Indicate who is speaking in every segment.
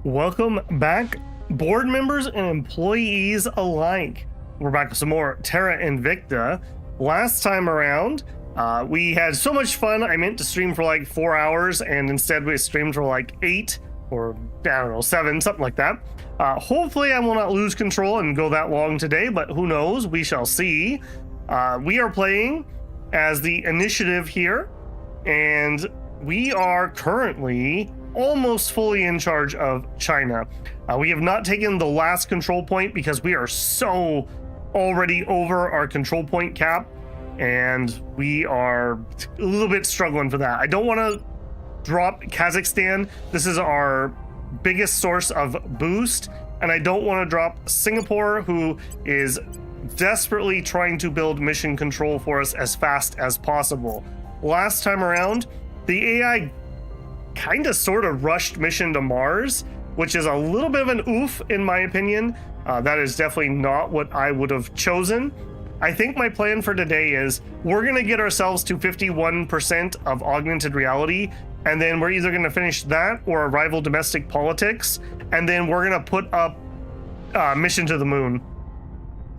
Speaker 1: Welcome back, board members and employees alike. We're back with some more Terra Invicta. Last time around, we had so much fun. I meant to stream for like 4 hours, and instead we streamed for like 8 or I don't know, 7, something like that. Hopefully I will not lose control and go that long today, but who knows? We shall see. We are playing as the initiative here, and we are currently almost fully in charge of China. We have not taken the last control point because we are so already over our control point cap, and we are a little bit struggling for that. I don't want to drop Kazakhstan. This is our biggest source of boost, and I don't want to drop Singapore, who is desperately trying to build mission control for us as fast as possible. Last time around, the AI kind of sort of rushed mission to Mars, which is a little bit of an oof in my opinion. That is definitely not what I would have chosen. I think my plan for today is we're going to get ourselves to 51% of augmented reality, and then we're either going to finish that or rival domestic politics, and then we're going to put up mission to the moon.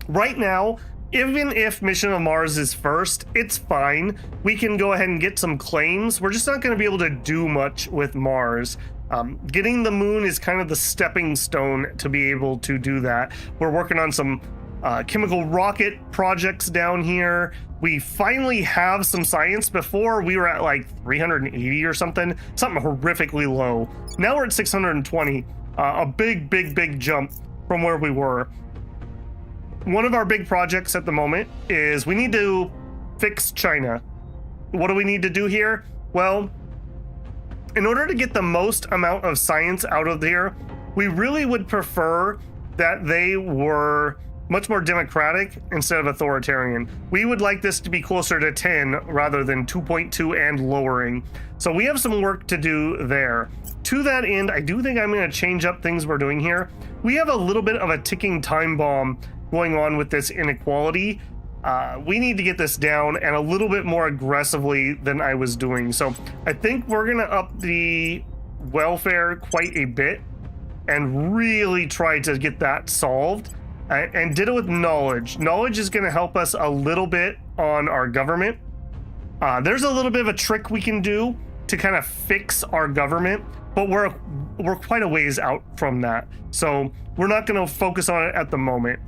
Speaker 1: Right now, even if Mission of Mars is first, it's fine. We can go ahead and get some claims. We're just not going to be able to do much with Mars. Getting the moon is kind of the stepping stone to be able to do that. We're working on some chemical rocket projects down here. We finally have some science. Before, we were at like 380 or something horrifically low. Now we're at 620. A big jump from where we were. One of our big projects at the moment is we need to fix China. What do we need to do here? Well, in order to get the most amount of science out of here, we really would prefer that they were much more democratic instead of authoritarian. We would like this to be closer to 10 rather than 2.2 and lowering. So we have some work to do there. To that end, I do think I'm going to change up things we're doing here. We have a little bit of a ticking time bomb going on with this inequality. We need to get this down and a little bit more aggressively than I was doing. So I think we're gonna up the welfare quite a bit and really try to get that solved, and did it with knowledge. Knowledge is gonna help us a little bit on our government. There's a little bit of a trick we can do to kind of fix our government, but we're quite a ways out from that. So we're not gonna focus on it at the moment.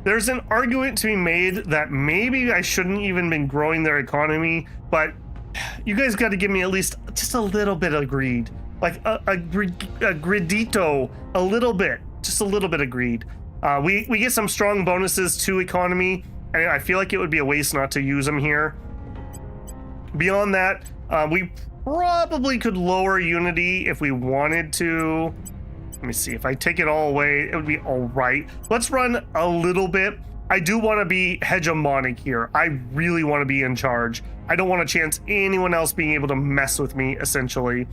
Speaker 1: There's an argument to be made that maybe I shouldn't even been growing their economy, but you guys got to give me at least just a little bit of greed, like a gridito, a little bit, just a little bit of greed. We get some strong bonuses to economy, and I feel like it would be a waste not to use them here. Beyond that, we probably could lower unity if we wanted to. Let me see, if I take it all away, it would be all right. Let's run a little bit. I do want to be hegemonic here. I really want to be in charge. I don't want to chance anyone else being able to mess with me, essentially.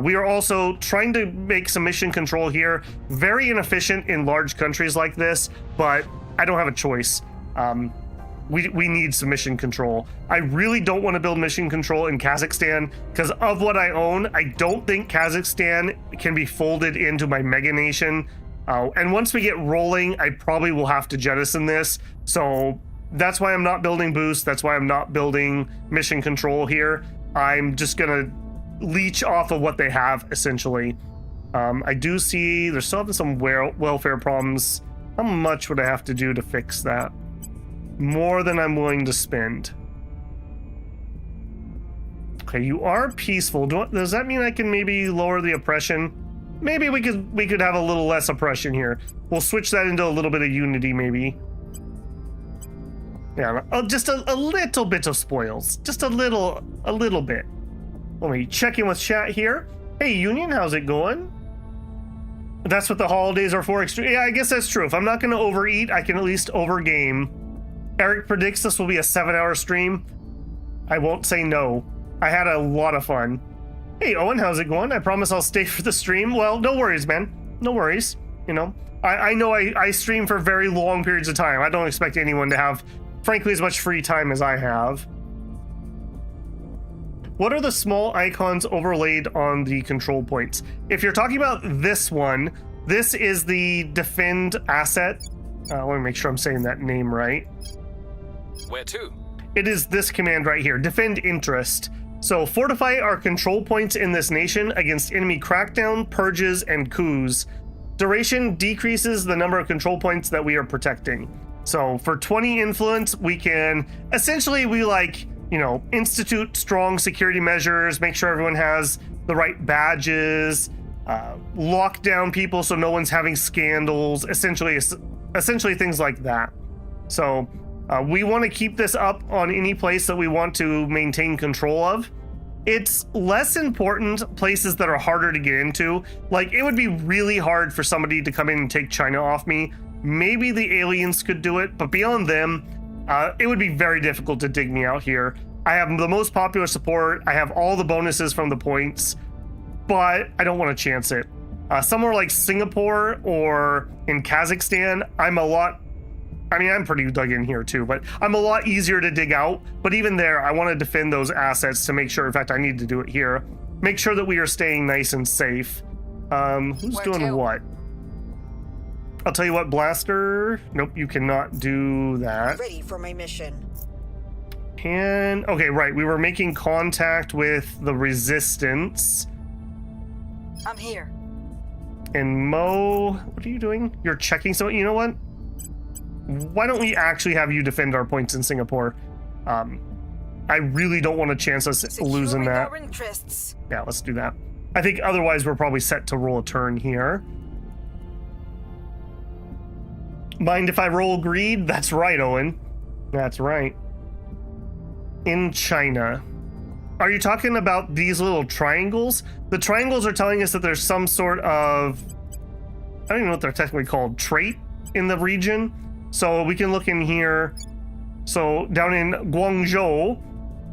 Speaker 1: We are also trying to make some mission control here. Very inefficient in large countries like this, but I don't have a choice. We need some mission control. I really don't want to build mission control in Kazakhstan because of what I own. I don't think Kazakhstan can be folded into my mega nation. And once we get rolling, I probably will have to jettison this. So that's why I'm not building boost. That's why I'm not building mission control here. I'm just going to leech off of what they have, essentially. I do see they're still having some welfare problems. How much would I have to do to fix that? More than I'm willing to spend. Okay, you are peaceful. Does that mean I can maybe lower the oppression? Maybe we could have a little less oppression here. We'll switch that into a little bit of unity, maybe. Yeah, just a little bit of spoils. Just a little bit. Let me check in with chat here. Hey, Union, how's it going? That's what the holidays are for. Yeah, I guess that's true. If I'm not going to overeat, I can at least overgame. Eric predicts this will be a 7-hour stream. I won't say no. I had a lot of fun. Hey, Owen, how's it going? I promise I'll stay for the stream. Well, no worries, man. No worries. You know, I know I stream for very long periods of time. I don't expect anyone to have, frankly, as much free time as I have. What are the small icons overlaid on the control points? If you're talking about this one, this is the defend asset. Let me make sure I'm saying that name right.
Speaker 2: Where to?
Speaker 1: It is this command right here, defend interest. So fortify our control points in this nation against enemy crackdown, purges, and coups. Duration decreases the number of control points that we are protecting. So for 20 influence, we can essentially, institute strong security measures, make sure everyone has the right badges, lock down people so no one's having scandals, essentially things like that. So we want to keep this up on any place that we want to maintain control of. It's less important places that are harder to get into. Like, it would be really hard for somebody to come in and take China off me. Maybe the aliens could do it, but beyond them, it would be very difficult to dig me out here. I have the most popular support. I have all the bonuses from the points, but I don't want to chance it. Somewhere like Singapore or in Kazakhstan, I'm pretty dug in here too, but I'm a lot easier to dig out. But even there, I want to defend those assets to make sure, in fact, I need to do it here. Make sure that we are staying nice and safe. Who's doing what? I'll tell you what, Blaster. Nope, you cannot do that.
Speaker 3: Ready for my mission.
Speaker 1: And, okay, right, we were making contact with the Resistance.
Speaker 3: I'm here.
Speaker 1: And Mo, what are you doing? You're checking something. You know what? Why don't we actually have you defend our points in Singapore? I really don't want to chance us losing that.
Speaker 3: Our interests.
Speaker 1: Yeah, let's do that. I think otherwise we're probably set to roll a turn here. Mind if I roll greed? That's right, Owen. That's right. In China. Are you talking about these little triangles? The triangles are telling us that there's some sort of, I don't even know what they're technically called, trait in the region. So we can look in here. So down in Guangzhou,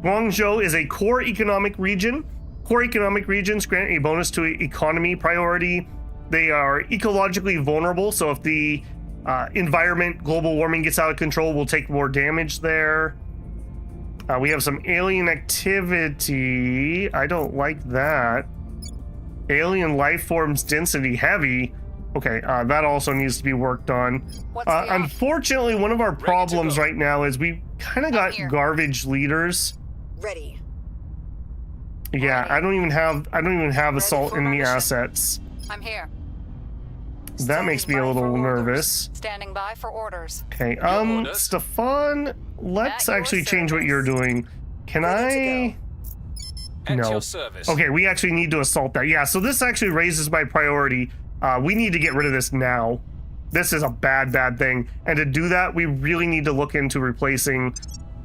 Speaker 1: Guangzhou is a core economic region. Core economic regions grant a bonus to economy priority. They are ecologically vulnerable. So if the environment, global warming gets out of control, we'll take more damage there. We have some alien activity. I don't like that. Alien life forms density heavy. Okay, that also needs to be worked on. Unfortunately, one of our problems right now is we kind of got garbage leaders.
Speaker 3: Ready.
Speaker 1: Yeah, I don't even have assault enemy assets.
Speaker 4: I'm here.
Speaker 1: That makes me a little nervous.
Speaker 4: Standing by for orders.
Speaker 1: Okay, Stefan, let's actually change what you're doing. Can I? No. Okay, we actually need to assault that. Yeah, so this actually raises my priority. We need to get rid of this now. This is a bad thing. And to do that, we really need to look into replacing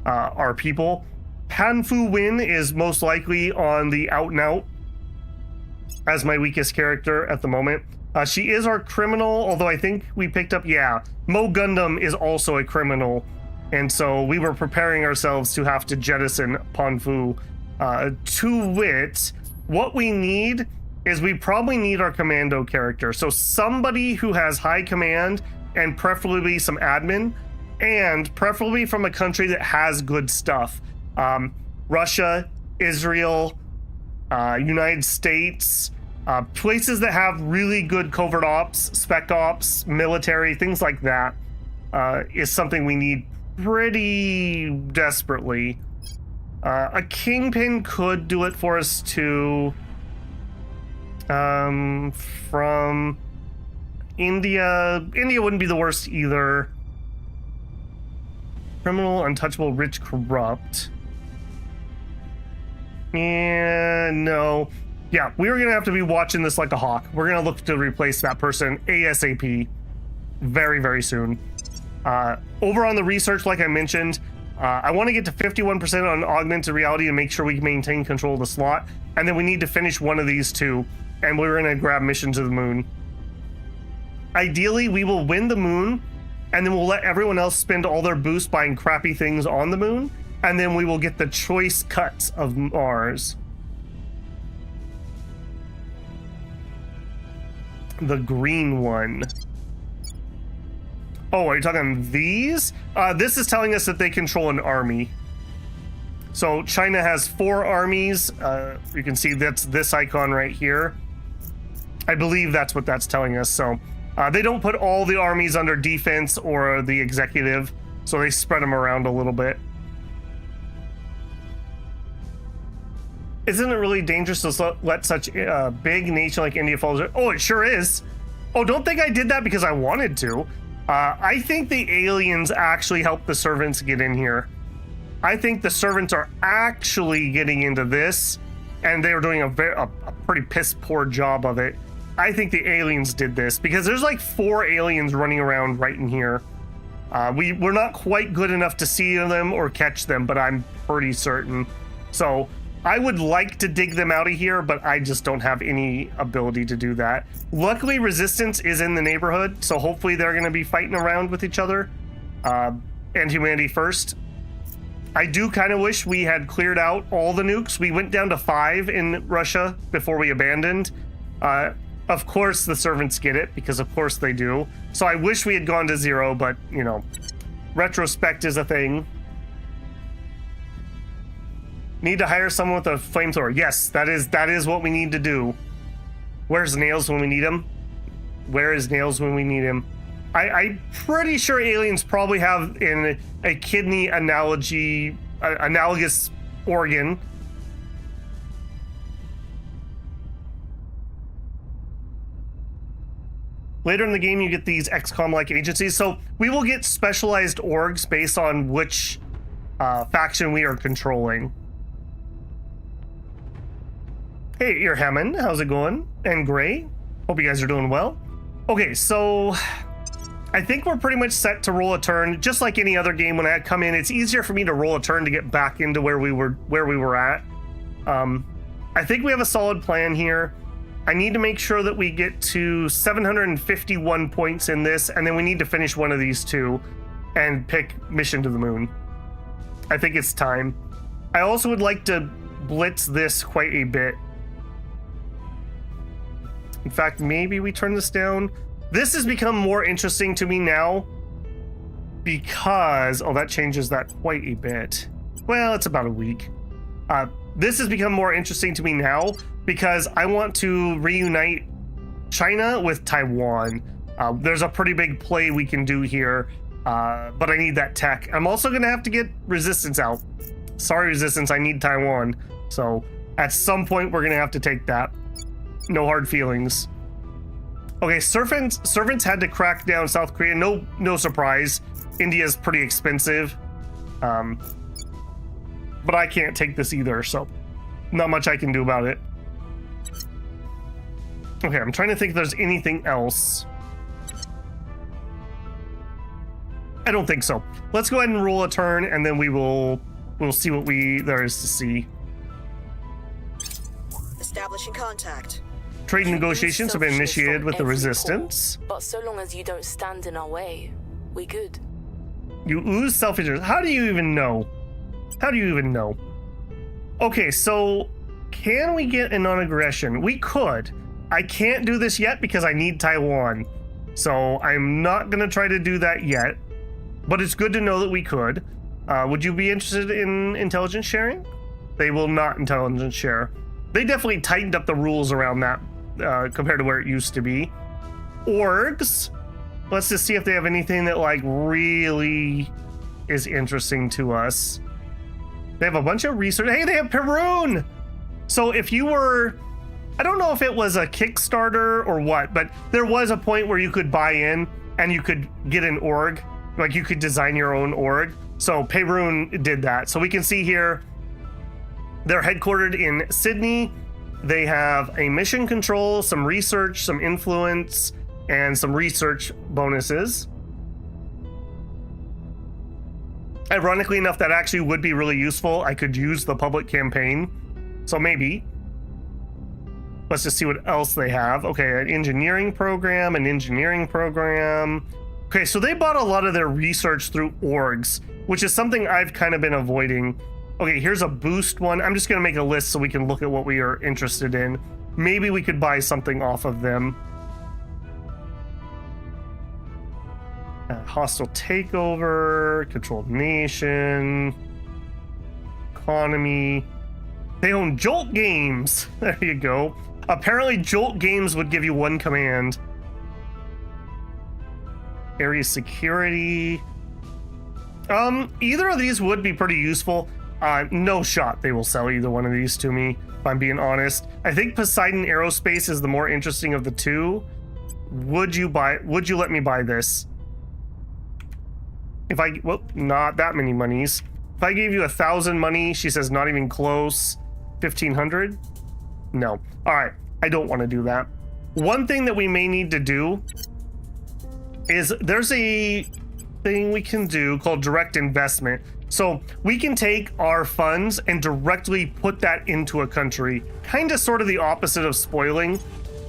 Speaker 1: our people. Han Fu Win is most likely on the out and out as my weakest character at the moment. She is our criminal, although I think we picked up, yeah, Mo Gundam is also a criminal. And so we were preparing ourselves to have to jettison Pan Fu. To wit, what we need is we probably need our commando character. So somebody who has high command and preferably some admin, and preferably from a country that has good stuff. Russia, Israel, United States, places that have really good covert ops, spec ops, military, things like that, is something we need pretty desperately. A kingpin could do it for us too. From India wouldn't be the worst either. Criminal, untouchable, rich, corrupt. And no. Yeah, we're gonna have to be watching this like a hawk. We're gonna look to replace that person ASAP very soon. Over on the research, like I mentioned, I want to get to 51% on augmented reality and make sure we maintain control of the slot. And then we need to finish one of these two. And we're going to grab mission to the moon. Ideally, we will win the moon, and then we'll let everyone else spend all their boosts buying crappy things on the moon, and then we will get the choice cuts of Mars. The green one. Oh, are you talking these? This is telling us that they control an army. So China has 4 armies. You can see that's this icon right here. I believe that's what that's telling us. So they don't put all the armies under defense or the executive, so they spread them around a little bit. Isn't it really dangerous to let such a big nation like India fall? Oh, it sure is. Oh, don't think I did that because I wanted to. I think the aliens actually helped the servants get in here. I think the servants are actually getting into this, and they were doing a pretty piss poor job of it. I think the aliens did this because there's like 4 aliens running around right in here. We're not quite good enough to see them or catch them, but I'm pretty certain. So I would like to dig them out of here, but I just don't have any ability to do that. Luckily, Resistance is in the neighborhood, so hopefully they're going to be fighting around with each other. And Humanity First. I do kind of wish we had cleared out all the nukes. We went down to 5 in Russia before we abandoned. Of course, the servants get it, because of course they do. So I wish we had gone to 0, but, you know, retrospect is a thing. Need to hire someone with a flamethrower. Yes, that is what we need to do. Where's Nails when we need him? Where is Nails when we need him? I'm pretty sure aliens probably have a kidney analogous organ. Later in the game, you get these XCOM-like agencies. So we will get specialized orgs based on which faction we are controlling. Hey, you're Hammond. How's it going? And Gray. Hope you guys are doing well. Okay, so I think we're pretty much set to roll a turn. Just like any other game, when I come in, it's easier for me to roll a turn to get back into where we were at. I think we have a solid plan here. I need to make sure that we get to 751 points in this, and then we need to finish one of these 2 and pick Mission to the Moon. I think it's time. I also would like to blitz this quite a bit. In fact, maybe we turn this down. This has become more interesting to me now because, oh, that changes that quite a bit. Well, it's about a week. This has become more interesting to me now because I want to reunite China with Taiwan. There's a pretty big play we can do here, but I need that tech. I'm also gonna have to get Resistance out. Sorry, Resistance, I need Taiwan. So at some point, we're gonna have to take that. No hard feelings. Okay, servants had to crack down South Korea. No surprise. India's pretty expensive. But I can't take this either, so not much I can do about it. Okay, I'm trying to think if there's anything else. I don't think so. Let's go ahead and roll a turn, and then we'll see what there is to see.
Speaker 3: Establishing contact.
Speaker 1: Trade negotiations have been initiated with the Resistance.
Speaker 4: But so long as you don't stand in our way, we good.
Speaker 1: You ooze self-interest. How do you even know? How do you even know? Okay, so can we get a non-aggression? We could. I can't do this yet because I need Taiwan. So I'm not going to try to do that yet. But it's good to know that we could. Would you be interested in intelligence sharing? They will not intelligence share. They definitely tightened up the rules around that compared to where it used to be. Orgs. Let's just see if they have anything that like really is interesting to us. They have a bunch of research. Hey, they have Perun. So if you were, I don't know if it was a Kickstarter or what, but there was a point where you could buy in and you could get an org. Like you could design your own org. So Perun did that. So we can see here, they're headquartered in Sydney. They have a mission control, some research, some influence, and some research bonuses. Ironically enough, that actually would be really useful. I could use the public campaign. So maybe. Let's just see what else they have. Okay, an engineering program. Okay, so they bought a lot of their research through orgs, which is something I've kind of been avoiding. Okay, here's a boost one. I'm just going to make a list so we can look at what we are interested in. Maybe we could buy something off of them. Hostile takeover, controlled nation, economy. They own Jolt Games. There you go. Apparently Jolt Games would give you one command. Area security. Either of these would be pretty useful. No shot they will sell either one of these to me, if I'm being honest. I think Poseidon Aerospace is the more interesting of the two. Would you let me buy this? If I, well, not that many monies. If I gave you 1,000 money, she says not even close. 1,500? No. All right, I don't want to do that. One thing that we may need to do is there's a thing we can do called direct investment. So we can take our funds and directly put that into a country, kind of sort of the opposite of spoiling.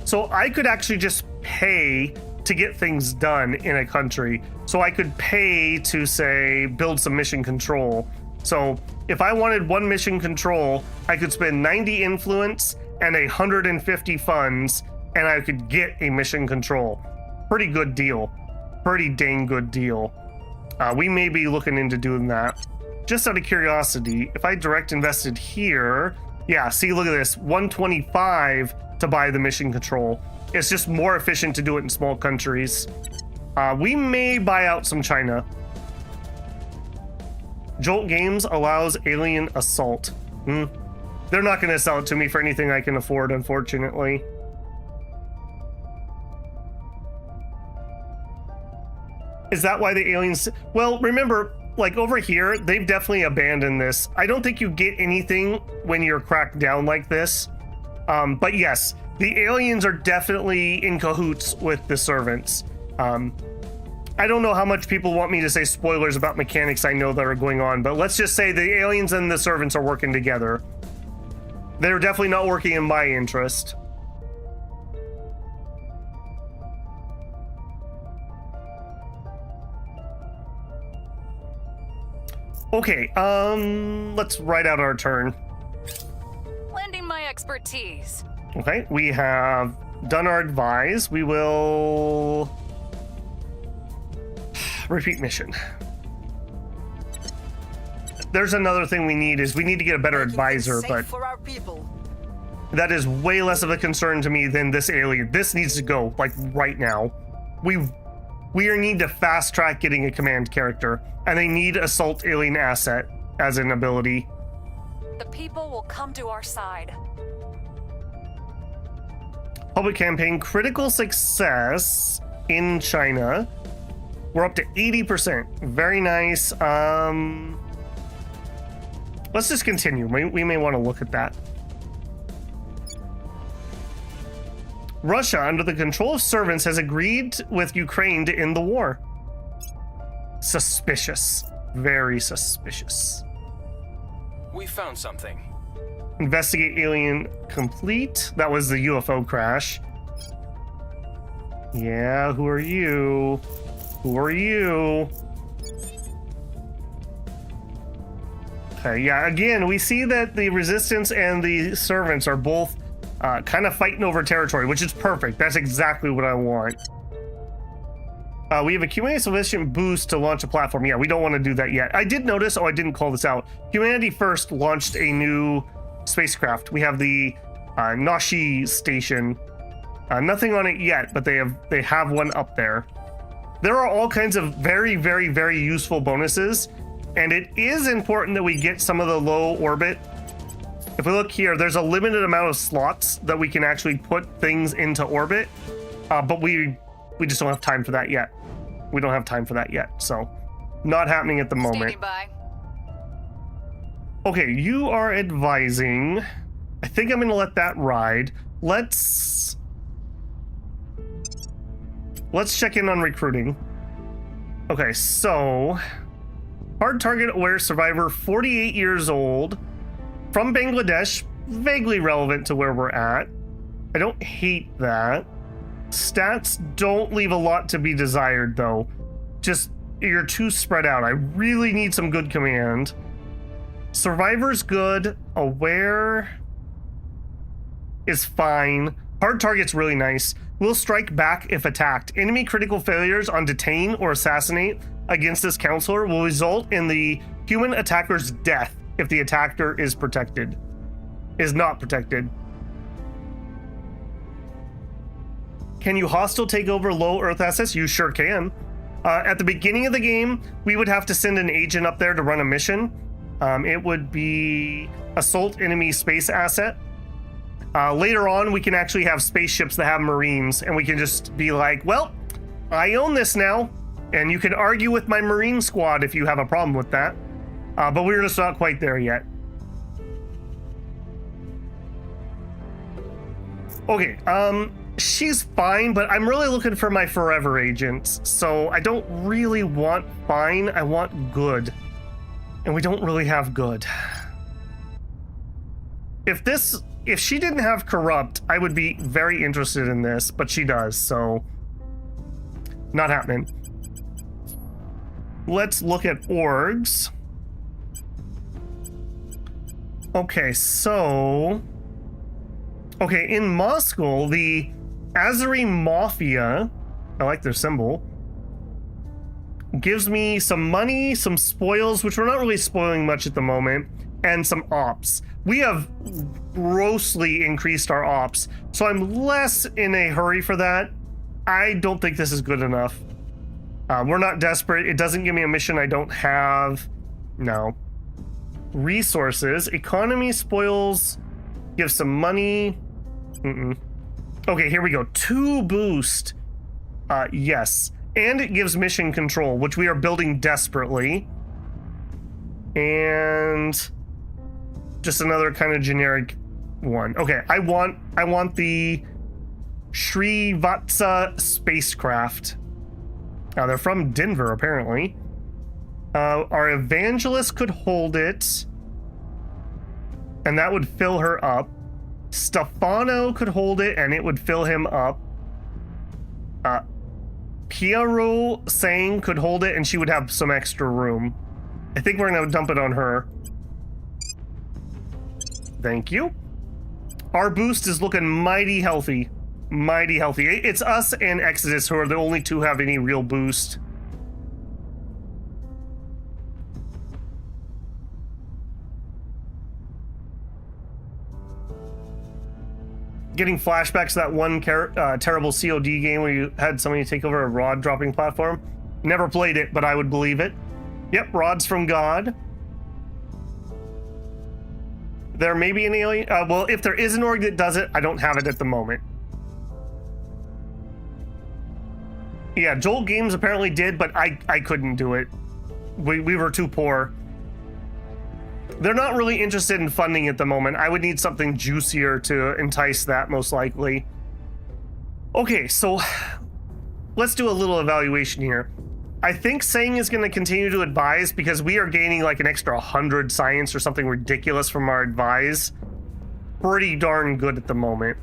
Speaker 1: So I could actually just pay to get things done in a country. So I could pay to, say, build some mission control. So if I wanted one mission control, I could spend 90 influence and 150 funds, and I could get a mission control. Pretty good deal. Pretty dang good deal. We may be looking into doing that. Just out of curiosity, if I direct invested here, yeah, see, look at this, 125 to buy the mission control. It's just more efficient to do it in small countries. We may buy out some China. Jolt Games allows alien assault. They're not going to sell it to me for anything I can afford, unfortunately. Is that why the aliens... Well, remember, like over here, they've definitely abandoned this. I don't think you get anything when you're cracked down like this. But yes, the aliens are definitely in cahoots with the servants. I don't know how much people want me to say spoilers about mechanics I know that are going on, but let's just say the aliens and the servants are working together. They're definitely not working in my interest. Okay, let's write out our turn.
Speaker 5: Lending my expertise.
Speaker 1: Okay, we have done our advise. We will repeat mission. There's another thing we need is we need to get a better advisor, but
Speaker 3: for our people.
Speaker 1: that is way less of a concern to me than this alien. This needs to go, like, right now. We need to fast track getting a command character, and they need assault alien asset as an ability.
Speaker 5: The people will come to our side.
Speaker 1: Public campaign, critical success in China. We're up to 80%. Very nice. Let's just continue. We may want to look at that. Russia, under the control of servants, has agreed with Ukraine to end the war. Suspicious. Very suspicious.
Speaker 2: We found something.
Speaker 1: Investigate alien complete. That was the UFO crash. Yeah, who are you? Who are you? Okay, yeah, again, we see that the resistance and the servants are both kind of fighting over territory, which is perfect. That's exactly what I want. We have accumulated sufficient boost to launch a platform. Yeah, we don't want to do that yet. I did notice, I didn't call this out. Humanity First launched a new spacecraft. We have the Nashi station. Nothing on it yet, but they have one up there. There are all kinds of very, very, very useful bonuses, and it is important that we get some of the low orbit. If we look here, there's a limited amount of slots that we can actually put things into orbit, but we just don't have time for that yet. We don't have time for that yet, so not happening at the moment.
Speaker 5: Standing by.
Speaker 1: Okay, you are advising. I think I'm going to let that ride. Let's check in on recruiting. Okay, so hard target aware survivor, 48 years old, from Bangladesh, vaguely relevant to where we're at. I don't hate that. Stats don't leave a lot to be desired, though. Just, you're too spread out. I really need some good command. Survivor's good. Aware is fine. Hard target's really nice. Will strike back if attacked. Enemy critical failures on detain or assassinate against this counselor will result in the human attacker's death if the attacker is not protected. Can you hostile take over low Earth assets? You sure can. At the beginning of the game, we would have to send an agent up there to run a mission. It would be assault enemy space asset. Later on, we can actually have spaceships that have Marines, and we can just be like, well, I own this now, and you can argue with my Marine squad if you have a problem with that. But we're just not quite there yet. Okay, she's fine, but I'm really looking for my forever agents. So I don't really want fine, I want good. And we don't really have good. If she didn't have corrupt, I would be very interested in this, but she does, so not happening. Let's look at orgs. Okay, so in Moscow, the Azeri Mafia, I like their symbol, gives me some money, some spoils, which we're not really spoiling much at the moment, and some ops. We have grossly increased our ops, so I'm less in a hurry for that. I don't think this is good enough. We're not desperate. It doesn't give me a mission I don't have. No. Resources. Economy spoils. Give some money. Okay, here we go. 2 boost. Yes. And it gives mission control, which we are building desperately. And just another kind of generic one. Okay, I want the Srivatsa spacecraft. Now they're from Denver, apparently. Our evangelist could hold it, and that would fill her up. Stefano could hold it, and it would fill him up. Piero Sang could hold it, and she would have some extra room. I think we're gonna dump it on her. Thank you. Our boost is looking mighty healthy. Mighty healthy. It's us and Exodus who are the only two who have any real boost. Getting flashbacks to that one terrible COD game where you had somebody take over a rod dropping platform. Never played it, but I would believe it. Yep, rods from God. There may be an alien. Well, if there is an org that does it, I don't have it at the moment. Yeah, Joel Games apparently did, but I couldn't do it. We were too poor. They're not really interested in funding at the moment. I would need something juicier to entice that, most likely. Okay, so let's do a little evaluation here. I think Sang is going to continue to advise because we are gaining like an extra 100 science or something ridiculous from our advise. Pretty darn good at the moment.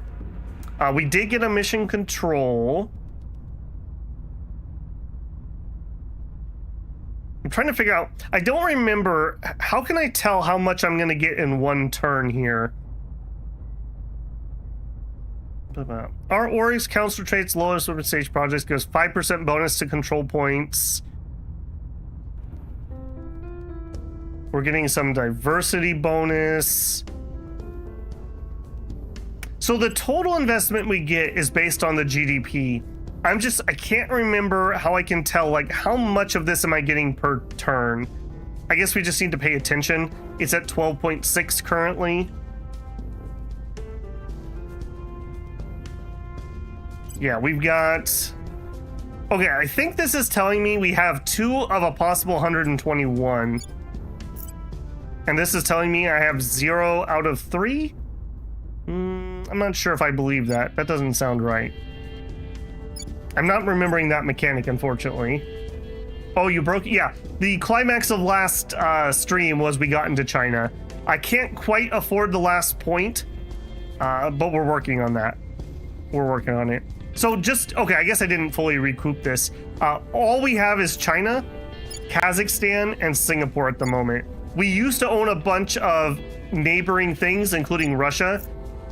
Speaker 1: We did get a mission control. I'm trying to figure out, I don't remember, how can I tell how much I'm going to get in one turn here? Our Oryx counselor traits lowest open stage projects gives 5% bonus to control points. We're getting some diversity bonus. So the total investment we get is based on the GDP. I can't remember how I can tell, like, how much of this am I getting per turn? I guess we just need to pay attention. It's at 12.6 currently. Yeah, we've got... Okay, I think this is telling me we have 2 of a possible 121. And this is telling me I have 0 out of 3? I'm not sure if I believe that. That doesn't sound right. I'm not remembering that mechanic, unfortunately. Oh, you broke... Yeah, the climax of last stream was we got into China. I can't quite afford the last point, but we're working on that. We're working on it. So just... Okay, I guess I didn't fully recoup this. All we have is China, Kazakhstan, and Singapore at the moment. We used to own a bunch of neighboring things, including Russia,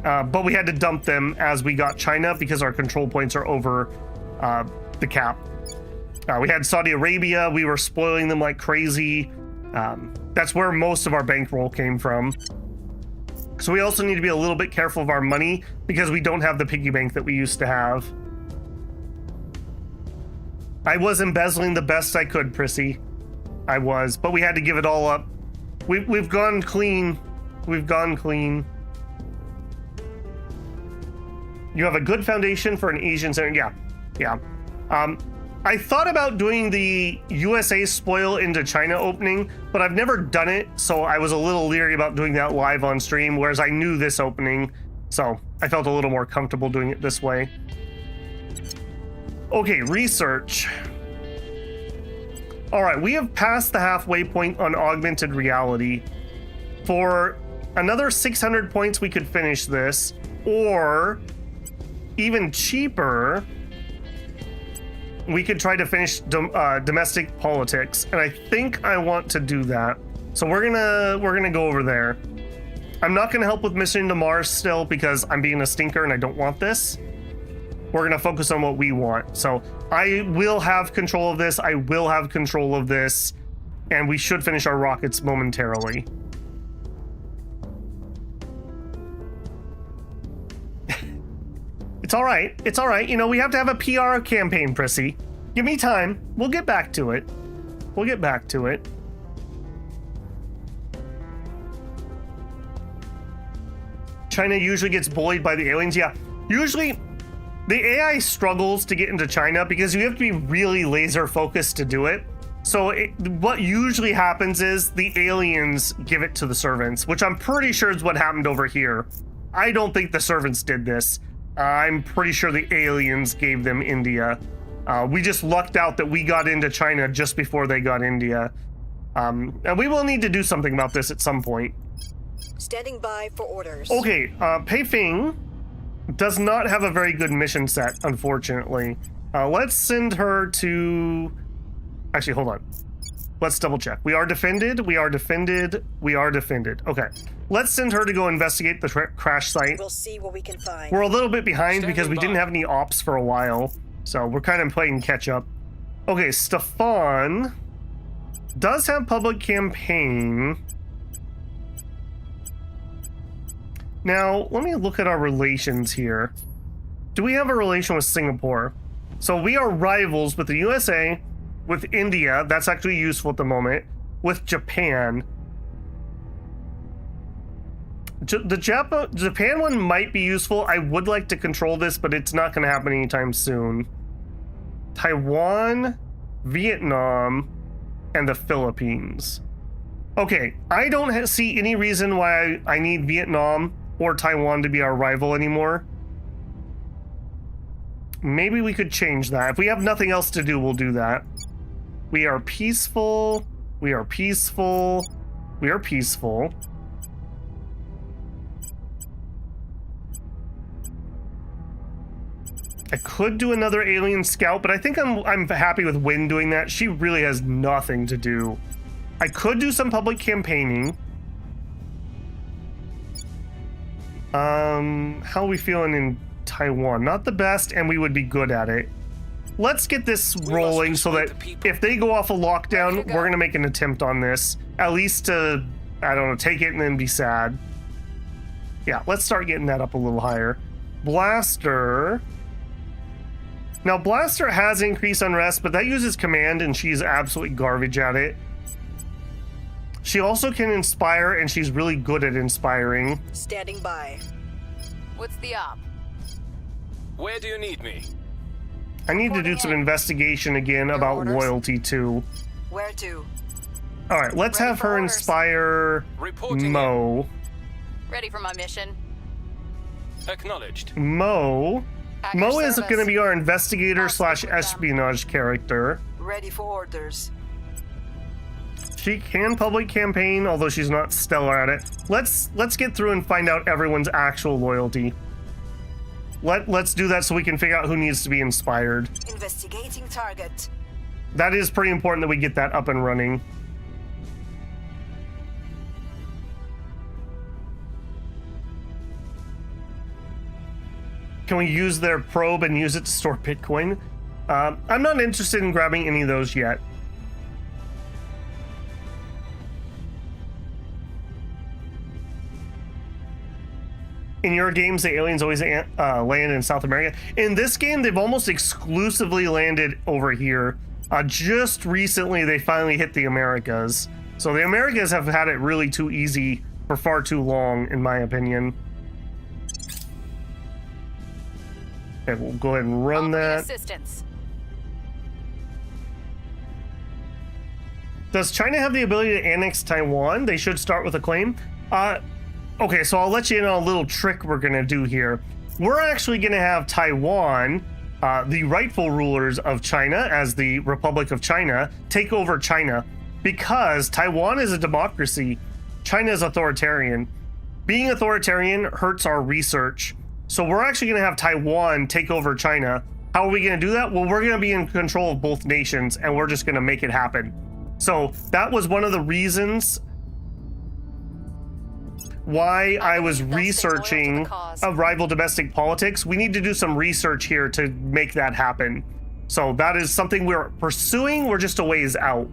Speaker 1: but we had to dump them as we got China because our control points are over... the cap. We had Saudi Arabia. We were spoiling them like crazy. That's where most of our bankroll came from. So we also need to be a little bit careful of our money because we don't have the piggy bank that we used to have. I was embezzling the best I could, Prissy. I was, but we had to give it all up. We've gone clean. We've gone clean. You have a good foundation for an Asian center. Yeah. I thought about doing the USA spoil into China opening, but I've never done it, so I was a little leery about doing that live on stream, whereas I knew this opening, so I felt a little more comfortable doing it this way. Okay, research. All right, we have passed the halfway point on augmented reality. For another 600 points, we could finish this, or even cheaper, we could try to finish domestic politics, and I think I want to do that. So we're gonna go over there. I'm not gonna help with mission to Mars still because I'm being a stinker and I don't want this. We're gonna focus on what we want. So I will have control of this. I will have control of this, and we should finish our rockets momentarily. It's all right. It's all right. You know, we have to have a PR campaign, Prissy. Give me time. We'll get back to it. We'll get back to it. China usually gets bullied by the aliens. Yeah, usually the AI struggles to get into China because you have to be really laser focused to do it. So what usually happens is the aliens give it to the servants, which I'm pretty sure is what happened over here. I don't think the servants did this. I'm pretty sure the aliens gave them India. We just lucked out that we got into China just before they got India. And we will need to do something about this at some point.
Speaker 3: Standing by for orders.
Speaker 1: Okay, Pei Fing does not have a very good mission set, unfortunately. Let's send her to... Actually, hold on. Let's double check. We are defended. We are defended. We are defended. Okay. Let's send her to go investigate the crash site.
Speaker 3: We'll see what we can find.
Speaker 1: We're a little bit behind because we didn't have any ops for a while. So we're kind of playing catch up. Okay, Stefan does have public campaign. Now, let me look at our relations here. Do we have a relation with Singapore? So we are rivals with the USA, with India. That's actually useful at the moment. With Japan. The Japan one might be useful. I would like to control this, but it's not going to happen anytime soon. Taiwan, Vietnam, and the Philippines. Okay, I don't see any reason why I need Vietnam or Taiwan to be our rival anymore. Maybe we could change that. If we have nothing else to do, we'll do that. We are peaceful. We are peaceful. We are peaceful. I could do another alien scout, but I think I'm happy with Wynn doing that. She really has nothing to do. I could do some public campaigning. How are we feeling in Taiwan? Not the best, and we would be good at it. Let's get this rolling so that if they go off a lockdown, we're gonna make an attempt on this. At least to, I don't know, take it and then be sad. Yeah, let's start getting that up a little higher. Blaster. Now, Blaster has increased unrest, but that uses command, and she's absolutely garbage at it. She also can inspire, and she's really good at inspiring.
Speaker 3: Standing by.
Speaker 5: What's the op?
Speaker 2: Where do you need me?
Speaker 1: I need to do some investigation again about loyalty, too.
Speaker 3: Where to?
Speaker 1: All right, let's have her inspire Mo.
Speaker 5: Ready for my mission.
Speaker 2: Acknowledged.
Speaker 1: Mo is
Speaker 5: service.
Speaker 1: going to be our investigator slash espionage character.
Speaker 3: Ready for orders.
Speaker 1: She can public campaign, although she's not stellar at it. Let's get through and find out everyone's actual loyalty. Let's do that so we can figure out who needs to be inspired.
Speaker 3: Investigating target.
Speaker 1: That is pretty important that we get that up and running. Can we use their probe and use it to store Bitcoin? I'm not interested in grabbing any of those yet. in your games, the aliens always land in South America. In this game, they've almost exclusively landed over here. Just recently, they finally hit the Americas. So the Americas have had it really too easy for far too long, in my opinion. Okay, we'll go ahead and run that.
Speaker 5: Assistance.
Speaker 1: Does China have the ability to annex Taiwan? They should start with a claim. Okay, so I'll let you in on a little trick we're gonna do here. We're actually gonna have Taiwan, the rightful rulers of China as the Republic of China, take over China. Because Taiwan is a democracy, China is authoritarian. Being authoritarian hurts our research. So we're actually gonna have Taiwan take over China. How are we gonna do that? Well, we're gonna be in control of both nations and we're just gonna make it happen. So that was one of the reasons why I was researching rival domestic politics. We need to do some research here to make that happen. So that is something we're pursuing. We're just a ways out.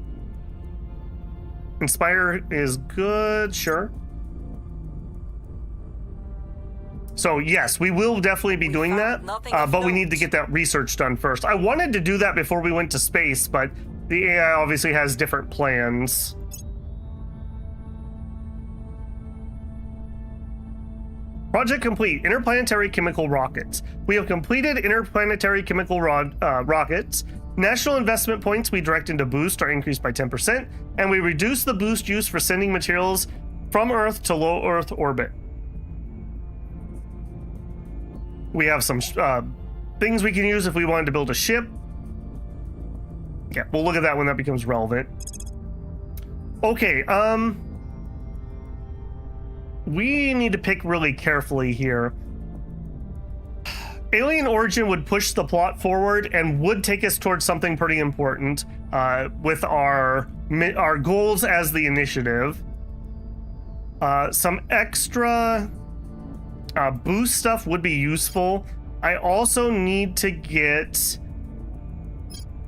Speaker 1: Inspire is good, sure. So yes, we will definitely be doing that, but we need to get that research done first. I wanted to do that before we went to space, but the AI obviously has different plans. Project complete, interplanetary chemical rockets. We have completed interplanetary chemical rockets. National investment points we direct into boost are increased by 10%, and we reduce the boost used for sending materials from Earth to low Earth orbit. We have some things we can use if we wanted to build a ship. Yeah, we'll look at that when that becomes relevant. Okay, we need to pick really carefully here. Alien origin would push the plot forward and would take us towards something pretty important with our goals as the initiative. Some extra boost stuff would be useful. I also need to get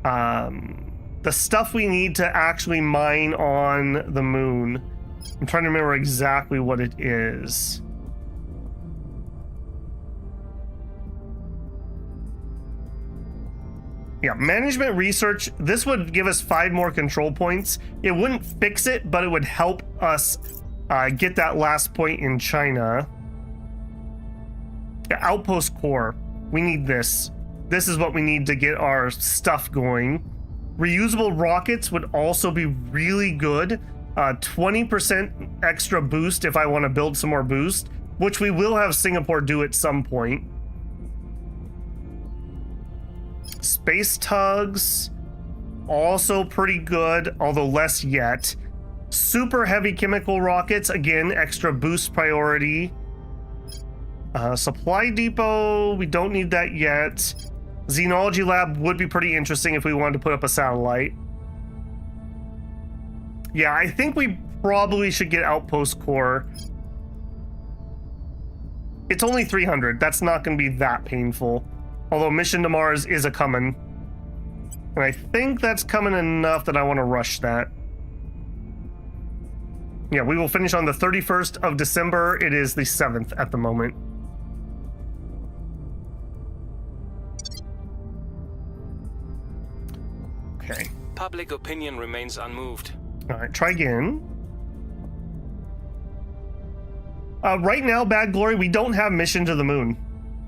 Speaker 1: the stuff we need to actually mine on the moon. I'm trying to remember exactly what it is. Yeah, management research. This would give us 5 more control points. It wouldn't fix it, but it would help us get that last point in China. Yeah, outpost core. We need this. This is what we need to get our stuff going. Reusable rockets would also be really good. 20% extra boost if I want to build some more boost, which we will have Singapore do at some point. Space tugs, also pretty good, although less yet. Super heavy chemical rockets, again, extra boost priority. Supply depot, we don't need that yet. Xenology lab would be pretty interesting if we wanted to put up a satellite. Yeah, I think we probably should get outpost core. It's only 300. That's not going to be that painful. Although mission to Mars is a coming. And I think that's coming enough that I want to rush that. Yeah, we will finish on the 31st of December. It is the 7th at the moment. Okay.
Speaker 2: Public opinion remains unmoved.
Speaker 1: All right, try again. Right now, Bad Glory, we don't have mission to the moon.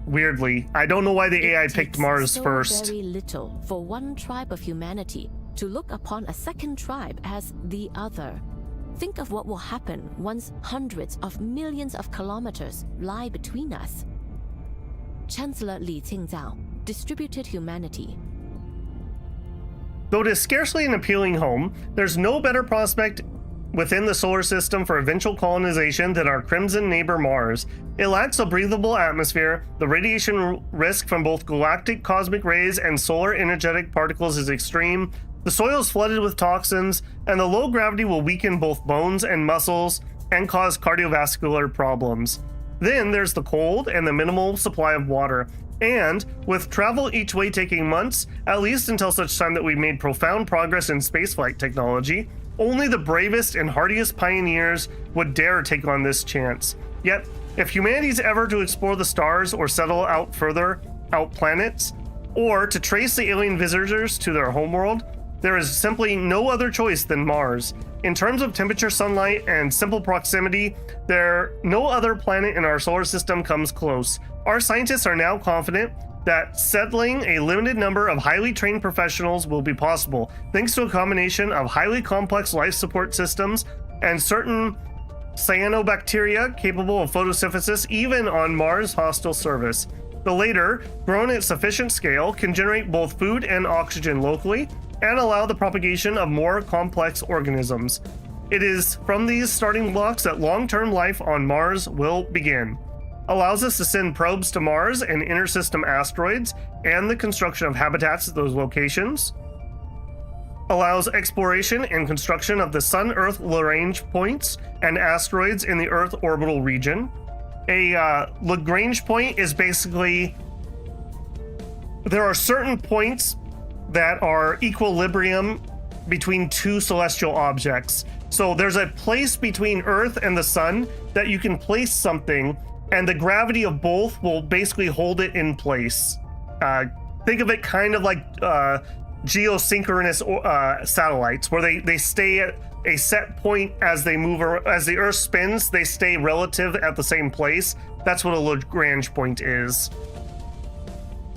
Speaker 1: Weirdly, I don't know why the AI picked Mars first.
Speaker 6: Very little for one tribe of humanity to look upon a second tribe as the other. Think of what will happen once hundreds of millions of kilometers lie between us. Chancellor Li Qingzao, Distributed Humanity.
Speaker 1: Though it is scarcely an appealing home, there's no better prospect within the solar system for eventual colonization than our crimson neighbor Mars. It lacks a breathable atmosphere, the radiation risk from both galactic cosmic rays and solar energetic particles is extreme, the soil is flooded with toxins, and the low gravity will weaken both bones and muscles and cause cardiovascular problems. Then there's the cold and the minimal supply of water. And with travel each way taking months, at least until such time that we made profound progress in spaceflight technology, only the bravest and hardiest pioneers would dare take on this chance. Yet, If humanity's ever to explore the stars or settle out further out planets, or to trace the alien visitors to their homeworld, there is simply no other choice than Mars. In terms of temperature, sunlight, and simple proximity, no other planet in our solar system comes close. Our scientists are now confident that settling a limited number of highly trained professionals will be possible, thanks to a combination of highly complex life support systems and certain cyanobacteria capable of photosynthesis even on Mars' hostile surface. The later, grown at sufficient scale, can generate both food and oxygen locally and allow the propagation of more complex organisms. It is from these starting blocks that long-term life on Mars will begin. Allows us to send probes to Mars and intersystem asteroids and the construction of habitats at those locations. Allows exploration and construction of the Sun-Earth Lagrange points and asteroids in the Earth orbital region. A Lagrange point is basically, there are certain points that are equilibrium between two celestial objects. So there's a place between Earth and the Sun that you can place something, and the gravity of both will basically hold it in place. Think of it kind of like geosynchronous satellites, where they stay at a set point as they move, as the Earth spins, they stay relative at the same place. That's what a Lagrange point is.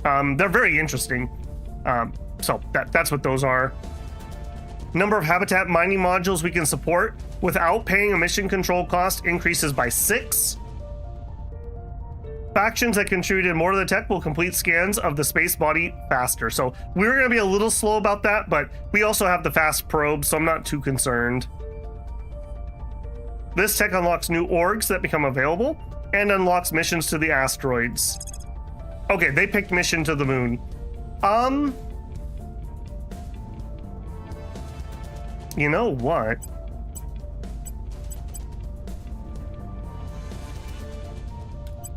Speaker 1: They're very interesting. So that's what those are. Number of habitat mining modules we can support without paying a mission control cost increases by 6. Factions that contributed more to the tech will complete scans of the space body faster. So we're going to be a little slow about that, but we also have the fast probe, so I'm not too concerned. This tech unlocks new orgs that become available and unlocks missions to the asteroids. Okay, they picked mission to the moon. You know what?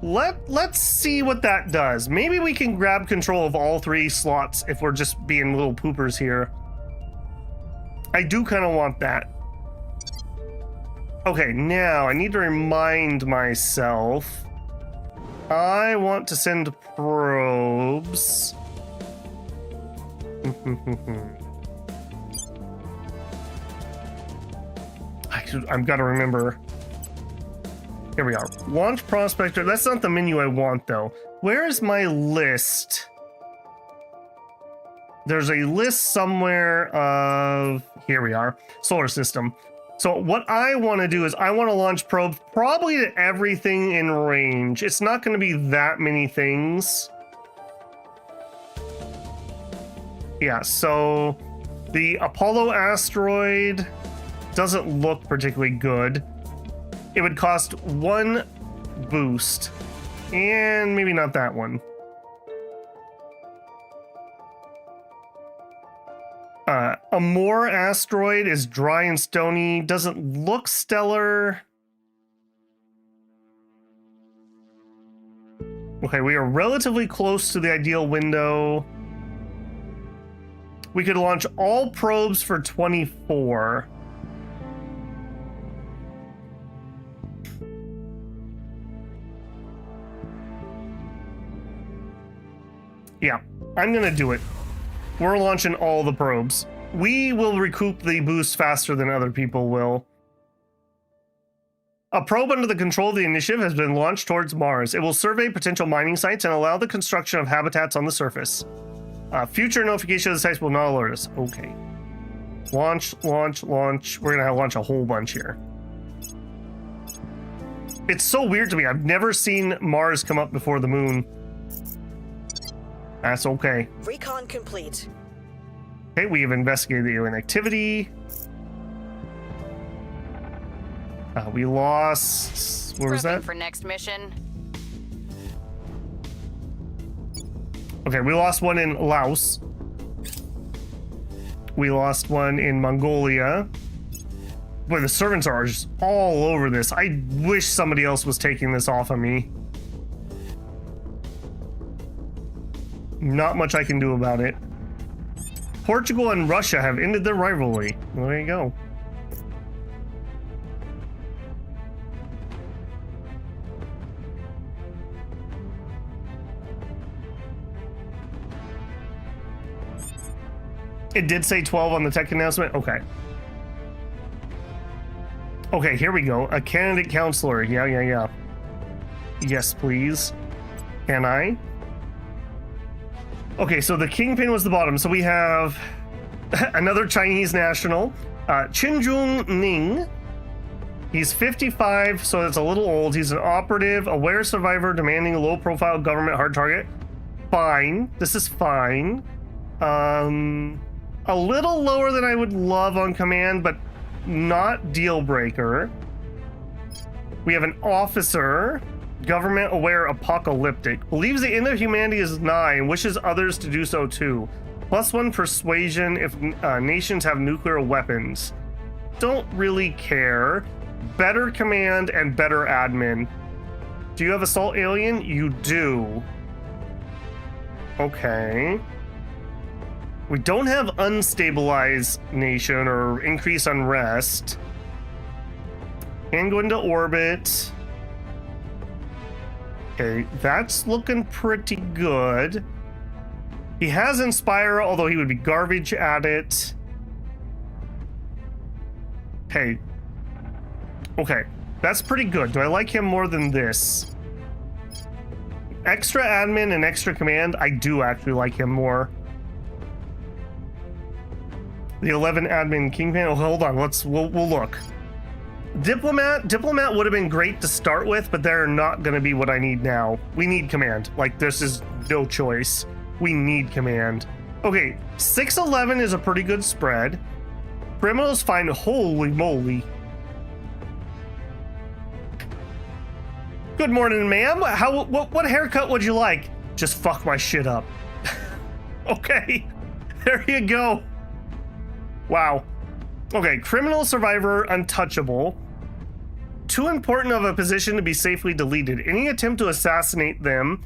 Speaker 1: Let's see what that does. Maybe we can grab control of all 3 slots if we're just being little poopers here. I do kind of want that. Okay, now I need to remind myself. I want to send probes. I've got to remember. Here we are. Launch prospector. That's not the menu I want, though. Where is my list? There's a list somewhere of... Here we are. Solar system. So what I want to do is I want to launch probes probably to everything in range. It's not going to be that many things. Yeah, so the Apollo asteroid doesn't look particularly good. It would cost 1 boost, and maybe not that one. Amor asteroid is dry and stony, doesn't look stellar. Okay, we are relatively close to the ideal window. We could launch all probes for 24. Yeah, I'm gonna do it. We're launching all the probes. We will recoup the boost faster than other people will. A probe under the control of the initiative has been launched towards Mars. It will survey potential mining sites and allow the construction of habitats on the surface. Future notification of the sites will not alert us. Okay. Launch, launch, launch. We're gonna launch a whole bunch here. It's so weird to me. I've never seen Mars come up before the moon. That's okay.
Speaker 3: Recon complete.
Speaker 1: Okay, we have investigated the alien activity. We lost... Where was that?
Speaker 5: For next mission.
Speaker 1: Okay, we lost one in Laos. We lost one in Mongolia. Boy, the servants are just all over this. I wish somebody else was taking this off of me. Not much I can do about it. Portugal and Russia have ended their rivalry. Well, there you go. It did say 12 on the tech announcement? Okay. Okay, here we go. A candidate counselor. Yeah. Yes, please. Can I? Okay, so the Kingpin was the bottom. So we have another Chinese national, Qin Ning. He's 55, so that's a little old. He's an operative, aware survivor, demanding a low-profile government hard target. Fine. This is fine. A little lower than I would love on command, but not deal breaker. We have an officer, government aware, apocalyptic, believes the end of humanity is nigh and wishes others to do so too. +1 persuasion if nations have nuclear weapons. Don't really care. Better command and better admin. Do you have assault alien? You do. Okay. We don't have unstabilize nation or increase unrest. And go into orbit. Okay, that's looking pretty good. He has inspire, although he would be garbage at it. Okay, that's pretty good. Do I like him more than this? Extra admin and extra command, I do actually like him more. The 11 admin Kingpin. Oh, hold on. We'll look. Diplomat would have been great to start with, but they're not going to be what I need now. We need command. Like, this is no choice. We need command. Okay, 611 is a pretty good spread. Criminals fine. Holy moly. Good morning, ma'am. What haircut would you like? Just fuck my shit up. Okay, there you go. Wow. Okay, criminal survivor untouchable. Too important of a position to be safely deleted. Any attempt to assassinate them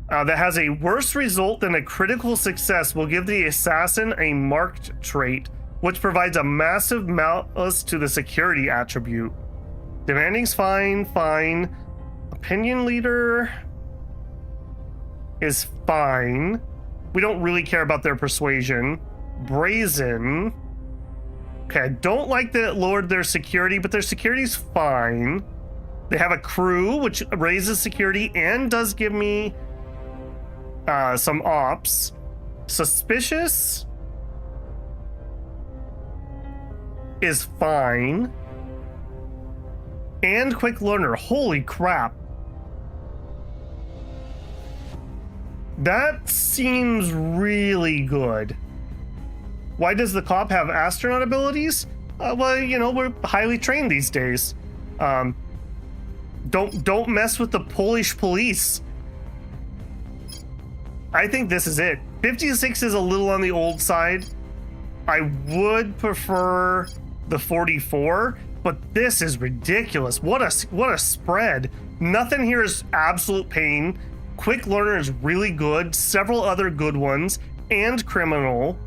Speaker 1: that has a worse result than a critical success will give the assassin a marked trait, which provides a massive malice to the security attribute. Demanding's fine. Opinion leader is fine. We don't really care about their persuasion. Brazen. Okay, I don't like that it lowered their security, but their security's fine. They have a crew, which raises security and does give me some ops. Suspicious is fine. And quick learner. Holy crap. That seems really good. Why does the cop have astronaut abilities? Well, you know, we're highly trained these days. Don't mess with the Polish police. I think this is it. 56 is a little on the old side. I would prefer the 44, but this is ridiculous. What a spread. Nothing here is absolute pain. Quick learner is really good. Several other good ones. And criminal.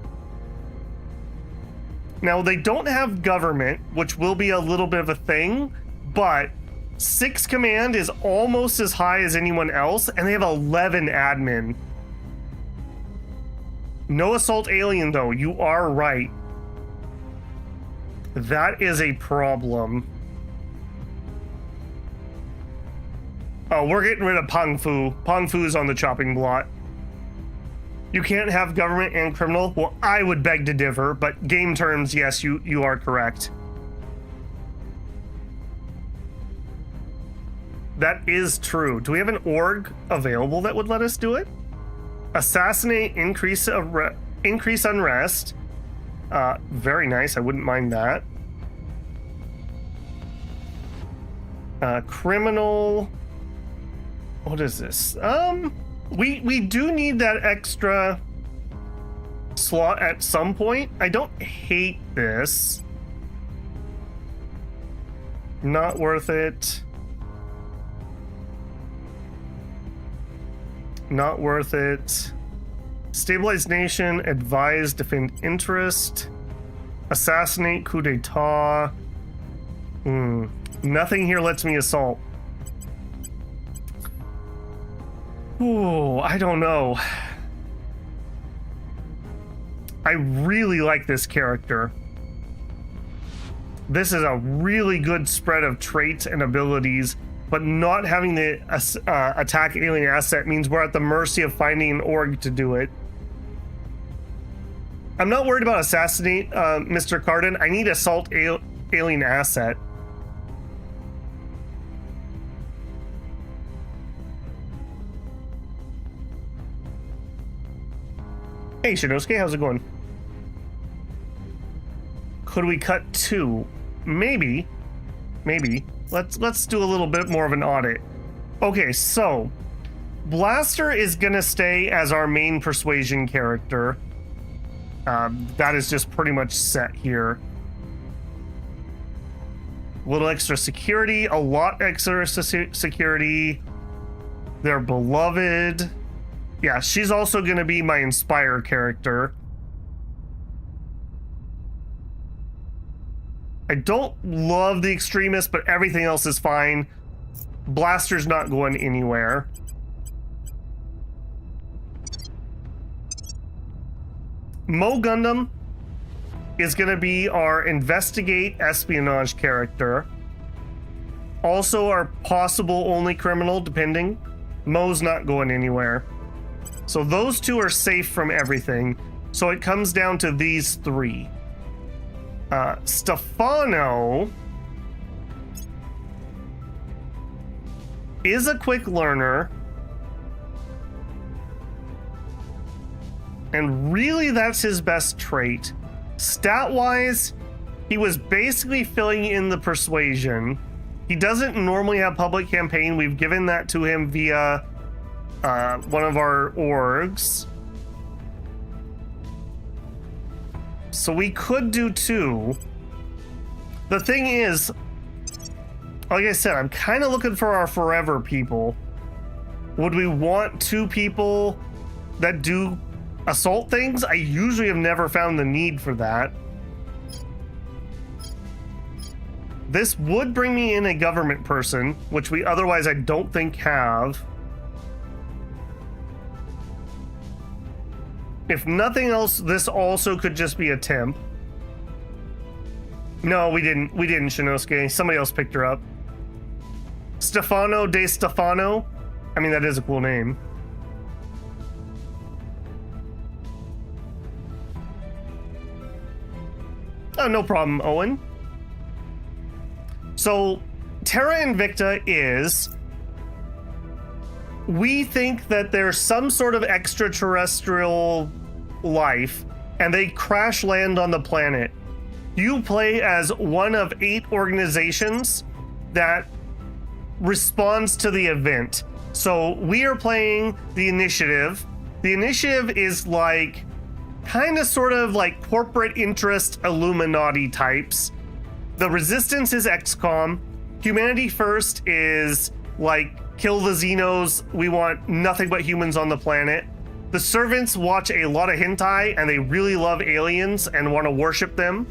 Speaker 1: Now, they don't have government, which will be a little bit of a thing, but 6 command is almost as high as anyone else, and they have 11 admin. No assault alien, though. You are right. That is a problem. Oh, we're getting rid of Pang Fu. Pang Fu is on the chopping block. You can't have government and criminal? Well, I would beg to differ, but game terms, yes, you are correct. That is true. Do we have an org available that would let us do it? Assassinate, increase unrest. Very nice. I wouldn't mind that. Criminal. What is this? We do need that extra slot at some point. I don't hate this. Not worth it. Not worth it. Stabilize nation, advise, defend interest, assassinate, coup d'etat. Nothing here lets me assault. Ooh, I don't know. I really like this character. This is a really good spread of traits and abilities, but not having the attack alien asset means we're at the mercy of finding an org to do it. I'm not worried about assassinate Mr. Cardin. I need assault alien asset. Hey Shinosuke, how's it going? Could we cut 2? Maybe. Let's do a little bit more of an audit. Okay, so Blaster is gonna stay as our main persuasion character. That is just pretty much set here. A little extra security, a lot extra security. They're beloved. Yeah, she's also gonna be my Inspire character. I don't love the Extremist, but everything else is fine. Blaster's not going anywhere. Mo Gundam is going to be our investigate espionage character. Also our possible only criminal, depending. Mo's not going anywhere. So those two are safe from everything. So it comes down to these 3. Stefano is a quick learner. And really that's his best trait. Stat-wise, he was basically filling in the persuasion. He doesn't normally have public campaign. We've given that to him via one of our orgs. So we could do 2. The thing is, like I said, I'm kind of looking for our forever people. Would we want 2 people that do assault things? I usually have never found the need for that. This would bring me in a government person, which we otherwise I don't think have. If nothing else, this also could just be a temp. No, we didn't, Shinosuke. Somebody else picked her up. Stefano de Stefano. I mean, that is a cool name. Oh, no problem, Owen. So, Terra Invicta is... We think that there's some sort of extraterrestrial life, and they crash land on the planet. You play as one of 8 organizations that responds to the event. So we are playing the Initiative. The Initiative is like kind of sort of like corporate interest Illuminati types. The Resistance is XCOM. Humanity First is like kill the Xenos. We want nothing but humans on the planet. The Servants watch a lot of hentai and they really love aliens and want to worship them.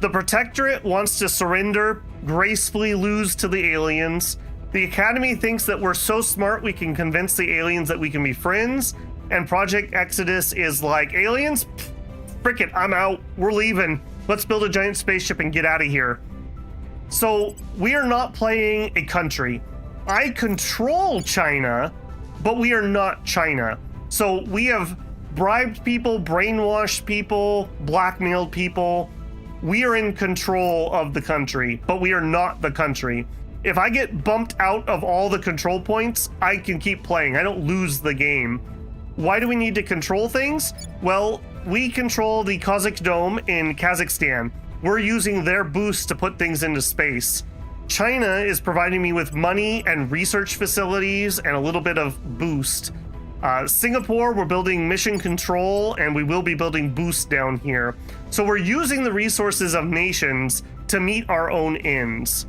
Speaker 1: The Protectorate wants to surrender, gracefully lose to the aliens. The Academy thinks that we're so smart we can convince the aliens that we can be friends. And Project Exodus is like, aliens? Frick it, I'm out. We're leaving. Let's build a giant spaceship and get out of here. So we are not playing a country. I control China, but we are not China. So we have bribed people, brainwashed people, blackmailed people. We are in control of the country, but we are not the country. If I get bumped out of all the control points, I can keep playing. I don't lose the game. Why do we need to control things? Well, we control the Kazakh Dome in Kazakhstan. We're using their boosts to put things into space. China is providing me with money and research facilities and a little bit of boost. Singapore, we're building mission control, and we will be building boost down here. So we're using the resources of nations to meet our own ends.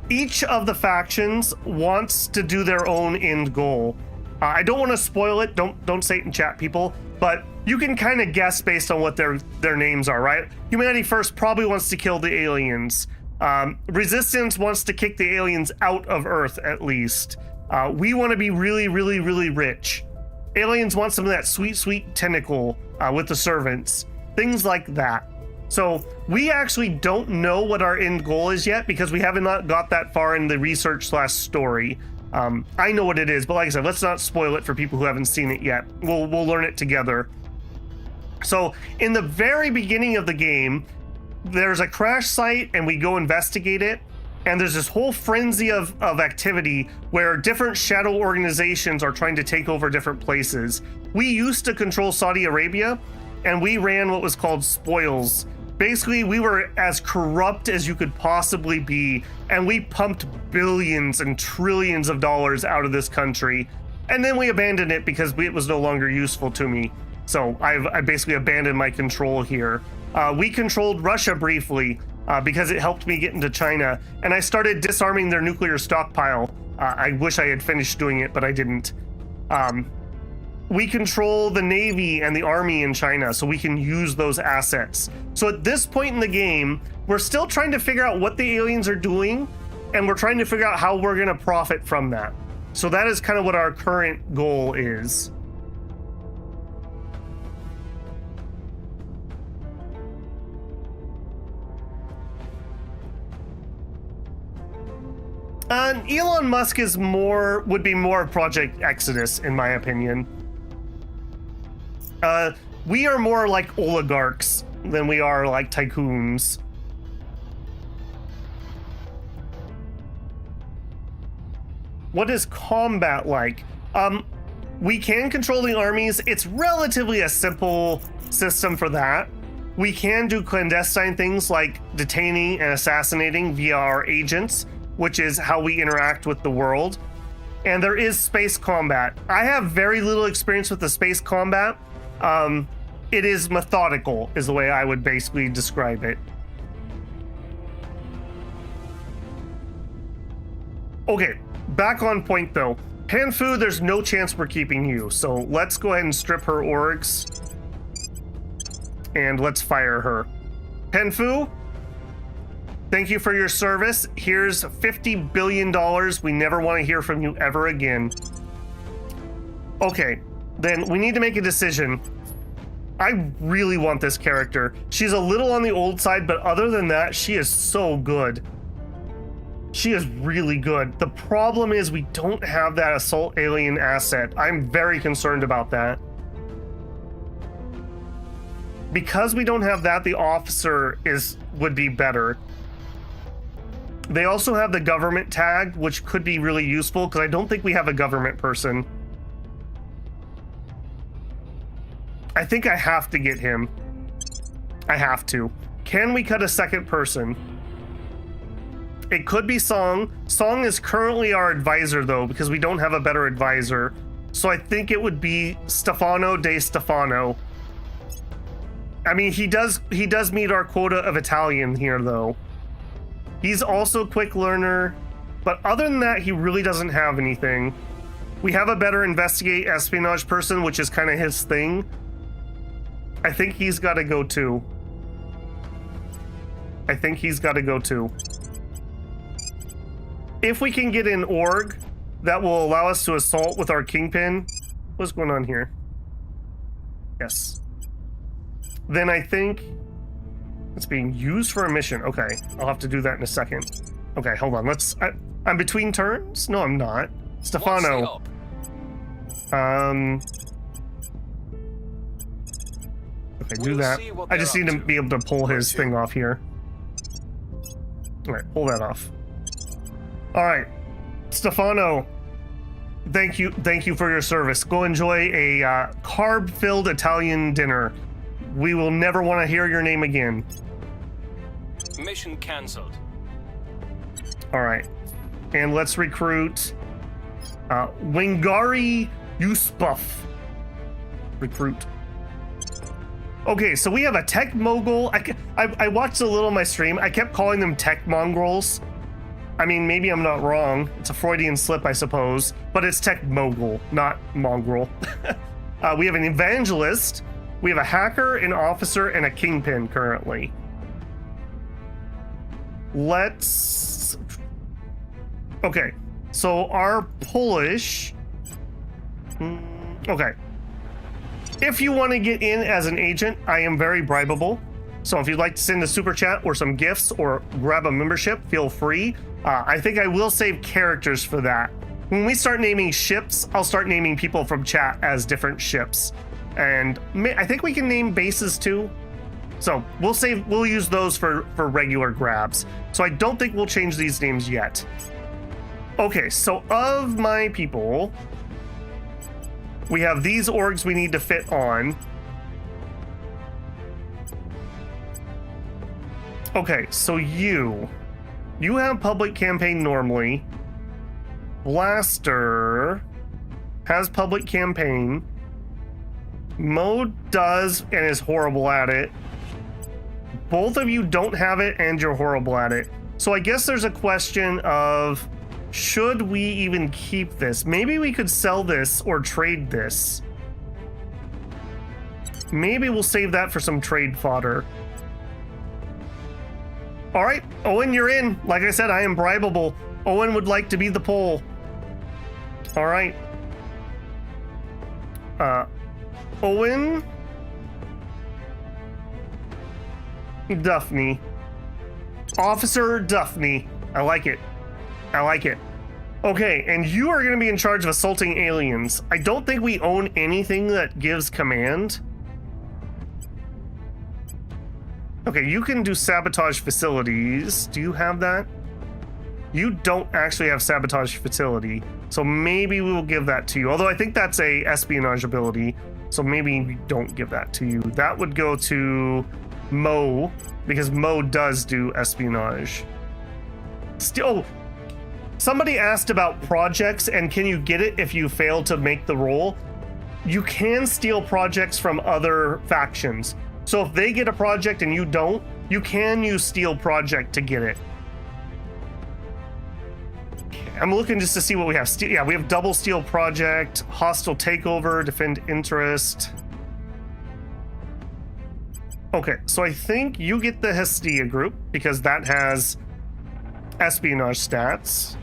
Speaker 1: Each of the factions wants to do their own end goal. I don't want to spoil it. Don't say it in chat, people. But you can kind of guess based on what their names are, right? Humanity First probably wants to kill the aliens. Resistance wants to kick the aliens out of Earth, at least. We want to be really, really, really rich. aliens want some of that sweet, sweet tentacle with the servants, things like that. So we actually don't know what our end goal is yet because we haven't not got that far in the research / story. I know what it is, but like I said, let's not spoil it for people who haven't seen it yet. We'll learn it together. So in the very beginning of the game, there's a crash site and we go investigate it. And there's this whole frenzy of activity where different shadow organizations are trying to take over different places. We used to control Saudi Arabia and we ran what was called spoils. Basically, we were as corrupt as you could possibly be, and we pumped billions and trillions of dollars out of this country. And then we abandoned it because it was no longer useful to me. So I basically abandoned my control here. We controlled Russia briefly because it helped me get into China, and I started disarming their nuclear stockpile. I wish I had finished doing it, but I didn't. We control the Navy and the Army in China, so we can use those assets. So at this point in the game, we're still trying to figure out what the aliens are doing, and we're trying to figure out how we're going to profit from that. So that is kind of what our current goal is. Elon Musk would be more of Project Exodus, in my opinion. We are more like oligarchs than we are like tycoons. What is combat like? We can control the armies. It's relatively a simple system for that. We can do clandestine things like detaining and assassinating via our agents, which is how we interact with the world. And there is space combat. I have very little experience with the space combat. It is methodical, is the way I would basically describe it. Okay, back on point though. Panfu, there's no chance we're keeping you, so let's go ahead and strip her orgs. And let's fire her. Panfu, thank you for your service. Here's $50 billion. We never want to hear from you ever again. Okay, then we need to make a decision. I really want this character. She's a little on the old side, but other than that, she is so good. She is really good. The problem is we don't have that assault alien asset. I'm very concerned about that. Because we don't have that, the officer would be better. They also have the government tag, which could be really useful because I don't think we have a government person. I think I have to get him. I have to. Can we cut a second person? It could be Song. Song is currently our advisor though, because we don't have a better advisor. So I think it would be Stefano de Stefano. I mean, he does meet our quota of Italian here though. He's also a quick learner, but other than that, he really doesn't have anything. We have a better investigate espionage person, which is kind of his thing. I think he's got to go too. If we can get an org that will allow us to assault with our kingpin. What's going on here? Yes. Then I think it's being used for a mission. Okay, I'll have to do that in a second. Okay, hold on. I'm between turns? No, I'm not. Stefano. Okay, do that. I just need to be able to pull his thing off here. All right, pull that off. All right, Stefano. Thank you for your service. Go enjoy a carb-filled Italian dinner. We will never want to hear your name again.
Speaker 2: Mission cancelled.
Speaker 1: All right, and let's recruit Wingari Yusbuff. Recruit. Okay, so we have a tech mogul. I watched a little of my stream. I kept calling them tech mongrels. I mean, maybe I'm not wrong. It's a Freudian slip, I suppose. But it's tech mogul, not mongrel. We have an evangelist. We have a hacker, an officer, and a kingpin currently. Let's... Okay, so our Polish... Okay, if you want to get in as an agent, I am very bribable. So if you'd like to send a super chat or some gifts or grab a membership, feel free. I think I will save characters for that. When we start naming ships, I'll start naming people from chat as different ships. And I think we can name bases too. So we'll use those for regular grabs. So I don't think we'll change these names yet. Okay, so of my people, we have these orgs we need to fit on. Okay, so you have public campaign normally. Blaster has public campaign. Mo does and is horrible at it. Both of you don't have it and you're horrible at it. So I guess there's a question of, should we even keep this? Maybe we could sell this or trade this. Maybe we'll save that for some trade fodder. All right, Owen, you're in. Like I said, I am bribable. Owen would like to be the pole. All right. Owen. Duffney. Officer Duffney. I like it. I like it. Okay, and you are going to be in charge of assaulting aliens. I don't think we own anything that gives command. Okay, you can do sabotage facilities. Do you have that? You don't actually have sabotage facility, so maybe we will give that to you. Although I think that's a espionage ability, so maybe we don't give that to you. That would go to Mo, because Mo does do espionage. Still, somebody asked about projects and can you get it if you fail to make the roll? You can steal projects from other factions. So if they get a project and you don't, you can use steal project to get it. I'm looking just to see what we have. Yeah, we have double steal project, hostile takeover, defend interest. Okay, so I think you get the Hestia group because that has espionage stats.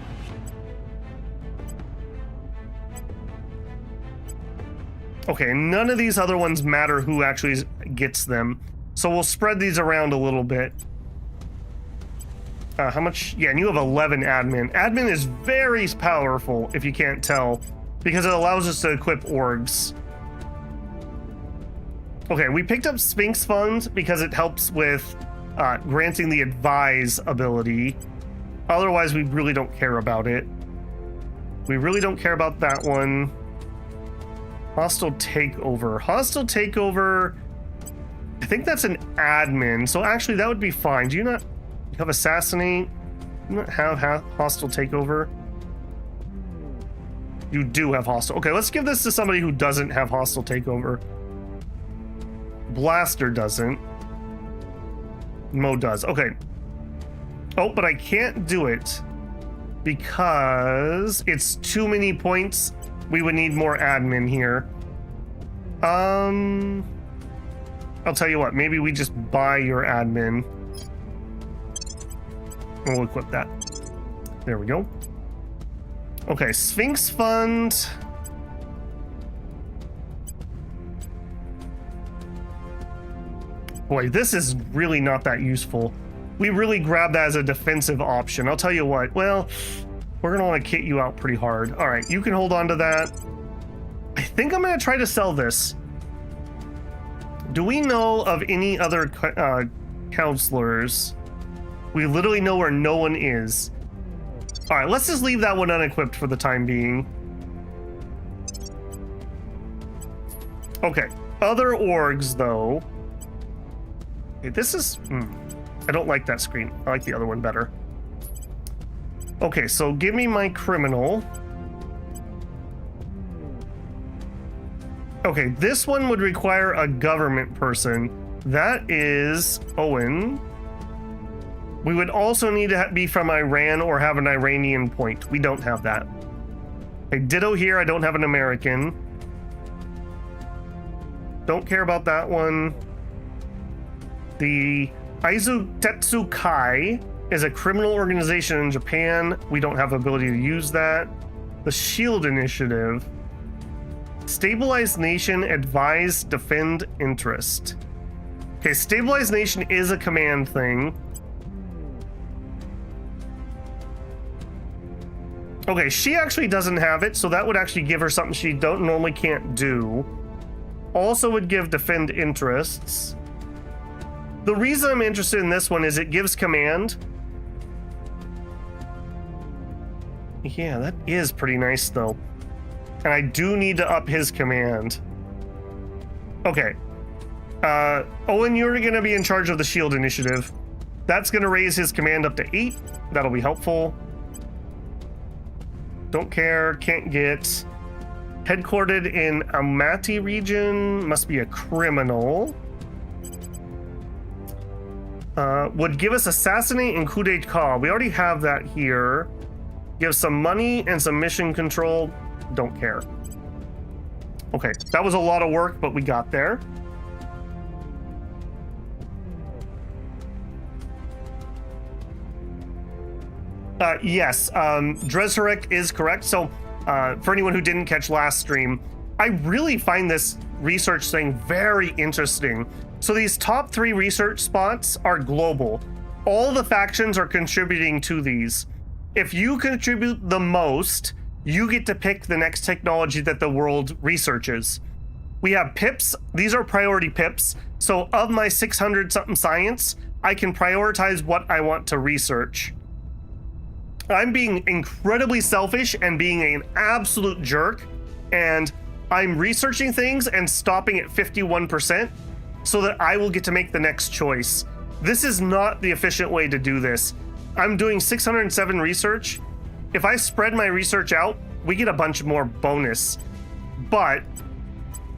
Speaker 1: Okay, none of these other ones matter who actually gets them. So we'll spread these around a little bit. How much? Yeah, and you have 11 admin. Admin is very powerful, if you can't tell, because it allows us to equip orgs. Okay, we picked up Sphinx Fund because it helps with granting the advise ability. Otherwise, we really don't care about it. We really don't care about that one. Hostile takeover. Hostile takeover. I think that's an admin. So actually, that would be fine. Do you not have assassinate? Do you not have hostile takeover? You do have hostile. Okay, let's give this to somebody who doesn't have hostile takeover. Blaster doesn't. Mo does. Okay. Oh, but I can't do it because it's too many points. We would need more admin here. I'll tell you what, maybe we just buy your admin. And we'll equip that. There we go. Okay, Sphinx Fund. Boy, this is really not that useful. We really grab that as a defensive option. I'll tell you what, well, we're gonna want to kit you out pretty hard. All right, you can hold on to that. I think I'm gonna try to sell this. Do we know of any other counselors? We literally know where no one is. All right, let's just leave that one unequipped for the time being. Okay, other orgs though. Okay, this is, I don't like that screen. I like the other one better. Okay, so give me my criminal. Okay, this one would require a government person. That is Owen. We would also need to be from Iran or have an Iranian point. We don't have that. Okay, ditto here. I don't have an American. Don't care about that one. The Aizutetsu Kai is a criminal organization in Japan. We don't have the ability to use that. The Shield Initiative. Stabilize nation, advise, defend interest. Okay, stabilize nation is a command thing. Okay, she actually doesn't have it, so that would actually give her something she normally can't do. Also would give defend interests. The reason I'm interested in this one is it gives command. Yeah, that is pretty nice though. And I do need to up his command. Okay. Owen, you're going to be in charge of the shield initiative. That's going to raise his command up to 8. That'll be helpful. Don't care, can't get. Headquartered in Amati region, must be a criminal. Would give us assassinate and coup d'etat. We already have that here. Give some money and some mission control. Don't care. Okay, that was a lot of work, but we got there. Yes, Dresherek is correct. So, for anyone who didn't catch last stream, I really find this research thing very interesting. So these top 3 research spots are global. All the factions are contributing to these. If you contribute the most, you get to pick the next technology that the world researches. We have pips. These are priority pips. So of my 600 something science, I can prioritize what I want to research. I'm being incredibly selfish and being an absolute jerk, and I'm researching things and stopping at 51% so that I will get to make the next choice. This is not the efficient way to do this. I'm doing 607 research. If I spread my research out, we get a bunch more bonus, but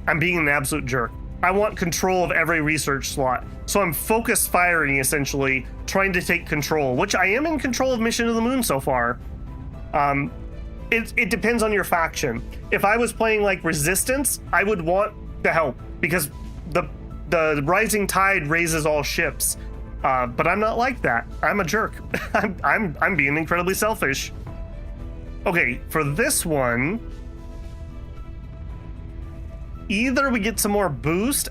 Speaker 1: I'm being an absolute jerk. I want control of every research slot. So I'm focus firing, essentially, trying to take control, which I am in control of Mission to the Moon so far. It depends on your faction. If I was playing like Resistance, I would want to help because the rising tide raises all ships. But I'm not like that. I'm a jerk. I'm being incredibly selfish. Okay, for this one, either we get some more boost.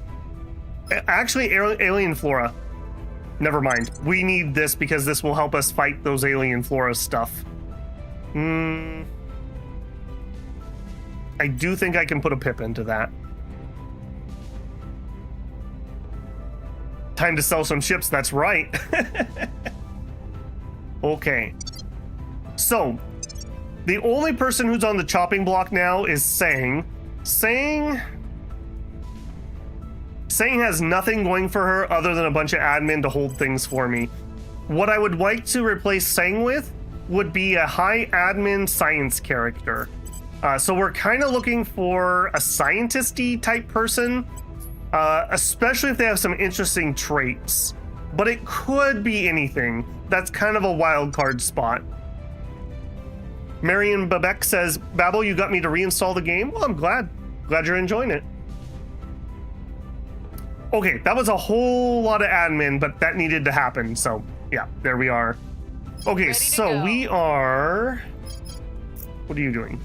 Speaker 1: Actually, alien flora. Never mind. We need this because this will help us fight those alien flora stuff. I do think I can put a pip into that. Time to sell some ships, that's right. Okay. So, the only person who's on the chopping block now is Sang. Sang has nothing going for her other than a bunch of admin to hold things for me. What I would like to replace Sang with would be a high admin science character. So we're kind of looking for a scientist-y type person, especially if they have some interesting traits. But it could be anything. That's kind of a wild card spot. Marion Babek says, Babel, you got me to reinstall the game? Well, I'm glad. Glad you're enjoying it. Okay, that was a whole lot of admin, but that needed to happen. So, yeah, there we are. Okay, so we are... What are you doing?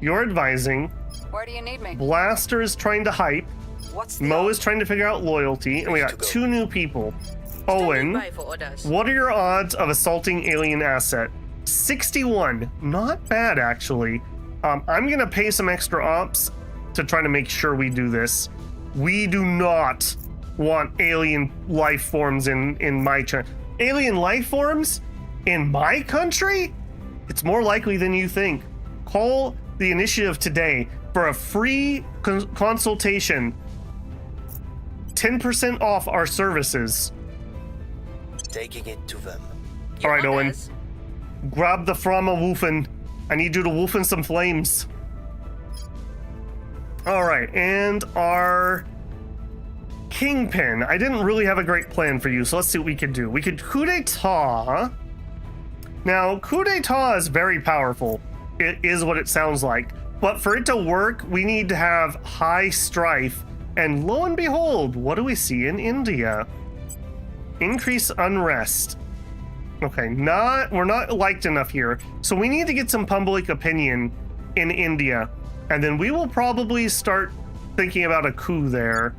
Speaker 1: You're advising.
Speaker 5: Where do you need me?
Speaker 1: Blaster is trying to hype. Mo is trying to figure out loyalty. And we got 2 new people. Owen, what are your odds of assaulting alien asset? 61. Not bad, actually. I'm going to pay some extra ops to try to make sure we do this. We do not want alien life forms in my country. Alien life forms in my country? It's more likely than you think. Call the initiative today for a free consultation. 10% off our services.
Speaker 7: Taking it to them.
Speaker 1: All right, Owen. Grab the Frama Woofen. I need you to woof in some flames. All right, and our Kingpin. I didn't really have a great plan for you, so let's see what we could do. We could coup d'etat. Now, coup d'etat is very powerful. It is what it sounds like. But for it to work, we need to have high strife. And lo and behold, what do we see in India? Increase unrest. Okay, we're not liked enough here. So we need to get some public opinion in India. And then we will probably start thinking about a coup there.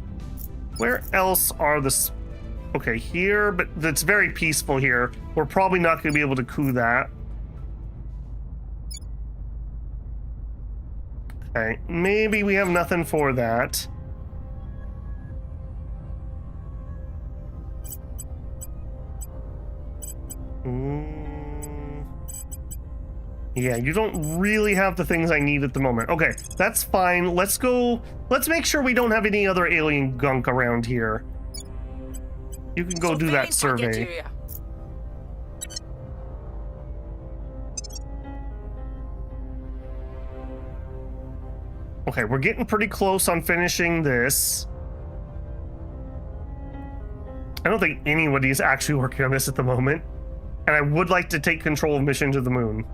Speaker 1: Where else are the... Okay, here, but it's very peaceful here. We're probably not going to be able to coup that. Okay, maybe we have nothing for that. Yeah, you don't really have the things I need at the moment. Okay, that's fine. Let's go. Let's make sure we don't have any other alien gunk around here. You can go do that survey. Okay, we're getting pretty close on finishing this. I don't think anybody is actually working on this at the moment. And I would like to take control of Mission to the Moon.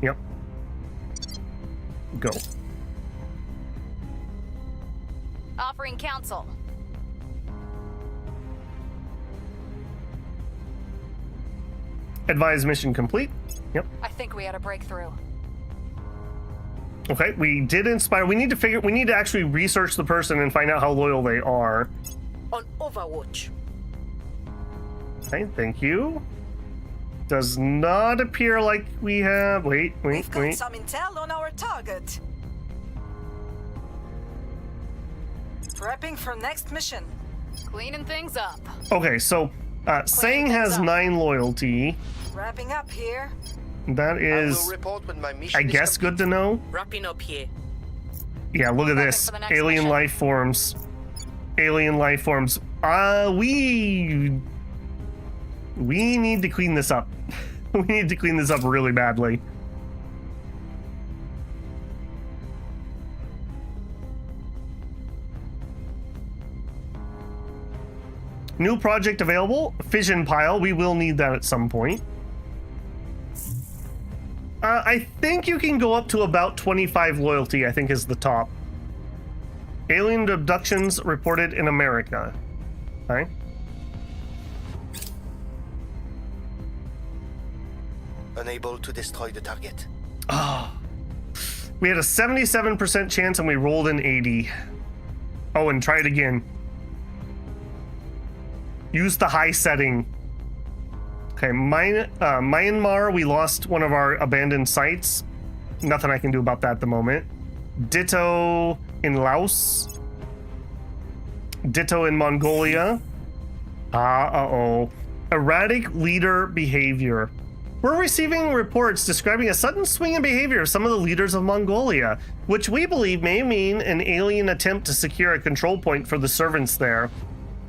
Speaker 1: Yep. Go.
Speaker 5: Offering counsel.
Speaker 1: Advise mission complete. Yep.
Speaker 5: I think we had a breakthrough.
Speaker 1: Okay, we did inspire. We need to actually research the person and find out how loyal they are.
Speaker 3: On Overwatch.
Speaker 1: Okay, thank you. Does not appear like we have... Wait.
Speaker 3: We've got some intel on our target. Prepping for next mission.
Speaker 5: Cleaning things up.
Speaker 1: Okay, so Sang has 9 loyalty.
Speaker 3: Wrapping up here.
Speaker 1: That is,
Speaker 7: I will report when my mission
Speaker 1: I guess, good to know.
Speaker 3: Wrapping up here.
Speaker 1: Yeah, look at this.
Speaker 5: for the next
Speaker 1: Alien
Speaker 5: mission.
Speaker 1: life forms. Alien life forms. We need to clean this up. We need to clean this up really badly. New project available. Fission pile. We will need that at some point. I think you can go up to about 25 loyalty, I think is the top. Alien abductions reported in America. Okay.
Speaker 7: Unable to destroy the target.
Speaker 1: Oh. We had a 77% chance and we rolled an 80. Oh, and try it again. Use the high setting. Okay, Myanmar, we lost one of our abandoned sites. Nothing I can do about that at the moment. Ditto in Laos. Ditto in Mongolia. Uh-oh. Erratic leader behavior. We're receiving reports describing a sudden swing in behavior of some of the leaders of Mongolia, which we believe may mean an alien attempt to secure a control point for the servants there.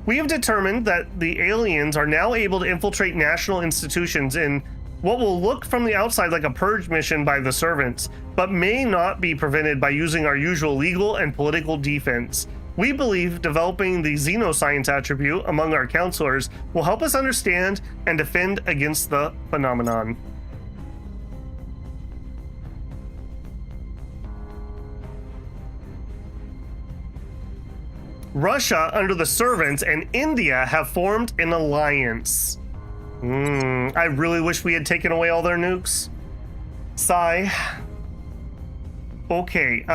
Speaker 1: We have determined that the aliens are now able to infiltrate national institutions in what will look from the outside like a purge mission by the servants, but may not be prevented by using our usual legal and political defense. We believe developing the xenoscience attribute among our counselors will help us understand and defend against the phenomenon. Russia, under the servants, and India have formed an alliance. I really wish we had taken away all their nukes. Sigh. Okay,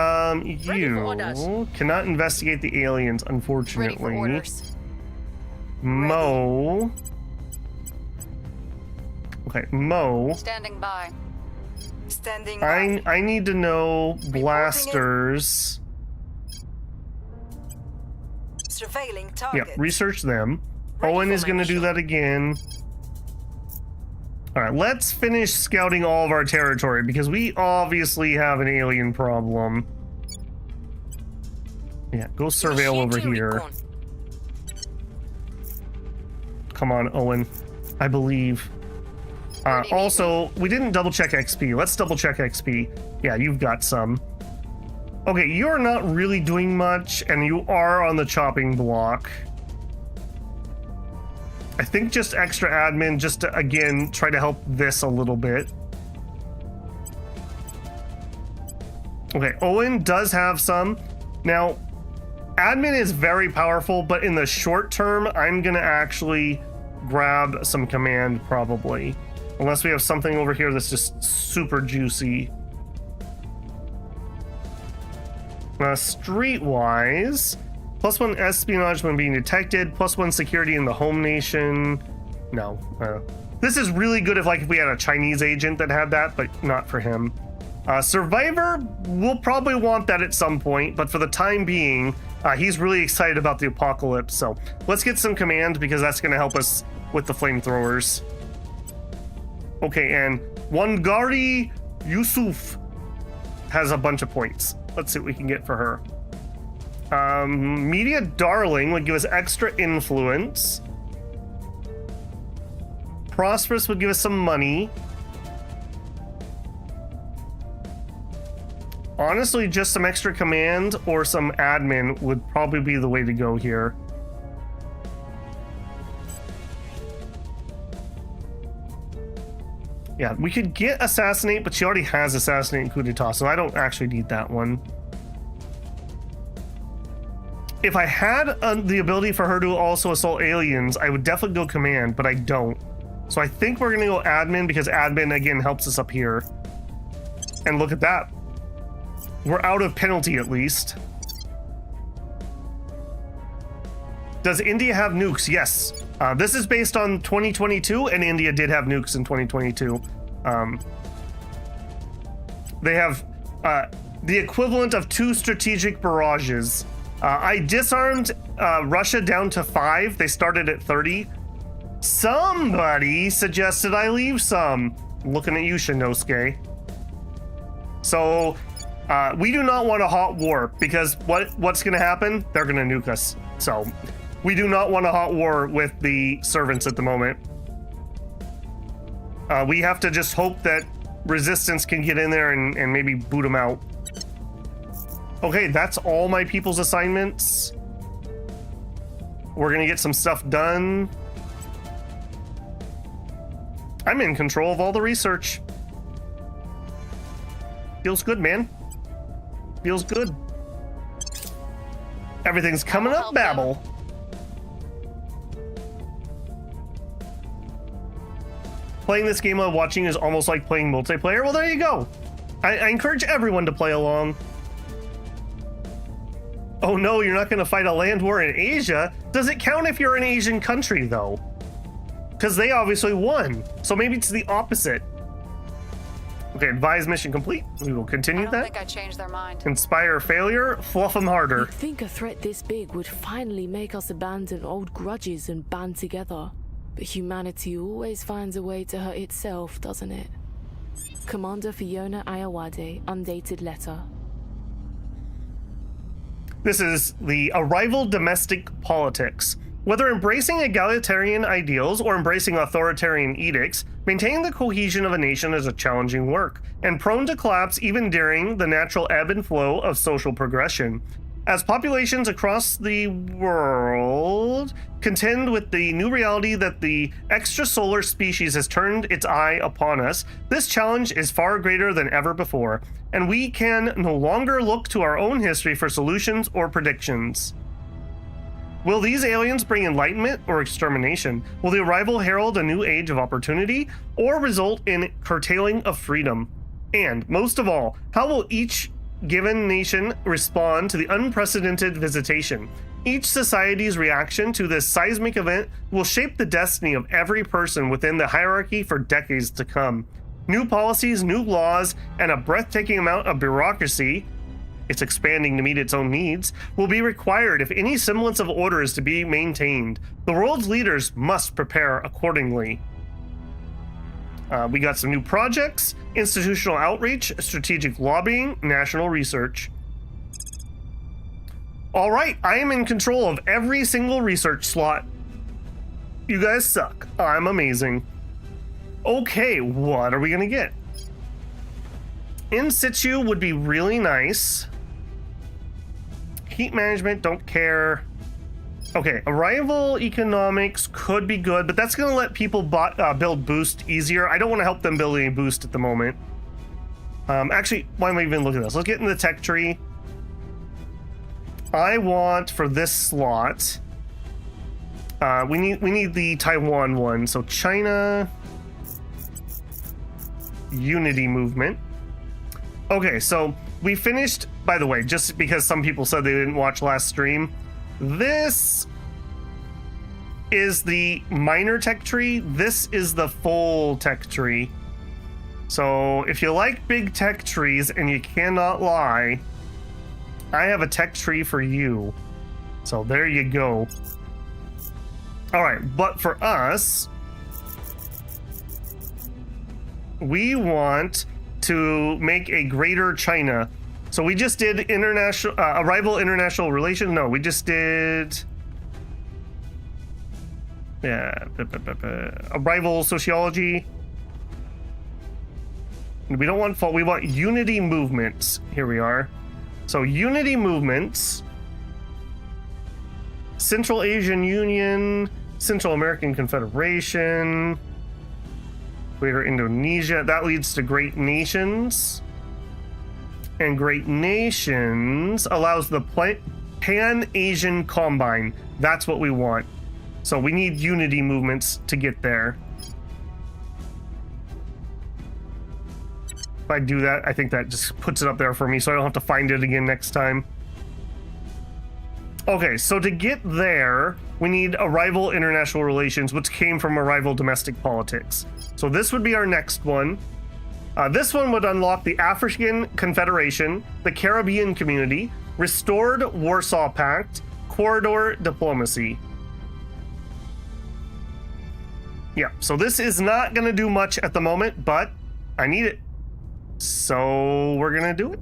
Speaker 1: you cannot investigate the aliens,
Speaker 5: Ready
Speaker 1: unfortunately.
Speaker 5: for orders.
Speaker 1: Mo. Okay, Mo.
Speaker 5: Standing by.
Speaker 3: Standing by.
Speaker 1: I need to know blasters.
Speaker 3: Surveilling
Speaker 1: Yeah,
Speaker 3: target.
Speaker 1: research them.
Speaker 3: Ready
Speaker 1: Owen
Speaker 3: for
Speaker 1: is
Speaker 3: my
Speaker 1: going to do
Speaker 3: mission.
Speaker 1: that again. All right, let's finish scouting all of our territory because we obviously have an alien problem. Yeah, go surveil over here. Come on, Owen. I believe. Also, we didn't double check XP. Let's double check XP. Yeah, you've got some. Okay, you're not really doing much, and you are on the chopping block. I think just extra admin just to, again, try to help this a little bit. Okay, Owen does have some. Now, admin is very powerful, but in the short term, I'm going to actually grab some command probably. Unless we have something over here that's just super juicy. Streetwise, +1 espionage when being detected, +1 security in the home nation. No. This is really good if we had a Chinese agent that had that, but not for him. Survivor, we'll probably want that at some point, but for the time being, he's really excited about the apocalypse, so let's get some command because that's going to help us with the flamethrowers. Okay, and Wangari Yusuf has a bunch of points. Let's see what we can get for her. Media Darling would give us extra influence. Prosperous would give us some money. Honestly, just some extra command or some admin would probably be the way to go here. Yeah, we could get Assassinate, but she already has Assassinate and Coup d'etat, so I don't actually need that one. If I had the ability for her to also assault aliens, I would definitely go command, but I don't. So I think we're going to go admin because admin, again, helps us up here. And look at that. We're out of penalty, at least. Does India have nukes? Yes. This is based on 2022, and India did have nukes in 2022. They have the equivalent of 2 strategic barrages. I disarmed Russia down to 5. They started at 30. Somebody suggested I leave some. I'm looking at you, Shinosuke. So we do not want a hot war because what's going to happen? They're going to nuke us. So we do not want a hot war with the servants at the moment. We have to just hope that resistance can get in there and maybe boot them out. Okay, that's all my people's assignments. We're going to get some stuff done. I'm in control of all the research. Feels good, man. Feels good. Everything's coming up, Babel. Playing this game while watching is almost like playing multiplayer. Well, there you go. I encourage everyone to play along. Oh no, you're not going to fight a land war in Asia? Does it count if you're an Asian country, though? Because they obviously won. So maybe it's the opposite. Okay, advise mission complete. We will continue that.
Speaker 5: I don't think I changed their mind.
Speaker 1: Inspire failure, fluff them harder.
Speaker 6: You'd think a threat this big would finally make us abandon old grudges and band together. But humanity always finds a way to hurt itself, doesn't it? Commander Fiona Ayawade, undated letter.
Speaker 1: This is the arrival domestic politics. Whether embracing egalitarian ideals or embracing authoritarian edicts, maintaining the cohesion of a nation is a challenging work, and prone to collapse even during the natural ebb and flow of social progression. As populations across the world contend with the new reality that the extrasolar species has turned its eye upon us, this challenge is far greater than ever before, and we can no longer look to our own history for solutions or predictions. Will these aliens bring enlightenment or extermination? Will the arrival herald a new age of opportunity or result in curtailing of freedom? And, most of all, how will each given nation respond to the unprecedented visitation? Each society's reaction to this seismic event will shape the destiny of every person within the hierarchy for decades to come. New policies, new laws, and a breathtaking amount of bureaucracy, it's expanding to meet its own needs, will be required if any semblance of order is to be maintained. The world's leaders must prepare accordingly. We got some new projects, institutional outreach, strategic lobbying, national research. All right, I am in control of every single research slot. You guys suck. I'm amazing. Okay, what are we gonna get? In situ would be really nice. Heat management, don't care. Okay, arrival economics could be good, but that's going to let people build boost easier. I don't want to help them build any boost at the moment. Actually, why am I even looking at this? Let's get in the tech tree. I want, for this slot, We need the Taiwan one. So China unity movement. Okay, so we finished, by the way, just because some people said they didn't watch last stream. This is the minor tech tree. This is the full tech tree. So if you like big tech trees and you cannot lie, I have a tech tree for you. So there you go. All right, but for us, we want to make a greater China. So we just did international arrival international relations. No, we just did arrival sociology. We don't want fault. We want unity movements. Here we are. So unity movements. Central Asian Union, Central American Confederation, Greater Indonesia. That leads to Great Nations. And Great Nations allows the Pan-Asian Combine. That's what we want. So we need unity movements to get there. If I do that, I think that just puts it up there for me so I don't have to find it again next time. Okay, so to get there, we need arrival international relations, which came from arrival domestic politics. So this would be our next one. This one would unlock the African Confederation, the Caribbean Community, restored Warsaw Pact, corridor diplomacy. Yeah, so this is not going to do much at the moment, but I need it. So we're going to do it.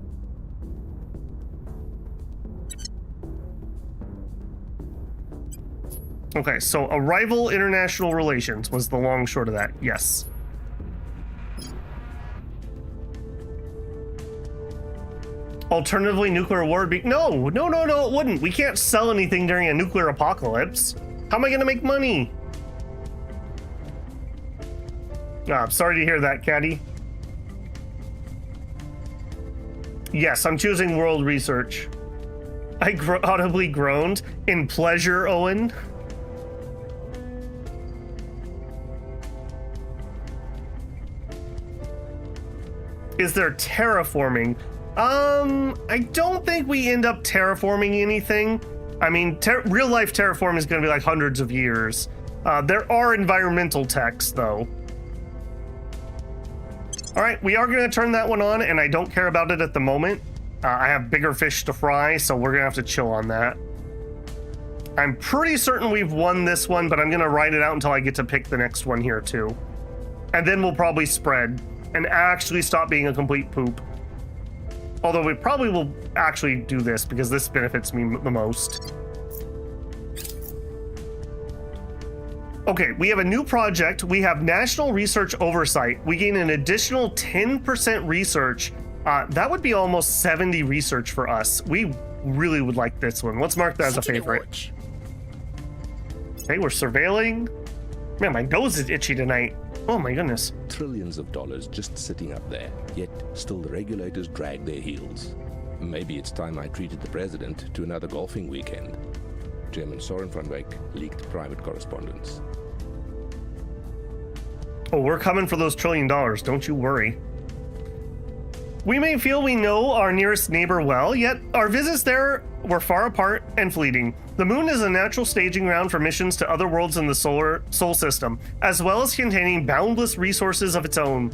Speaker 1: Okay, so arrival international relations was the long short of that. Yes. Alternatively, nuclear war would be... No, it wouldn't. We can't sell anything during a nuclear apocalypse. How am I going to make money? I'm sorry to hear that, Caddy. Yes, I'm choosing world research. I audibly groaned in pleasure, Owen. Is there terraforming? I don't think we end up terraforming anything. I mean, real life terraforming is going to be like hundreds of years. There are environmental techs, though. All right, we are going to turn that one on, and I don't care about it at the moment. I have bigger fish to fry, so we're going to have to chill on that. I'm pretty certain we've won this one, but I'm going to ride it out until I get to pick the next one here, too. And then we'll probably spread and actually stop being a complete poop. Although we probably will actually do this because this benefits me the most. Okay, we have a new project. We have national research oversight. We gain an additional 10% research. That would be almost 70 research for us. We really would like this one. Let's mark that as a favorite. Okay, we're surveilling. Man, my nose is itchy tonight. Oh my goodness.
Speaker 8: Trillions of dollars just sitting up there, yet still the regulators drag their heels. Maybe it's time I treated the president to another golfing weekend. Chairman Soren van Wyk leaked private correspondence.
Speaker 1: Oh, we're coming for those $1 trillion, don't you worry. We may feel we know our nearest neighbor well, yet our visits there were far apart and fleeting. The moon is a natural staging ground for missions to other worlds in the solar system, as well as containing boundless resources of its own.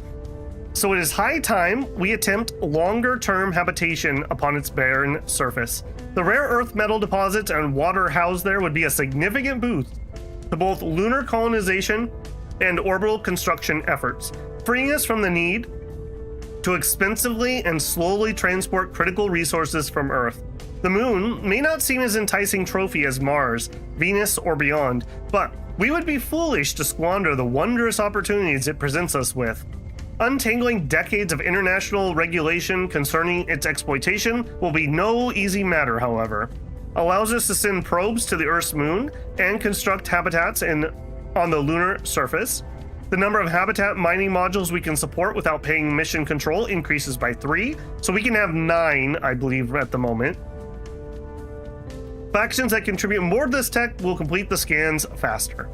Speaker 1: So it is high time we attempt longer-term habitation upon its barren surface. The rare earth metal deposits and water housed there would be a significant boost to both lunar colonization and orbital construction efforts, freeing us from the need to expensively and slowly transport critical resources from Earth. The moon may not seem as enticing trophy as Mars, Venus, or beyond, but we would be foolish to squander the wondrous opportunities it presents us with. Untangling decades of international regulation concerning its exploitation will be no easy matter, however. Allows us to send probes to the Earth's moon and construct habitats on the lunar surface. The number of habitat mining modules we can support without paying mission control increases by 3, so we can have 9, I believe, at the moment. Factions that contribute more to this tech will complete the scans faster.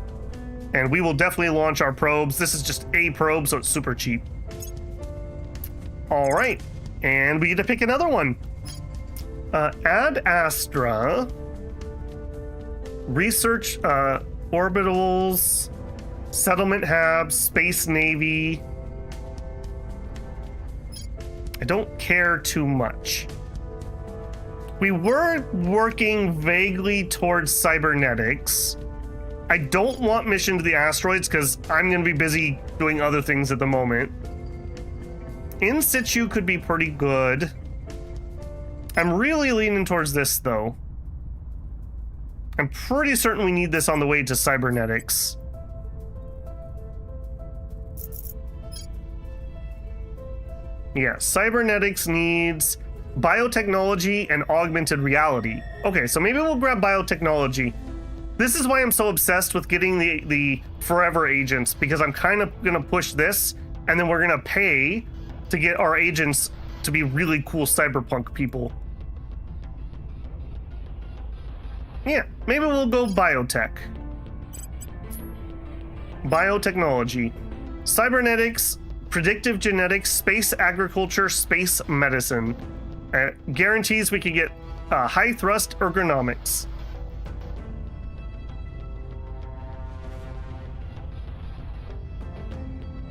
Speaker 1: And we will definitely launch our probes. This is just a probe, so it's super cheap. All right, and we get to pick another one. Ad Astra. Research orbitals, settlement hubs, space navy. I don't care too much. We were working vaguely towards cybernetics. I don't want mission to the asteroids because I'm going to be busy doing other things at the moment. In situ could be pretty good. I'm really leaning towards this though. I'm pretty certain we need this on the way to cybernetics. Yeah, cybernetics needs biotechnology and augmented reality. Okay, so maybe we'll grab biotechnology. This is why I'm so obsessed with getting the forever agents, because I'm kind of gonna push this and then we're gonna pay to get our agents to be really cool cyberpunk people. Yeah, maybe we'll go biotech. Biotechnology. Cybernetics, predictive genetics, space agriculture, space medicine. Guarantees we can get high thrust ergonomics.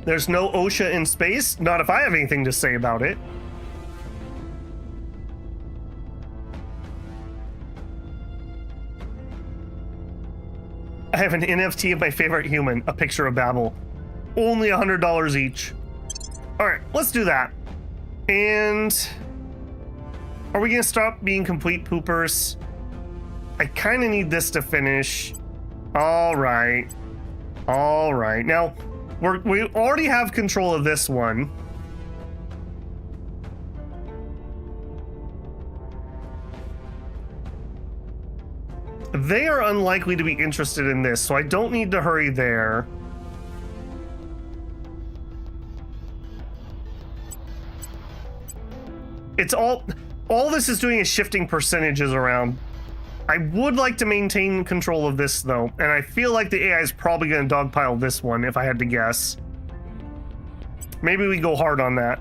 Speaker 1: There's no OSHA in space? Not if I have anything to say about it. I have an NFT of my favorite human, a picture of Babel. Only $100 each. All right, let's do that. And are we gonna stop being complete poopers? I kind of need this to finish. All right. All right. Now, we already have control of this one. They are unlikely to be interested in this, so I don't need to hurry there. It's all this is doing is shifting percentages around. I would like to maintain control of this though, and I feel like the AI is probably going to dogpile this one if I had to guess. Maybe we go hard on that.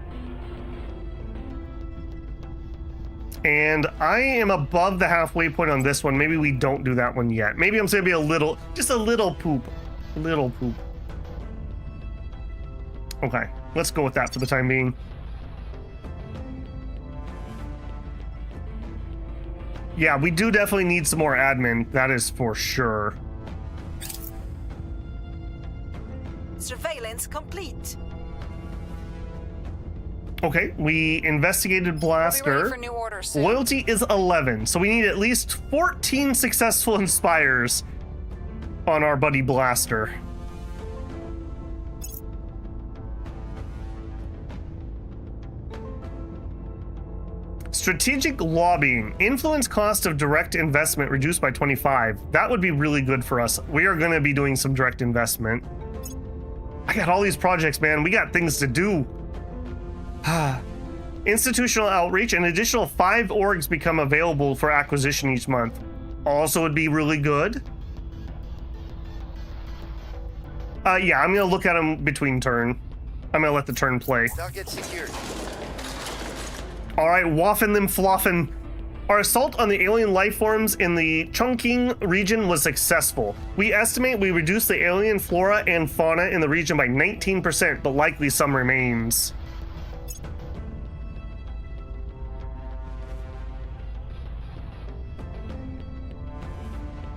Speaker 1: And I am above the halfway point on this one. Maybe we don't do that one yet. Maybe I'm going to be a little, just a little poop. A little poop. Okay, let's go with that for the time being. Yeah, we do definitely need some more admin. That is for sure.
Speaker 3: Surveillance complete.
Speaker 1: Okay, we investigated
Speaker 5: We'll be
Speaker 1: Blaster.
Speaker 5: ready for new orders soon.
Speaker 1: Loyalty is 11, so we need at least 14 successful inspires on our buddy Blaster. Strategic lobbying. Influence cost of direct investment reduced by 25. That would be really good for us. We are going to be doing some direct investment. I got all these projects, man. We got things to do. Institutional outreach. An additional 5 orgs become available for acquisition each month. Also would be really good. Yeah, I'm going to look at them between turn. I'm going to let the turn play.
Speaker 7: Target secured.
Speaker 1: All right, waffin' them floffin'. Our assault on the alien life forms in the Chongqing region was successful. We estimate we reduced the alien flora and fauna in the region by 19%, but likely some remains.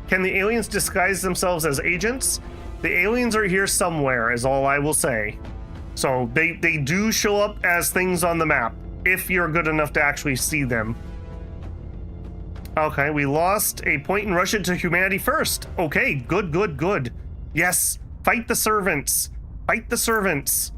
Speaker 1: Can the aliens disguise themselves as agents? The aliens are here somewhere, is all I will say. So they do show up as things on the map, if you're good enough to actually see them. Okay, we lost a point in Russia to humanity first. Okay, good, good, good. Yes, fight the servants. Fight the servants.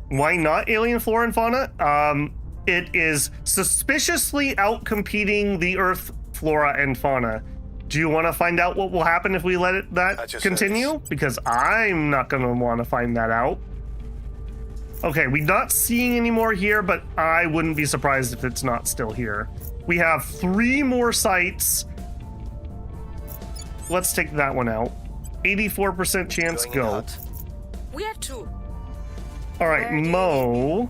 Speaker 1: Why not alien flora and fauna? It is suspiciously outcompeting the Earth flora and fauna. Do you want to find out what will happen if we let that continue? Because I'm not going to want to find that out. Okay, we're not seeing any more here, but I wouldn't be surprised if it's not still here. We have 3 more sites. Let's take that one out. 84% chance,
Speaker 7: Going in
Speaker 1: go.
Speaker 7: hot.
Speaker 3: We are 2.
Speaker 1: All right,
Speaker 3: Where do you
Speaker 1: Mo.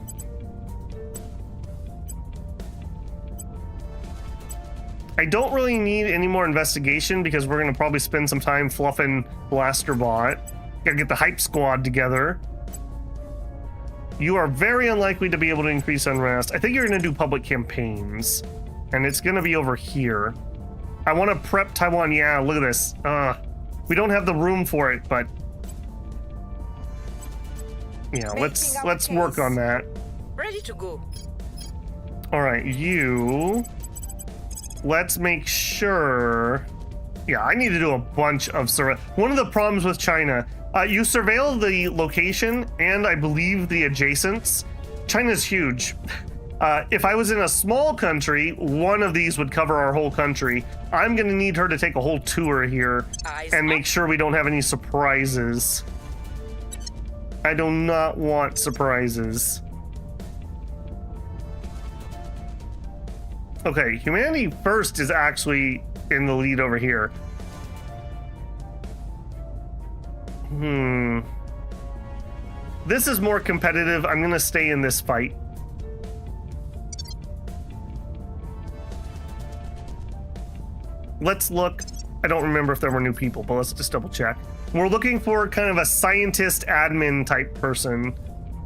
Speaker 1: I don't really need any more investigation because we're going to probably spend some time fluffing Blasterbot. Gotta get the hype squad together. You are very unlikely to be able to increase unrest. I think you're going to do public campaigns, and it's going to be over here. I want to prep Taiwan. Yeah, look at this. We don't have the room for it, but yeah, let's work on that.
Speaker 3: Ready to go.
Speaker 1: All right, you. Let's make sure. Yeah, I need to do a bunch of one of the problems with China, you surveil the location and I believe the adjacents. China's huge. If I was in a small country, one of these would cover our whole country. I'm going to need her to take a whole tour here and make sure we don't have any surprises. I do not want surprises. Okay, Humanity First is actually in the lead over here. This is more competitive. I'm going to stay in this fight. Let's look. I don't remember if there were new people, but let's just double check. We're looking for kind of a scientist admin type person,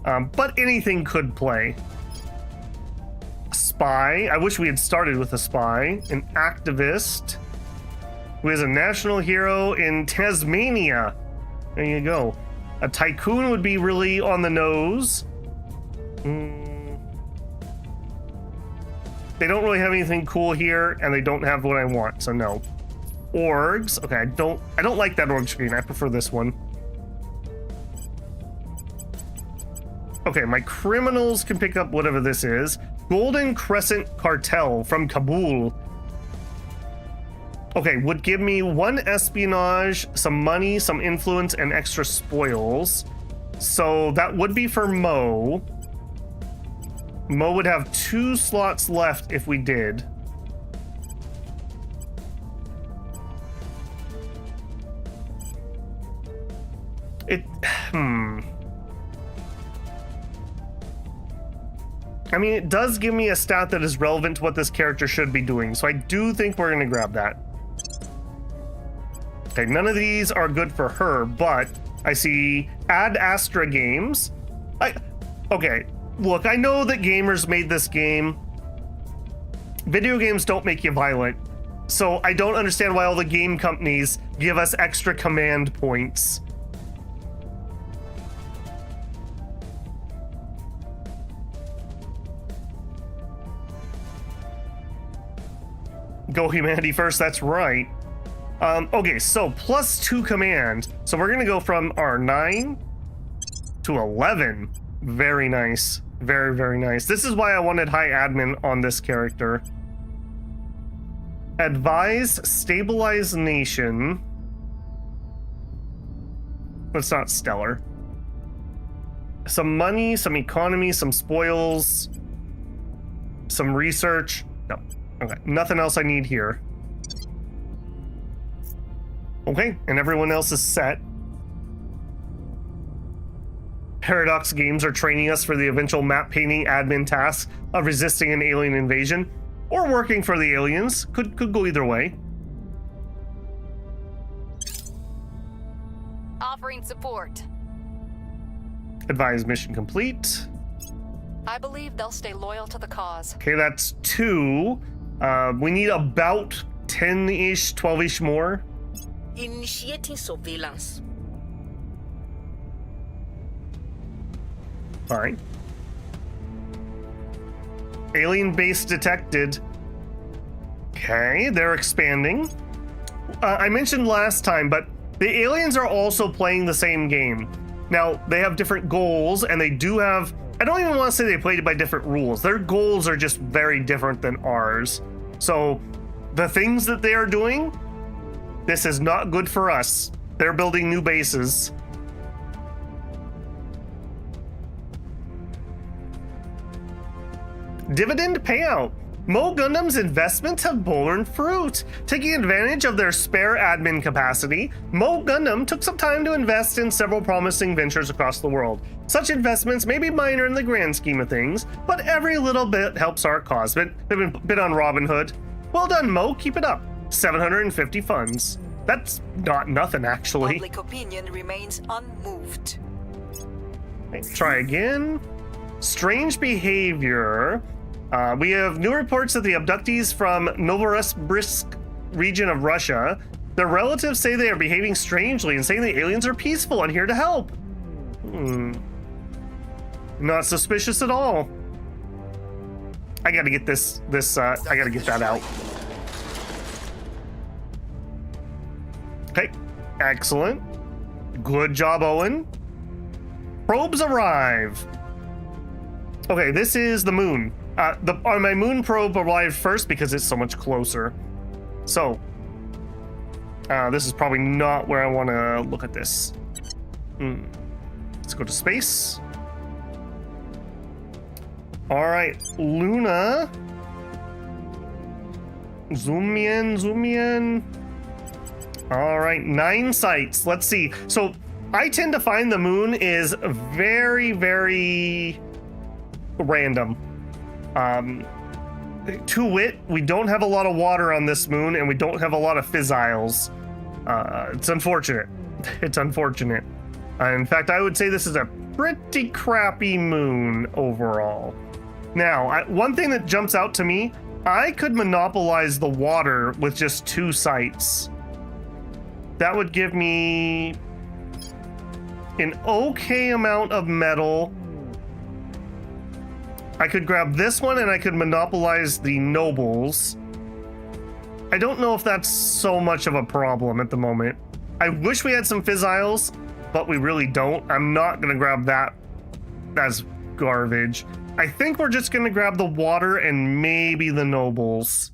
Speaker 1: but anything could play. Spy. I wish we had started with a spy. An activist who is a national hero in Tasmania. There you go. A tycoon would be really on the nose. They don't really have anything cool here, and they don't have what I want, so no. Orgs. Okay, I don't like that org screen. I prefer this one. Okay, my criminals can pick up whatever this is. Golden Crescent Cartel from Kabul. Okay, would give me 1 espionage, some money, some influence, and extra spoils. So that would be for Mo. Mo would have 2 slots left if we did. I mean, it does give me a stat that is relevant to what this character should be doing, so I do think we're going to grab that. Okay, none of these are good for her, but I see Ad Astra Games. Okay, look, I know that gamers made this game. Video games don't make you violent, so I don't understand why all the game companies give us extra command points. Go Humanity First, that's right. Okay, so +2 command. So we're gonna go from our 9 to 11. Very nice. Very, very nice. This is why I wanted high admin on this character. Advise, stabilize nation. That's not stellar. Some money, some economy, some spoils, some research. No. Okay, nothing else I need here. Okay, and everyone else is set. Paradox Games are training us for the eventual map painting admin task of resisting an alien invasion or working for the aliens. Could go either way.
Speaker 5: Offering support.
Speaker 1: Advise mission complete.
Speaker 5: I believe they'll stay loyal to the cause.
Speaker 1: Okay, that's 2. We need about 10-ish, 12-ish more.
Speaker 3: Initiating surveillance.
Speaker 1: Fine. Alien base detected. Okay, they're expanding. I mentioned last time, but the aliens are also playing the same game. Now, they have different goals, and they do have... I don't even want to say they played it by different rules. Their goals are just very different than ours. So, the things that they are doing, this is not good for us. They're building new bases. Dividend payout. Mo Gundam's investments have borne fruit. Taking advantage of their spare admin capacity, Mo Gundam took some time to invest in several promising ventures across the world. Such investments may be minor in the grand scheme of things, but every little bit helps our cause. Bit on Robinhood. Well done, Mo. Keep it up. 750 funds. That's not nothing, actually.
Speaker 9: Public opinion remains unmoved.
Speaker 1: Try again. Strange behavior. We have new reports that the abductees from Novorossiysk region of Russia, their relatives say they are behaving strangely and saying the aliens are peaceful and here to help. Not suspicious at all. I gotta get I gotta get that out. Okay, excellent. Good job, Owen. Probes arrive. Okay, this is the moon. My moon probe arrived first because it's so much closer. So, this is probably not where I want to look at this. Let's go to space. All right, Luna. Zoom in. All right, 9 sites. Let's see. So, I tend to find the moon is very, very random. To wit, we don't have a lot of water on this moon, and we don't have a lot of fissiles. It's unfortunate. It's unfortunate. In fact, I would say this is a pretty crappy moon overall. Now, one thing that jumps out to me, I could monopolize the water with just 2 sites. That would give me an okay amount of metal. I could grab this one and I could monopolize the nobles. I don't know if that's so much of a problem at the moment. I wish we had some fissiles, but we really don't. I'm not gonna grab that. That's garbage. I think we're just gonna grab the water and maybe the nobles.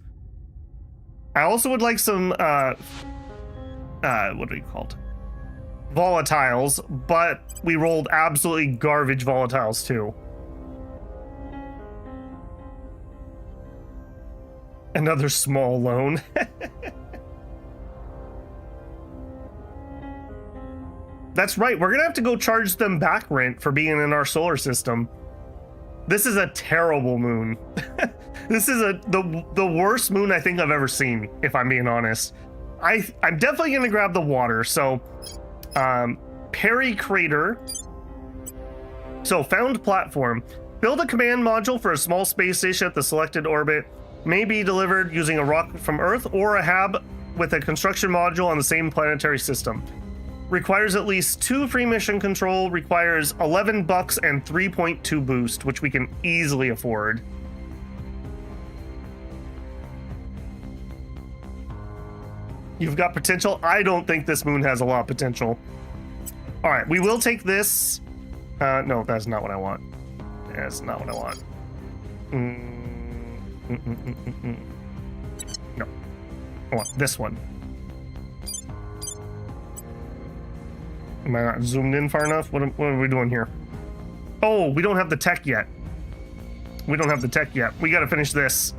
Speaker 1: I also would like some, what are you called? Volatiles, but we rolled absolutely garbage volatiles too. Another small loan. That's right, we're gonna have to go charge them back rent for being in our solar system. This is a terrible moon. This is the worst moon I think I've ever seen, if I'm being honest. I'm definitely gonna grab the water. So, Perry Crater. So, found platform. Build a command module for a small space station at the selected orbit. May be delivered using a rocket from Earth or a HAB with a construction module on the same planetary system. Requires at least 2 free mission control, requires $11 and 3.2 boost, which we can easily afford. You've got potential? I don't think this moon has a lot of potential. All right, we will take this. No, that's not what I want. That's not what I want. No, I want this one. Am I not zoomed in far enough? What are we doing here? Oh, we don't have the tech yet. We don't have the tech yet. We got to finish this.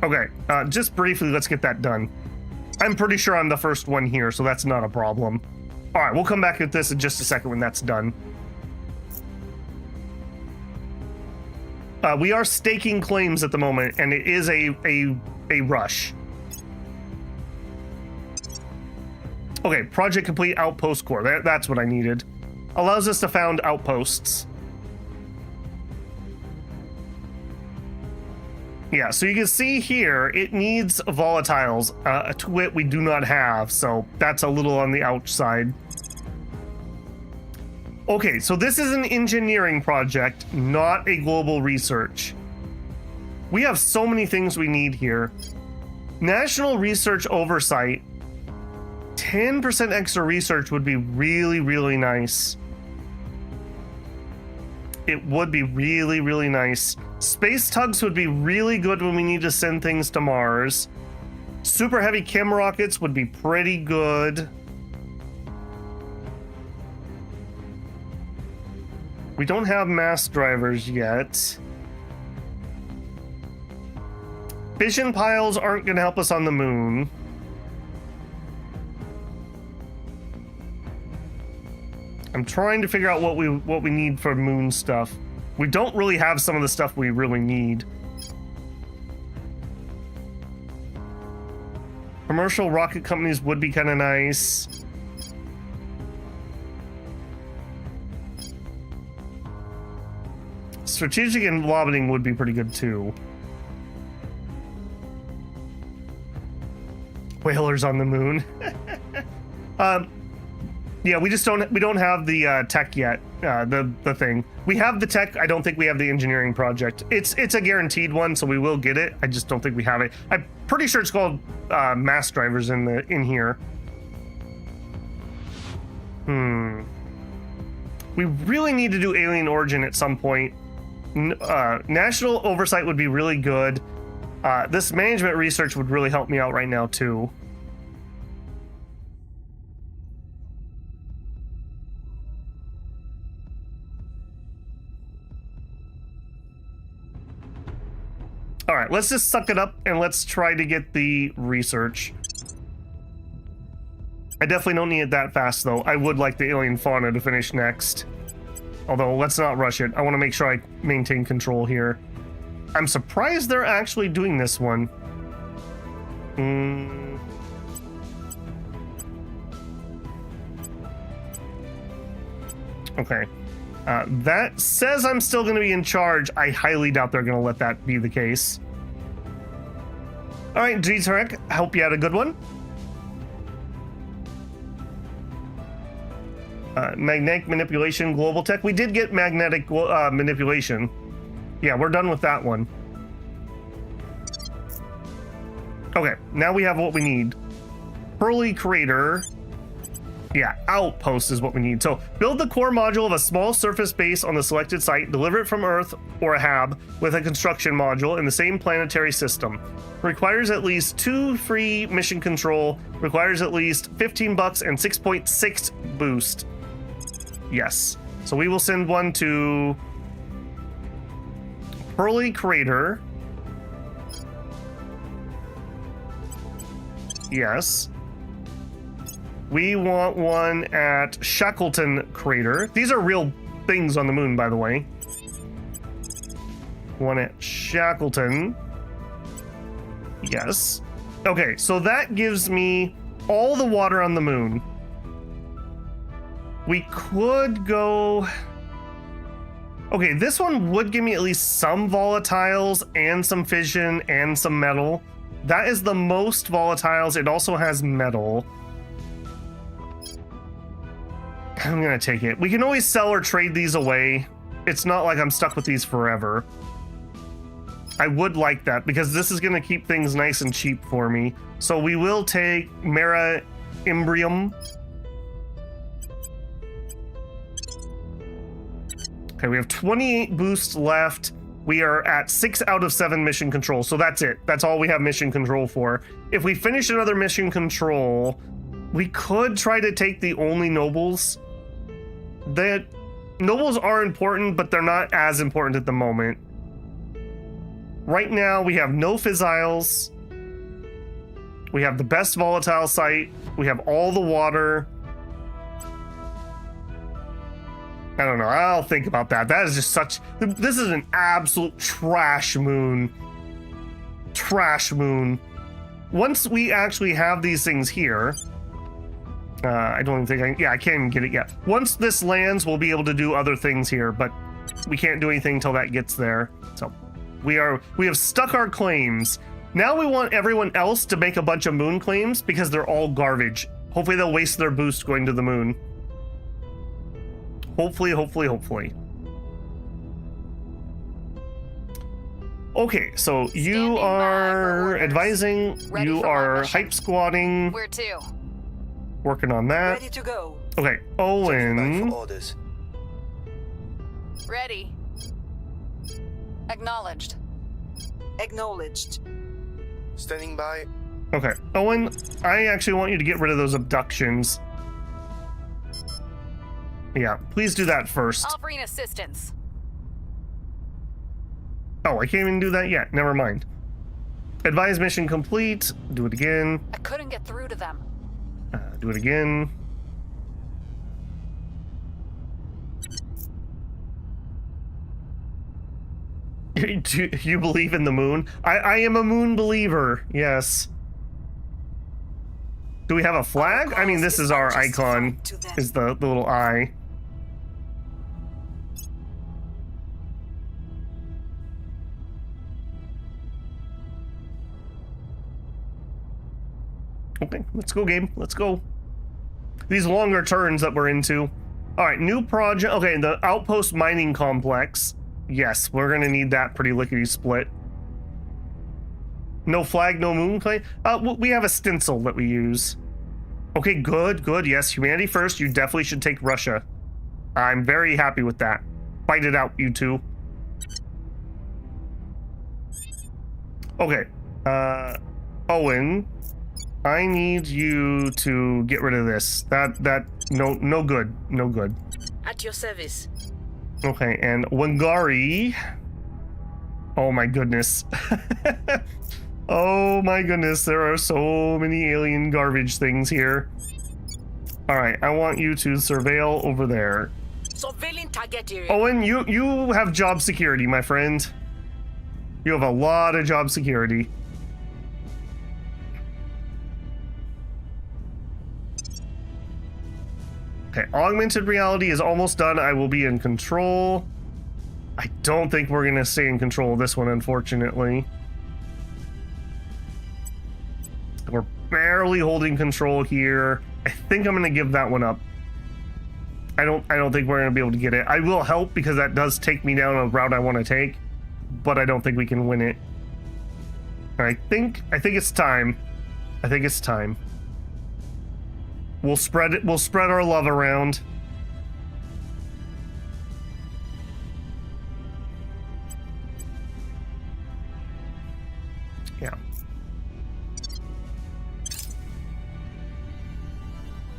Speaker 1: Okay, just briefly, let's get that done. I'm pretty sure I'm the first one here, so that's not a problem. All right, we'll come back at this in just a second when that's done. We are staking claims at the moment, and it is a rush. Okay, project complete outpost core. That's what I needed. Allows us to found outposts. Yeah, so you can see here, it needs volatiles. To wit, we do not have, so that's a little on the outside. Okay, so this is an engineering project, not a global research. We have so many things we need here. National research oversight. 10% extra research would be really, really nice. It would be really, really nice. Space tugs would be really good when we need to send things to Mars. Super heavy chem rockets would be pretty good. We don't have mass drivers yet. Fission piles aren't going to help us on the moon. I'm trying to figure out what we need for moon stuff. We don't really have some of the stuff we really need. Commercial rocket companies would be kind of nice. Strategic and lobbying would be pretty good too. Whalers on the moon. Yeah, we don't have the tech yet. The thing. We have the tech. I don't think we have the engineering project. It's a guaranteed one, so we will get it. I just don't think we have it. I'm pretty sure it's called mass drivers in here. We really need to do alien origin at some point. National oversight would be really good. This management research would really help me out right now too. All right, let's just suck it up and let's try to get the research. I definitely don't need it that fast though. I would like the alien fauna to finish next. Although, let's not rush it. I want to make sure I maintain control here. I'm surprised they're actually doing this one. Okay. That says I'm still going to be in charge. I highly doubt they're going to let that be the case. All right, G-Trek, I hope you had a good one. Magnetic manipulation, global tech. We did get magnetic manipulation. Yeah, we're done with that one. Okay, now we have what we need. Pearly crater. Yeah, outpost is what we need. So build the core module of a small surface base on the selected site, deliver it from Earth or a HAB with a construction module in the same planetary system. Requires at least 2 free mission control, requires at least $15 and 6.6 boost. Yes. So we will send one to Pearly Crater. Yes. We want one at Shackleton Crater. These are real things on the moon, by the way. One at Shackleton. Yes. Okay, so that gives me all the water on the moon. We could go... Okay, this one would give me at least some volatiles and some fission and some metal. That is the most volatiles. It also has metal. I'm gonna take it. We can always sell or trade these away. It's not like I'm stuck with these forever. I would like that because this is gonna keep things nice and cheap for me. So we will take Mera Imbrium. Okay, we have 28 boosts left. We are at 6 out of 7 mission control, so that's it. That's all we have mission control for. If we finish another mission control, we could try to take the only nobles. The nobles are important, but they're not as important at the moment. Right now, we have no fissiles. We have the best volatile site. We have all the water. I don't know. I'll think about that. That is just such... This is an absolute trash moon. Trash moon. Once we actually have these things here... I don't even think I can't even get it yet. Once this lands, we'll be able to do other things here, but we can't do anything until that gets there. So we have stuck our claims. Now we want everyone else to make a bunch of moon claims because they're all garbage. Hopefully they'll waste their boost going to the moon. Hopefully, hopefully, hopefully. Okay, so you are advising, you are hype squatting.
Speaker 5: Where to?
Speaker 1: Working on that.
Speaker 9: Ready to go.
Speaker 1: Okay, Owen.
Speaker 7: For orders.
Speaker 5: Ready. Acknowledged.
Speaker 9: Acknowledged.
Speaker 7: Standing by.
Speaker 1: Okay, Owen, I actually want you to get rid of those abductions. Yeah, please do that first.
Speaker 5: Offering assistance.
Speaker 1: Oh, I can't even do that yet. Never mind. Advise mission complete. Do it again.
Speaker 5: I couldn't get through to them.
Speaker 1: Do it again. Do you believe in the moon? I am a moon believer. Yes. Do we have a flag? I mean, this is our icon. Is the little eye. Okay, let's go, game. Let's go. These longer turns that we're into. All right, new project. Okay, the outpost mining complex. Yes, we're gonna need that pretty lickety split. No flag, no moon clay. We have a stencil that we use. Okay, good, good. Yes, humanity first. You definitely should take Russia. I'm very happy with that. Fight it out, you two. Okay, Owen, I need you to get rid of this. No good, no good.
Speaker 3: At your service.
Speaker 1: Okay, and Wangari. Oh my goodness. Oh my goodness, there are so many alien garbage things here. Alright, I want you to surveil over there.
Speaker 3: Surveilling target area.
Speaker 1: Owen, you have job security, my friend. You have a lot of job security. Okay, augmented reality is almost done. I will be in control. I don't think we're gonna stay in control of this one, unfortunately. We're barely holding control here. I think I'm gonna give that one up. I don't think we're gonna be able to get it. I will help because that does take me down a route I want to take, but I don't think we can win it. I think it's time. I think it's time. We'll spread it. We'll spread our love around. Yeah.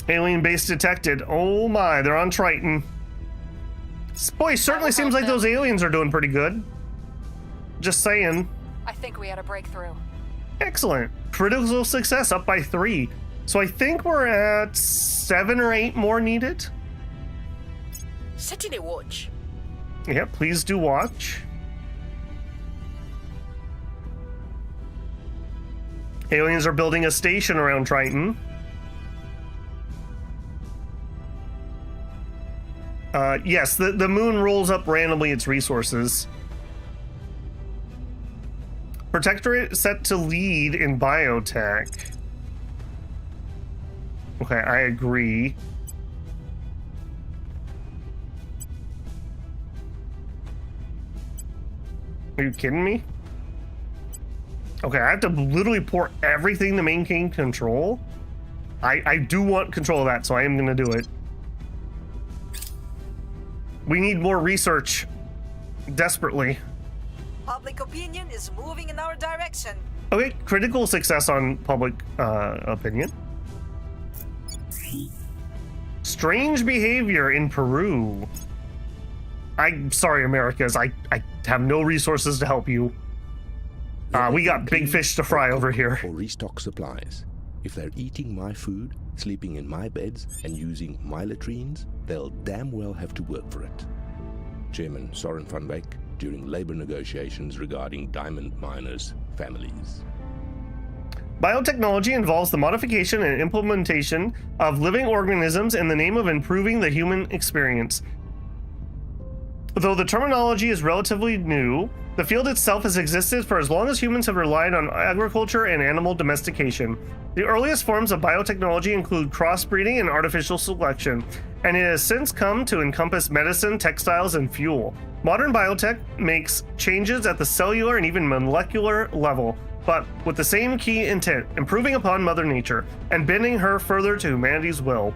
Speaker 1: Alien base detected. Oh my, they're on Triton. Boy, certainly seems like those aliens are doing pretty good. Just saying.
Speaker 5: I think we had a breakthrough.
Speaker 1: Excellent. Critical success up by 3. So I think we're at 7 or 8 more needed.
Speaker 3: Setting a watch.
Speaker 1: Yeah, please do watch. Aliens are building a station around Triton. Yes, the moon rolls up randomly its resources. Protectorate set to lead in biotech. Okay, I agree. Are you kidding me? Okay, I have to literally pour everything to maintain control. I do want control of that, so I am gonna do it. We need more research. Desperately.
Speaker 9: Public opinion is moving in our direction.
Speaker 1: Okay, critical success on public opinion. Strange behavior in Peru. I'm sorry, Americas. I have no resources to help you. We got big fish to fry over here.
Speaker 8: Or restock supplies. If they're eating my food, sleeping in my beds, and using my latrines, they'll damn well have to work for it. Chairman Soren van Wyk, during labor negotiations regarding diamond miners' families.
Speaker 1: Biotechnology involves the modification and implementation of living organisms in the name of improving the human experience. Though the terminology is relatively new, the field itself has existed for as long as humans have relied on agriculture and animal domestication. The earliest forms of biotechnology include crossbreeding and artificial selection, and it has since come to encompass medicine, textiles, and fuel. Modern biotech makes changes at the cellular and even molecular level, but with the same key intent, improving upon Mother Nature and bending her further to humanity's will.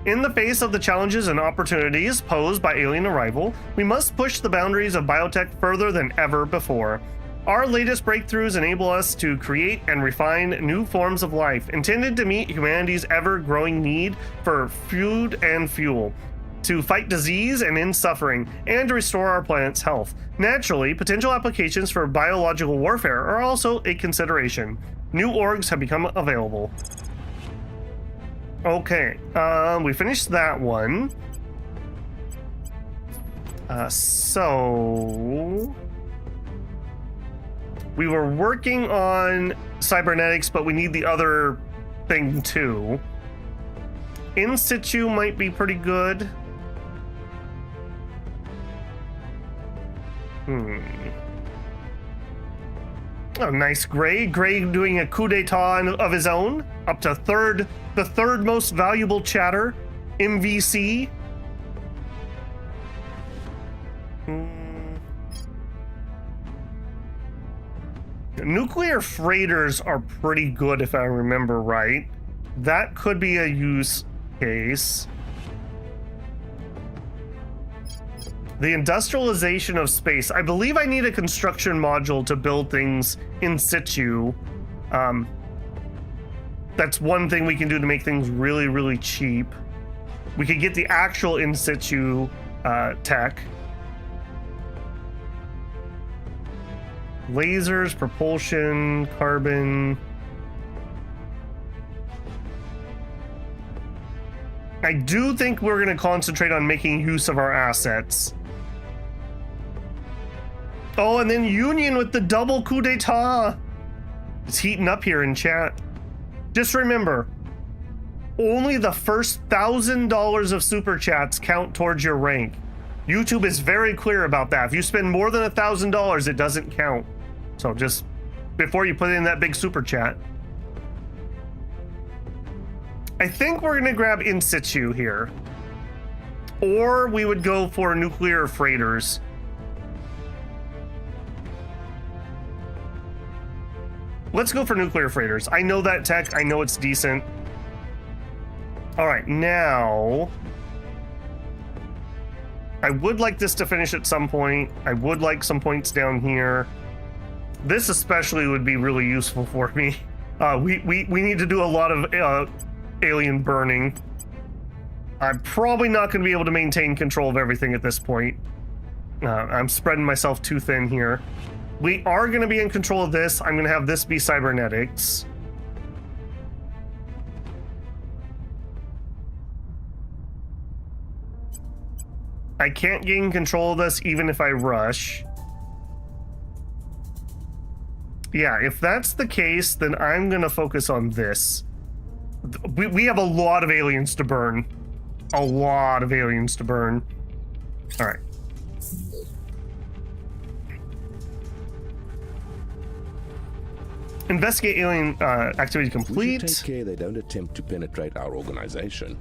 Speaker 1: In the face of the challenges and opportunities posed by alien arrival, we must push the boundaries of biotech further than ever before. Our latest breakthroughs enable us to create and refine new forms of life intended to meet humanity's ever-growing need for food and fuel. to fight disease and end suffering, and to restore our planet's health. Naturally, potential applications for biological warfare are also a consideration. New orgs have become available. Okay, we finished that one. So we were working on cybernetics, but we need the other thing too. In situ might be pretty good. Oh, nice. Gray doing a coup d'etat of his own, up to the third most valuable chatter, MVC. Nuclear freighters are pretty good if I remember right. That could be a use case. The industrialization of space. I believe I need a construction module to build things in situ. That's one thing we can do to make things really, really cheap. We could get the actual in situ tech. Lasers, propulsion, carbon. I do think we're going to concentrate on making use of our assets. Oh, and then Union with the double coup d'etat. It's heating up here in chat. Just remember, only the first $1,000 of super chats count towards your rank. YouTube is very clear about that. If you spend more than $1,000, it doesn't count. So just before you put in that big super chat. I think we're gonna grab in situ here. Or we would go for nuclear freighters. Let's go for nuclear freighters. I know that tech, I know it's decent. All right, now I would like this to finish at some point. I would like some points down here. This especially would be really useful for me. We need to do a lot of alien burning. I'm probably not going to be able to maintain control of everything at this point. I'm spreading myself too thin here. We are going to be in control of this. I'm going to have this be cybernetics. I can't gain control of this even if I rush. Yeah, if that's the case, then I'm going to focus on this. We have a lot of aliens to burn. A lot of aliens to burn. All right. Investigate alien activity complete.
Speaker 8: We should take care they don't attempt to penetrate our organization.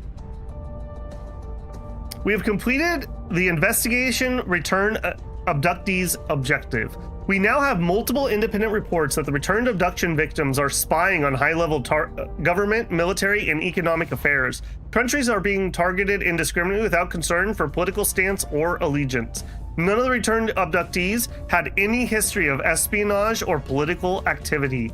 Speaker 1: We have completed the investigation return abductees objective. We now have multiple independent reports that the returned abduction victims are spying on high-level government, military, and economic affairs. Countries are being targeted indiscriminately without concern for political stance or allegiance. None of the returned abductees had any history of espionage or political activity.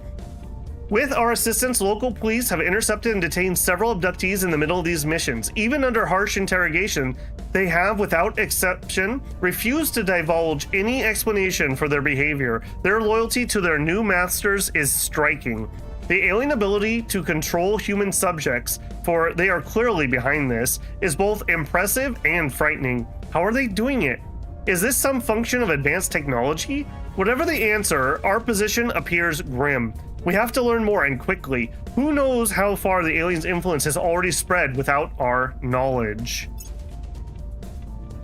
Speaker 1: With our assistance, local police have intercepted and detained several abductees in the middle of these missions. Even under harsh interrogation, they have, without exception, refused to divulge any explanation for their behavior. Their loyalty to their new masters is striking. The alien ability to control human subjects, for they are clearly behind this, is both impressive and frightening. How are they doing it? Is this some function of advanced technology? Whatever the answer, our position appears grim. We have to learn more and quickly. Who knows how far the aliens' influence has already spread without our knowledge?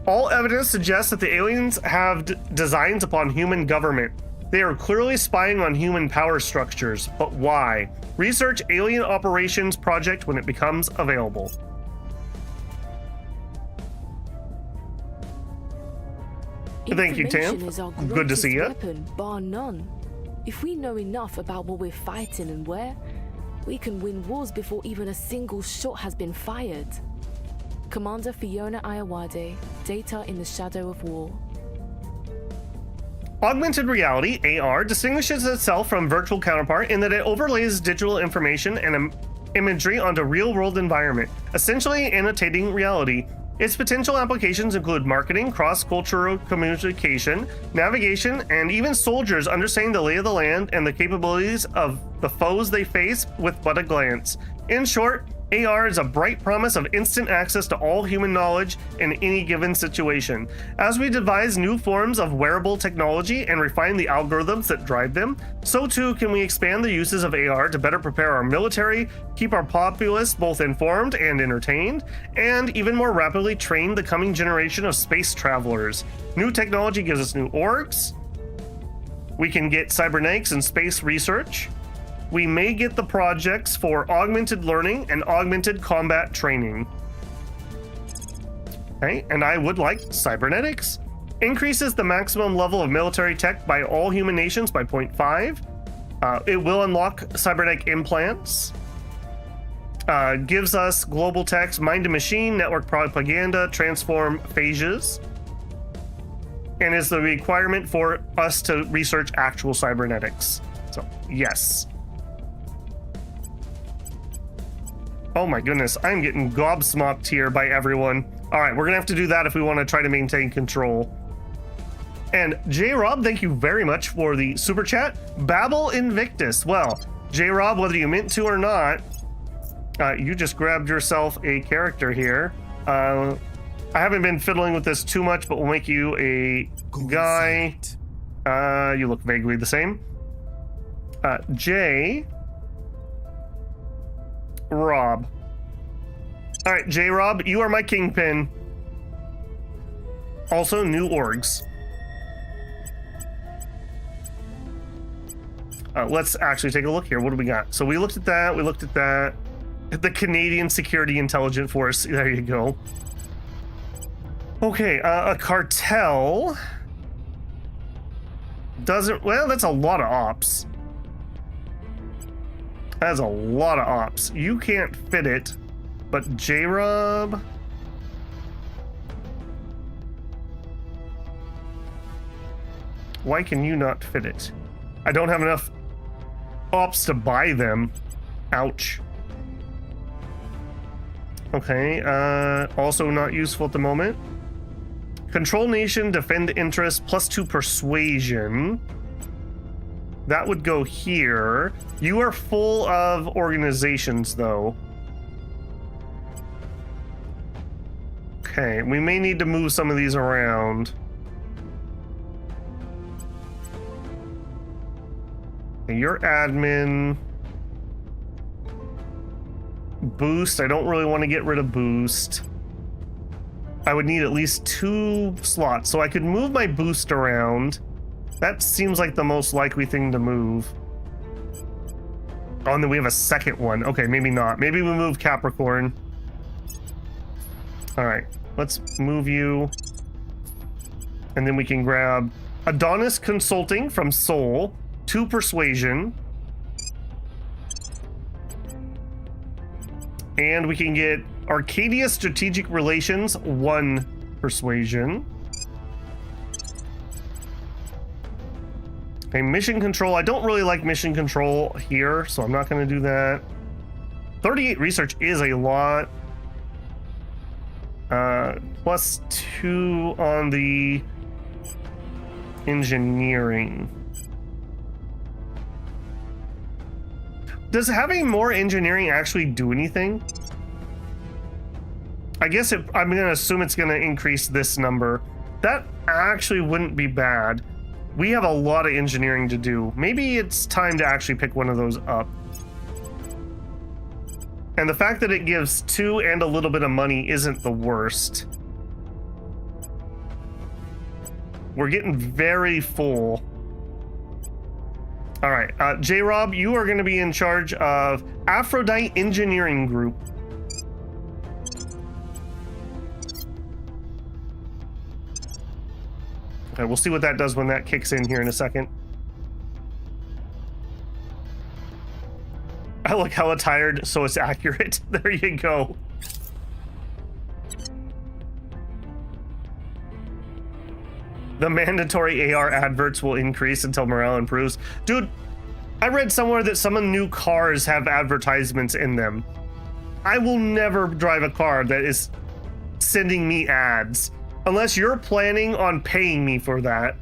Speaker 1: All evidence suggests that the aliens have designs upon human government. They are clearly spying on human power structures, but why? Research Alien Operations Project when it becomes available. Thank you, Tam. Good to see you.
Speaker 4: Weapon, bar none. If we know enough about what we're fighting and where, we can win wars before even a single shot has been fired. Commander Fiona Ayawade, data in the shadow of war.
Speaker 1: Augmented reality, AR, distinguishes itself from virtual counterpart in that it overlays digital information and imagery onto real-world environment, essentially annotating reality. Its potential applications include marketing, cross-cultural communication, navigation, and even soldiers understanding the lay of the land and the capabilities of the foes they face with but a glance. In short, AR is a bright promise of instant access to all human knowledge in any given situation. As we devise new forms of wearable technology and refine the algorithms that drive them, so too can we expand the uses of AR to better prepare our military, keep our populace both informed and entertained, and even more rapidly train the coming generation of space travelers. New technology gives us new orgs. We can get cybernetics and space research. We may get the projects for augmented learning and augmented combat training. Okay, and I would like cybernetics. Increases the maximum level of military tech by all human nations by 0.5. It will unlock cybernetic implants. Gives us global techs, mind-to-machine, network propaganda, transform phages. And is the requirement for us to research actual cybernetics. So, yes. Oh my goodness, I'm getting gobsmacked here by everyone. All right, we're gonna have to do that if we want to try to maintain control. And J-Rob, thank you very much for the super chat. Babel Invictus. Well, J-Rob, whether you meant to or not, you just grabbed yourself a character here. I haven't been fiddling with this too much, but we'll make you a guy. You look vaguely the same. J-Rob. All right, J-Rob, you are my kingpin. Also, new orgs. Let's actually take a look here. What do we got? So we looked at that. We looked at that. The Canadian Security Intelligence Force. There you go. Okay, a cartel. Doesn't... Well, that's a lot of ops. That's a lot of ops. You can't fit it, but J-Rob... Why can you not fit it? I don't have enough ops to buy them. Ouch. Okay, also not useful at the moment. Control nation, defend interest, +2 persuasion. That would go here. You are full of organizations, though. Okay, we may need to move some of these around. You're admin. Boost, I don't really want to get rid of boost. I would need at least 2 slots, so I could move my boost around. That seems like the most likely thing to move. Oh, and then we have a second one. Okay, maybe not. Maybe we move Capricorn. All right, let's move you. And then we can grab Adonis Consulting from Seoul, 2 persuasion. And we can get Arcadia Strategic Relations, 1 persuasion. Okay, mission control. I don't really like mission control here, so I'm not going to do that. 38 research is a lot. +2 on the engineering. Does having more engineering actually do anything? I guess I'm going to assume it's going to increase this number. That actually wouldn't be bad. We have a lot of engineering to do. Maybe it's time to actually pick one of those up. And the fact that it gives 2 and a little bit of money isn't the worst. We're getting very full. All right, J-Rob, you are going to be in charge of Aphrodite Engineering Group. Okay, we'll see what that does when that kicks in here in a second. I look hella tired, so it's accurate. There you go. The mandatory AR adverts will increase until morale improves. Dude, I read somewhere that some of the new cars have advertisements in them. I will never drive a car that is sending me ads. Unless you're planning on paying me for that.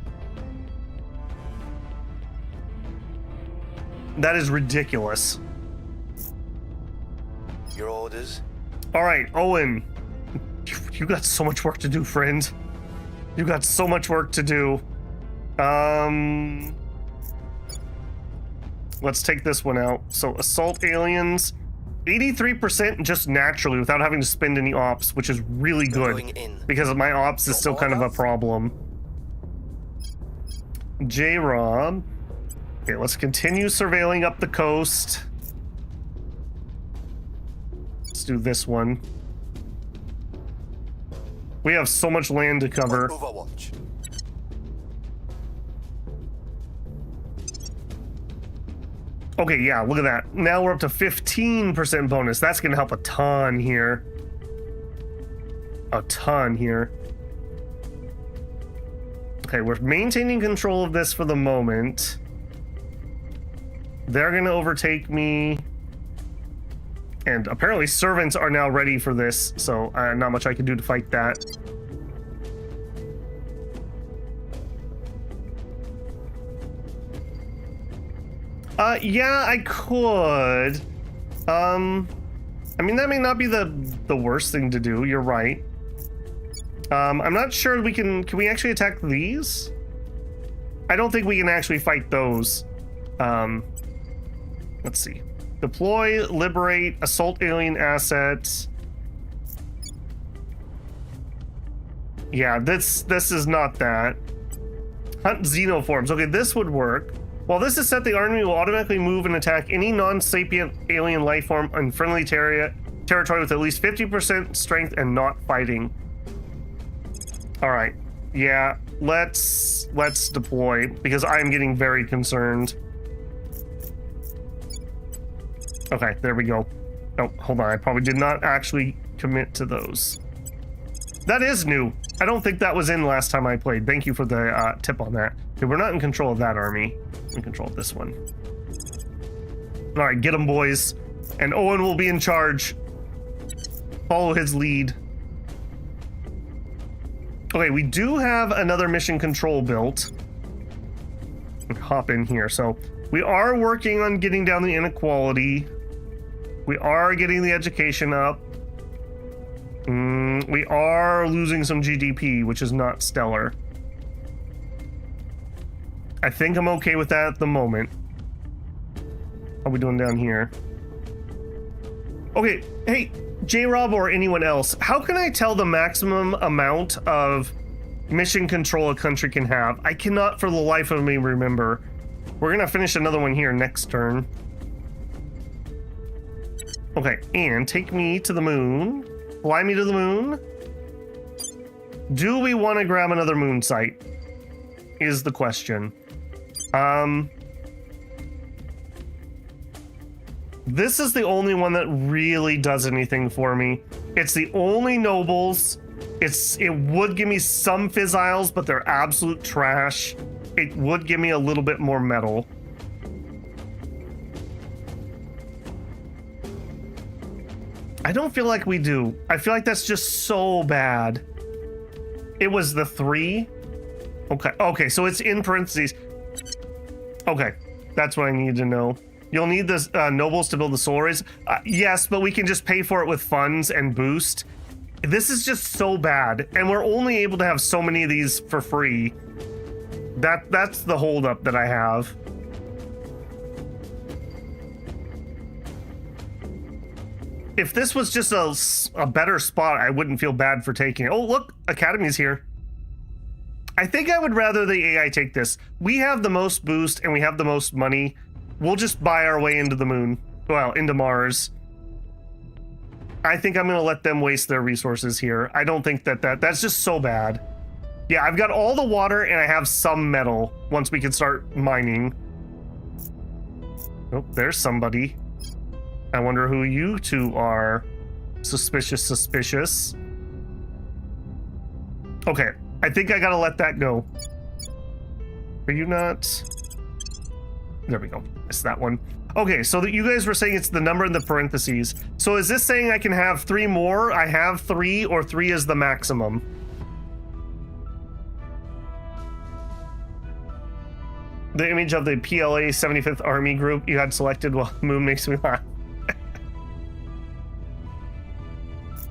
Speaker 1: That is ridiculous.
Speaker 7: Your orders?
Speaker 1: All right, Owen. You got so much work to do, friend. You got so much work to do. Let's take this one out. So assault aliens, 83% just naturally without having to spend any ops, which is really good because my ops is still kind of a problem. J-Rob. Okay, let's continue surveilling up the coast. Let's do this one. We have so much land to cover.
Speaker 7: Overwatch.
Speaker 1: Okay, yeah, look at that. Now we're up to 15% bonus. That's going to help a ton here. A ton here. Okay, we're maintaining control of this for the moment. They're going to overtake me. And apparently servants are now ready for this, so not much I can do to fight that. Yeah, I could. I mean, that may not be the worst thing to do. You're right. I'm not sure we can we actually attack these? I don't think we can actually fight those. Let's see. Deploy, liberate, assault alien assets. Yeah, this is not that. Hunt xenoforms. Okay, this would work. While this is set, the army will automatically move and attack any non-sapient alien life form on friendly territory with at least 50% strength and not fighting. All right. Yeah, let's deploy because I'm getting very concerned. Okay, there we go. Oh, hold on. I probably did not actually commit to those. That is new. I don't think that was in last time I played. Thank you for the tip on that. Okay, we're not in control of that army. We're in control of this one. All right, get them, boys. And Owen will be in charge. Follow his lead. Okay, we do have another mission control built. Hop in here. So we are working on getting down the inequality. We are getting the education up. We are losing some GDP, which is not stellar. I think I'm okay with that at the moment. How are we doing down here? Okay, hey, J-Rob or anyone else, how can I tell the maximum amount of mission control a country can have? I cannot for the life of me remember. We're gonna finish another one here next turn. Okay, and take me to the moon. Fly me to the moon. Do we want to grab another moon site? Is the question. This is the only one that really does anything for me. It's the only nobles. It would give me some fissiles, but they're absolute trash. It would give me a little bit more metal. I don't feel like we do. I feel like that's just so bad. It was the 3. Okay, so it's in parentheses. Okay, that's what I need to know. You'll need the nobles to build the solar arrays. Yes, but we can just pay for it with funds and boost. This is just so bad, and we're only able to have so many of these for free. That's the holdup that I have. If this was just a better spot, I wouldn't feel bad for taking it. Oh, look, Academy's here. I think I would rather the AI take this. We have the most boost and we have the most money. We'll just buy our way into the moon. Well, into Mars. I think I'm going to let them waste their resources here. I don't think that's just so bad. Yeah, I've got all the water and I have some metal once we can start mining. Oh, there's somebody. I wonder who you two are. Suspicious. Okay, I think I gotta let that go. Are you not? There we go. It's that one. Okay, so that you guys were saying it's the number in the parentheses. So is this saying I can have 3 more? I have 3, or 3 is the maximum? The image of the PLA 75th Army group you had selected while Moon makes me laugh.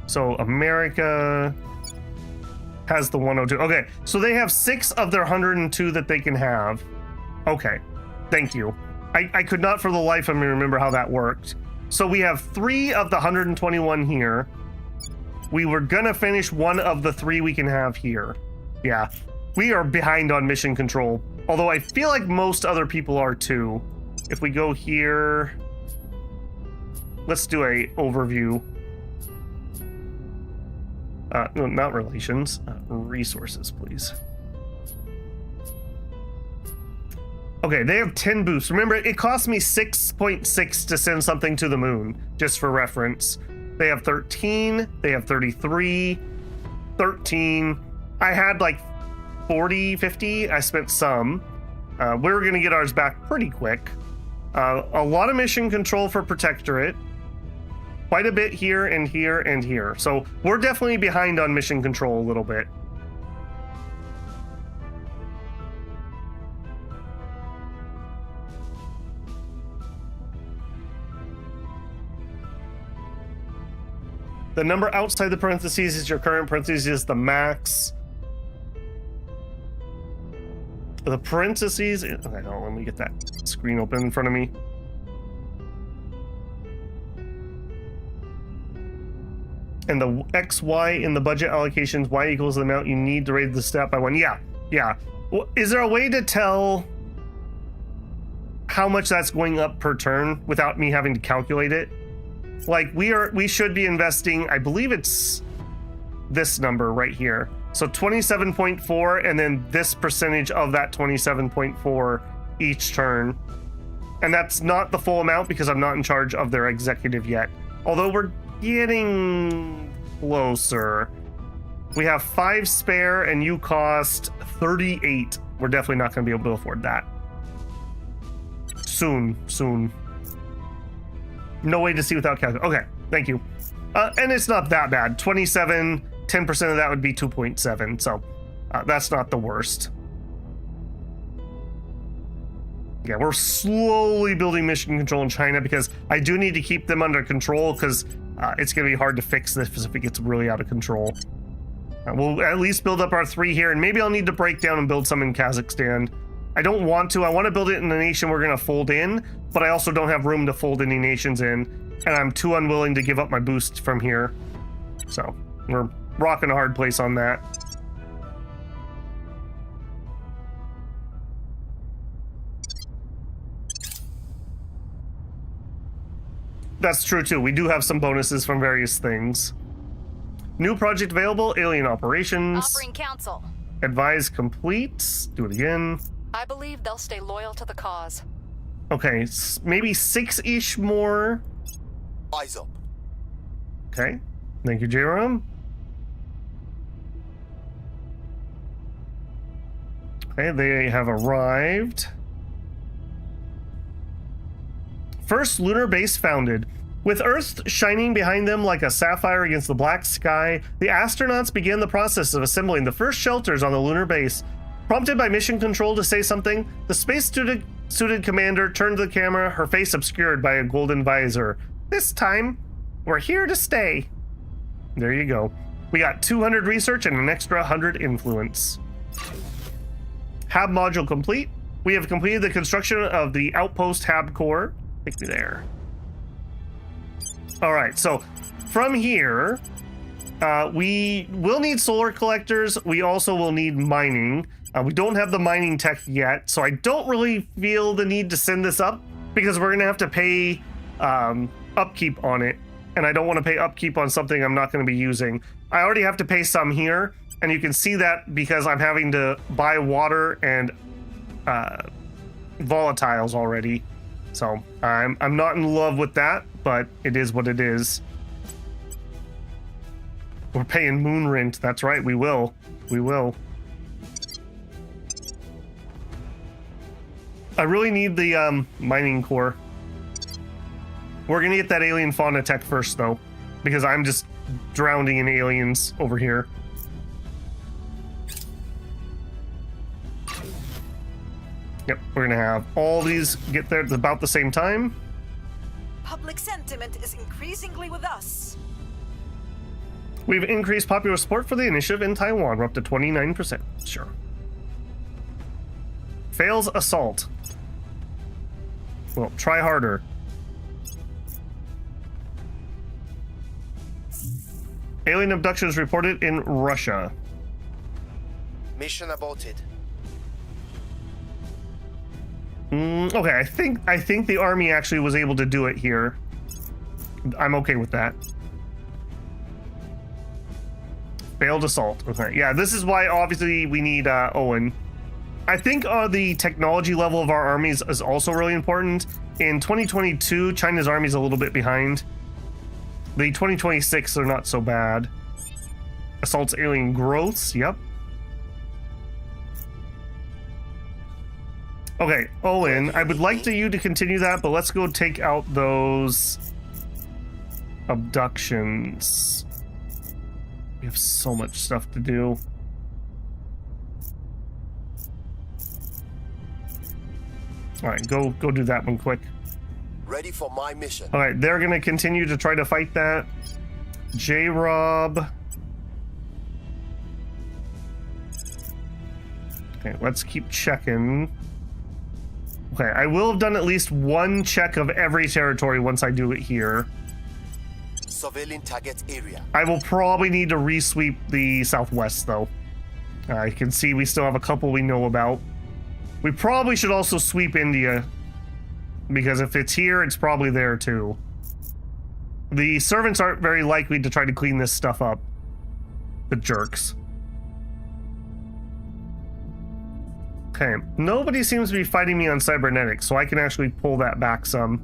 Speaker 1: So America has the 102. Okay, so they have 6 of their 102 that they can have. Okay, thank you. I could not for the life of me remember how that worked. So we have 3 of the 121 here. We were gonna finish 1 of the 3 we can have here. Yeah, we are behind on mission control. Although I feel like most other people are too. If we go here, let's do a overview. No, not relations, resources, please. Okay, they have 10 boosts. Remember, it cost me 6.6 to send something to the moon, just for reference. They have 13, they have 33, 13. I had like 40, 50. I spent some. We were gonna get ours back pretty quick. A lot of mission control for Protectorate. Quite a bit here and here and here. So we're definitely behind on mission control a little bit. The number outside the parentheses is your current parentheses is the max. The parentheses, okay, hold on, let me get that screen open in front of me. And the XY in the budget allocations, Y equals the amount you need to raise the stat by 1. Yeah. Well, is there a way to tell how much that's going up per turn without me having to calculate it? Like we should be investing, I believe it's this number right here. So 27.4 and then this percentage of that 27.4 each turn. And that's not the full amount because I'm not in charge of their executive yet. Although we're getting closer. We have 5 spare and you cost 38. We're definitely not going to be able to afford that. Soon. No way to see without calculating. Okay, thank you. And it's not that bad. 27, 10% of that would be 2.7. So that's not the worst. Yeah, we're slowly building mission control in China because I do need to keep them under control because it's going to be hard to fix this if it gets really out of control. We'll at least build up our 3 here, and maybe I'll need to break down and build some in Kazakhstan. I don't want to. I want to build it in the nation we're going to fold in, but I also don't have room to fold any nations in, and I'm too unwilling to give up my boost from here. So we're rocking a hard place on that. That's true too. We do have some bonuses from various things. New project available, alien operations.
Speaker 5: Offering counsel.
Speaker 1: Advise complete. Do it again.
Speaker 5: I believe they'll stay loyal to the cause.
Speaker 1: Okay, maybe 6-ish more.
Speaker 7: Eyes up.
Speaker 1: Okay, thank you, J-Rom. Okay, they have arrived. First lunar base founded. With Earth shining behind them like a sapphire against the black sky, the astronauts began the process of assembling the first shelters on the lunar base. Prompted by mission control to say something, the space-suited commander turned to the camera, her face obscured by a golden visor. This time, we're here to stay. There you go. We got 200 research and an extra 100 influence. Hab module complete. We have completed the construction of the outpost Hab core. Take me there. All right, so from here, we will need solar collectors. We also will need mining. We don't have the mining tech yet, so I don't really feel the need to send this up because we're gonna have to pay upkeep on it, and I don't want to pay upkeep on something I'm not going to be using. I already have to pay some here, and you can see that because I'm having to buy water and volatiles already. So I'm not in love with that, but it is what it is. We're paying moon rent. That's right, we will. We will. I really need the mining core. We're gonna get that alien fauna tech first, though, because I'm just drowning in aliens over here. Yep, we're gonna have all these get there at about the same time.
Speaker 9: Public sentiment is increasingly with us.
Speaker 1: We've increased popular support for the initiative in Taiwan. We're up to 29%. Sure. Fails assault. Well, try harder. Alien abductions reported in Russia.
Speaker 7: Mission aborted.
Speaker 1: Okay, I think the army actually was able to do it here. I'm okay with that. Failed assault. Okay, yeah, this is why obviously we need Owen. I think the technology level of our armies is also really important. In 2022, China's army is a little bit behind. The 2026 are not so bad. Assaults alien growths, yep. Okay, Owen, I would like you to continue that, but let's go take out those abductions. We have so much stuff to do. All right, go do that one quick.
Speaker 7: Ready for my mission.
Speaker 1: All right, they're gonna continue to try to fight that. J-Rob. Okay, let's keep checking. Okay, I will have done at least one check of every territory once I do it here.
Speaker 7: Surveilling target area.
Speaker 1: I will probably need to resweep the southwest, though. I can see we still have a couple we know about. We probably should also sweep India, because if it's here, it's probably there too. The servants aren't very likely to try to clean this stuff up. The jerks. Okay, nobody seems to be fighting me on cybernetics, so I can actually pull that back some.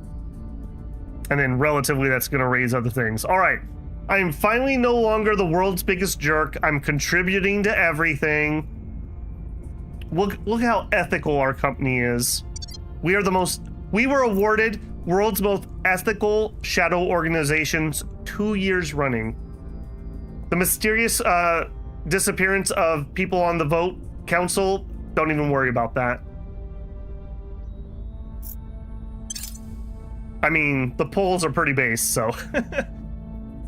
Speaker 1: And then relatively that's going to raise other things. All right, I am finally no longer the world's biggest jerk. I'm contributing to everything. Look how ethical our company is. We were awarded world's most ethical shadow organizations 2 years running. The mysterious disappearance of people on the vote council, don't even worry about that. I mean, the polls are pretty base, so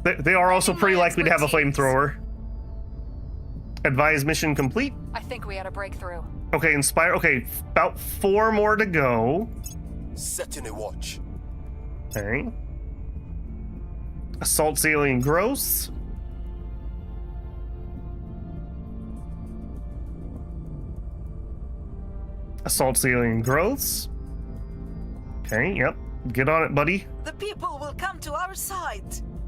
Speaker 1: they are also pretty likely to have a flamethrower. Advise mission complete.
Speaker 5: I think we had a breakthrough.
Speaker 1: Okay, inspire. Okay, about 4 more to go.
Speaker 7: Setting a watch.
Speaker 1: Okay. Assault alien gross. Assault alien growths. Okay, yep. Get on it, buddy.
Speaker 9: The people will come to our side.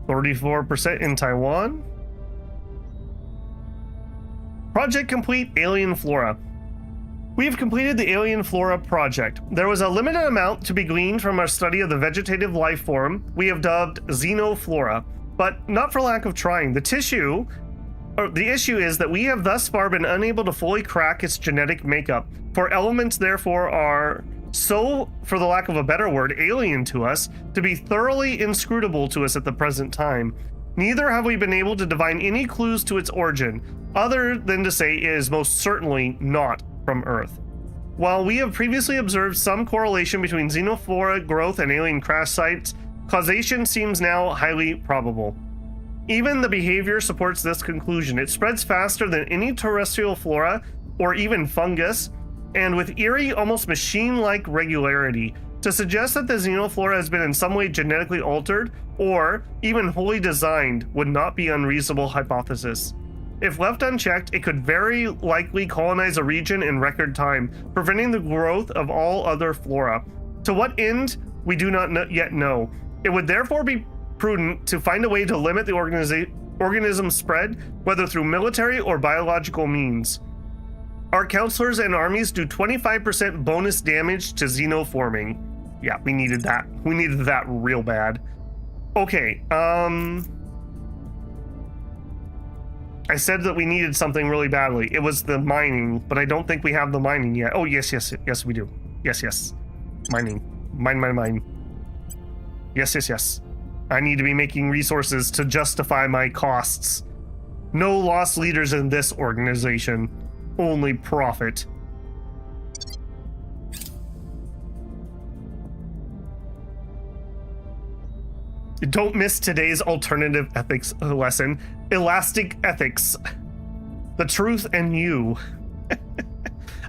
Speaker 1: 34% in Taiwan. Project complete, alien flora. We have completed the alien flora project. There was a limited amount to be gleaned from our study of the vegetative life form we have dubbed xenoflora, but not for lack of trying. The issue is that we have thus far been unable to fully crack its genetic makeup, for elements therefore are so, for the lack of a better word, alien to us, to be thoroughly inscrutable to us at the present time. Neither have we been able to divine any clues to its origin, other than to say it is most certainly not from Earth. While we have previously observed some correlation between xenoflora growth and alien crash sites, causation seems now highly probable. Even the behavior supports this conclusion. It spreads faster than any terrestrial flora or even fungus, and with eerie, almost machine-like regularity. To suggest that the xenoflora has been in some way genetically altered or even wholly designed would not be an unreasonable hypothesis. If left unchecked, it could very likely colonize a region in record time, preventing the growth of all other flora. To what end, we do not yet know. It would therefore be prudent to find a way to limit the organism's spread, whether through military or biological means. Our counselors and armies do 25% bonus damage to xenoforming. Yeah, we needed that. We needed that real bad. Okay, I said that we needed something really badly. It was the mining, but I don't think we have the mining yet. Oh, yes, we do. Yes. Mining. Mine. Yes. I need to be making resources to justify my costs. No lost leaders in this organization. Only profit. Don't miss today's alternative ethics lesson. Elastic ethics. The truth and you.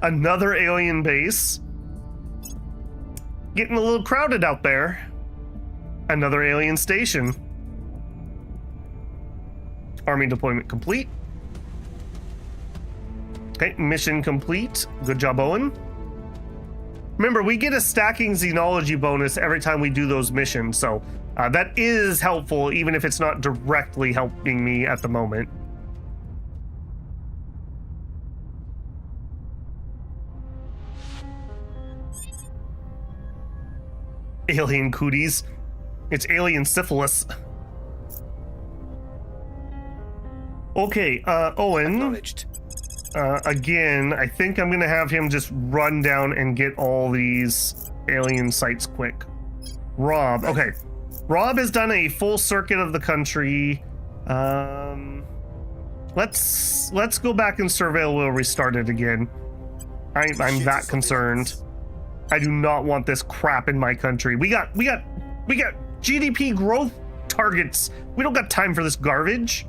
Speaker 1: Another alien base. Getting a little crowded out there. Another alien station. Army deployment complete. Okay, mission complete. Good job, Owen. Remember, we get a stacking xenology bonus every time we do those missions, so that is helpful, even if it's not directly helping me at the moment. Alien cooties. It's alien syphilis. Okay, Owen.
Speaker 7: Acknowledged.
Speaker 1: Again, I think I'm gonna have him just run down and get all these alien sites quick. Rob, okay. Rob has done a full circuit of the country. Let's go back and surveil where we started again. I'm that concerned. I do not want this crap in my country. We got GDP growth targets. We don't got time for this garbage.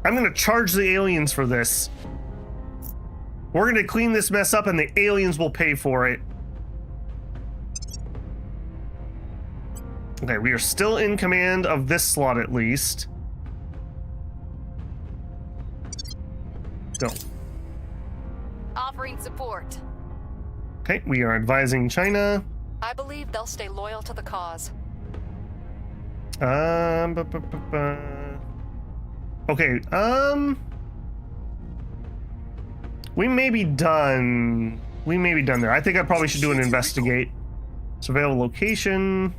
Speaker 1: I'm gonna charge the aliens for this. We're gonna clean this mess up and the aliens will pay for it. Okay, we are still in command of this slot at least. Go.
Speaker 5: Offering support.
Speaker 1: Okay, we are advising China.
Speaker 5: I believe they'll stay loyal to the cause.
Speaker 1: Okay, we may be done. We may be done there. I think I probably should do an investigate. Surveil location.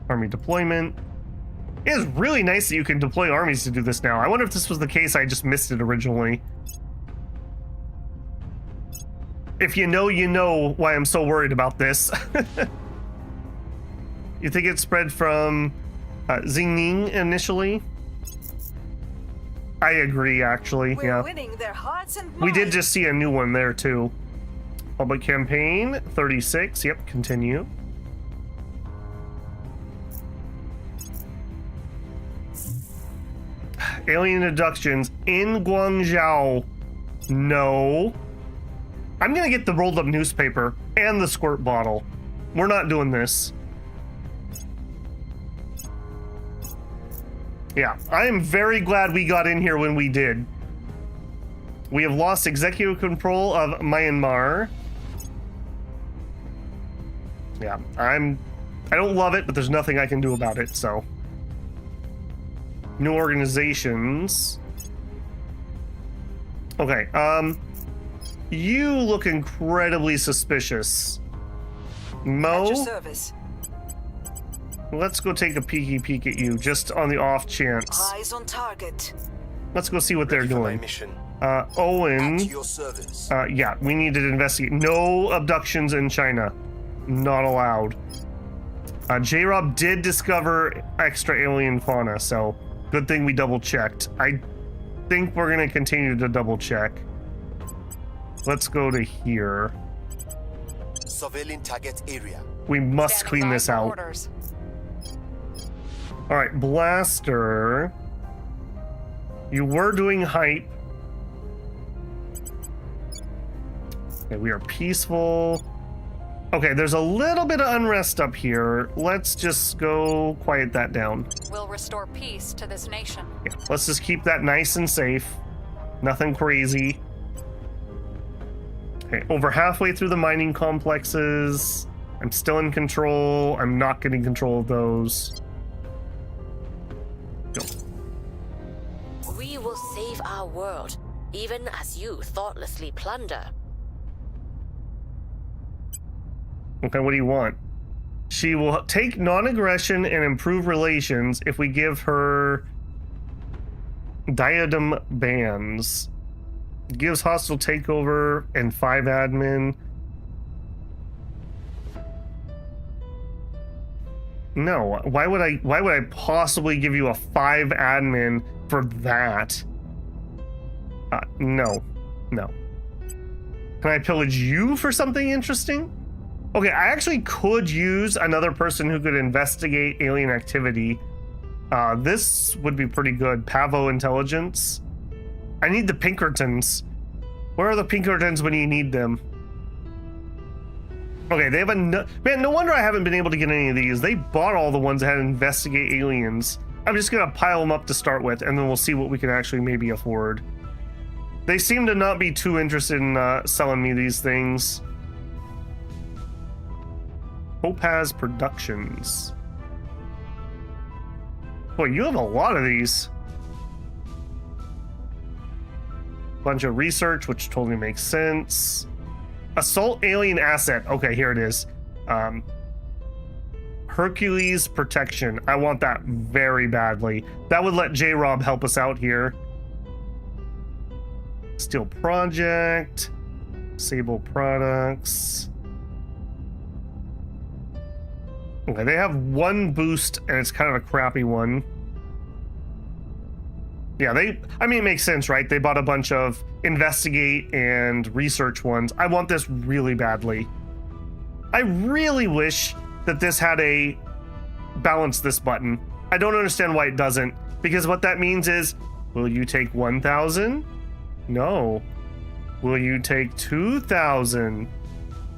Speaker 1: Army deployment. It is really nice that you can deploy armies to do this now. I wonder if this was the case, I just missed it originally. If you know why I'm so worried about this. You think it spread from Xingning initially? I agree, actually.
Speaker 9: We're
Speaker 1: yeah.
Speaker 9: winning their hearts and minds.
Speaker 1: We did just see a new one there, too. Public campaign, 36. Yep, continue. Alien abductions in Guangzhou. No. I'm gonna get the rolled up newspaper and the squirt bottle. We're not doing this. Yeah, I am very glad we got in here when we did. We have lost executive control of Myanmar. Yeah, I don't love it, but there's nothing I can do about it, so. New organizations. Okay, you look incredibly suspicious. Mo?
Speaker 9: At your service.
Speaker 1: Let's go take a peek at you, just on the off chance.
Speaker 9: Eyes on target.
Speaker 1: Let's go see what they're
Speaker 7: Ready for my
Speaker 1: doing.
Speaker 7: mission.
Speaker 1: Owen.
Speaker 7: At your service.
Speaker 1: Yeah, we need to investigate. No abductions in China. Not allowed. J-Rob did discover extra alien fauna, so good thing we double checked. I think we're gonna continue to double check. Let's go to here.
Speaker 7: Surveilling target area.
Speaker 1: We must
Speaker 5: Standing
Speaker 1: clean
Speaker 5: by
Speaker 1: this
Speaker 5: for
Speaker 1: out.
Speaker 5: orders.
Speaker 1: All right, Blaster. You were doing hype. Okay, we are peaceful. Okay, there's a little bit of unrest up here. Let's just go quiet that down.
Speaker 5: We'll restore peace to this nation.
Speaker 1: Yeah, let's just keep that nice and safe. Nothing crazy. Okay, over halfway through the mining complexes. I'm still in control. I'm not getting control of those. Go.
Speaker 6: We will save our world, even as you thoughtlessly plunder.
Speaker 1: Okay, what do you want? She will take non-aggression and improve relations if we give her diadem bands. Gives hostile takeover and 5 admin. No, why would I possibly give you a 5 admin for that? No. Can I pillage you for something interesting? Okay, I actually could use another person who could investigate alien activity. This would be pretty good. Pavo intelligence. I need the Pinkertons. Where are the Pinkertons when you need them? Okay, they have a man, no wonder I haven't been able to get any of these. They bought all the ones that had investigate aliens. I'm just gonna pile them up to start with, and then we'll see what we can actually maybe afford. They seem to not be too interested in selling me these things. Topaz Productions. Boy, you have a lot of these. Bunch of research, which totally makes sense. Assault alien asset. Okay, here it is. Hercules protection. I want that very badly. That would let J-Rob help us out here. Steel Project. Sable Products. Okay, they have one boost, and it's kind of a crappy one. Yeah, I mean, it makes sense, right? They bought a bunch of investigate and research ones. I want this really badly. I really wish that this had a balance this button. I don't understand why it doesn't, because what that means is, will you take 1,000? No. Will you take 2,000?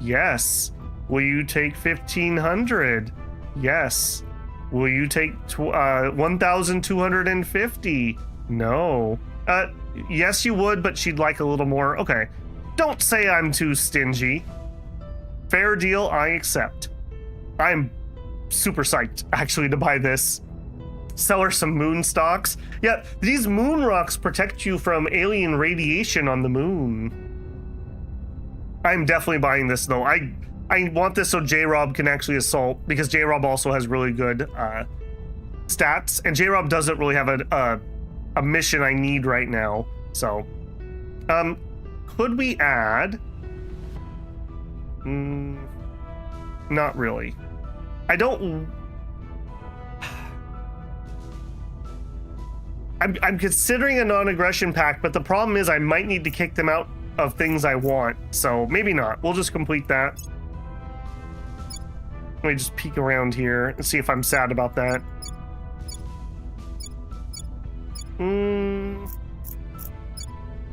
Speaker 1: Yes. Will you take 1,500? Yes. Will you take 1,250? No. Yes, you would, but she'd like a little more. Okay. Don't say I'm too stingy. Fair deal, I accept. I'm super psyched, actually, to buy this. Sell her some moon stocks. Yeah, these moon rocks protect you from alien radiation on the moon. I'm definitely buying this, though. I want this so J-Rob can actually assault, because J-Rob also has really good stats, and J-Rob doesn't really have a mission I need right now. So, could we add? Not really. I don't. I'm considering a non-aggression pact, but the problem is I might need to kick them out of things I want. So maybe not. We'll just complete that. Let me just peek around here and see if I'm sad about that.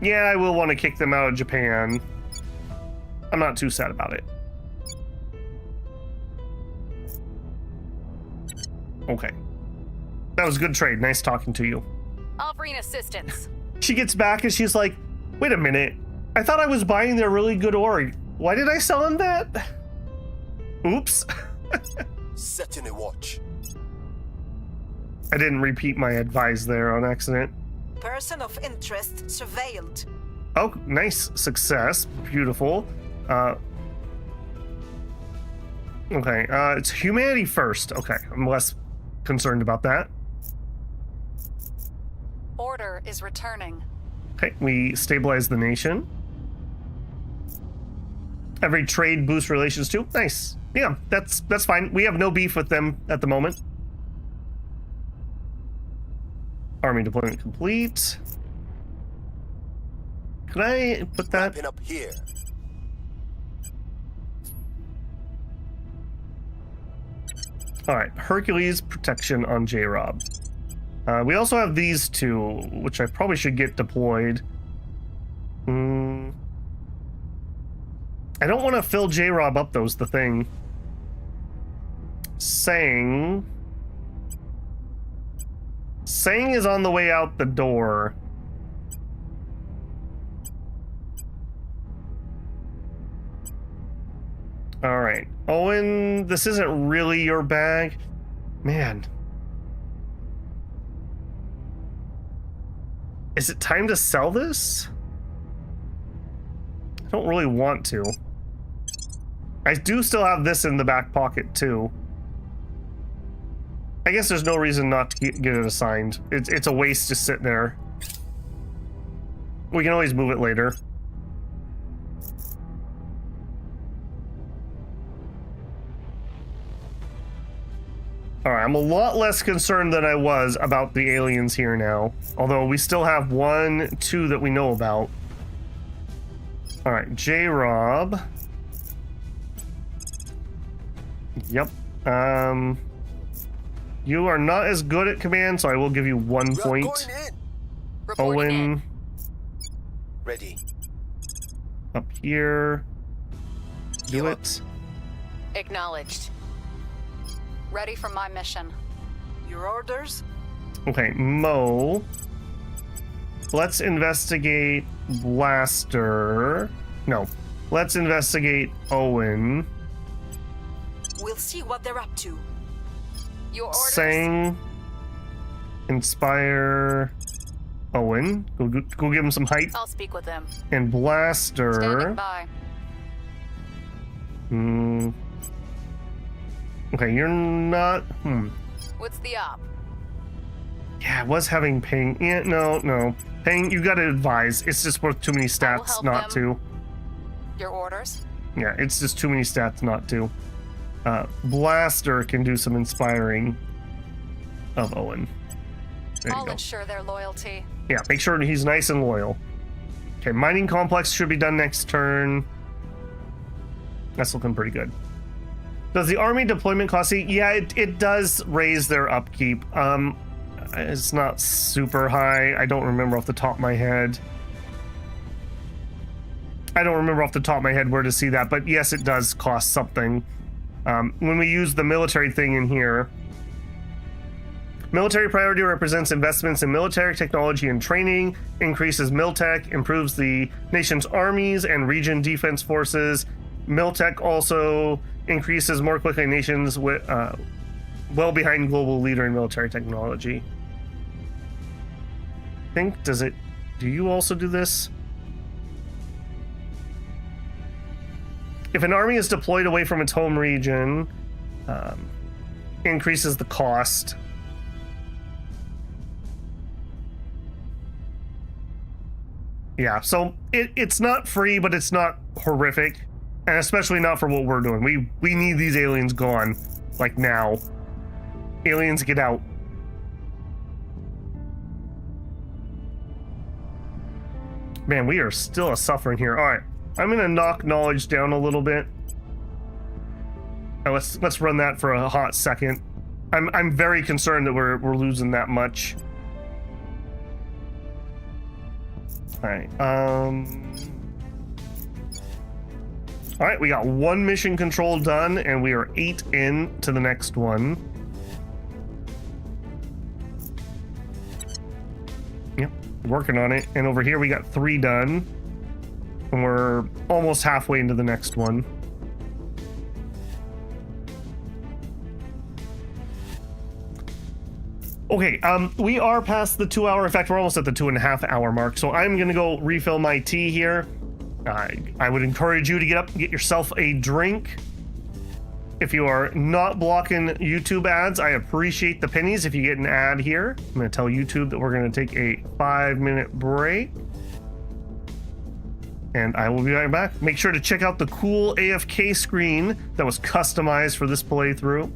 Speaker 1: Yeah, I will want to kick them out of Japan. I'm not too sad about it. Okay. That was a good trade. Nice talking to you.
Speaker 5: Offering assistance.
Speaker 1: She gets back and she's like, wait a minute. I thought I was buying their really good ore. Why did I sell them that? Oops.
Speaker 7: Setting a watch.
Speaker 1: I didn't repeat my advice there on accident.
Speaker 9: Person of interest surveilled.
Speaker 1: Oh, nice success. Beautiful. Okay, it's humanity first. Okay, I'm less concerned about that.
Speaker 5: Order is returning.
Speaker 1: Okay, we stabilize the nation. Every trade boosts relations too. Nice. Yeah, that's fine. We have no beef with them at the moment. Army deployment complete. Can I put that?
Speaker 7: Wrapping up here.
Speaker 1: All right, Hercules protection on J-Rob. We also have these two, which I probably should get deployed. I don't want to fill J-Rob up, though, is the thing. Sang is on the way out the door. All right. Owen, this isn't really your bag. Man. Is it time to sell this? I don't really want to. I do still have this in the back pocket, too. I guess there's no reason not to get it assigned. It's a waste to sit there. We can always move it later. All right, I'm a lot less concerned than I was about the aliens here now. Although we still have 1, 2 that we know about. All right, J-Rob. Yep. You are not as good at command, so I will give you 1
Speaker 7: We are
Speaker 1: point.
Speaker 7: going in.
Speaker 5: Reporting
Speaker 1: Owen,
Speaker 5: in.
Speaker 7: Ready.
Speaker 1: up here. Do
Speaker 7: Yup.
Speaker 1: it.
Speaker 5: Acknowledged. Ready for my mission.
Speaker 9: Your orders?
Speaker 1: Okay, Mo. Let's investigate Blaster. No, let's investigate Owen.
Speaker 9: We'll see what they're up to.
Speaker 5: Your orders.
Speaker 1: Sang. Inspire. Owen. Go give him some height.
Speaker 5: I'll speak with them.
Speaker 1: And Blaster.
Speaker 5: Standing by.
Speaker 1: Okay, you're not.
Speaker 5: What's the op?
Speaker 1: Yeah, I was having Ping. Yeah, no. Ping, you gotta advise. It's just worth too many
Speaker 5: I will
Speaker 1: stats
Speaker 5: help
Speaker 1: not
Speaker 5: them.
Speaker 1: to.
Speaker 5: Your orders?
Speaker 1: Yeah, it's just too many stats not to. Blaster can do some inspiring of Owen. There you
Speaker 5: I'll
Speaker 1: go.
Speaker 5: ensure their loyalty.
Speaker 1: Yeah, make sure he's nice and loyal. Okay, mining complex should be done next turn. That's looking pretty good. Does the army deployment cost? Yeah, it does raise their upkeep. It's not super high. I don't remember off the top of my head. Where to see that, but yes, it does cost something. When we use the military thing in here, military priority represents investments in military technology and training, increases Miltech, improves the nation's armies and region defense forces. Miltech also increases more quickly nations with well behind global leader in military technology. Do you also do this? If an army is deployed away from its home region, increases the cost. Yeah, so it's not free, but it's not horrific. And especially not for what we're doing. We need these aliens gone. Like now. Aliens, get out. Man, we are still suffering here. Alright. I'm gonna knock knowledge down a little bit. Let's run that for a hot second. I'm very concerned that we're losing that much. Alright, Alright, we got 1 mission control done, and we are 8 in to the next one. Yep, working on it. And over here we got 3 done. And we're almost halfway into the next one. Okay, we are past the 2 hour, in fact, we're almost at the 2.5 hour mark, so I'm gonna go refill my tea here. I would encourage you to get up and get yourself a drink. If you are not blocking YouTube ads, I appreciate the pennies if you get an ad here. I'm gonna tell YouTube that we're gonna take a 5-minute break. And I will be right back. Make sure to check out the cool AFK screen that was customized for this playthrough.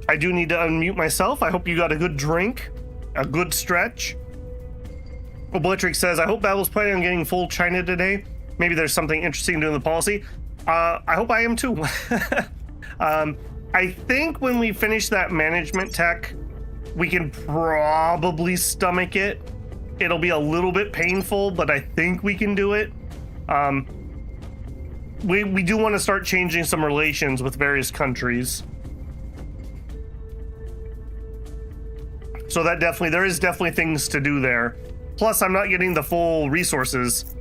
Speaker 1: I do need to unmute myself. I hope you got a good drink, a good stretch. Oblitric says, I hope Babel's planning on getting full China today. Maybe there's something interesting to do in the policy. I hope I am too. I think when we finish that management tech, we can probably stomach it. It'll be a little bit painful, but I think we can do it. We do want to start changing some relations with various countries. So that there is definitely things to do there. Plus, I'm not getting the full resources,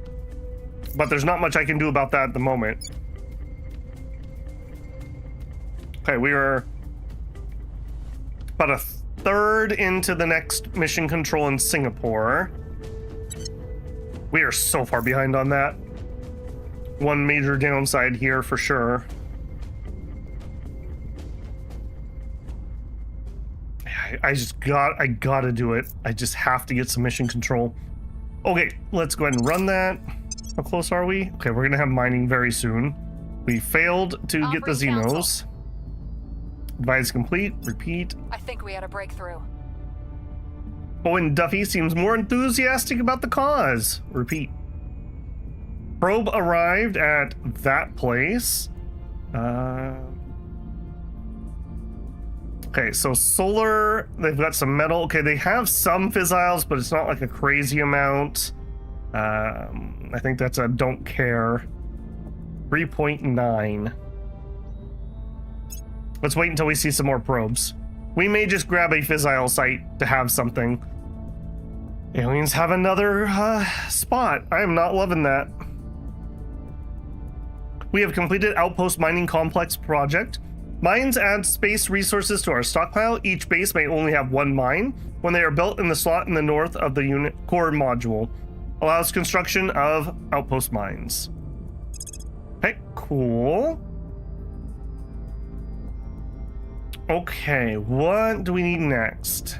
Speaker 1: but there's not much I can do about that at the moment. Okay, we are about a third into the next mission control in Singapore. We are so far behind on that. One major downside here for sure. I gotta do it. I just have to get some mission control. Okay, let's go ahead and run that. How close are we? Okay, we're gonna have mining very soon. We failed to get the Xenos. Advise complete. Repeat.
Speaker 5: I think we had a breakthrough.
Speaker 1: Owen Duffy seems more enthusiastic about the cause. Repeat. Probe arrived at that place. Okay, so solar, they've got some metal. Okay, they have some fissiles, but it's not like a crazy amount. I think that's a don't care. 3.9. Let's wait until we see some more probes. We may just grab a fissile site to have something. Aliens have another spot. I am not loving that. We have completed Outpost Mining Complex project. Mines add space resources to our stockpile. Each base may only have one mine when they are built in the slot in the north of the unit core module. Allows construction of outpost mines. Okay, cool. Okay, what do we need next?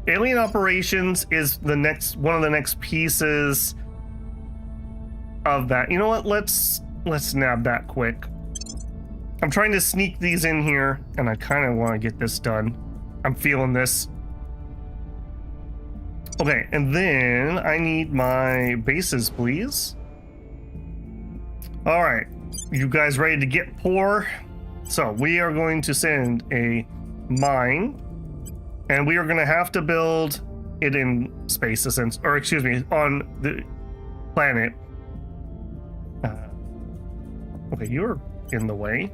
Speaker 1: Alien operations is the next one of the next pieces of that. You know what? Let's nab that quick. I'm trying to sneak these in here, and I kind of want to get this done. I'm feeling this. Okay, and then I need my bases, please. All right, you guys ready to get poor? So we are going to send a mine, and we are going to have to build it in space, or excuse me, on the planet. Okay, you're in the way.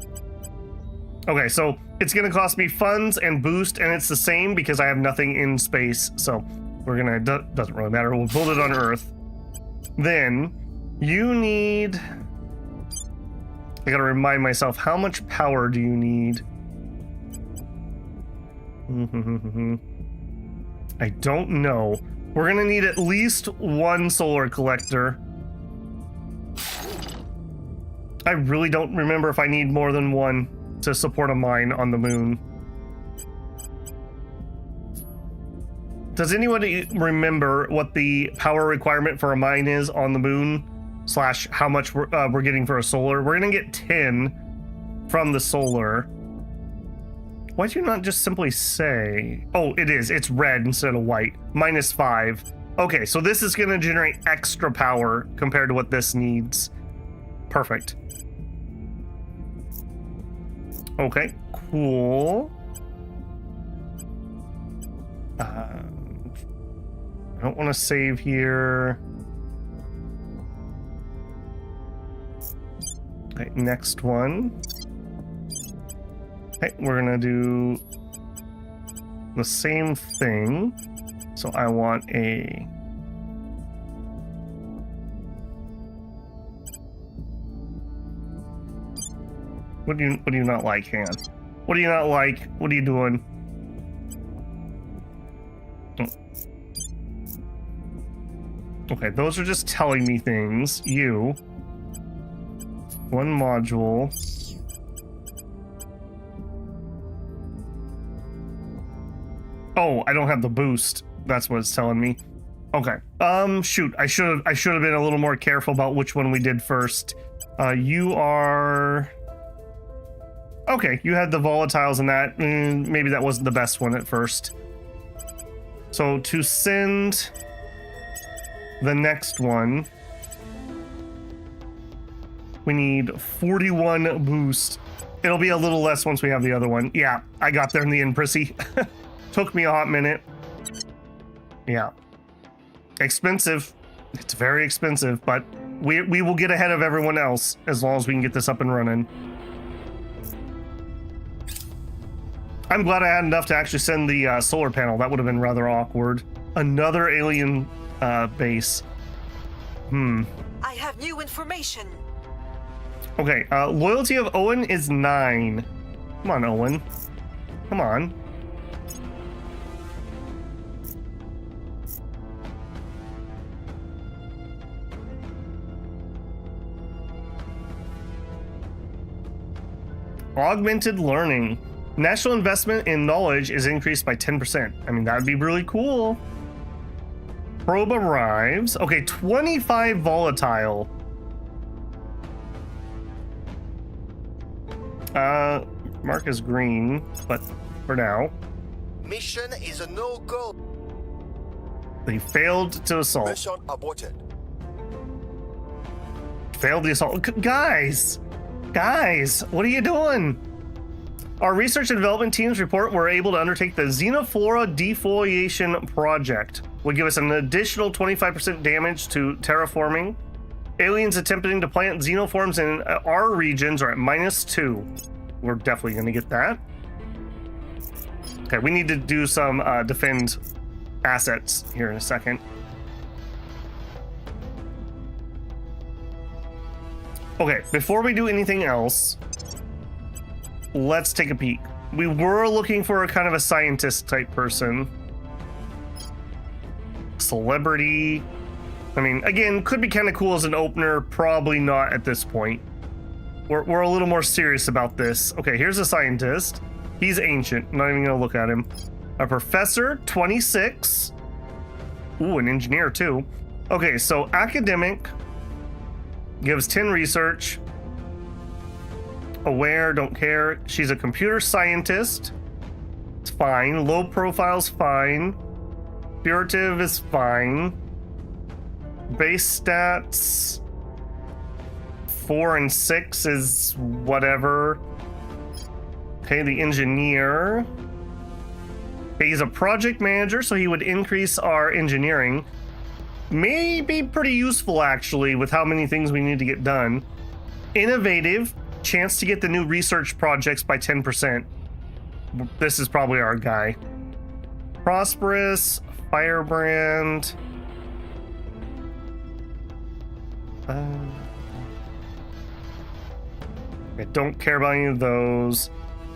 Speaker 1: Okay, so it's going to cost me funds and boost, and it's the same because I have nothing in space. So we're going to, doesn't really matter. We'll build it on Earth. Then you need, I got to remind myself, how much power do you need? I don't know. We're going to need at least one solar collector. I really don't remember if I need more than one to support a mine on the moon. Does anybody remember what the power requirement for a mine is on the moon? Slash how much we're getting for a solar? We're gonna get 10 from the solar. Why do you not just simply say... Oh, it is. It's red instead of white. -5. Okay, so this is gonna generate extra power compared to what this needs. Perfect. Okay, cool. I don't want to save here. Okay, next one. Okay, we're gonna do the same thing. So I want a... What do you not like, Han? What do you not like? What are you doing? Okay, those are just telling me things. You. One module. Oh, I don't have the boost. That's what it's telling me. Okay. Shoot. I should have been a little more careful about which one we did first. You are... Okay, you had the volatiles in that. Maybe that wasn't the best one at first. So to send the next one, we need 41 boost. It'll be a little less once we have the other one. Yeah, I got there in the end, Prissy. Took me a hot minute. Yeah. Expensive. It's very expensive, but we will get ahead of everyone else as long as we can get this up and running. I'm glad I had enough to actually send the solar panel. That would have been rather awkward. Another alien base.
Speaker 9: I have new information.
Speaker 1: Okay, loyalty of Owen is 9. Come on, Owen. Come on. Augmented learning. National investment in knowledge is increased by 10%. I mean, that would be really cool. Probe arrives. Okay, 25 volatile. Mark is green, but for now.
Speaker 7: Mission is a no-go.
Speaker 1: They failed to assault.
Speaker 7: Mission aborted.
Speaker 1: Failed the assault. Guys, what are you doing? Our research and development teams report we're able to undertake the Xenoflora defoliation project. Will give us an additional 25% damage to terraforming. Aliens attempting to plant xenoforms in our regions are at -2. We're definitely going to get that. Okay, we need to do some defend assets here in a second. Okay, before we do anything else, let's take a peek. We were looking for a kind of a scientist type person. Celebrity. I mean, again, could be kind of cool as an opener. Probably not at this point. We're a little more serious about this. Okay, here's a scientist. He's ancient. I'm not even going to look at him. A professor, 26. Ooh, an engineer too. Okay, so academic. Gives 10 research. Aware, don't care. She's a computer scientist. It's fine. Low profile's fine. Curative is fine. Base stats 4 and 6 is whatever. Okay, the engineer. Okay, he's a project manager, so he would increase our engineering. May be pretty useful actually with how many things we need to get done. Innovative. Chance to get the new research projects by 10%. This is probably our guy. Prosperous, Firebrand. I don't care about any of those.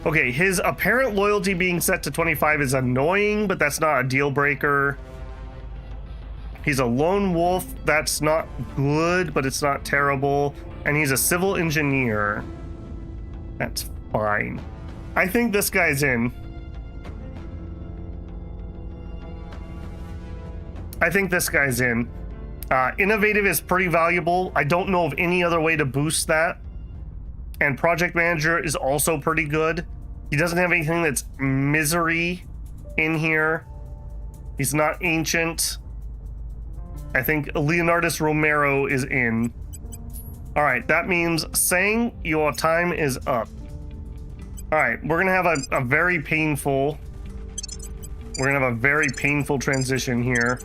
Speaker 1: Okay, his apparent loyalty being set to 25 is annoying, but that's not a deal breaker. He's a lone wolf. That's not good, but it's not terrible. And he's a civil engineer. That's fine. I think this guy's in. Innovative is pretty valuable. I don't know of any other way to boost that. And project manager is also pretty good. He doesn't have anything that's misery in here. He's not ancient. I think Leonardus Romero is in. All right, that means saying your time is up. All right, we're gonna have a very painful transition here.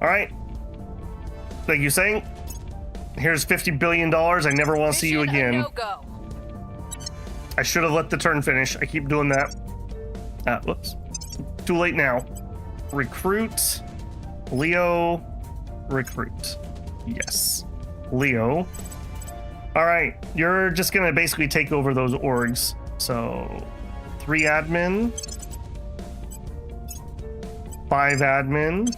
Speaker 1: All right, like you saying, here's $50 billion. I never want to see you again.
Speaker 5: No-go.
Speaker 1: I should have let the turn finish. I keep doing that. Whoops. Too late now. Recruit. Leo. Recruit. Yes. Leo. All right. You're just going to basically take over those orgs. So 3 admin. 5 admin.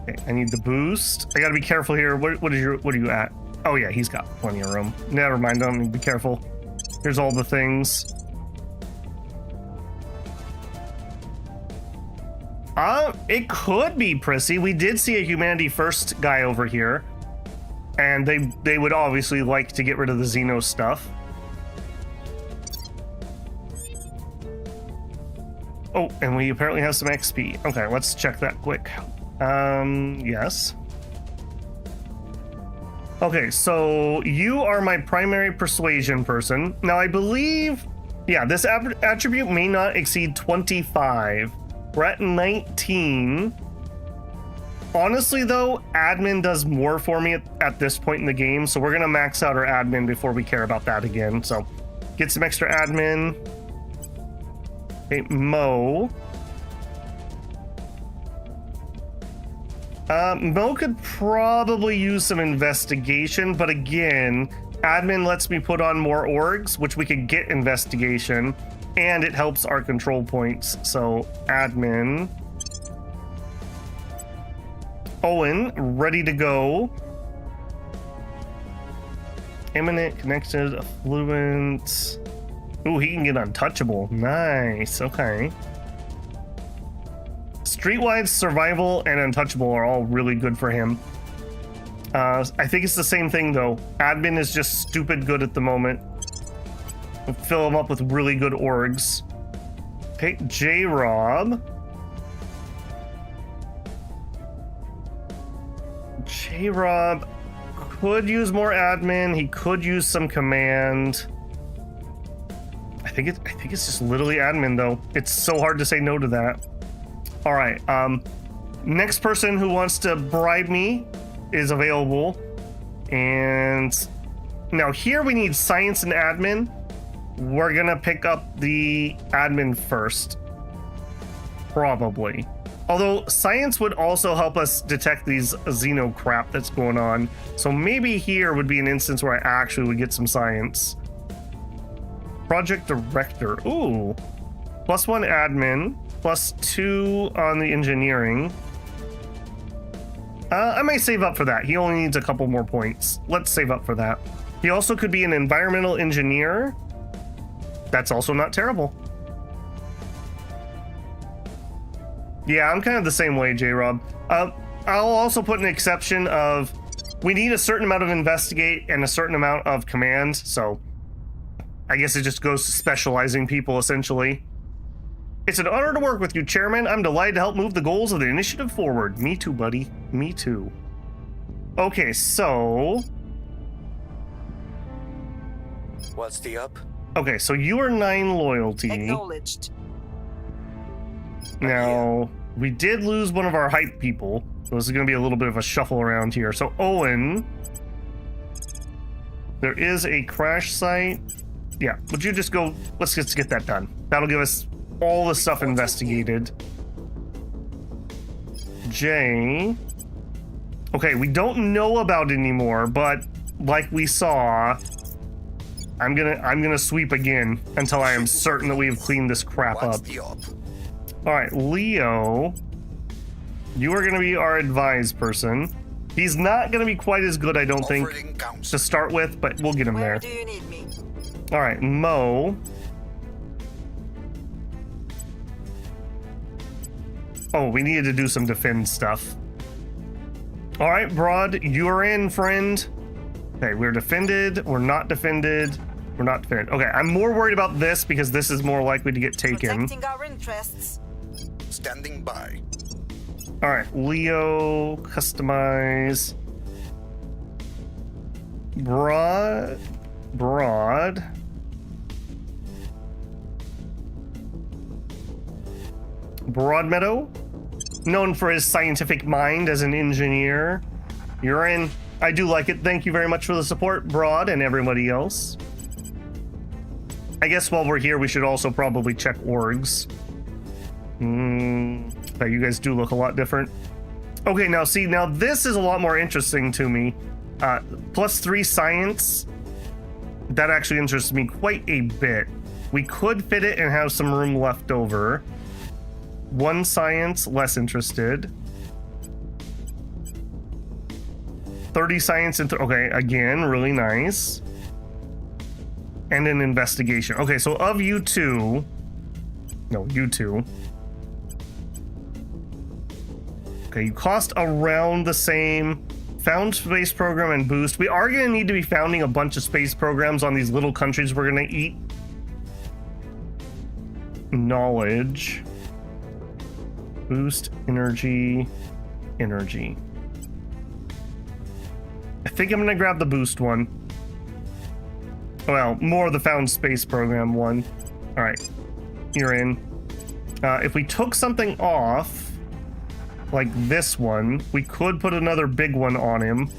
Speaker 1: Okay, I need the boost. I got to be careful here. What are you at? Oh yeah, he's got plenty of room. Never mind. Don't need to be careful. Here's all the things. It could be Prissy. We did see a Humanity First guy over here. And they would obviously like to get rid of the Xeno stuff. Oh, and we apparently have some XP. Okay, let's check that quick. Yes. Okay, so you are my primary persuasion person. Now, I believe, yeah, this attribute may not exceed 25. We're at 19. Honestly, though, admin does more for me at this point in the game, so we're going to max out our admin before we care about that again. So, get some extra admin. Okay, Mo. Mo could probably use some investigation, but again, admin lets me put on more orgs, which we could get investigation, and it helps our control points. So, admin. Owen, ready to go. Imminent, connected, affluent. Ooh, he can get untouchable. Nice, okay. Streetwise, survival, and untouchable are all really good for him. I think it's the same thing, though. Admin is just stupid good at the moment. We'll fill him up with really good orgs. Okay, J-Rob. J-Rob could use more admin. He could use some command. I think it's just literally admin, though. It's so hard to say no to that. All right. Next person who wants to bribe me is available. And now here we need science and admin. We're gonna pick up the admin first. Probably. Although science would also help us detect these Xeno crap that's going on. So maybe here would be an instance where I actually would get some science. Project director. Ooh. +1 admin. +2 on the engineering. I may save up for that. He only needs a couple more points. Let's save up for that. He also could be an environmental engineer. That's also not terrible. Yeah, I'm kind of the same way, J-Rob. I'll also put an exception of we need a certain amount of investigate and a certain amount of command, so I guess it just goes to specializing people, essentially. It's an honor to work with you, Chairman. I'm delighted to help move the goals of the initiative forward. Me too, buddy. Me too. Okay, so...
Speaker 7: What's the up?
Speaker 1: Okay, so you are 9 loyalty.
Speaker 9: Acknowledged.
Speaker 1: Now, we did lose one of our hype people, so this is going to be a little bit of a shuffle around here. So, Owen, there is a crash site. Yeah, would you just go, let's just get that done. That'll give us all the stuff investigated. Jay. Okay, we don't know about it anymore, but like we saw, I'm gonna sweep again until I am certain that we have cleaned this crap up. All right, Leo, you are gonna be our advise person. He's not gonna be quite as good, I don't think, to start with, but we'll get him there.
Speaker 9: Where do you need me?
Speaker 1: All right, Mo. Oh, we needed to do some defend stuff. All right, Broad, you're in, friend. Okay, we're defended. We're not defended. We're not defended. Okay, I'm more worried about this because this is more likely to get taken.
Speaker 9: Protecting our interests.
Speaker 7: Standing by.
Speaker 1: All right, Leo, customize. Broad. Broadmeadow, known for his scientific mind as an engineer. You're in. I do like it. Thank you very much for the support, Broad, and everybody else. I guess while we're here, we should also probably check orgs. But you guys do look a lot different. Okay, now see, now this is a lot more interesting to me. +3 science. That actually interests me quite a bit. We could fit it and have some room left over. 1 science, less interested. 30 science and okay, again, really nice. And an investigation. Okay, so of you two, Okay, you cost around the same. Found space program and boost. We are going to need to be founding a bunch of space programs on these little countries we're going to eat. Knowledge. Boost, energy, energy. I think I'm going to grab the boost one. Well, more of the found space program one. All right, you're in. If we took something off, like this one, we could put another big one on him.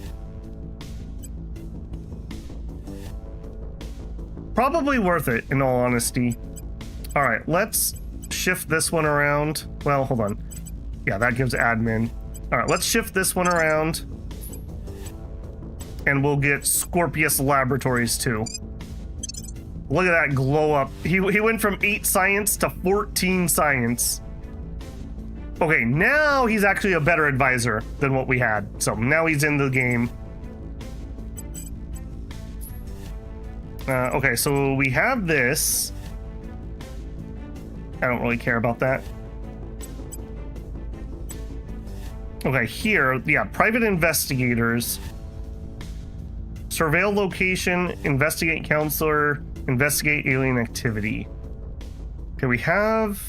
Speaker 1: Probably worth it, in all honesty. All right, let's shift this one around. Well, hold on. Yeah, that gives admin. All right, let's shift this one around. And we'll get Scorpius Laboratories too. Look at that glow up. He went from 8 science to 14 science. Okay, now he's actually a better advisor than what we had. So now he's in the game. Okay, so we have this. I don't really care about that. Okay, here, yeah, private investigators. Surveil location, investigate counselor, investigate alien activity. Okay, we have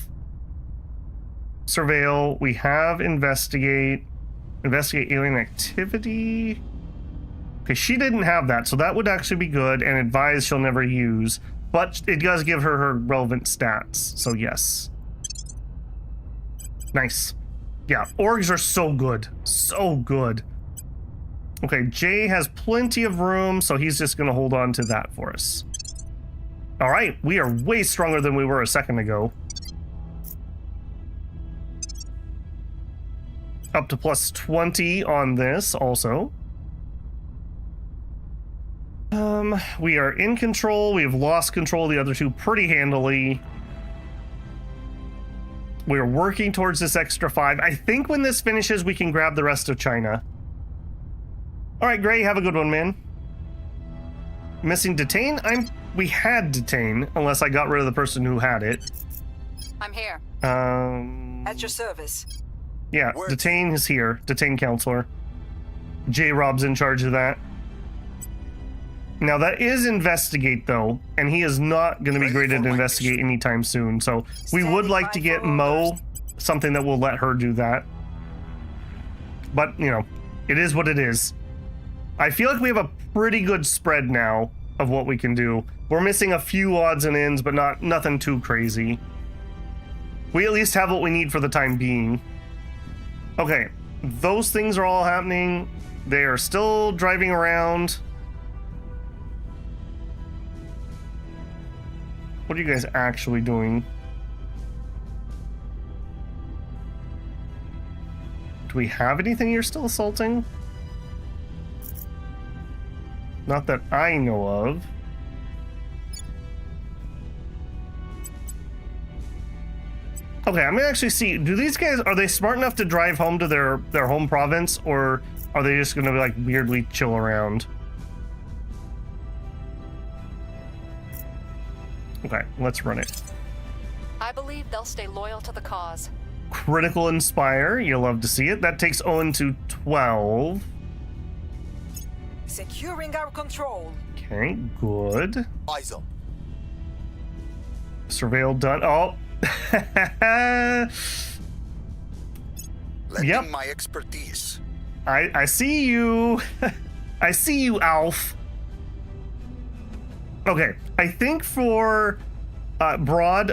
Speaker 1: surveil, we have investigate alien activity. Okay, she didn't have that, so that would actually be good, and advise she'll never use, but it does give her her relevant stats, so yes. Nice. Yeah, orgs are so good, so good. Okay, Jay has plenty of room, so he's just gonna hold on to that for us. All right, we are way stronger than we were a second ago. Up to plus 20 on this also. We are in control. We have lost control of the other two pretty handily. We're working towards this extra 5. I think when this finishes, we can grab the rest of China. All right, Gray, have a good one, man. Missing detain? We had detain, unless I got rid of the person who had it.
Speaker 5: I'm here.
Speaker 9: At your service.
Speaker 1: Yeah, detain is here. Detain counselor. J-Rob's in charge of that. Now that is investigate though, and he is not going to be graded to investigate anytime soon. So we would like to get Mo something that will let her do that. But, you know, it is what it is. I feel like we have a pretty good spread now of what we can do. We're missing a few odds and ends, but nothing too crazy. We at least have what we need for the time being. Okay, those things are all happening. They are still driving around. What are you guys actually doing? Do we have anything you're still assaulting? Not that I know of. Okay, I'm gonna actually see, do these guys, are they smart enough to drive home to their home province, or are they just gonna be like weirdly chill around? Okay, let's run it.
Speaker 5: I believe they'll stay loyal to the cause.
Speaker 1: Critical Inspire, you'll love to see it. That takes Owen to 12.
Speaker 9: Securing our control.
Speaker 1: Okay, good.
Speaker 7: Eyes up.
Speaker 1: Surveil done. Oh.
Speaker 7: Lending my expertise.
Speaker 1: I see you. I see you, Alf. Okay, I think for Broad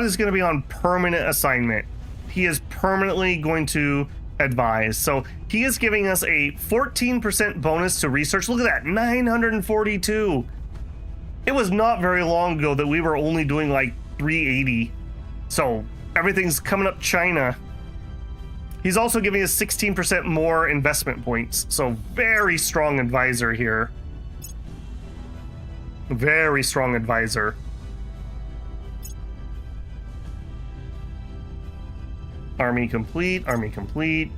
Speaker 1: is going to be on permanent assignment. He is permanently going to advise. So he is giving us a 14% bonus to research. Look at that, 942. It was not very long ago that we were only doing like 380. So everything's coming up China. He's also giving us 16% more investment points. So very strong advisor here. Very strong advisor. Army complete, army complete.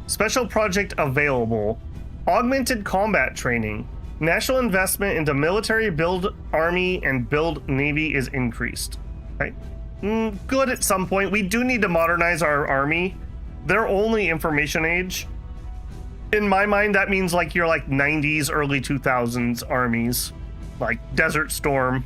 Speaker 1: Special project available. Augmented combat training. National investment into military build army and build navy is increased. Okay. Good at some point. We do need to modernize our army. They're only information age. In my mind, that means like you're like 90s, early 2000s armies, like Desert Storm.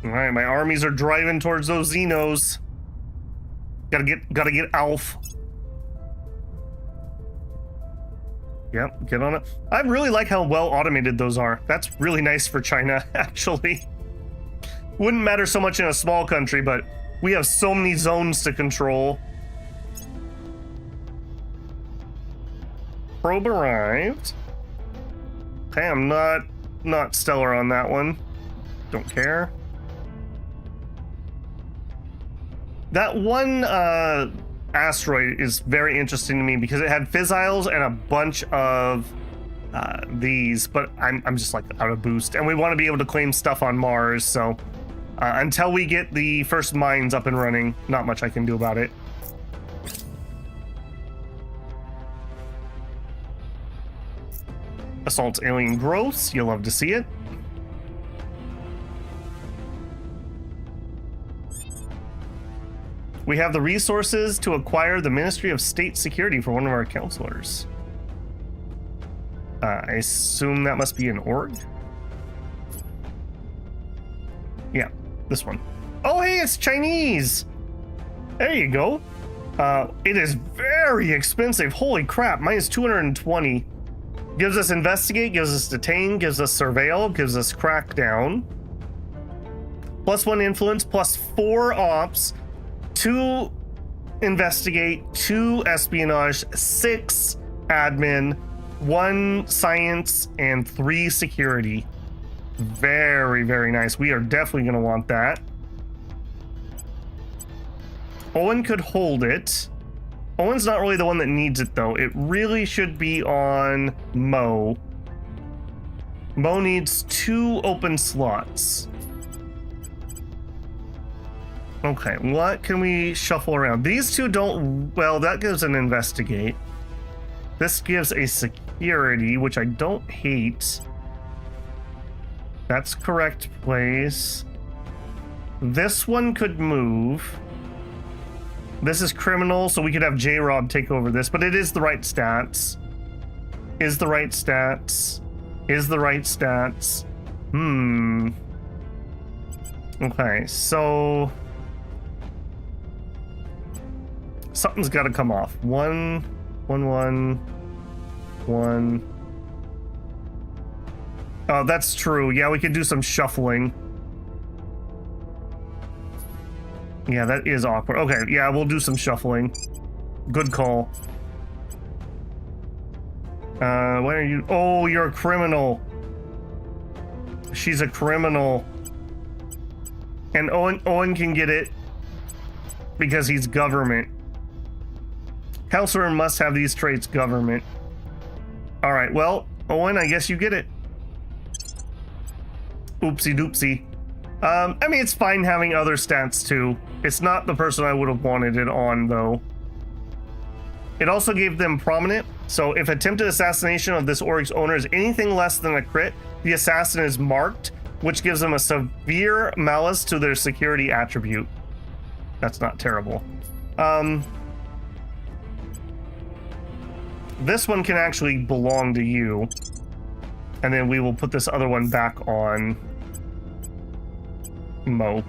Speaker 1: All right, my armies are driving towards those Xenos. Gotta get Alf. Yep, get on it. I really like how well automated those are. That's really nice for China, actually. Wouldn't matter so much in a small country, but we have so many zones to control. Probe arrived. Okay, I'm not stellar on that one. Don't care. That one asteroid is very interesting to me because it had fissiles and a bunch of these, but I'm just like out of boost, and we want to be able to claim stuff on Mars, so until we get the first mines up and running, not much I can do about it. Assaults alien growths, you'll love to see it. We have the resources to acquire the Ministry of State Security for one of our counselors. I assume that must be an org? Yeah, this one. Oh, hey, it's Chinese! There you go. It is very expensive. Holy crap, mine is 220. Gives us investigate, gives us detain, gives us surveil, gives us crackdown. +1 influence, +4 ops, 2 investigate, 2 espionage, 6 admin, 1 science, and 3 security. Very, very nice. We are definitely going to want that. Owen could hold it. Owen's not really the one that needs it, though. It really should be on Mo. Mo needs 2 open slots. Okay, what can we shuffle around? These two don't... Well, that gives an investigate. This gives a security, which I don't hate. That's correct place. This one could move. This is criminal, so we could have J-Rob take over this, but it is the right stats. Is the right stats. Is the right stats. Okay, so... Something's got to come off. 1, 1, 1, 1. Oh, that's true. Yeah, we could do some shuffling. Yeah, that is awkward. Okay, yeah, we'll do some shuffling. Good call. Why are you... Oh, you're a criminal. She's a criminal. And Owen can get it because he's government. Counselor must have these traits, government. All right, well, Owen, I guess you get it. Oopsie doopsie. I mean, it's fine having other stats too. It's not the person I would have wanted it on, though. It also gave them prominent. So if attempted assassination of this org's owner is anything less than a crit, the assassin is marked, which gives them a severe malice to their security attribute. That's not terrible. This one can actually belong to you. And then we will put this other one back on Mo.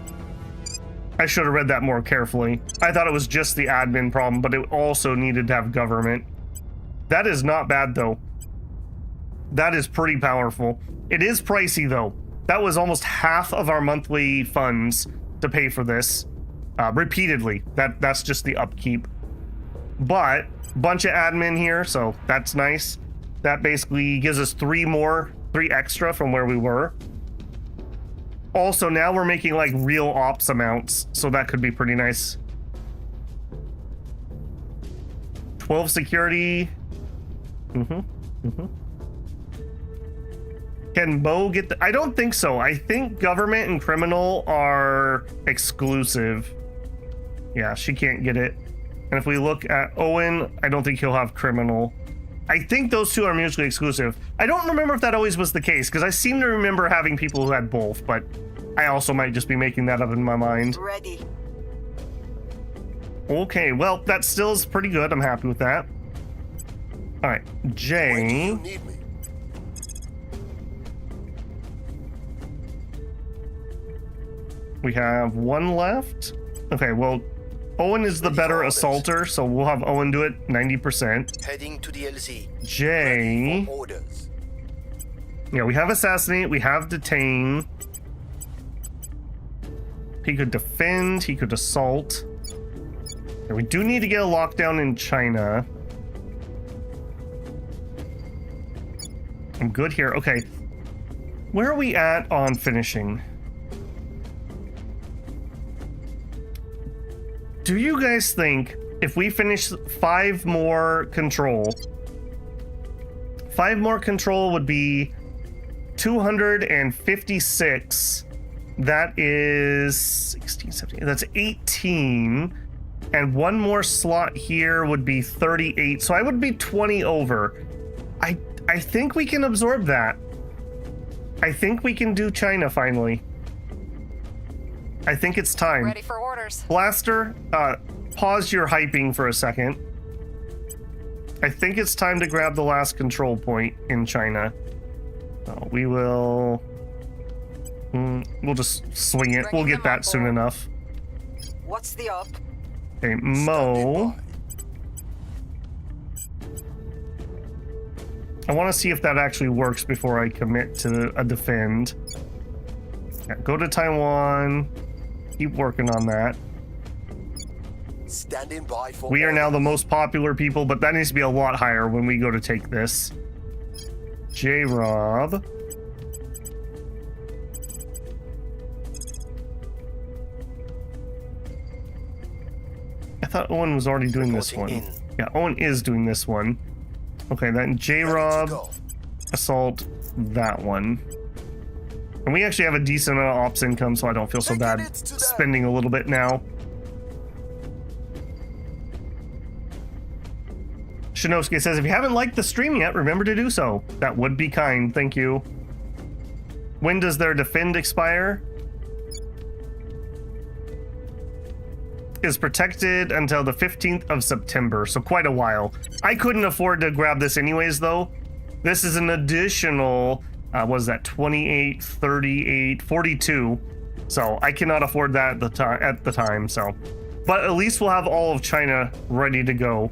Speaker 1: I should have read that more carefully. I thought it was just the admin problem, but it also needed to have government. That is not bad, though. That is pretty powerful. It is pricey, though. That was almost half of our monthly funds to pay for this. Repeatedly. That's just the upkeep. But, bunch of admin here, so that's nice. That basically gives us 3 extra from where we were. Also, now we're making like real ops amounts, so that could be pretty nice. 12 security. Can Mo get the... I don't think so. I think government and criminal are exclusive. Yeah, she can't get it. And if we look at Owen, I don't think he'll have criminal. I think those two are mutually exclusive. I don't remember if that always was the case, because I seem to remember having people who had both, but I also might just be making that up in my mind.
Speaker 9: Ready.
Speaker 1: Okay, well, that still is pretty good. I'm happy with that. All right,
Speaker 7: When do
Speaker 1: Jay.
Speaker 7: you need me?
Speaker 1: We have one left. Okay, well, Owen is the
Speaker 7: Ready
Speaker 1: better
Speaker 7: for orders.
Speaker 1: assaulter, so we'll have Owen do it 90%.
Speaker 7: Heading to the LZ.
Speaker 1: Jay.
Speaker 7: Ready for orders.
Speaker 1: Yeah, we have assassinate, we have detain. He could defend, he could assault. And we do need to get a lockdown in China. I'm good here. Okay. Where are we at on finishing? Do you guys think if we finish 5 more control, 5 more control would be 256. That is 16, 17. That's 18. And one more slot here would be 38. So I would be 20 over. I think we can absorb that. I think we can do China finally. I think it's time.
Speaker 5: Ready for orders.
Speaker 1: Blaster, pause your hyping for a second. I think it's time to grab the last control point in China. We will... we'll just swing it. We'll get that soon enough.
Speaker 9: What's the up?
Speaker 1: Okay, Mo. I want to see if that actually works before I commit to a defend. Yeah, go to Taiwan. Keep working on that.
Speaker 7: Standing by for
Speaker 1: We are now the
Speaker 7: orders.
Speaker 1: most popular people, but that needs to be a lot higher when we go to take this. J-Rob. I thought Owen was already doing this one.
Speaker 7: Reporting in.
Speaker 1: Yeah, Owen is doing this one. Okay, then
Speaker 7: Ready to
Speaker 1: J-Rob,
Speaker 7: go.
Speaker 1: assault that one. And we actually have a decent amount of ops income, so I don't feel so
Speaker 7: Taking
Speaker 1: bad
Speaker 7: it to them.
Speaker 1: spending a little bit now. Shinovsky says, if you haven't liked the stream yet, remember to do so. That would be kind, thank you. When does their defend expire? Is protected until the 15th of September, so quite a while. I couldn't afford to grab this anyways, though. This is an additional, what is that, 28, 38, 42. So I cannot afford that at the time, so. But at least we'll have all of China ready to go.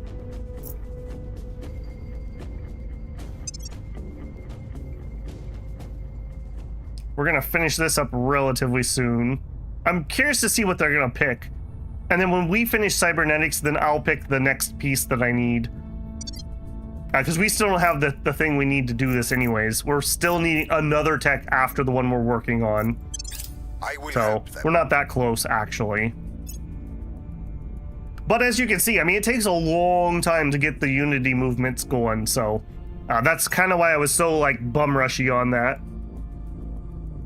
Speaker 1: We're gonna finish this up relatively soon. I'm curious to see what they're gonna pick. And then when we finish cybernetics, then I'll pick the next piece that I need. Because we still don't have the thing we need to do this anyways. We're still needing another tech after the one we're working on.
Speaker 7: I will
Speaker 1: So
Speaker 7: help them.
Speaker 1: we're not that close, actually. But as you can see, I mean, it takes a long time to get the Unity movements going. So that's kind of why I was so like bum rushy on that.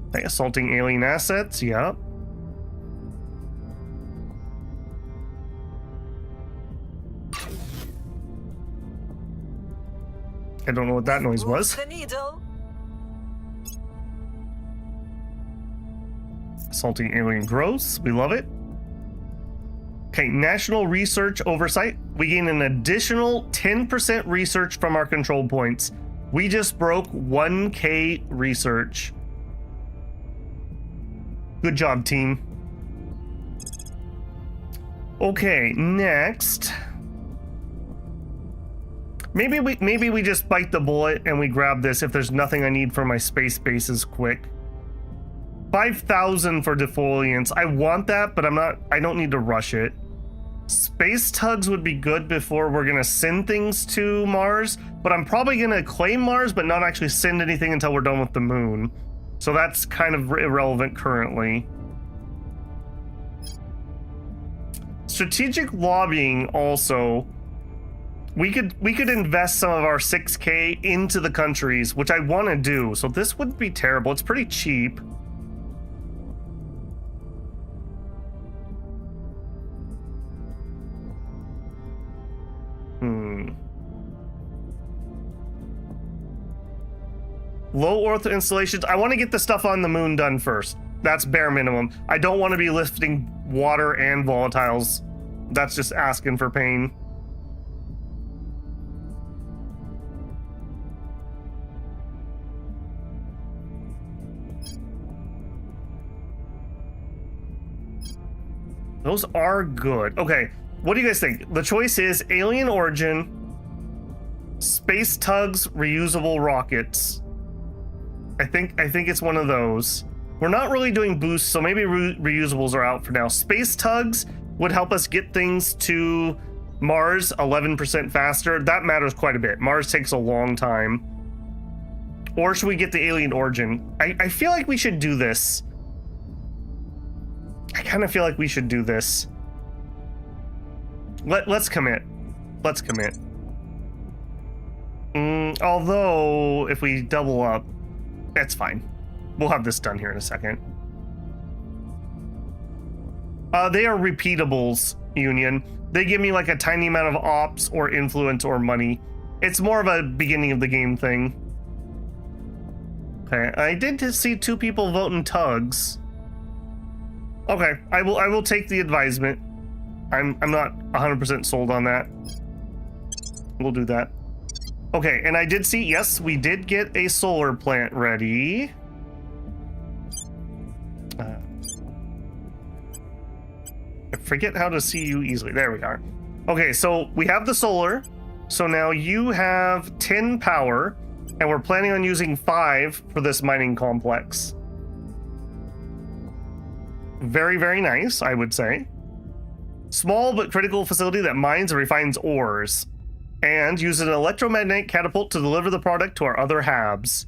Speaker 1: Okay, assaulting alien assets, yeah. I don't know what that noise was.
Speaker 9: The needle.
Speaker 1: Assaulting alien growths, we love it. Okay, national research oversight. We gain an additional 10% research from our control points. We just broke 1K research. Good job, team. Okay, next. Maybe we just bite the bullet and we grab this if there's nothing I need for my space bases quick. 5,000 for defoliants. I want that, but I don't need to rush it. Space tugs would be good before we're gonna send things to Mars, but I'm probably gonna claim Mars but not actually send anything until we're done with the moon. So that's kind of irrelevant currently. Strategic lobbying also. We could invest some of our 6K into the countries, which I want to do. So this wouldn't be terrible. It's pretty cheap. Low Earth installations. I want to get the stuff on the moon done first. That's bare minimum. I don't want to be lifting water and volatiles. That's just asking for pain. Those are good. Okay, what do you guys think? The choice is alien origin, space tugs, reusable rockets. I think it's one of those. We're not really doing boosts, so maybe reusables are out for now. Space tugs would help us get things to Mars 11% faster. That matters quite a bit. Mars takes a long time. Or should we get the alien origin? I feel like we should do this. I kind of feel like we should do this. Let's commit. Let's commit. Although, if we double up, that's fine. We'll have this done here in a second. They are repeatables, Union. They give me like a tiny amount of ops or influence or money. It's more of a beginning of the game thing. Okay, I did see 2 people voting tugs. Okay, I will take the advisement. I'm not 100% sold on that. We'll do that. Okay, and I did see, yes, we did get a solar plant ready. I forget how to see you easily. There we are. Okay, so we have the solar. So now you have 10 power, and we're planning on using 5 for this mining complex. Very, very nice, I would say. Small but critical facility that mines and refines ores. And use an electromagnetic catapult to deliver the product to our other habs.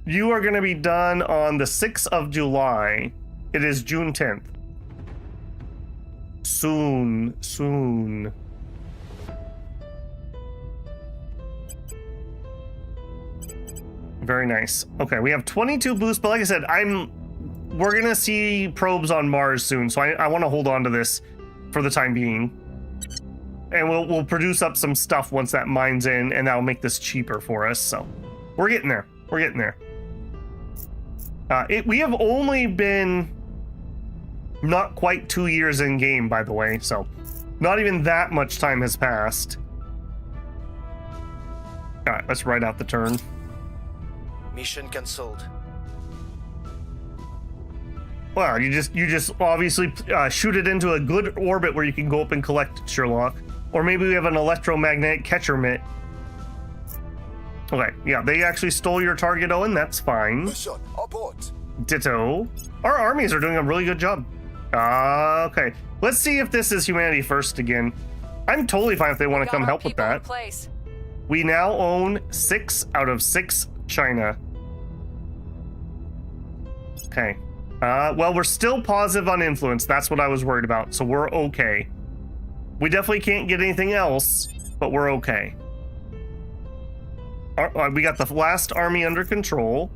Speaker 1: You are going to be done on the 6th of July. It is June 10th. Soon. Very nice. Okay, we have 22 boosts, but like I said, we're gonna see probes on Mars soon, so I want to hold on to this for the time being. And we'll produce up some stuff once that mine's in, and that'll make this cheaper for us. So we're getting there. We're getting there. We have only been not quite 2 years in game, by the way, so not even that much time has passed. All right, let's write out the turn.
Speaker 7: Mission cancelled.
Speaker 1: Well, you just obviously shoot it into a good orbit where you can go up and collect Sherlock. Or maybe we have an electromagnetic catcher mitt. Okay, yeah, they actually stole your target, Owen. That's fine.
Speaker 7: Mission abort.
Speaker 1: Ditto. Our armies are doing a really good job. Okay, let's see if this is humanity first again. I'm totally fine if they want to come help with that. We now own 6 out of 6 China. Okay. Well, we're still positive on influence. That's what I was worried about, so we're okay. We definitely can't get anything else, but we're okay. We got the last army under control.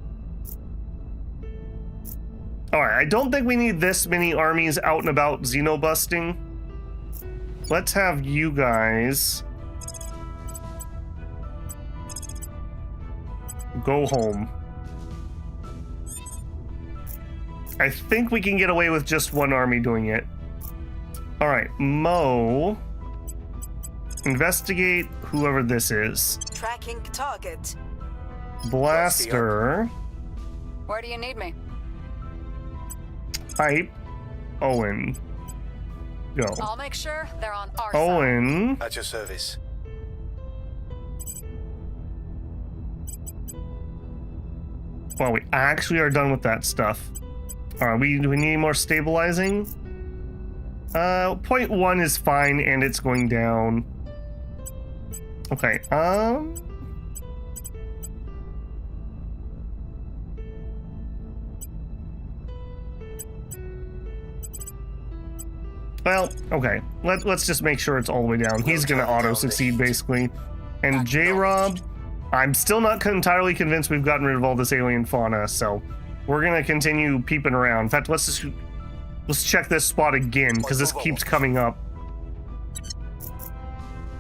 Speaker 1: Alright, I don't think we need this many armies out and about xenobusting. Let's have you guys go home. I think we can get away with just one army doing it. All right, Mo, investigate whoever this is.
Speaker 9: Tracking target.
Speaker 1: Blaster.
Speaker 5: Where do you need me?
Speaker 1: Hype. Owen. Go.
Speaker 5: I'll make sure they're on our side.
Speaker 1: Owen.
Speaker 7: At your service.
Speaker 1: Well, we actually are done with that stuff. All right, do we need more stabilizing? 0.1 is fine, and it's going down. Okay, well, okay. Let's just make sure it's all the way down. He's gonna auto-succeed, basically. And J-Rob, I'm still not entirely convinced we've gotten rid of all this alien fauna, so we're gonna continue peeping around. In fact, let's check this spot again, because this keeps coming up.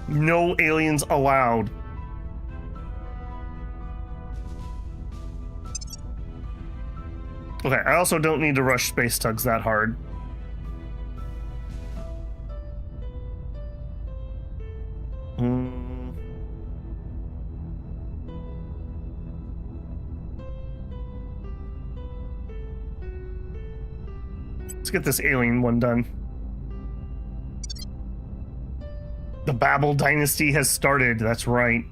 Speaker 1: No aliens allowed. Okay, I also don't need to rush space tugs that hard. Let's get this alien one done. The Babel dynasty has started, that's right.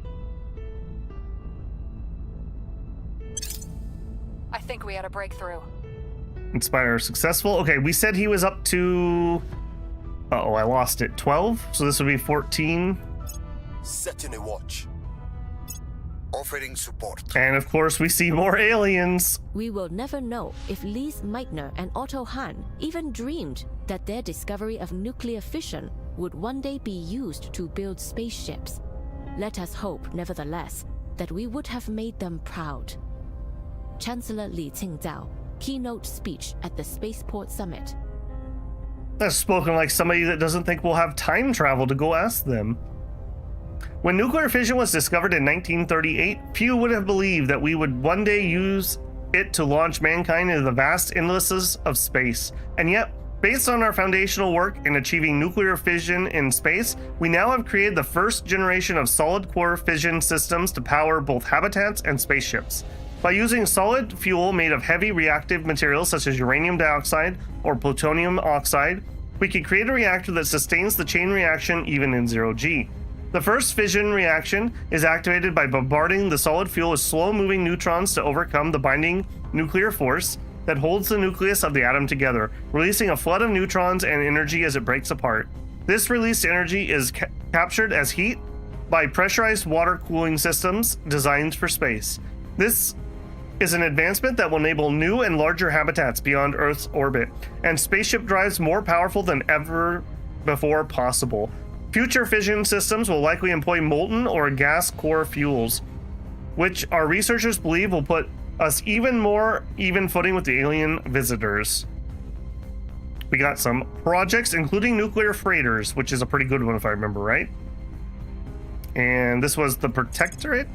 Speaker 5: I think we had a breakthrough.
Speaker 1: Inspire successful. Okay, we said he was up to... Uh-oh, I lost it. 12? So this would be 14.
Speaker 7: Setting a watch. Offering support.
Speaker 1: And of course, we see more aliens.
Speaker 6: We will never know if Lise Meitner and Otto Hahn even dreamed that their discovery of nuclear fission would one day be used to build spaceships. Let us hope, nevertheless, that we would have made them proud. Chancellor Li Qingdao, keynote speech at the Spaceport Summit.
Speaker 1: That's spoken like somebody that doesn't think we'll have time travel to go ask them. When nuclear fission was discovered in 1938, few would have believed that we would one day use it to launch mankind into the vast endlessness of space. And yet, based on our foundational work in achieving nuclear fission in space, we now have created the first generation of solid core fission systems to power both habitats and spaceships. By using solid fuel made of heavy reactive materials such as uranium dioxide or plutonium oxide, we can create a reactor that sustains the chain reaction even in 0G. The first fission reaction is activated by bombarding the solid fuel with slow-moving neutrons to overcome the binding nuclear force that holds the nucleus of the atom together, releasing a flood of neutrons and energy as it breaks apart. This released energy is captured as heat by pressurized water cooling systems designed for space. This is an advancement that will enable new and larger habitats beyond Earth's orbit, and spaceship drives more powerful than ever before possible. Future fission systems will likely employ molten or gas core fuels, which our researchers believe will put us even more even footing with the alien visitors. We got some projects, including nuclear freighters, which is a pretty good one if I remember right. And this was the Protectorate.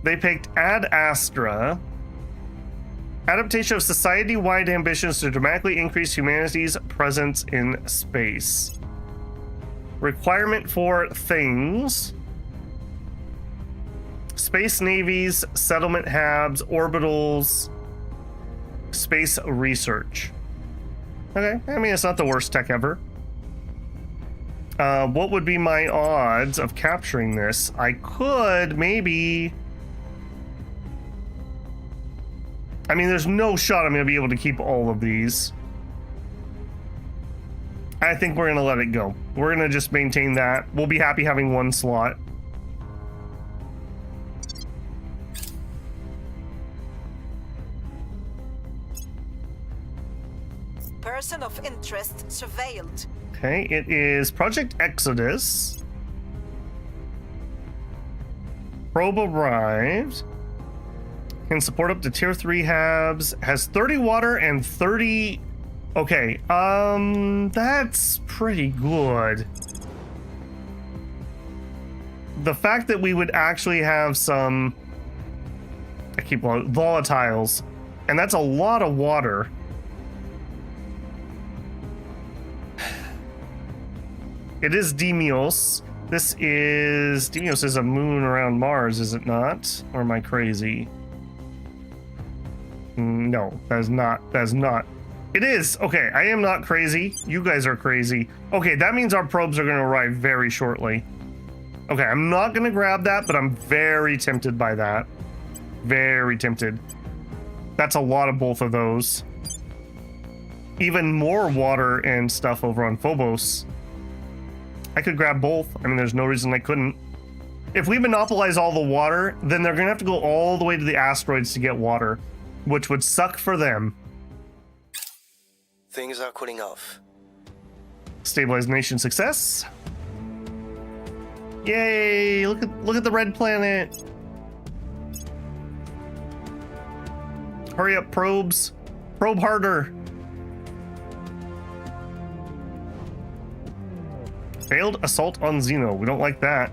Speaker 1: They picked Ad Astra. Adaptation of society-wide ambitions to dramatically increase humanity's presence in space. Requirement for things. Space navies, settlement hubs, orbitals, space research. Okay, I mean, it's not the worst tech ever. What would be my odds of capturing this? I could maybe... I mean, there's no shot I'm going to be able to keep all of these. I think we're going to let it go. We're going to just maintain that. We'll be happy having one slot.
Speaker 9: Person of interest surveilled.
Speaker 1: Okay, it is Project Exodus. Probe arrived. Can support up to tier 3 habs. Has 30 water and 30... Okay, that's pretty good. The fact that we would actually have some... I keep volatiles. And that's a lot of water. It is Deimos. Deimos is a moon around Mars, is it not? Or am I crazy? No, that is not. It is. Okay, I am not crazy. You guys are crazy. Okay, that means our probes are going to arrive very shortly. Okay, I'm not going to grab that, but I'm very tempted by that. Very tempted. That's a lot of both of those. Even more water and stuff over on Phobos. I could grab both. I mean, there's no reason I couldn't. If we monopolize all the water, then they're going to have to go all the way to the asteroids to get water, which would suck for them.
Speaker 7: Things are cooling off.
Speaker 1: Stabilization success. Yay! Look at the red planet. Hurry up, probes. Probe harder. Failed assault on Xeno. We don't like that.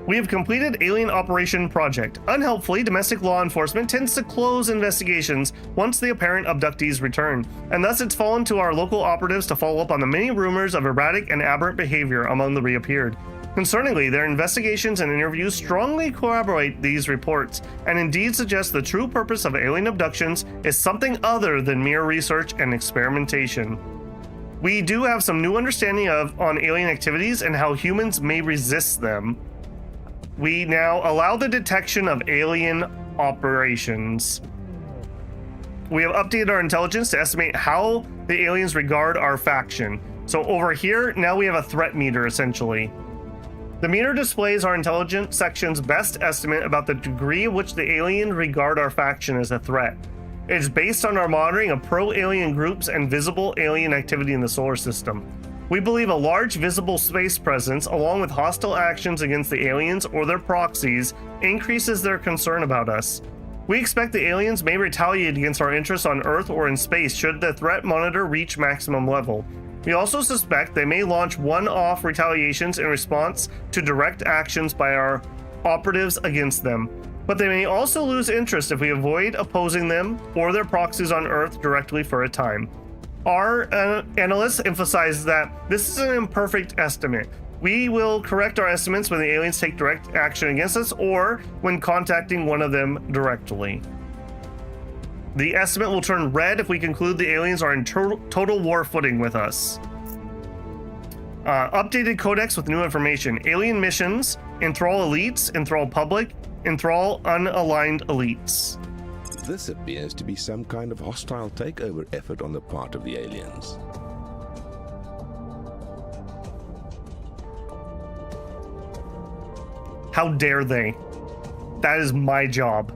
Speaker 1: We have completed Alien Operation Project. Unhelpfully, domestic law enforcement tends to close investigations once the apparent abductees return, and thus it's fallen to our local operatives to follow up on the many rumors of erratic and aberrant behavior among the reappeared. Concerningly, their investigations and interviews strongly corroborate these reports, and indeed suggest the true purpose of alien abductions is something other than mere research and experimentation. We do have some new understanding on alien activities and how humans may resist them. We now allow the detection of alien operations. We have updated our intelligence to estimate how the aliens regard our faction. So over here, now we have a threat meter, essentially. The meter displays our intelligence section's best estimate about the degree of which the aliens regard our faction as a threat. It is based on our monitoring of pro-alien groups and visible alien activity in the solar system. We believe a large visible space presence, along with hostile actions against the aliens or their proxies, increases their concern about us. We expect the aliens may retaliate against our interests on Earth or in space should the threat monitor reach maximum level. We also suspect they may launch one-off retaliations in response to direct actions by our operatives against them. But they may also lose interest if we avoid opposing them or their proxies on Earth directly for a time. Our analysts emphasize that this is an imperfect estimate. We will correct our estimates when the aliens take direct action against us or when contacting one of them directly. The estimate will turn red if we conclude the aliens are in total war footing with us. Updated codex with new information. Alien missions, enthrall elites, enthrall public, enthrall unaligned elites.
Speaker 8: This appears to be some kind of hostile takeover effort on the part of the aliens.
Speaker 1: How dare they? That is my job.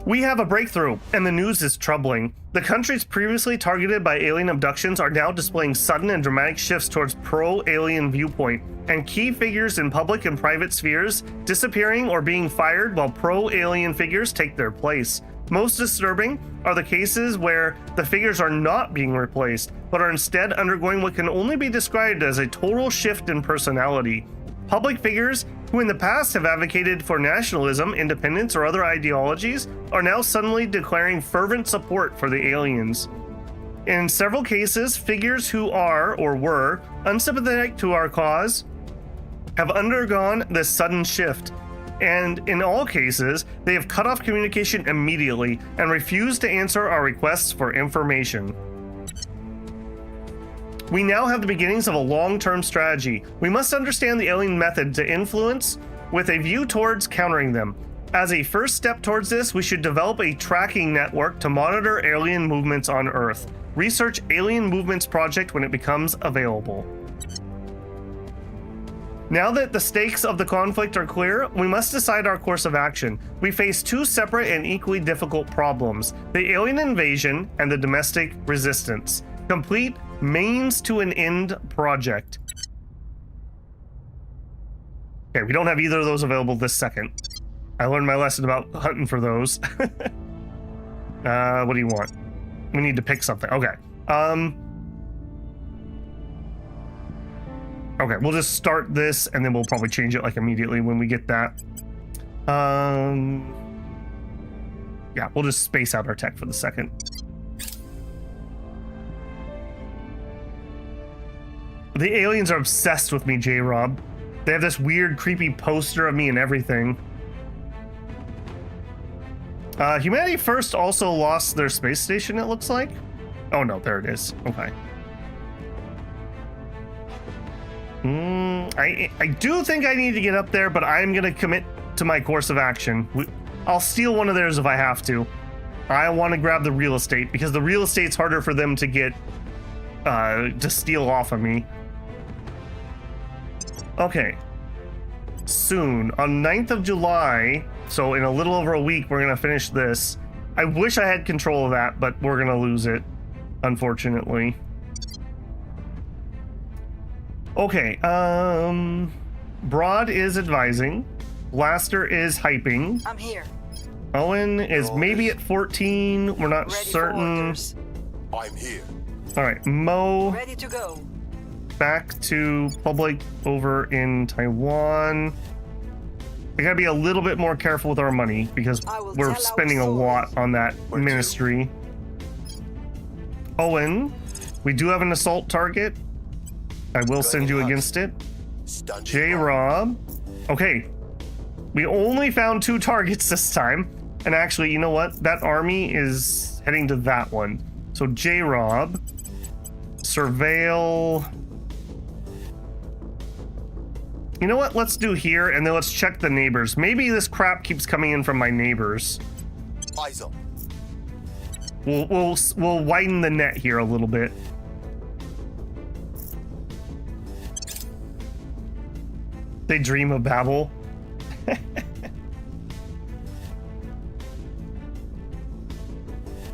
Speaker 1: We have a breakthrough, and the news is troubling. The countries previously targeted by alien abductions are now displaying sudden and dramatic shifts towards pro-alien viewpoint, and key figures in public and private spheres disappearing or being fired while pro-alien figures take their place. Most disturbing are the cases where the figures are not being replaced, but are instead undergoing what can only be described as a total shift in personality. Public figures who in the past have advocated for nationalism, independence, or other ideologies are now suddenly declaring fervent support for the aliens. In several cases, figures who are, or were, unsympathetic to our cause have undergone this sudden shift, and in all cases, they have cut off communication immediately and refused to answer our requests for information. We now have the beginnings of a long-term strategy. We must understand the alien method to influence with a view towards countering them. As a first step towards this, we should develop a tracking network to monitor alien movements on Earth. Research Alien Movements Project when it becomes available. Now that the stakes of the conflict are clear, we must decide our course of action. We face two separate and equally difficult problems: the alien invasion and the domestic resistance. Complete means to an end project. Okay, we don't have either of those available this second. I learned my lesson about hunting for those. What do you want? We need to pick something. Okay. Okay, we'll just start this and then we'll probably change it like immediately when we get that. Yeah, we'll just space out our tech for the second. The aliens are obsessed with me, J-Rob. They have this weird, creepy poster of me and everything. Humanity First also lost their space station, it looks like. Oh no, there it is. Okay. I do think I need to get up there, but I'm gonna commit to my course of action. I'll steal one of theirs if I have to. I want to grab the real estate because the real estate's harder for them to get to steal off of me. Okay. Soon, on 9th of July, so in a little over a week, we're gonna finish this. I wish I had control of that, but we're gonna lose it, unfortunately. Okay, Broad is advising. Blaster is hyping.
Speaker 9: I'm here.
Speaker 1: Owen is maybe at 14. We're not
Speaker 9: Ready
Speaker 1: certain.
Speaker 9: for orders.
Speaker 7: I'm here.
Speaker 1: All right, Mo.
Speaker 9: Ready to go.
Speaker 1: back to public over in Taiwan. I gotta be a little bit more careful with our money because
Speaker 9: I will
Speaker 1: we're
Speaker 9: tell our
Speaker 1: spending a
Speaker 9: story.
Speaker 1: lot on that
Speaker 7: Where to?
Speaker 1: ministry. Owen, we do have an assault target. I will send you
Speaker 7: Going
Speaker 1: against it.
Speaker 7: Standing by.
Speaker 1: J-Rob. Okay. We only found 2 targets this time. And actually, you know what? That army is heading to that one. So J-Rob. Surveil. You know what? Let's do here, and then let's check the neighbors. Maybe this crap keeps coming in from my neighbors.
Speaker 7: Eyes up.
Speaker 1: We'll widen the net here a little bit. They dream of Babel.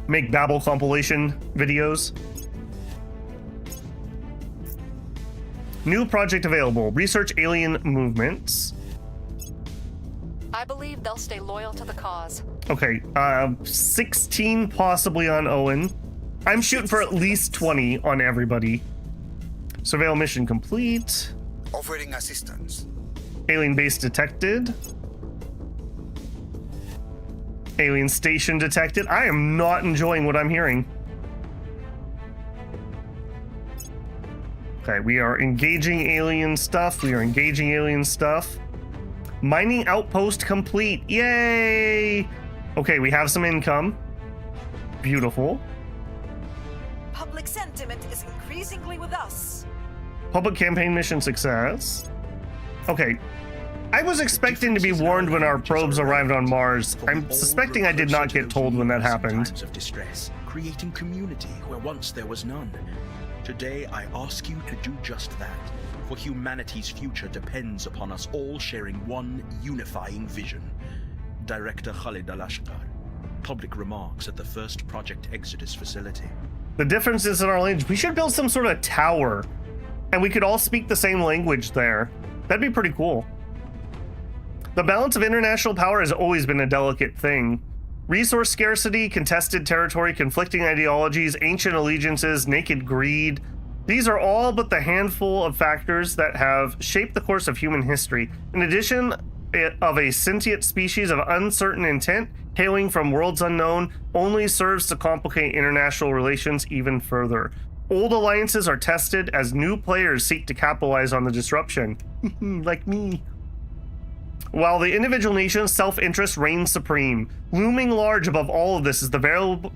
Speaker 1: Make Babel compilation videos. New project available. Research alien movements.
Speaker 5: I believe they'll stay loyal to the cause.
Speaker 1: Okay, 16 possibly on Owen. I'm shooting for at least 20 on everybody. Surveil mission complete.
Speaker 7: Offering assistance.
Speaker 1: Alien base detected. Alien station detected. I am not enjoying what I'm hearing. Okay, we are engaging alien stuff. We are engaging alien stuff. Mining outpost complete. Yay! Okay, we have some income. Beautiful.
Speaker 9: Public sentiment is increasingly with us.
Speaker 1: Public campaign mission success. Okay. I was expecting to be warned when our probes arrived on Mars. I'm suspecting I did not get told when that happened.
Speaker 10: Times of distress, creating community where once there was none. Today, I ask you to do just that, for humanity's future depends upon us all sharing one unifying vision. Director Khalid Al-Ashqar. Public remarks at the first Project Exodus facility.
Speaker 1: The difference is in our language. We should build some sort of tower, and we could all speak the same language there. That'd be pretty cool. The balance of international power has always been a delicate thing. Resource scarcity, contested territory, conflicting ideologies, ancient allegiances, naked greed. These are all but the handful of factors that have shaped the course of human history. In addition of a sentient species of uncertain intent, hailing from worlds unknown, only serves to complicate international relations even further. Old alliances are tested as new players seek to capitalize on the disruption. Like me. While the individual nation's self-interest reigns supreme, looming large above all of this is the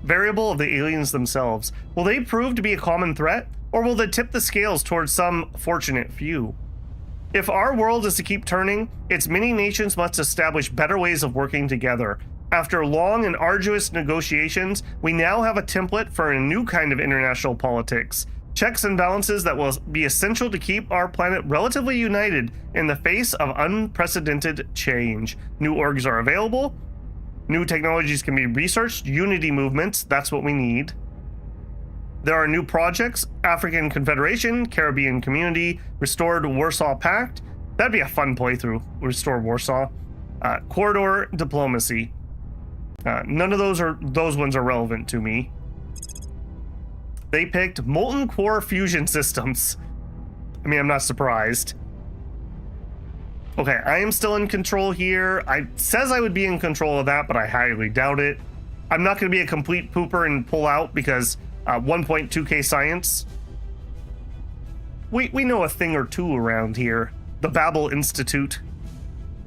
Speaker 1: variable of the aliens themselves. Will they prove to be a common threat, or will they tip the scales towards some fortunate few? If our world is to keep turning, its many nations must establish better ways of working together. After long and arduous negotiations, we now have a template for a new kind of international politics. Checks and balances that will be essential to keep our planet relatively united in the face of unprecedented change. New orgs are available. New technologies can be researched. Unity movements, that's what we need. There are new projects. African Confederation, Caribbean Community, Restored Warsaw Pact. That'd be a fun playthrough. Restore Warsaw. Corridor Diplomacy. None of those ones are relevant to me. They picked molten core fusion systems. I mean, I'm not surprised. Okay, I am still in control here. It says I would be in control of that, but I highly doubt it. I'm not going to be a complete pooper and pull out because 1.2k science. We know a thing or two around here. The Babel Institute.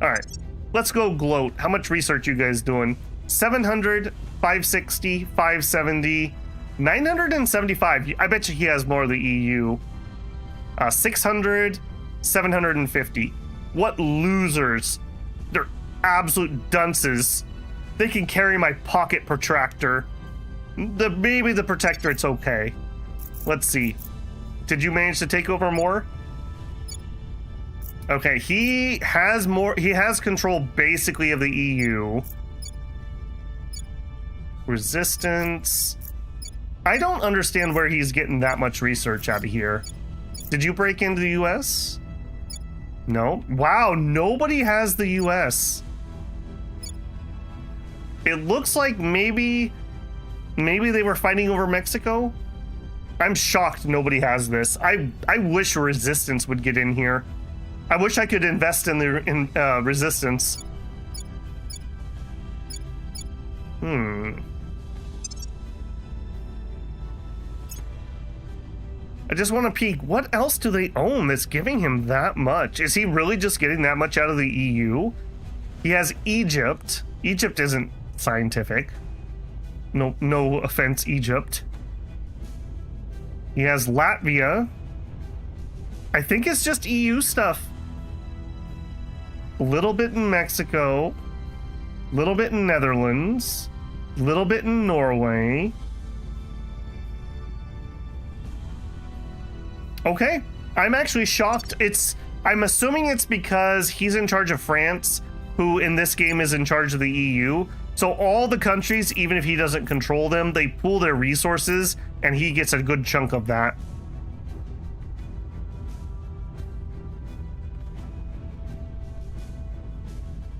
Speaker 1: All right, let's go gloat. How much research you guys doing? 700, 560, 570. 975. I bet you he has more of the EU. 600, 750. What losers. They're absolute dunces. They can carry my pocket protractor. Maybe the protectorate's okay. Let's see. Did you manage to take over more? Okay, he has more. He has control basically of the EU. Resistance. I don't understand where he's getting that much research out of here. Did you break into the US? No. Wow, nobody has the US. It looks like maybe they were fighting over Mexico. I'm shocked nobody has this. I wish Resistance would get in here. I wish I could invest in the Resistance. I just want to peek. What else do they own that's giving him that much? Is he really just getting that much out of the EU? He has Egypt. Egypt isn't scientific. No offense, Egypt. He has Latvia. I think it's just EU stuff. A little bit in Mexico. A little bit in Netherlands. A little bit in Norway. Okay, I'm actually shocked. I'm assuming it's because he's in charge of France, who in this game is in charge of the EU. So all the countries, even if he doesn't control them, they pool their resources and he gets a good chunk of that.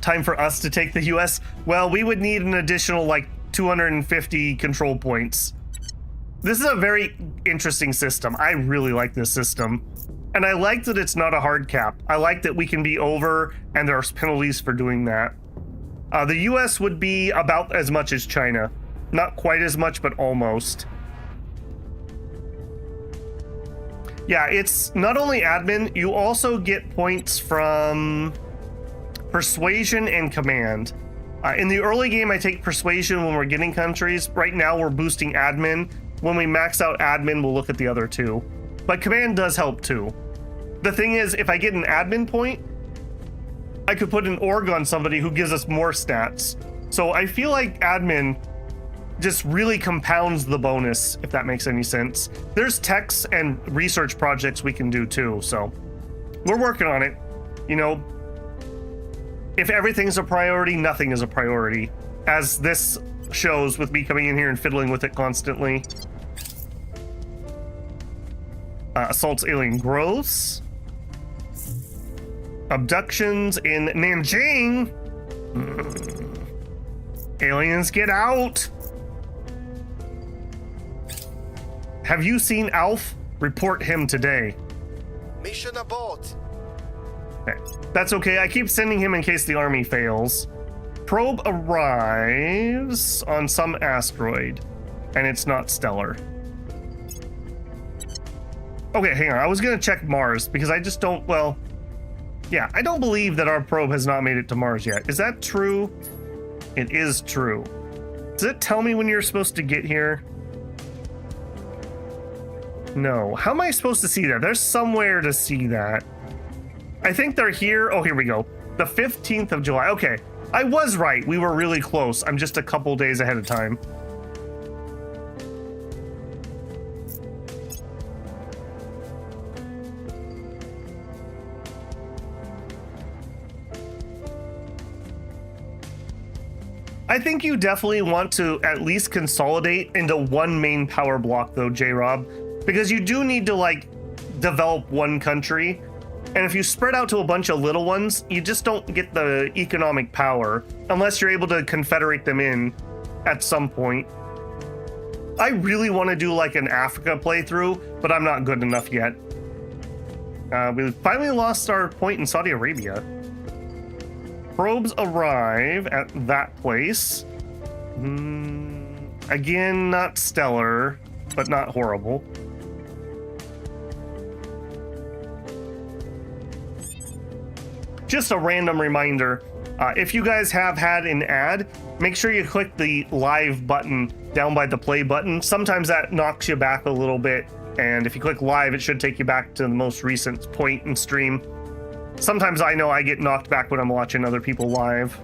Speaker 1: Time for us to take the US? Well, we would need an additional like 250 control points. This is a very interesting system. I really like this system. And I like that it's not a hard cap. I like that we can be over and there's penalties for doing that. The US would be about as much as China. Not quite as much, but almost. Yeah, it's not only admin, you also get points from persuasion and command. In the early game, I take persuasion when we're getting countries. Right now, we're boosting admin. When we max out admin, we'll look at the other two. But command does help too. The thing is, if I get an admin point, I could put an org on somebody who gives us more stats. So I feel like admin just really compounds the bonus, if that makes any sense. There's techs and research projects we can do too, so we're working on it. You know, if everything's a priority, nothing is a priority, as this shows with me coming in here and fiddling with it constantly. Assaults alien growths. Abductions in Nanjing. Aliens, get out. Have you seen Alf? Report him today.
Speaker 7: Mission abort.
Speaker 1: Okay. That's okay. I keep sending him in case the army fails. Probe arrives on some asteroid, and it's not stellar. Okay, hang on. I was going to check Mars because I just don't, well, yeah, I don't believe that our probe has not made it to Mars yet. Is that true? It is true. Does it tell me when you're supposed to get here? No. How am I supposed to see that? There's somewhere to see that. I think they're here. Oh, here we go. The 15th of July. Okay. I was right. We were really close. I'm just a couple days ahead of time. I think you definitely want to at least consolidate into one main power block though, J-Rob, because you do need to like develop one country. And if you spread out to a bunch of little ones, you just don't get the economic power unless you're able to confederate them in at some point. I really want to do like an Africa playthrough, but I'm not good enough yet. We finally lost our point in Saudi Arabia. Probes arrive at that place. Again, not stellar, but not horrible. Just a random reminder, if you guys have had an ad, make sure you click the live button down by the play button. Sometimes that knocks you back a little bit, and if you click live, it should take you back to the most recent point in stream. Sometimes I know I get knocked back when I'm watching other people live.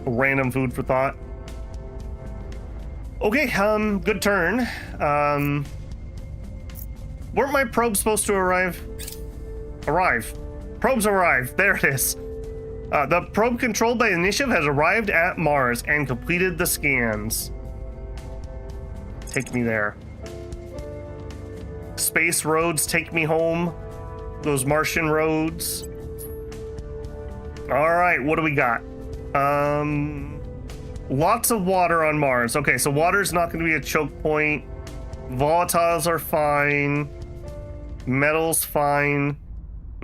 Speaker 1: Random food for thought. Okay, good turn. Weren't my probes supposed to arrive? Probes arrive. There it is. The probe controlled by Initiative has arrived at Mars and completed the scans. Take me there. Space roads take me home. Those Martian roads. All right, what do we got? Lots of water on Mars. Okay, so water's not going to be a choke point. Volatiles are fine. Metals fine.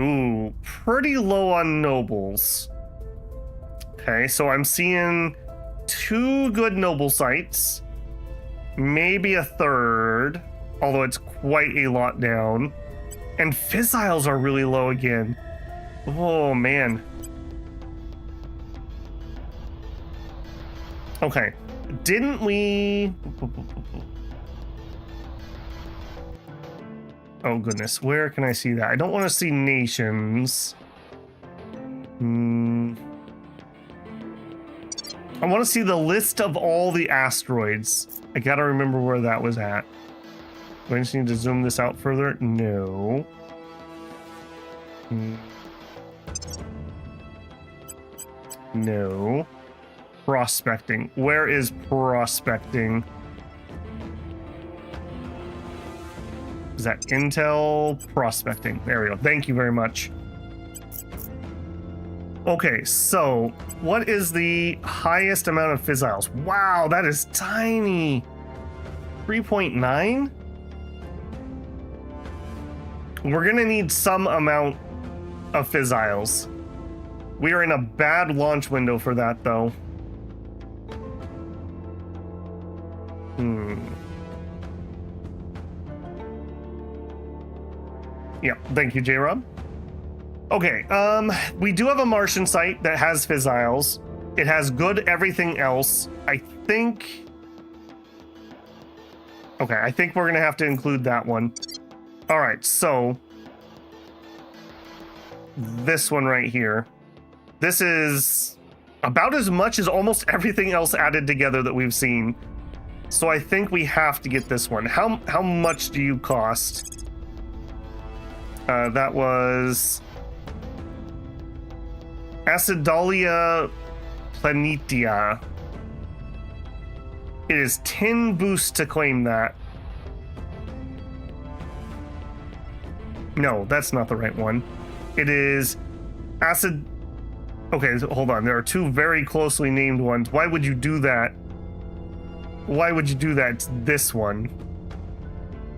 Speaker 1: Ooh, pretty low on nobles. Okay, so I'm seeing 2 good noble sites. Maybe a 3rd, although it's quite a lot down. And fissiles are really low again. Oh, man. Okay, didn't we... Oh, goodness. Where can I see that? I don't want to see nations. I want to see the list of all the asteroids. I gotta remember where that was at. Do I just need to zoom this out further? No. No. Prospecting. Where is prospecting? Is that Intel prospecting? There we go. Thank you very much. Okay, so what is the highest amount of fissiles? Wow, that is tiny. 3.9? We're gonna need some amount of fissiles. We are in a bad launch window for that, though. Yeah, thank you, J-Rob. Okay, we do have a Martian site that has fissiles. It has good everything else. I think... Okay, I think we're gonna have to include that one. All right, so... This one right here. This is about as much as almost everything else added together that we've seen. So I think we have to get this one. How much do you cost? That was... Acidolia Planitia. It is 10 boosts to claim that. No, that's not the right one. It is acid... Okay, hold on. There are 2 very closely named ones. Why would you do that? Why would you do that? It's this one.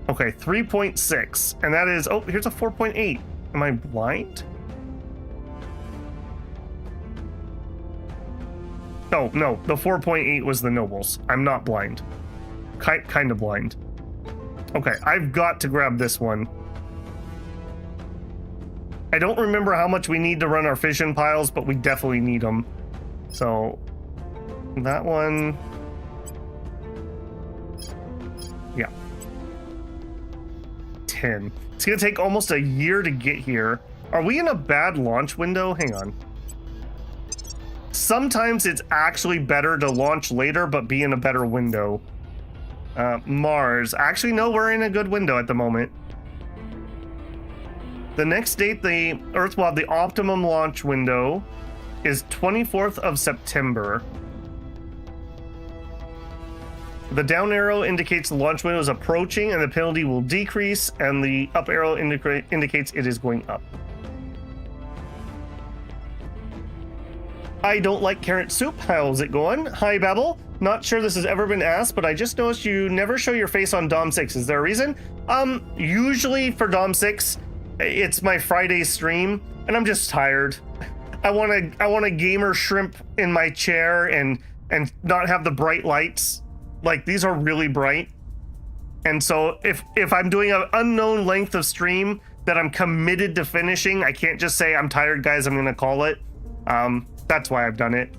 Speaker 1: Okay, 3.6. And that is... Oh, here's a 4.8. Am I blind? Oh, no. The 4.8 was the nobles. I'm not blind. Kind of blind. Okay, I've got to grab this one. I don't remember how much we need to run our fission piles, but we definitely need them. So, that one... Yeah. 10. It's going to take almost a year to get here. Are we in a bad launch window? Hang on. Sometimes it's actually better to launch later, but be in a better window. Mars. Actually, no, we're in a good window at the moment. The next date the Earth will have the optimum launch window is 24th of September. The down arrow indicates the launch window is approaching and the penalty will decrease, and the up arrow indicates it is going up. I don't like carrot soup. How's it going? Hi, Babel. Not sure this has ever been asked, but I just noticed you never show your face on Dom 6. Is there a reason? Usually for Dom 6, it's my Friday stream, and I'm just tired. I want a gamer shrimp in my chair and not have the bright lights. Like, these are really bright. And so if I'm doing an unknown length of stream that I'm committed to finishing, I can't just say, I'm tired, guys, I'm gonna call it. That's why I've done it.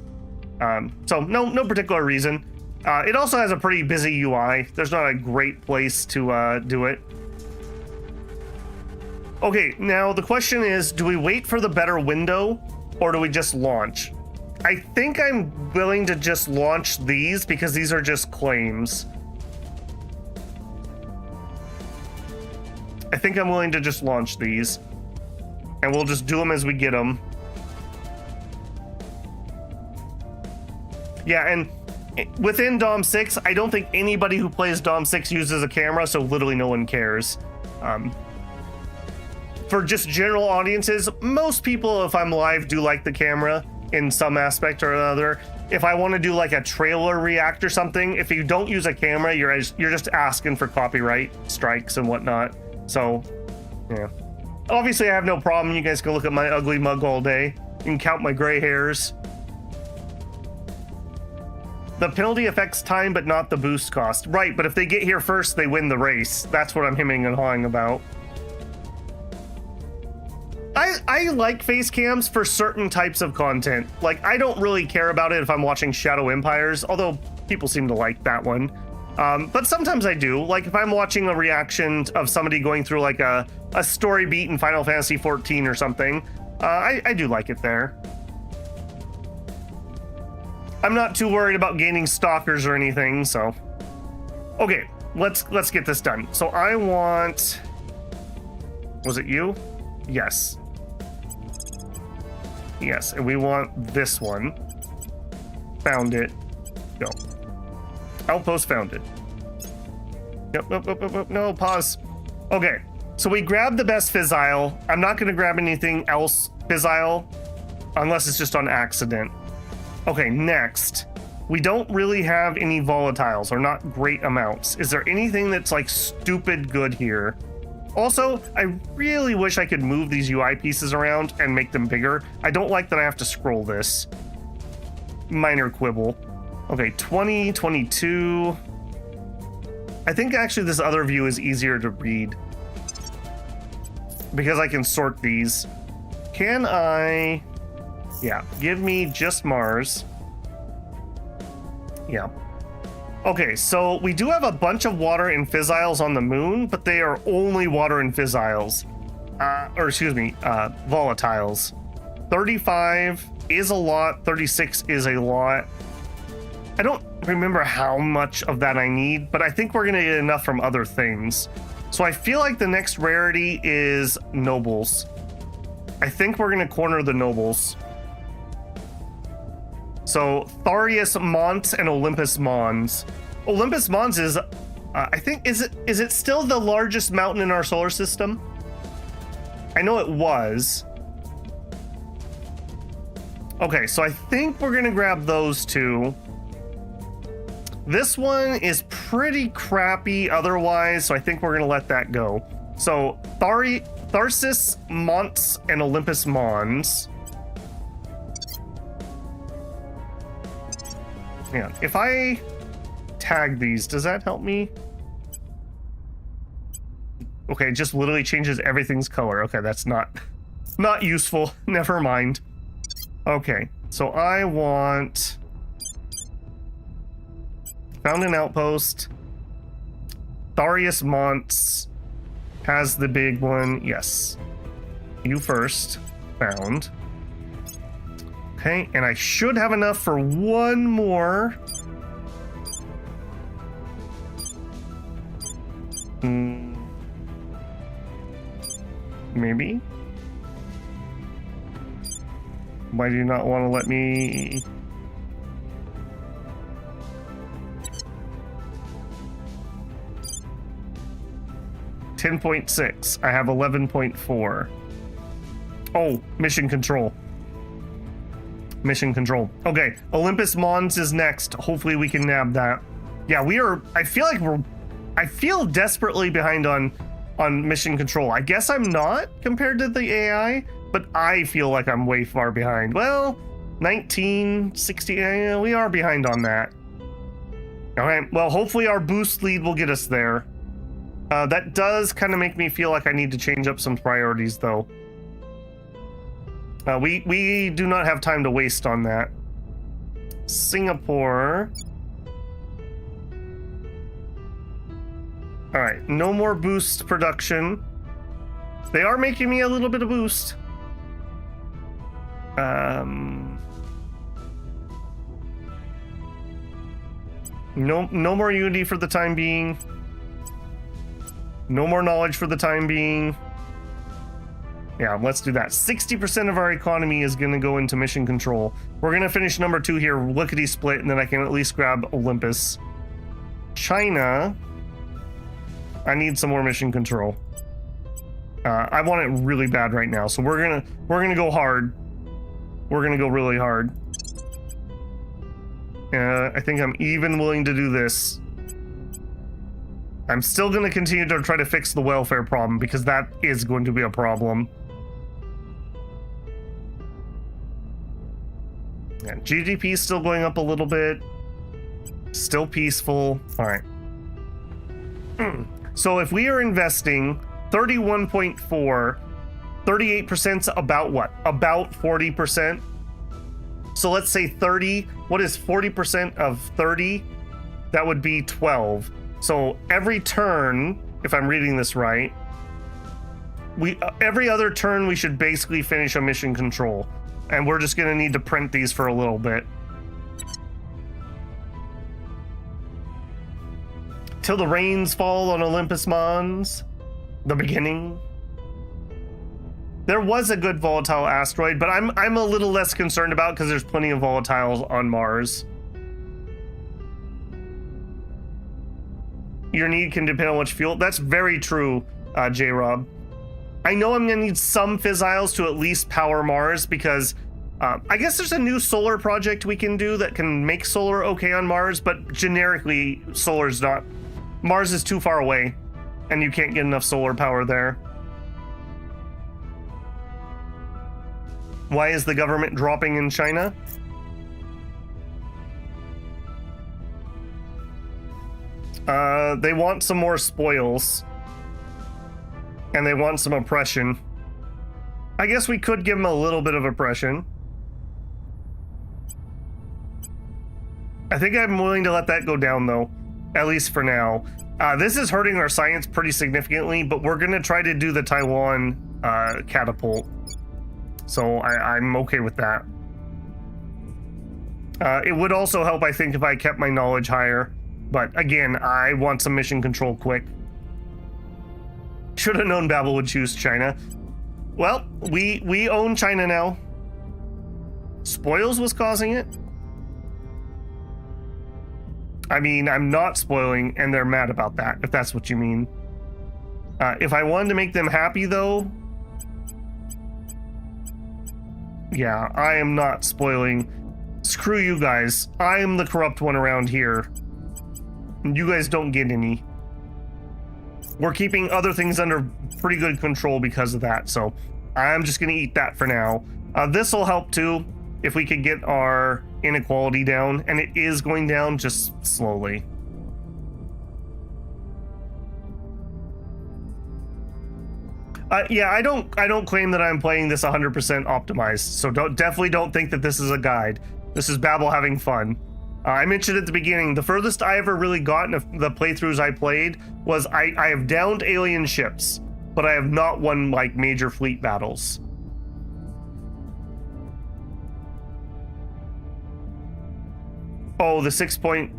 Speaker 1: So no particular reason. It also has a pretty busy UI. There's not a great place to do it. Okay, now the question is, do we wait for the better window or do we just launch? I think I'm willing to just launch these because these are just claims. I think I'm willing to just launch these. And we'll just do them as we get them. Yeah, and within Dom 6, I don't think anybody who plays Dom 6 uses a camera, so literally no one cares. For just general audiences, most people, if I'm live, do like the camera. in some aspect or another. If I want to do like a trailer react or something, if you don't use a camera, you're just asking for copyright strikes and whatnot. So, yeah. Obviously, I have no problem. You guys can look at my ugly mug all day. You can count my gray hairs. The penalty affects time, but not the boost cost. Right, but if they get here first, they win the race. That's what I'm hemming and hawing about. I like face cams for certain types of content. Like, I don't really care about it if I'm watching Shadow Empires, although people seem to like that one. But sometimes I do. Like, if I'm watching a reaction of somebody going through like a story beat in Final Fantasy XIV or something, I do like it there. I'm not too worried about gaining stalkers or anything, so. Okay, let's get this done. So I want... Was it you? Yes. Yes, and we want this one. Found it. Go. Outpost found it. Yep, no, pause. Okay, so we grabbed the best fissile. I'm not going to grab anything else fissile unless it's just on accident. Okay, next. We don't really have any volatiles, or not great amounts. Is there anything that's like stupid good here? Also, I really wish I could move these UI pieces around and make them bigger. I don't like that I have to scroll this. Minor quibble. Okay, 20, 22. I think actually this other view is easier to read because I can sort these. Can I... Yeah, give me just Mars. Yeah. Okay, so we do have a bunch of water and fissiles on the moon, but they are only water and fissiles. Or excuse me, volatiles. 35 is a lot, 36 is a lot. I don't remember how much of that I need, but I think we're gonna get enough from other things. So I feel like the next rarity is nobles. I think we're gonna corner the nobles. So Tharius Mons and Olympus Mons. Olympus Mons is, I think, is it still the largest mountain in our solar system? I know it was. Okay, so I think we're gonna grab those two. This one is pretty crappy otherwise, so I think we're gonna let that go. So Tharsis Mons and Olympus Mons. Yeah, if I tag these, does that help me? Okay, it just literally changes everything's color. Okay, that's not useful. Never mind. Okay, so I want... Found an outpost. Tharius Mons has the big one. Yes. You first. Found. Okay, and I should have enough for one more. Maybe? Why do you not want to let me... $10.6. I have 11.4. Oh, mission control. Mission control. Okay, Olympus Mons is next. Hopefully we can nab that. Yeah, we are... I feel desperately behind on mission control. I guess I'm not compared to the AI, but I feel like I'm way far behind. Well, 1960. We are behind on that. All right. Well, hopefully our boost lead will get us there. That does kind of make me feel like I need to change up some priorities, though. We do not have time to waste on that. Singapore. All right, no more boost production. They are making me a little bit of boost. No more unity for the time being. No more knowledge for the time being. Yeah, let's do that. 60% of our economy is going to go into mission control. We're going to finish number 2 here, lickety split, and then I can at least grab Olympus. China. I need some more mission control. I want it really bad right now, so we're gonna go hard. we're gonna go really hard. I think I'm even willing to do this. I'm still gonna continue to try to fix the welfare problem because that is going to be a problem. Yeah, GDP is still going up a little bit. Still peaceful. All right. So if we are investing 31.4, 38%'s about what? About 40%. So let's say 30. What is 40% of 30? That would be 12. So every turn, if I'm reading this right, every other turn we should basically finish a mission control. And we're just gonna need to print these for a little bit. Till the rains fall on Olympus Mons. The beginning. There was a good volatile asteroid, but I'm a little less concerned about because there's plenty of volatiles on Mars. Your need can depend on which fuel. That's very true, J-Rob. I know I'm gonna need some fissiles to at least power Mars because I guess there's a new solar project we can do that can make solar okay on Mars, but generically, solar's not. Mars is too far away, and you can't get enough solar power there. Why is the government dropping in China? They want some more spoils. And they want some oppression. I guess we could give them a little bit of oppression. I think I'm willing to let that go down, though. At least for now. This is hurting our science pretty significantly, but we're going to try to do the Taiwan catapult. So I'm okay with that. It would also help, I think, if I kept my knowledge higher. But again, I want some mission control quick. Should have known Babel would choose China. Well, we own China now. Spoils was causing it. I mean, I'm not spoiling, and they're mad about that, if that's what you mean. If I wanted to make them happy, though... Yeah, I am not spoiling. Screw you guys. I am the corrupt one around here. You guys don't get any. We're keeping other things under pretty good control because of that, so I'm just gonna eat that for now. This will help too, if we could get our inequality down, and it is going down just slowly. Yeah, I don't claim that I'm playing this 100% optimized, so definitely don't think that this is a guide. This is Babel having fun. I mentioned at the beginning, the furthest I ever really gotten of the playthroughs I played was I have downed alien ships, but I have not won like major fleet battles. Oh, the 6 point.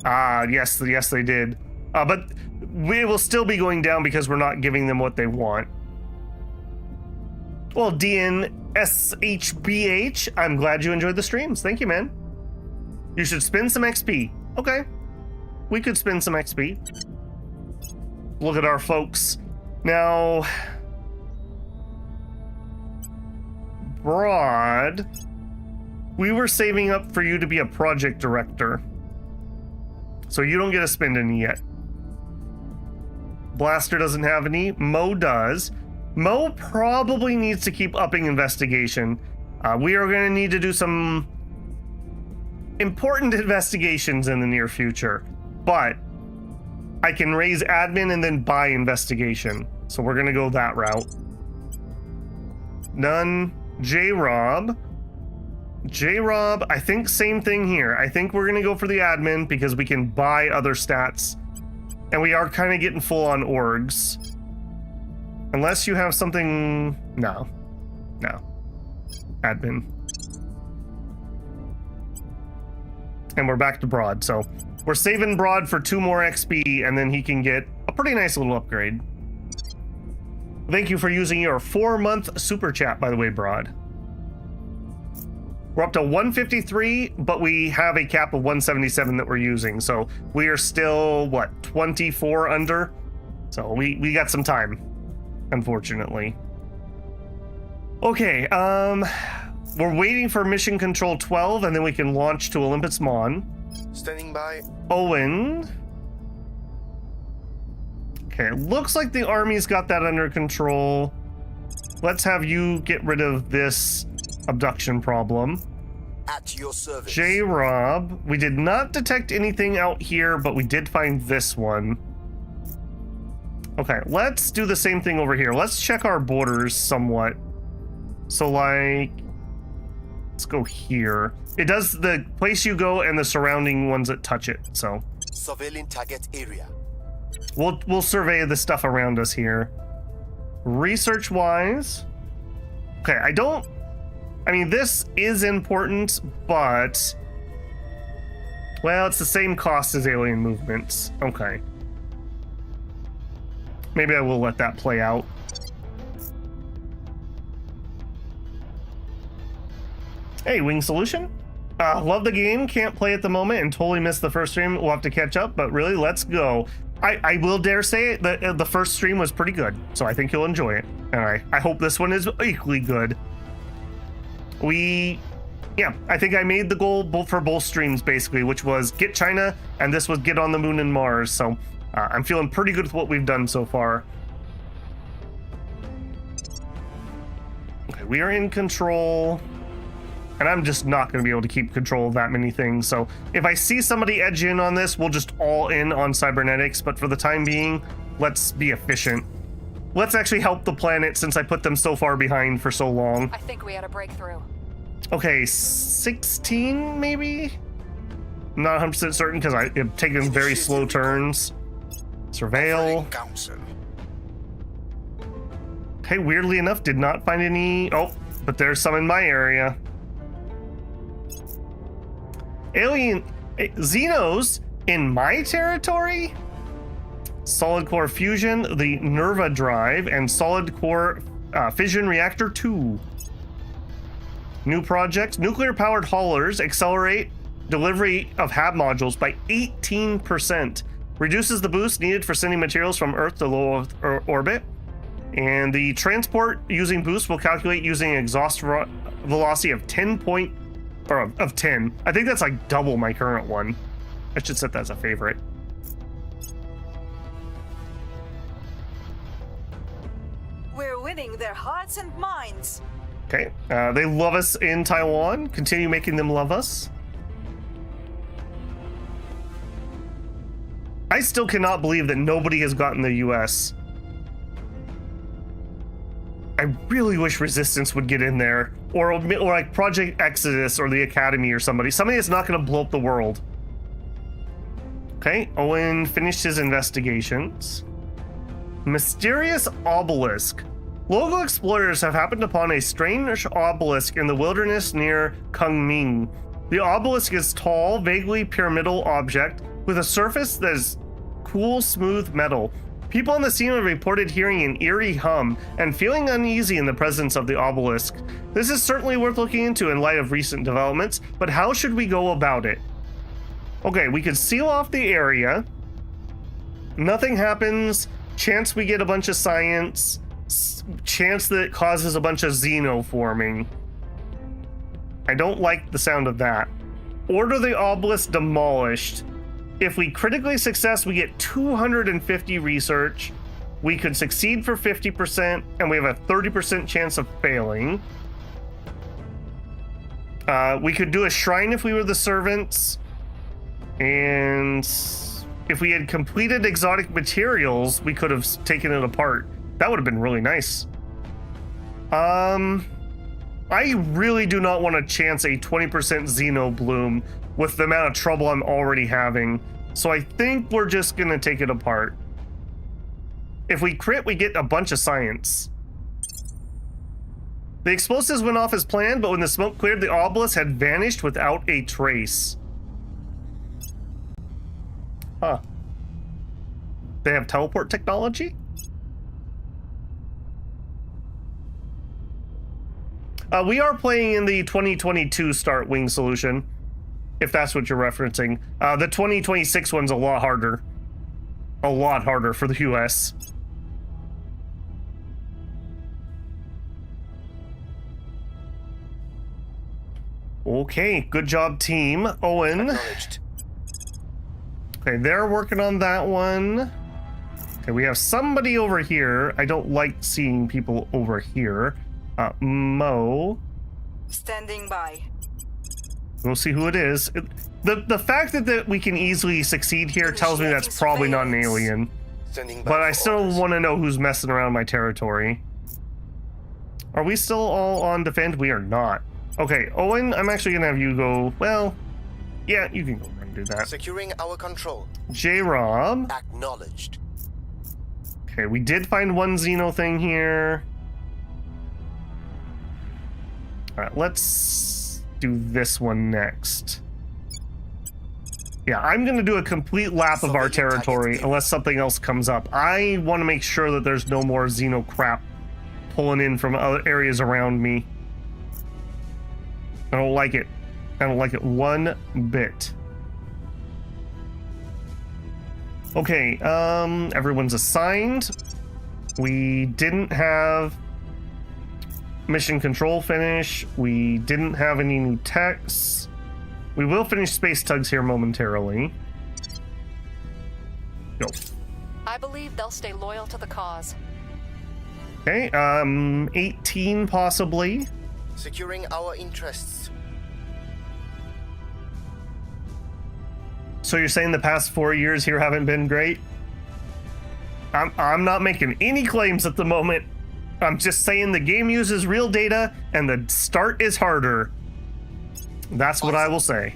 Speaker 1: Yes, they did. But we will still be going down because we're not giving them what they want. Well, DNSHBH, I'm glad you enjoyed the streams. Thank you, man. You should spend some XP. Okay. We could spend some XP. Look at our folks. Now... Broad... We were saving up for you to be a project director. So you don't get to spend any yet. Blaster doesn't have any. Mo does. Mo probably needs to keep upping investigation. We are going to need to do some important investigations in the near future. But I can raise admin and then buy investigation. So we're going to go that route. None. J-Rob, I think same thing here. I think we're going to go for the admin because we can buy other stats. And we are kind of getting full on orgs. Unless you have something... No. Admin. And we're back to Broad. So we're saving Broad for 2 more XP and then he can get a pretty nice little upgrade. Thank you for using your 4-month super chat, by the way, Broad. We're up to 153, but we have a cap of 177 that we're using. So we are still, what, 24 under? So we got some time, unfortunately. Okay, We're waiting for Mission Control 12, and then we can launch to Olympus Mon.
Speaker 7: Standing by.
Speaker 1: Owen. Okay, it looks like the army's got that under control. Let's have you get rid of this abduction problem.
Speaker 7: At your service.
Speaker 1: J-Rob. We did not detect anything out here, but we did find this one. Okay, let's do the same thing over here. Let's check our borders somewhat. So, like, let's go here. It does the place you go and the surrounding ones that touch it, so.
Speaker 7: Surveilling target area.
Speaker 1: We'll survey the stuff around us here. Research-wise. Okay, I mean, this is important, but... Well, it's the same cost as alien movements. Okay. Maybe I will let that play out. Hey, Wing Solution. Love the game, can't play at the moment, and totally missed the first stream. We'll have to catch up, but really, let's go. I will dare say that the first stream was pretty good, so I think you'll enjoy it. And I hope this one is equally good. Yeah, I think I made the goal for both streams, basically, which was get China, and this was get on the moon and Mars, so I'm feeling pretty good with what we've done so far. Okay, we are in control. And I'm just not going to be able to keep control of that many things. So if I see somebody edge in on this, we'll just all in on cybernetics. But for the time being, let's be efficient. Let's actually help the planet since I put them so far behind for so long.
Speaker 5: I think we had a breakthrough.
Speaker 1: Okay, 16 maybe? I'm not 100% certain because I'm taking very slow turns. Surveil. Okay, weirdly enough, did not find any... Oh, but there's some in my area. Alien Xenos in my territory? Solid core fusion, the Nerva drive, and solid core fission reactor 2. New project, nuclear powered haulers accelerate delivery of HAB modules by 18%. Reduces the boost needed for sending materials from Earth to low orbit. And the transport using boost will calculate using an exhaust velocity of 10. I think that's like double my current one. I should set that as a favorite.
Speaker 9: We're winning their hearts and minds.
Speaker 1: Okay, they love us in Taiwan. Continue making them love us. I still cannot believe that nobody has gotten the US. I really wish Resistance would get in there, or like Project Exodus or the Academy or somebody that's not going to blow up the world. Okay, Owen finished his investigations. Mysterious obelisk. Local explorers have happened upon a strange obelisk in the wilderness near Kunming. The obelisk is tall, vaguely pyramidal object with a surface that is cool, smooth metal. People on the scene have reported hearing an eerie hum and feeling uneasy in the presence of the obelisk. This is certainly worth looking into in light of recent developments, but how should we go about it? Okay, we could seal off the area. Nothing happens. Chance we get a bunch of science. Chance that it causes a bunch of xeno forming. I don't like the sound of that. Order the obelisk demolished. If we critically success, we get 250 research. We could succeed for 50%, and we have a 30% chance of failing. We could do a shrine if we were the servants. And if we had completed exotic materials, we could have taken it apart. That would have been really nice. I really do not want to chance a 20% xeno bloom with the amount of trouble I'm already having. So I think we're just going to take it apart. If we crit, we get a bunch of science. The explosives went off as planned, but when the smoke cleared, the obelisk had vanished without a trace. Huh. They have teleport technology? We are playing in the 2022 Start Wing Solution, if that's what you're referencing. The 2026 one's a lot harder. A lot harder for the US. Okay, good job, team. Owen.
Speaker 7: Acknowledged.
Speaker 1: Okay, they're working on that one. Okay, we have somebody over here. I don't like seeing people over here. Mo.
Speaker 9: Standing by.
Speaker 1: We'll see who it is. The fact that we can easily succeed here tells me that's probably not an alien.
Speaker 7: Standing by
Speaker 1: But I
Speaker 7: for
Speaker 1: still
Speaker 7: orders.
Speaker 1: want to know who's messing around my territory. Are we still all on defend? We are not. Okay, Owen, I'm actually going to have you go... Well, yeah, you can go and do that.
Speaker 7: Securing our control.
Speaker 1: J-Rob.
Speaker 7: Acknowledged.
Speaker 1: Okay, we did find one Xeno thing here. Alright, let's do this one next. Yeah, I'm going to do a complete lap of our territory unless something else comes up. I want to make sure that there's no more Xeno crap pulling in from other areas around me. I don't like it. I don't like it one bit. Okay, everyone's assigned. We didn't have mission control finish. We didn't have any new techs. We will finish space tugs here momentarily. Go.
Speaker 5: I believe they'll stay loyal to the cause.
Speaker 1: Okay, 18 possibly.
Speaker 7: Securing our interests.
Speaker 1: So you're saying the past 4 years here haven't been great? I'm not making any claims at the moment. I'm just saying the game uses real data and the start is harder. That's what I will say.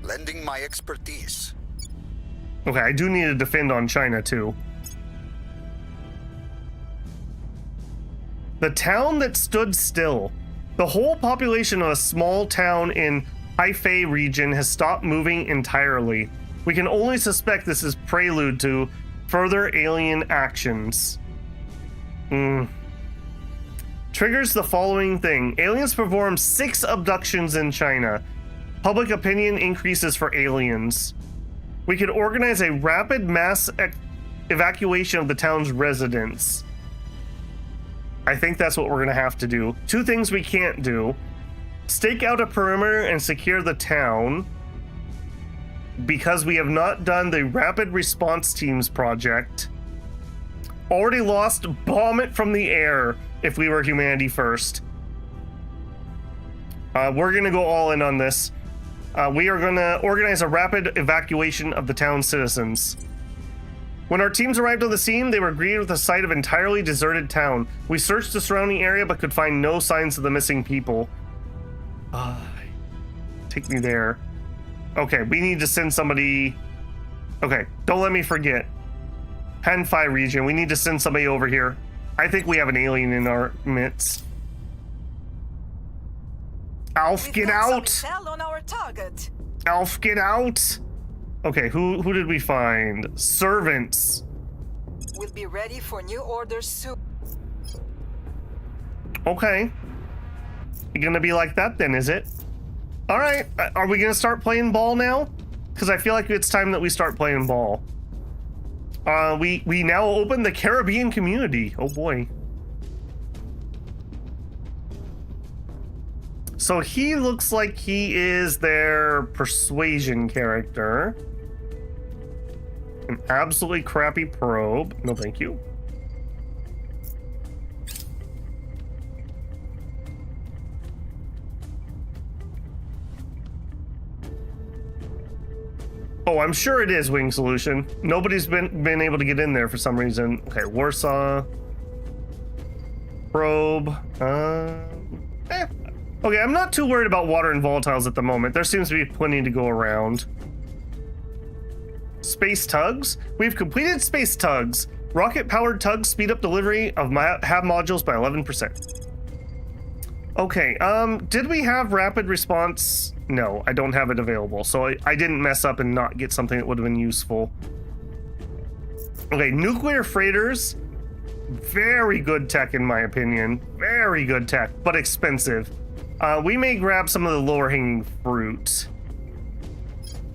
Speaker 7: Lending my expertise.
Speaker 1: Okay, I do need to defend on China too. The town that stood still. The whole population of a small town in Haifei region has stopped moving entirely. We can only suspect this is prelude to further alien actions. Triggers the following thing. Aliens perform 6 abductions in China. Public opinion increases for aliens. We could organize a rapid mass evacuation of the town's residents. I think that's what we're going to have to do. 2 things we can't do. Stake out a perimeter and secure the town, because we have not done the rapid response teams project. Already lost, bomb it from the air if we were humanity first. We're going to go all in on this. We are going to organize a rapid evacuation of the town's citizens. When our teams arrived on the scene, they were greeted with a sight of entirely deserted town. We searched the surrounding area but could find no signs of the missing people. Take me there. Okay, we need to send somebody. Okay, don't let me forget. Hanfei region, we need to send somebody over here. I think we have an alien in our midst. Alf, get out!
Speaker 9: Cell on our target.
Speaker 1: Alf, get out! Okay, who did we find? Servants.
Speaker 9: We'll be ready for new orders soon.
Speaker 1: Okay. You're gonna be like that then, is it? All right, are we gonna start playing ball now? Because I feel like it's time that we start playing ball. We now open the Caribbean community. Oh boy. So he looks like he is their persuasion character. An absolutely crappy probe. No, thank you. Oh, I'm sure it is Wing Solution. Nobody's been able to get in there for some reason. Okay, Warsaw. Probe. Okay, I'm not too worried about water and volatiles at the moment. There seems to be plenty to go around. Space tugs. We've completed space tugs. Rocket-powered tugs speed up delivery of HAB modules by 11%. Okay, did we have rapid response? No, I don't have it available, so I didn't mess up and not get something that would have been useful. Okay, nuclear freighters. Very good tech in my opinion. Very good tech, but expensive. We may grab some of the lower hanging fruit.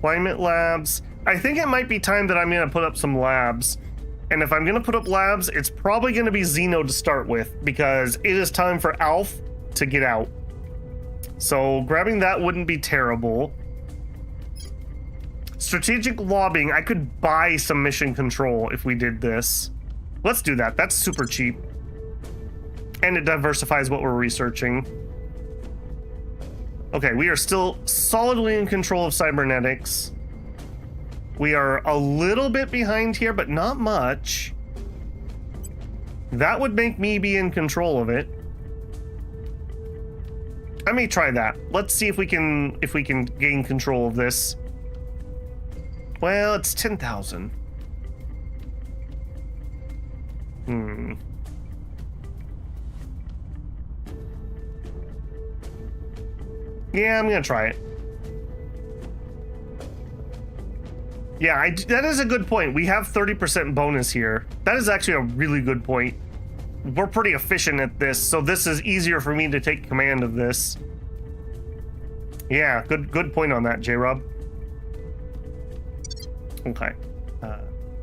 Speaker 1: Climate labs. I think it might be time that I'm gonna put up some labs. And if I'm gonna put up labs, it's probably gonna be Xeno to start with, because it is time for Alf to get out. So grabbing that wouldn't be terrible. Strategic lobbying. I could buy some mission control if we did this. Let's do that. That's super cheap. And it diversifies what we're researching. Okay, we are still solidly in control of cybernetics. We are a little bit behind here, but not much. That would make me be in control of it. I may try that. Let's see if we can gain control of this. Well, it's 10,000. Yeah, I'm gonna try it. Yeah, that is a good point. We have 30% bonus here. That is actually a really good point. We're pretty efficient at this, so this is easier for me to take command of this. Yeah, good point on that, J-Rob. Okay.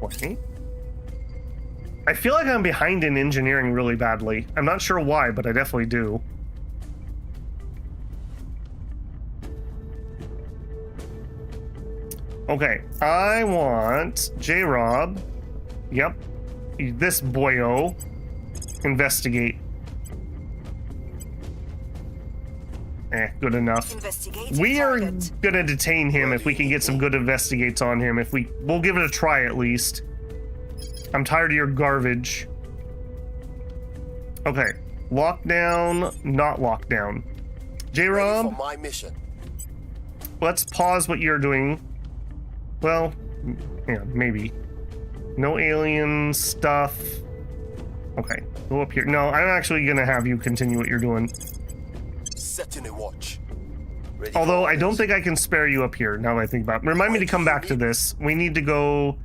Speaker 1: Wait. I feel like I'm behind in engineering really badly. I'm not sure why, but I definitely do. Okay, I want J-Rob. Yep. This boyo. Investigate. Good enough. We are gonna detain him if we can get some good investigates on him. We'll give it a try at least. I'm tired of your garbage. Okay, lockdown, not lockdown. J-Rob,
Speaker 7: my mission.
Speaker 1: Let's pause what you're doing. Well, yeah, maybe. No alien stuff. Okay, go up here. No, I'm actually gonna have you continue what you're doing.
Speaker 7: Setting a watch. Ready.
Speaker 1: Although I don't think I can spare you up here now that I think about it. Remind me to come back to this. We need to go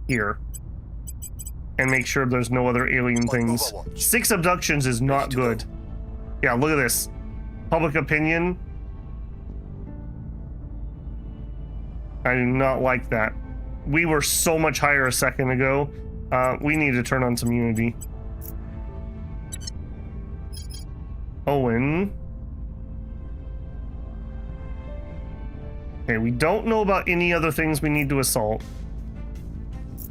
Speaker 1: here and make sure there's no other alien things. 6 abductions is not good. Yeah, look at this. Public opinion. I do not like that. We were so much higher a second ago. We need to turn on some unity. Owen. Okay, we don't know about any other things we need to assault.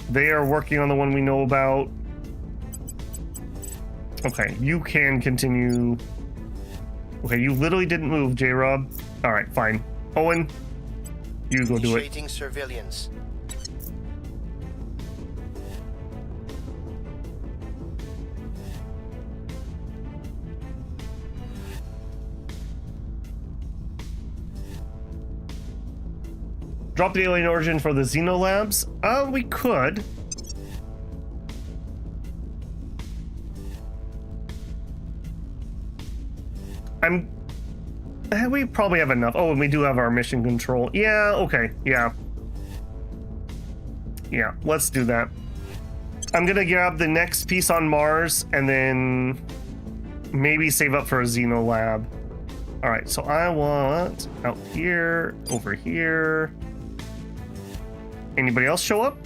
Speaker 1: They are working on the one we know about. Okay, you can continue. Okay, you literally didn't move, J-Rob. All right, fine. Owen, you go do it.
Speaker 7: Initiating surveillance.
Speaker 1: Drop the alien origin for the Xenolabs? We could. We probably have enough. Oh, and we do have our mission control. Yeah, okay, yeah. Yeah, let's do that. I'm gonna grab the next piece on Mars and then maybe save up for a Xenolab. All right, so I want out here, over here. Anybody else show up?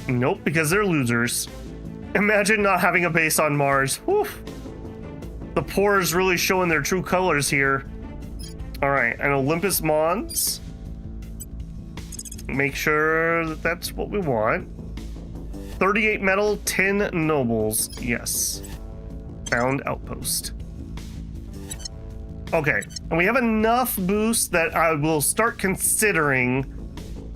Speaker 1: Nope, because they're losers. Imagine not having a base on Mars. Whew. The poor is really showing their true colors here. All right, and Olympus Mons. Make sure that that's what we want. 38 metal, 10 nobles. Yes. Found outpost. Okay, and we have enough boost that I will start considering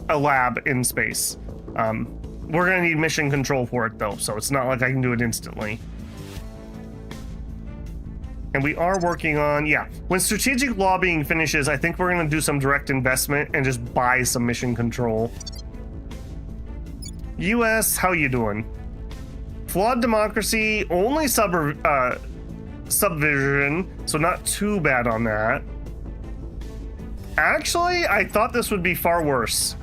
Speaker 1: a lab in space. We're gonna need mission control for it though, so it's not like I can do it instantly. And we are working on, yeah, when strategic lobbying finishes, I think we're gonna do some direct investment and just buy some mission control. US, how you doing? Flawed democracy, only subversion, so not too bad on that. Actually, I thought this would be far worse,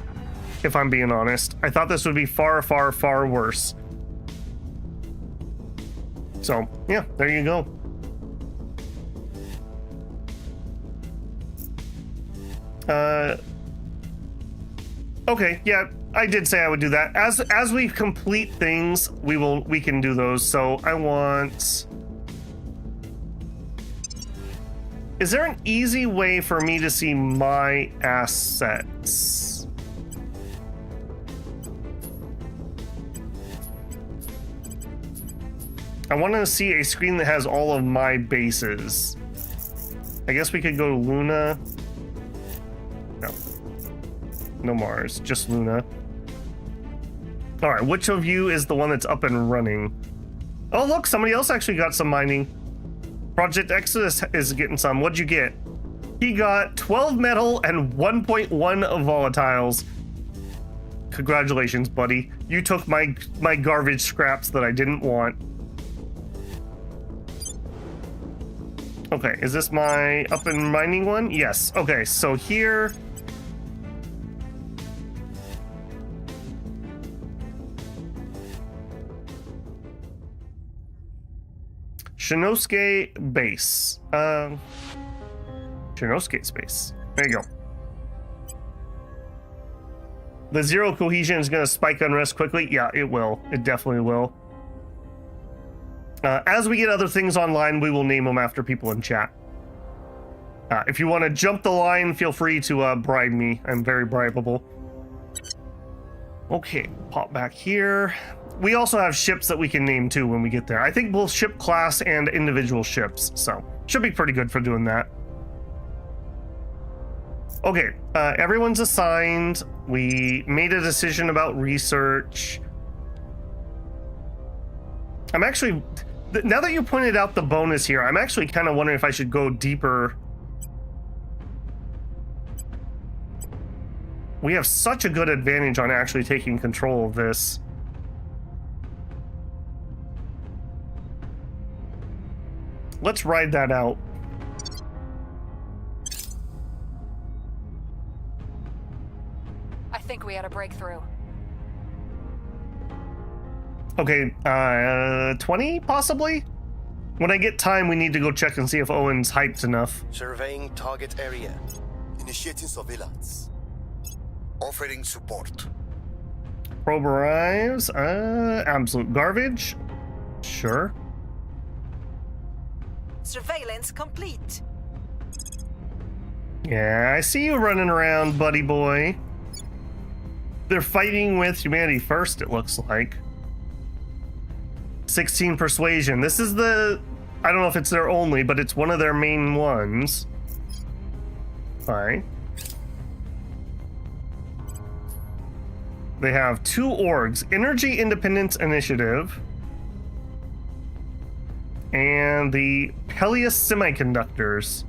Speaker 1: if I'm being honest. I thought this would be far, far, far worse. So, yeah, there you go. Okay, yeah, I did say I would do that. As we complete things, we can do those. So I want Is there an easy way for me to see my assets? I want to see a screen that has all of my bases. I guess we could go to Luna. No. No Mars, just Luna. All right, which of you is the one that's up and running? Oh, look, somebody else actually got some mining. Project Exodus is getting some. What'd you get? He got 12 metal and 1.1 volatiles. Congratulations, buddy. You took my garbage scraps that I didn't want. Okay, is this my up and mining one? Yes. Okay, so here... Shinosuke base. Shinosuke space. There you go. The zero cohesion is going to spike unrest quickly. Yeah, it will. It definitely will. As we get other things online, we will name them after people in chat. If you want to jump the line, feel free to bribe me. I'm very bribable. Okay, pop back here. We also have ships that we can name too when we get there. I think both ship class and individual ships, so should be pretty good for doing that. Okay, everyone's assigned. We made a decision about research. I'm actually, now that you pointed out the bonus here, I'm actually kind of wondering if I should go deeper. We have such a good advantage on actually taking control of this. Let's ride that out.
Speaker 5: I think we had a breakthrough.
Speaker 1: Okay, 20 possibly? When I get time, we need to go check and see if Owen's hyped enough.
Speaker 7: Surveying target area. Initiating surveillance. Offering support.
Speaker 1: Probe arrives. Absolute garbage. Sure.
Speaker 9: Surveillance complete.
Speaker 1: Yeah, I see you running around, buddy boy. They're fighting with humanity first, it looks like. 16 persuasion. This is the... I don't know if it's their only, but it's one of their main ones. Fine. They have 2 orgs. Energy Independence Initiative. And the Peleus Semiconductors.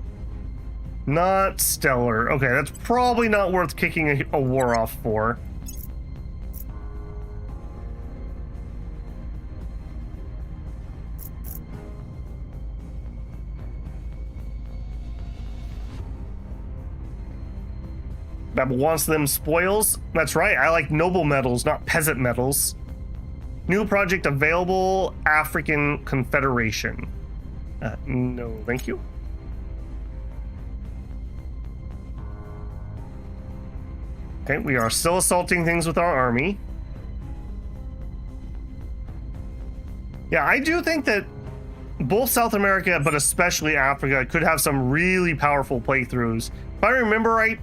Speaker 1: Not stellar. Okay, that's probably not worth kicking a war off for. That wants them spoils. That's right, I like noble metals, not peasant metals. New project available, African Confederation. No, thank you. Okay, we are still assaulting things with our army. Yeah, I do think that both South America, but especially Africa, could have some really powerful playthroughs. If I remember right,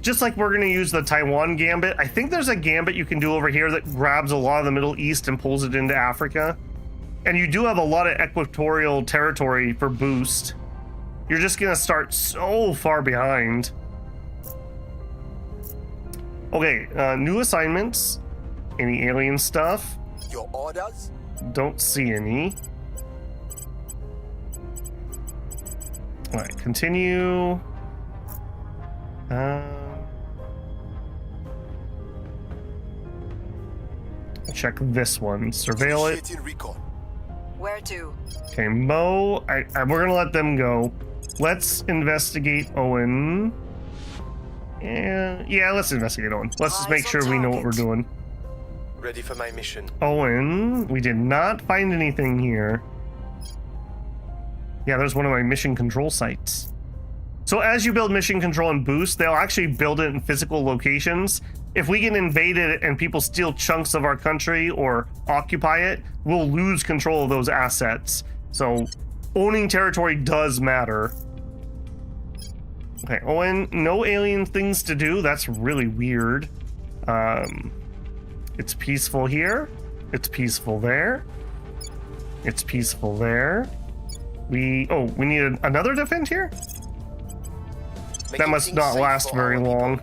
Speaker 1: just like we're going to use the Taiwan gambit, I think there's a gambit you can do over here that grabs a lot of the Middle East and pulls it into Africa. And you do have a lot of equatorial territory for boost. You're just going to start so far behind. Okay, new assignments. Any alien stuff?
Speaker 7: Your orders?
Speaker 1: Don't see any. All right, continue. Check this one. Surveil it.
Speaker 7: Initiating recon.
Speaker 9: Where to?
Speaker 1: Okay, Mo. We're gonna let them go. Let's investigate Owen. And yeah, let's investigate Owen. Let's just make sure we know what we're doing.
Speaker 7: Ready for my mission.
Speaker 1: Owen, we did not find anything here. Yeah, there's one of my mission control sites. So as you build mission control and boost, they'll actually build it in physical locations. If we get invaded and people steal chunks of our country or occupy it, we'll lose control of those assets. So owning territory does matter. Okay, Owen, no alien things to do. That's really weird. It's peaceful here. It's peaceful there. It's peaceful there. We need another defense here? That must not last very long.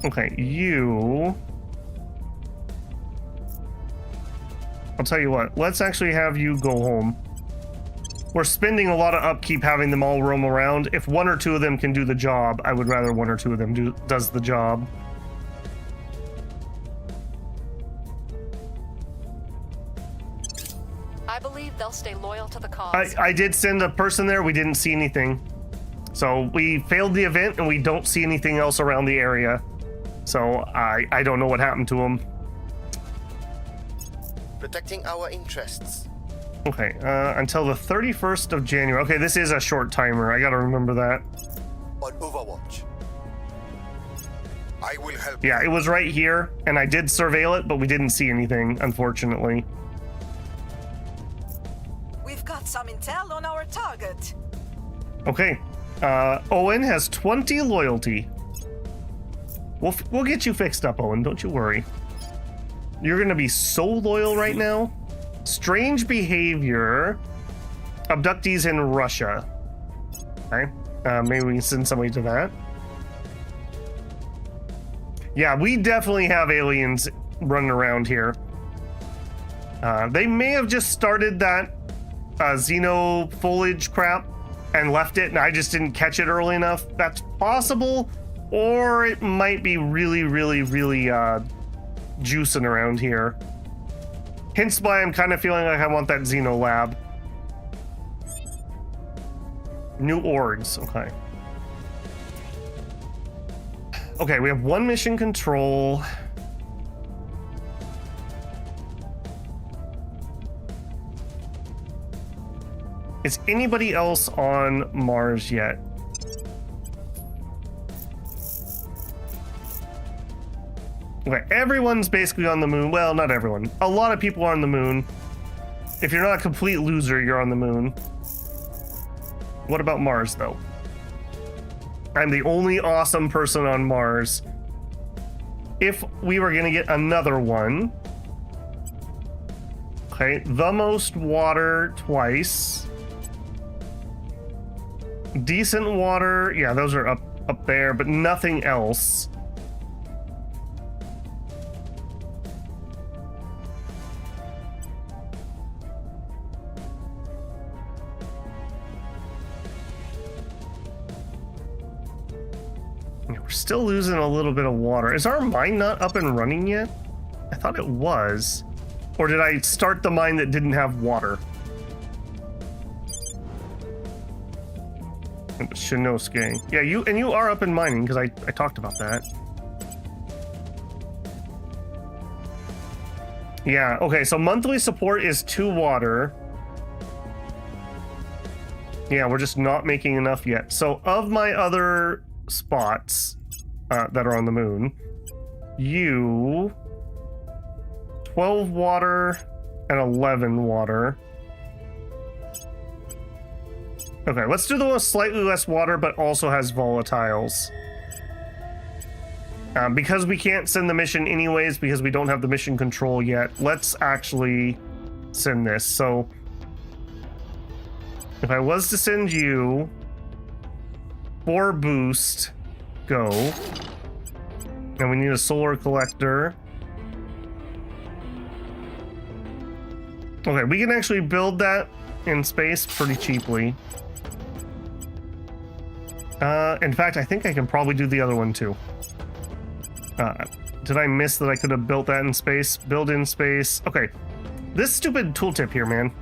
Speaker 1: Okay, you... I'll tell you what, let's actually have you go home. We're spending a lot of upkeep having them all roam around. If one or two of them can do the job, I would rather one or two of them does the job.
Speaker 5: I believe they'll stay loyal to the cause.
Speaker 1: I did send a person there. We didn't see anything. So we failed the event and we don't see anything else around the area. So I don't know what happened to them.
Speaker 7: Protecting our interests.
Speaker 1: Okay, until the 31st of January. Okay, this is a short timer. I gotta remember that.
Speaker 7: On Overwatch. I will help.
Speaker 1: Yeah, it was right here, and I did surveil it, but we didn't see anything, unfortunately.
Speaker 9: We've got some intel on our target.
Speaker 1: Okay, Owen has 20 loyalty. We'll get you fixed up, Owen. Don't you worry. You're gonna be so loyal right now. Strange behavior. Abductees in Russia. Okay. Maybe we can send somebody to that. Yeah, we definitely have aliens running around here. They may have just started that xeno foliage crap and left it, and I just didn't catch it early enough. That's possible. Or it might be really, really, really juicing around here. Hence why I'm kind of feeling like I want that Xeno lab. New orgs, okay. Okay, we have one mission control. Is anybody else on Mars yet? Okay, everyone's basically on the moon. Well, not everyone. A lot of people are on the moon. If you're not a complete loser, you're on the moon. What about Mars, though? I'm the only awesome person on Mars. If we were going to get another one... Okay, the most water twice. Decent water. Yeah, those are up there, but nothing else. Still losing a little bit of water. Is our mine not up and running yet? I thought it was. Or did I start the mine that didn't have water? Shinosuke. Yeah, you are up and mining because I talked about that. Yeah, okay, so monthly support is 2 water. Yeah, we're just not making enough yet. So of my other spots that are on the moon, you 12 water and 11 water. Okay, let's do the one with slightly less water but also has volatiles. Because we can't send the mission anyways because we don't have the mission control yet, let's actually send this. So if I was to send you 4 boost, go. And we need a solar collector. Okay, we can actually build that in space pretty cheaply. In fact, I think I can probably do the other one too. Did I miss that I could have built that in space? Build in space. Okay, this stupid tooltip here, man.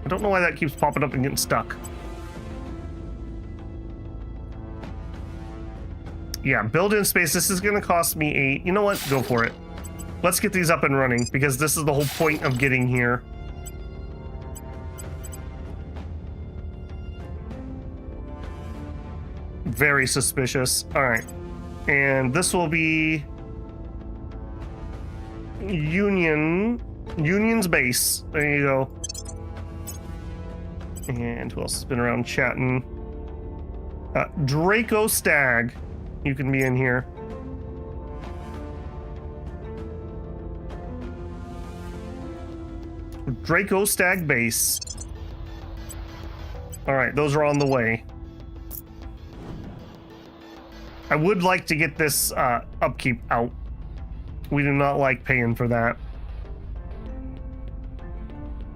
Speaker 1: I don't know why that keeps popping up and getting stuck. Yeah, build in space. This is going to cost me 8. You know what? Go for it. Let's get these up and running because this is the whole point of getting here. Very suspicious. All right. And this will be Union's base. There you go. And who else has been around chatting? Draco Stag. You can be in here. Draco Stag base. Alright, those are on the way. I would like to get this upkeep out. We do not like paying for that.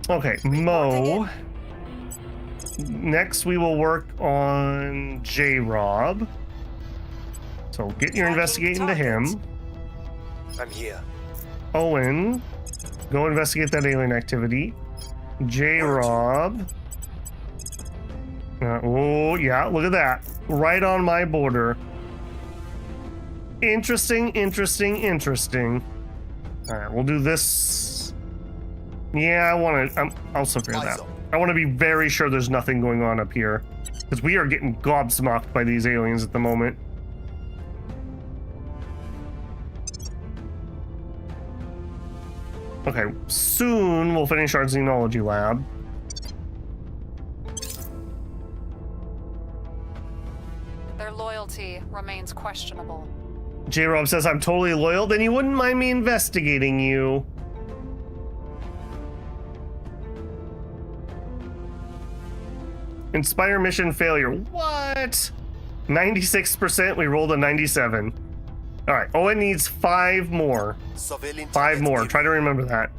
Speaker 1: Okay, Mo. Next, we will work on J-Rob. So get your investigating to him.
Speaker 7: I'm here.
Speaker 1: Owen, go investigate that alien activity. J-Rob. Oh, yeah, look at that. Right on my border. Interesting, interesting, interesting. Alright, we'll do this. Yeah, I want to... I'll figure that out. I want to be very sure there's nothing going on up here. Because we are getting gobsmacked by these aliens at the moment. Okay, soon we'll finish our xenology lab.
Speaker 5: Their loyalty remains questionable.
Speaker 1: J-Rob says I'm totally loyal, then you wouldn't mind me investigating you. Inspire mission failure. What? 96%, we rolled a 97. Alright, Owen needs 5 more. 5 more, try to remember that.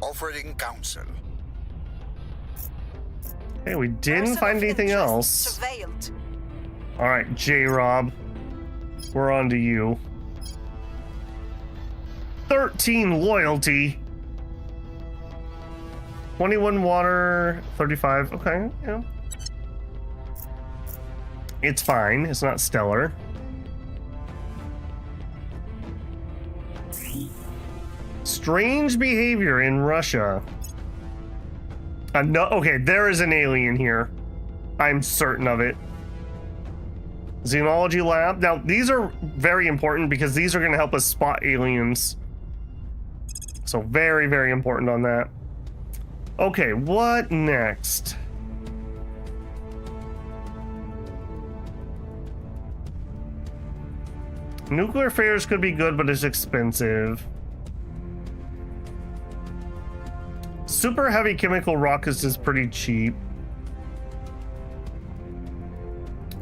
Speaker 7: Offering counsel.
Speaker 1: Okay, we didn't find anything else.
Speaker 9: Surveilled.
Speaker 1: Alright, J-Rob. We're on to you. 13 loyalty. 21 water, 35. Okay, yeah. It's fine. It's not stellar. Strange behavior in Russia. No, okay, there is an alien here. I'm certain of it. Xenology lab. Now, these are very important because these are going to help us spot aliens. So very, very important on that. Okay, what next? Nuclear affairs could be good, but it's expensive. Super heavy chemical rockets is pretty cheap.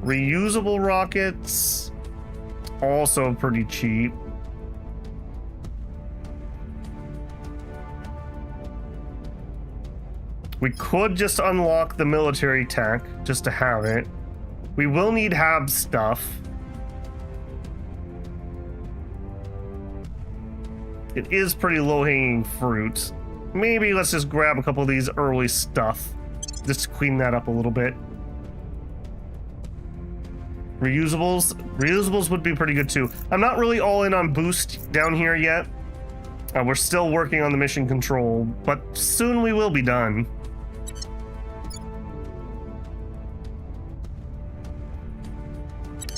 Speaker 1: Reusable rockets, also pretty cheap. We could just unlock the military tech just to have it. We will need HAB stuff. It is pretty low-hanging fruit. Maybe let's just grab a couple of these early stuff. Just to clean that up a little bit. Reusables. Reusables would be pretty good too. I'm not really all in on boost down here yet. We're still working on the mission control, but soon we will be done.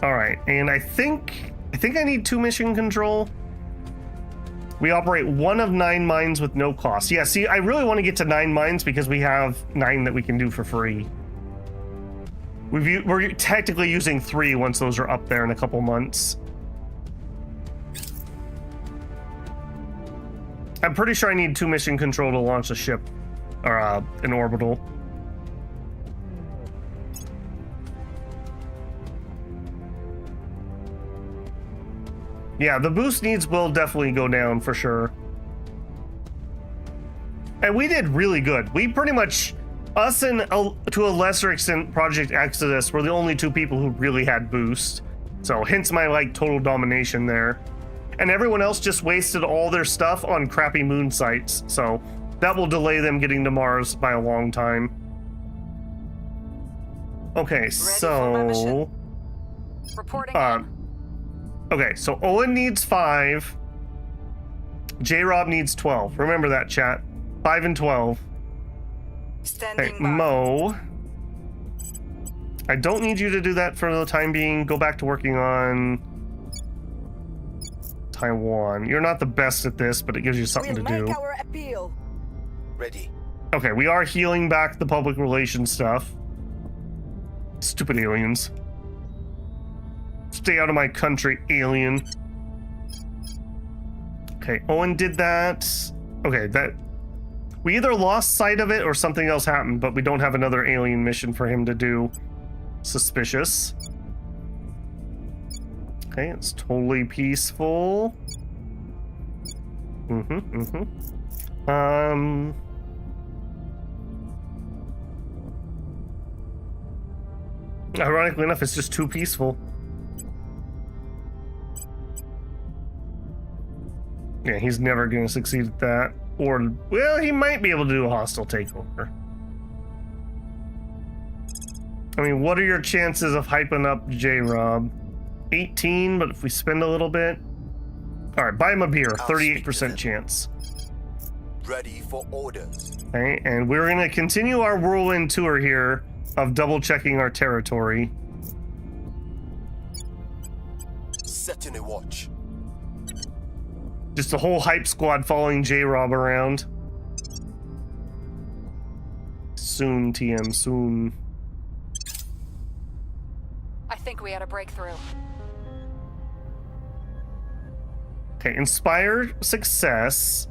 Speaker 1: All right, and I think I need 2 mission control. We operate 1 of 9 mines with no cost. Yeah, see, I really want to get to 9 mines because we have 9 that we can do for free. We're technically using 3 once those are up there in a couple months. I'm pretty sure I need 2 mission control to launch a ship or an orbital. Yeah, the boost needs will definitely go down for sure. And we did really good. We pretty much, us and to a lesser extent Project Exodus were the only 2 people who really had boost. So hence my like total domination there. And everyone else just wasted all their stuff on crappy moon sites. So that will delay them getting to Mars by a long time. Okay, so
Speaker 5: Reporting in.
Speaker 1: Okay, so Owen needs 5. J-Rob needs 12. Remember that, chat. 5 and 12.
Speaker 9: Standing
Speaker 1: Okay,
Speaker 9: by.
Speaker 1: Mo. I don't need you to do that for the time being. Go back to working on Taiwan. You're not the best at this, but it gives you something
Speaker 9: We'll
Speaker 1: to do.
Speaker 9: make our appeal.
Speaker 7: Ready.
Speaker 1: Okay, we are healing back the public relations stuff. Stupid aliens. Stay out of my country, alien. Okay, Owen did that. Okay, that... We either lost sight of it or something else happened, but we don't have another alien mission for him to do. Suspicious. Okay, it's totally peaceful. Ironically enough, it's just too peaceful. Yeah, he's never going to succeed at that. Or, well, he might be able to do a hostile takeover. I mean, what are your chances of hyping up J-Rob? 18, but if we spend a little bit... Alright, buy him a beer. 38% chance.
Speaker 7: Ready for orders.
Speaker 1: Okay, and we're going to continue our whirlwind tour here of double-checking our territory.
Speaker 7: Setting a watch.
Speaker 1: Just a whole hype squad following J-Rob around. Soon, TM, soon.
Speaker 5: I think we had a breakthrough.
Speaker 1: Okay, inspire success.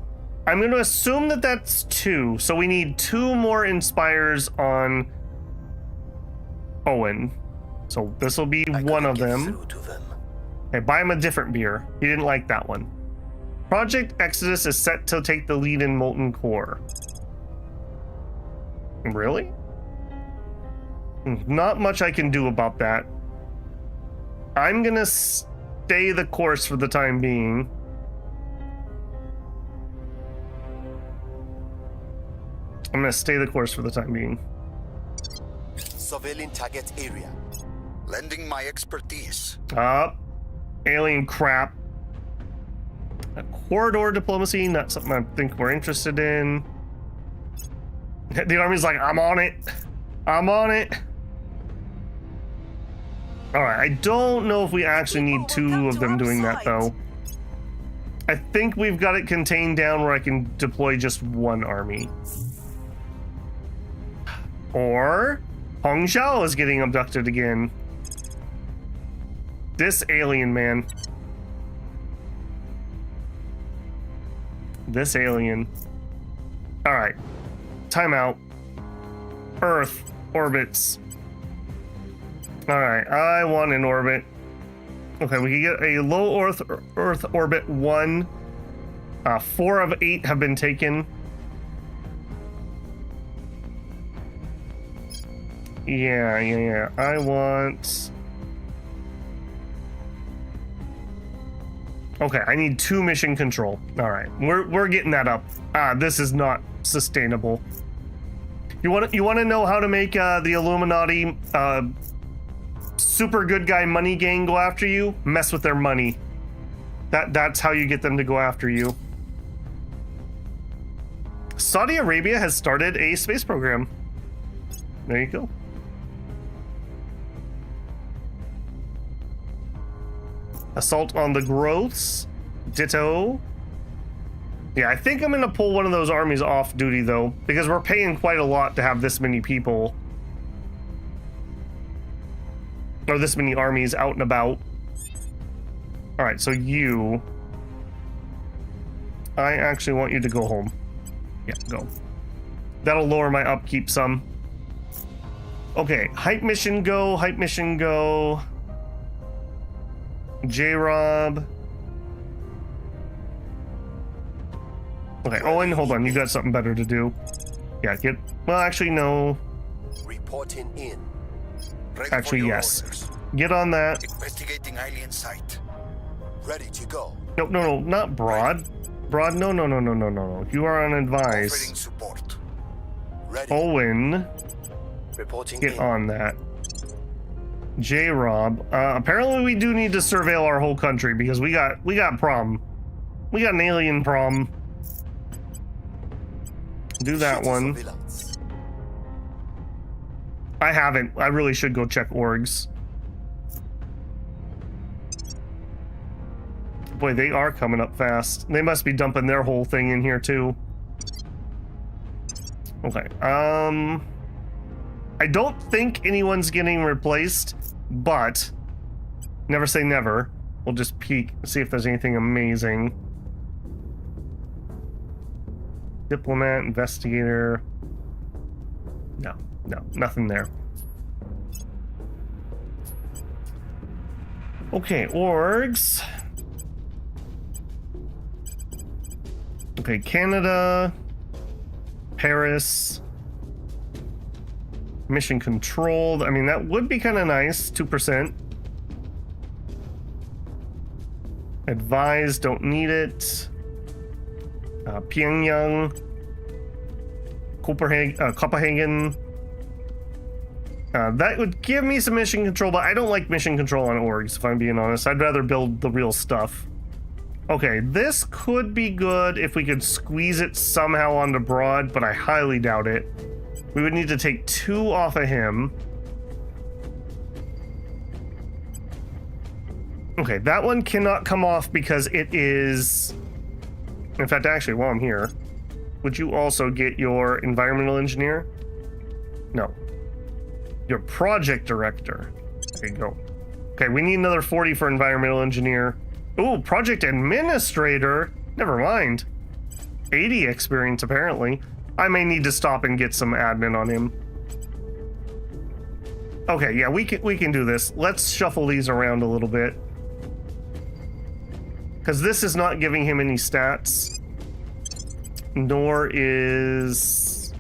Speaker 1: I'm going to assume that that's 2, so we need 2 more inspires on Owen. So this will be one of them. Okay, buy him a different beer. He didn't like that one. Project Exodus is set to take the lead in Molten Core. Really? Not much I can do about that. I'm gonna stay the course for the time being. I'm gonna stay the course for the time being.
Speaker 7: Surveilling target area. Lending my expertise.
Speaker 1: Alien crap. Corridor diplomacy, not something I think we're interested in. The army's like, I'm on it. I'm on it. Alright, I don't know if we actually need 2 of them doing that, though. I think we've got it contained down where I can deploy just 1 army. Or Hong Xiao is getting abducted again. This alien, man. This alien. Alright. Timeout. Earth. Orbits. Alright, I want an orbit. Okay, we can get a low Earth orbit 1. 4 of 8 have been taken. Yeah. I want... Okay, I need 2 mission control. Alright, we're getting that up. This is not sustainable. You want to know how to make the Illuminati super good guy money gang go after you? Mess with their money. That's how you get them to go after you. Saudi Arabia has started a space program. There you go. Assault on the growths. Ditto. Yeah, I think I'm gonna pull one of those armies off duty though, because we're paying quite a lot to have this many people. Or this many armies out and about. Alright, so you... I actually want you to go home. Yeah, go. That'll lower my upkeep some. Okay, hype mission go, hype mission go. J-Rob. Okay, Owen, hold on, you got something better to do. Yeah, get... Well, actually, no.
Speaker 7: Reporting in. Ready
Speaker 1: actually, yes.
Speaker 7: Orders.
Speaker 1: Get on that.
Speaker 7: Investigating alien site. Ready to go.
Speaker 1: No, not Broad. Broad, no. You are unadvised.
Speaker 7: Offering support. Ready.
Speaker 1: Owen.
Speaker 7: Reporting
Speaker 1: get
Speaker 7: in.
Speaker 1: on that. J-Rob. Apparently we do need to surveil our whole country because we got problem. We got an alien problem. Do that one. I haven't. I really should go check orgs. Boy, they are coming up fast. They must be dumping their whole thing in here too. Okay. I don't think anyone's getting replaced, but never say never. We'll just peek, see if there's anything amazing. Diplomat, investigator. No, nothing there. Okay, orgs. Okay, Canada, Paris, mission controlled. I mean, that would be kind of nice, 2%. Advised, don't need it. Pyongyang, Copenhagen. That would give me some mission control, but I don't like mission control on orgs, if I'm being honest. I'd rather build the real stuff. Okay, this could be good if we could squeeze it somehow onto Broad, but I highly doubt it. We would need to take 2 off of him. Okay, that one cannot come off because it is... In fact, actually, while I'm here, would you also get your environmental engineer? No. Your project director. There you go. Okay, we need another 40 for environmental engineer. Ooh, project administrator. Never mind. 80 experience, apparently. I may need to stop and get some admin on him. Okay, yeah, we can do this. Let's shuffle these around a little bit. Because this is not giving him any stats. Nor is...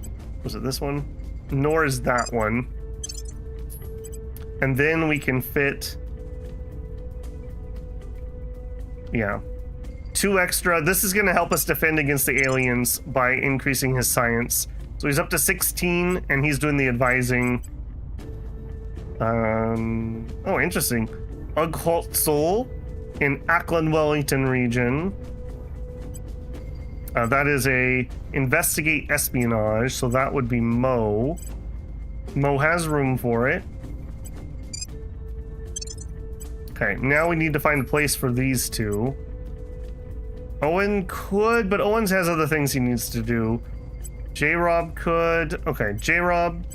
Speaker 1: Was it this one? Nor is that one. And then we can fit... Yeah. 2 extra. This is going to help us defend against the aliens by increasing his science. So he's up to 16, and he's doing the advising. Oh, interesting. Ugholtsul in Auckland-Wellington region. That is a investigate espionage, so that would be Mo. Mo has room for it. Okay, now we need to find a place for these 2. Owen could, but Owens has other things he needs to do. J-Rob could. Okay, J-Rob.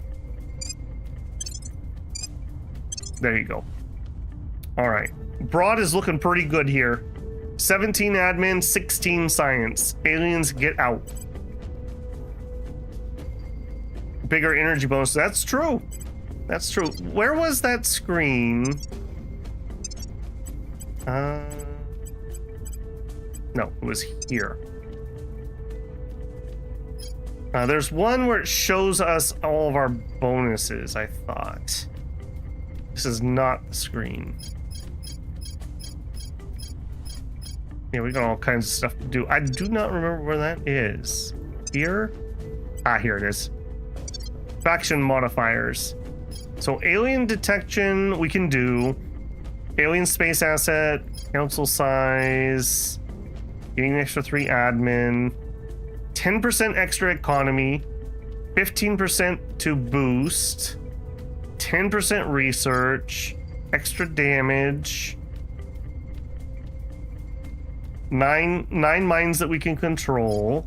Speaker 1: There you go. All right. Broad is looking pretty good here. 17 admin, 16 science. Aliens, get out. Bigger energy bonus. That's true. That's true. Where was that screen? No, it was here. There's one where it shows us all of our bonuses, I thought. This is not the screen. Yeah, we got all kinds of stuff to do. I do not remember where that is. Here? Ah, here it is. Faction modifiers. So alien detection we can do. Alien space asset, council size, getting an extra 3 admin, 10% extra economy, 15% to boost, 10% research, extra damage, 9 mines that we can control,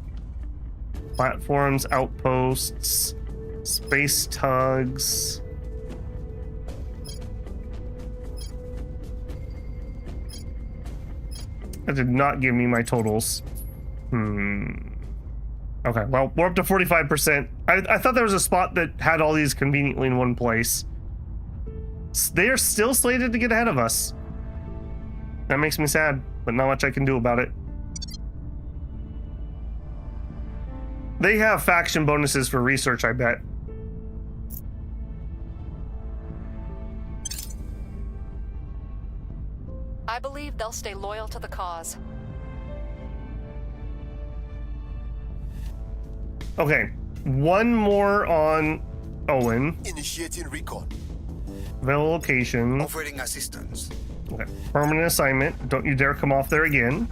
Speaker 1: platforms, outposts, space tugs. That did not give me my totals. Okay, well, we're up to 45%. I thought there was a spot that had all these conveniently in one place. They are still slated to get ahead of us. That makes me sad, but not much I can do about it. They have faction bonuses for research, I bet.
Speaker 5: I believe they'll stay loyal to the cause.
Speaker 1: Okay, one more on Owen.
Speaker 7: Initiating recon.
Speaker 1: Available location.
Speaker 7: Offering assistance.
Speaker 1: Okay, permanent assignment. Don't you dare come off there again.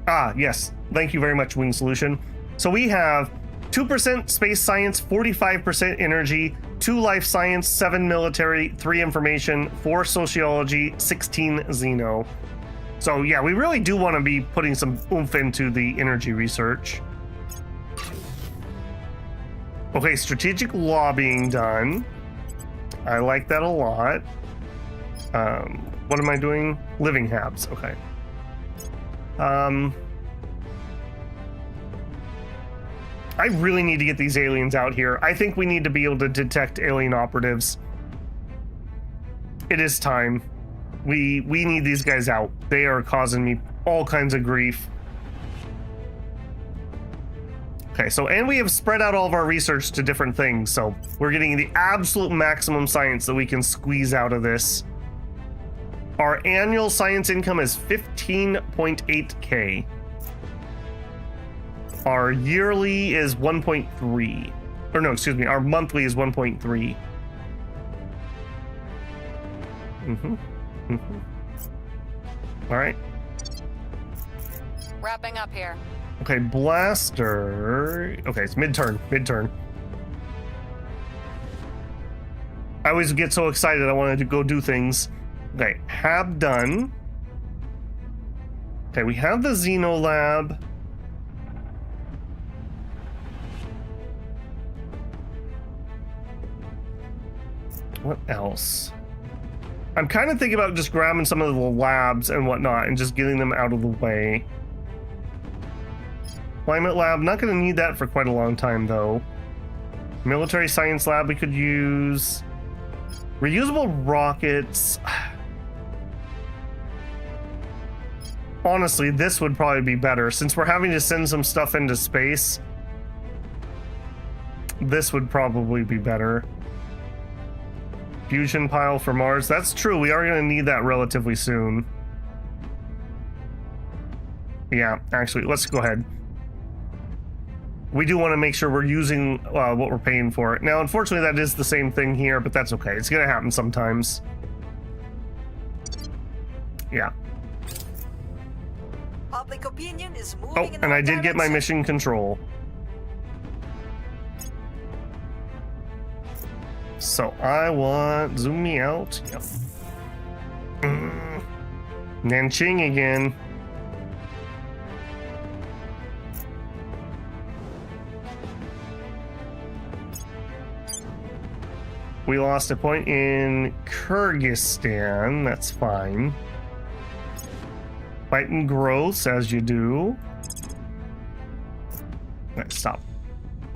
Speaker 1: Ah, yes. Thank you very much, Wing Solution. So we have 2% space science, 45% energy, 2 life science, 7 military, 3 information, 4 sociology, 16 xeno. So yeah, we really do want to be putting some oomph into the energy research. Okay, strategic lobbying done. I like that a lot. What am I doing? Living habs. Okay. I really need to get these aliens out here. I think we need to be able to detect alien operatives. It is time. We need these guys out. They are causing me all kinds of grief. Okay, so, and we have spread out all of our research to different things, so we're getting the absolute maximum science that we can squeeze out of this. Our annual science income is 15.8K. Our yearly is 1.3. Or no, excuse me, our monthly is 1.3. All right.
Speaker 5: Wrapping up here.
Speaker 1: Okay, blaster. Okay, it's midturn. I always get so excited I wanted to go do things. Okay, hab done. Okay, we have the Xeno lab. What else? I'm kind of thinking about just grabbing some of the labs and whatnot and just getting them out of the way. Climate lab, not going to need that for quite a long time though. Military science lab, we could use reusable rockets. Honestly, this would probably be better since we're having to send some stuff into space. This would probably be better. Fusion pile for Mars. That's true. We are going to need that relatively soon. Yeah, actually, let's go ahead. We do want to make sure we're using what we're paying for. Now, unfortunately, that is the same thing here, but that's okay. It's going to happen sometimes. Yeah.
Speaker 9: Public opinion is moving in
Speaker 1: and
Speaker 9: our
Speaker 1: I did get my
Speaker 9: direction.
Speaker 1: mission control. So I want zoom me out. Yep. Nanching again. We lost a point in Kyrgyzstan. That's fine. Fighting growths as you do. Let's stop.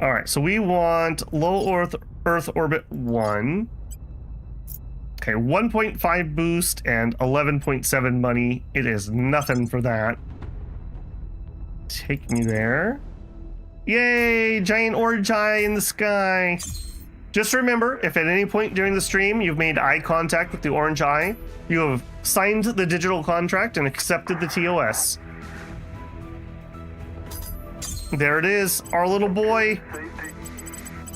Speaker 1: All right, so we want low Earth orbit 1. Okay, 1.5 boost and 11.7 money. It is nothing for that. Take me there. Yay! Giant orange eye in the sky. Just remember, if at any point during the stream you've made eye contact with the orange eye, you have signed the digital contract and accepted the TOS. There it is, our little boy.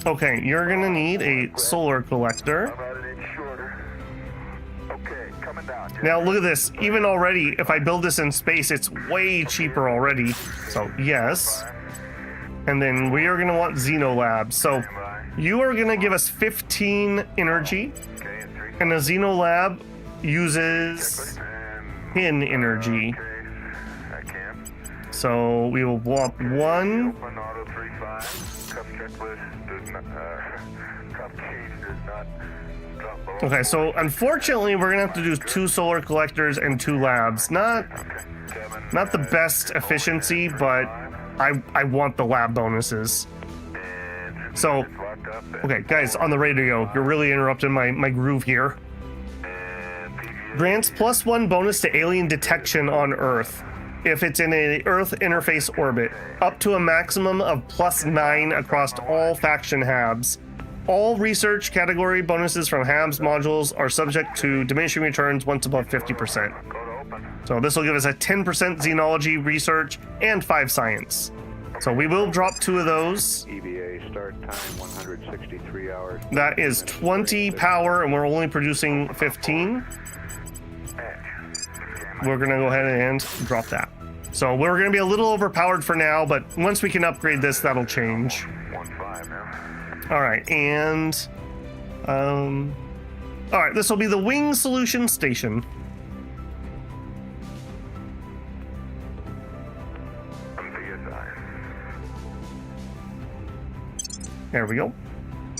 Speaker 1: Okay, you're gonna need a solar collector. Now look at this, even already, if I build this in space, it's way cheaper already. So yes. And then we are gonna want Xenolabs. So you are gonna give us 15 energy, and the Xenolab uses pin energy. So we will block 1. Okay, so unfortunately we're gonna have to do 2 solar collectors and 2 labs. Not the best efficiency, but I want the lab bonuses. So, okay, guys, on the radio, you're really interrupting my groove here. Grants +1 bonus to alien detection on Earth if it's in a Earth interface orbit, up to a maximum of +9 across all faction habs. All research category bonuses from habs modules are subject to diminishing returns once above 50%. So this will give us a 10% xenology research and 5 science. So we will drop 2 of those.
Speaker 11: EVA start time 163 hours.
Speaker 1: That is 20 power, and we're only producing 15. We're gonna go ahead and drop that. So we're gonna be a little overpowered for now, but once we can upgrade this, that'll change. All right, and all right, this will be the Wing Solution Station. There we go.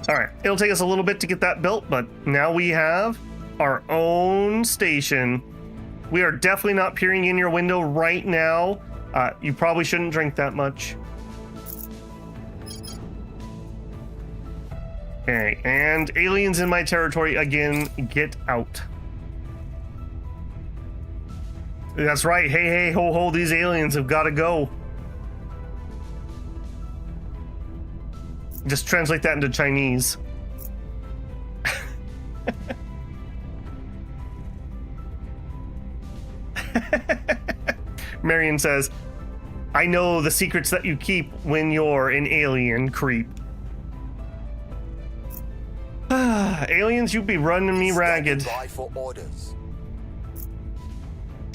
Speaker 1: All right, it'll take us a little bit to get that built, but now we have our own station. We are definitely not peering in your window right now. You probably shouldn't drink that much. Okay, and aliens in my territory again, get out. That's right, hey, hey, ho, ho, these aliens have got to go. Just translate that into Chinese. Marion says, I know the secrets that you keep when you're an alien creep. Aliens, you be running me ragged.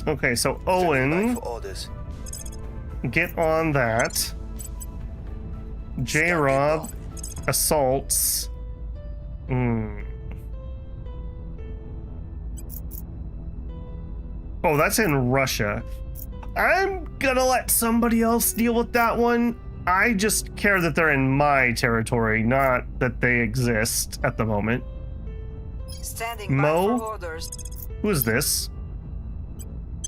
Speaker 1: Okay, so Owen, get on that. J-Rob, assaults. Oh, that's in Russia. I'm gonna let somebody else deal with that one. I just care that they're in my territory, not that they exist at the moment.
Speaker 9: Standing
Speaker 1: Mo?
Speaker 9: by for orders.
Speaker 1: Who is this?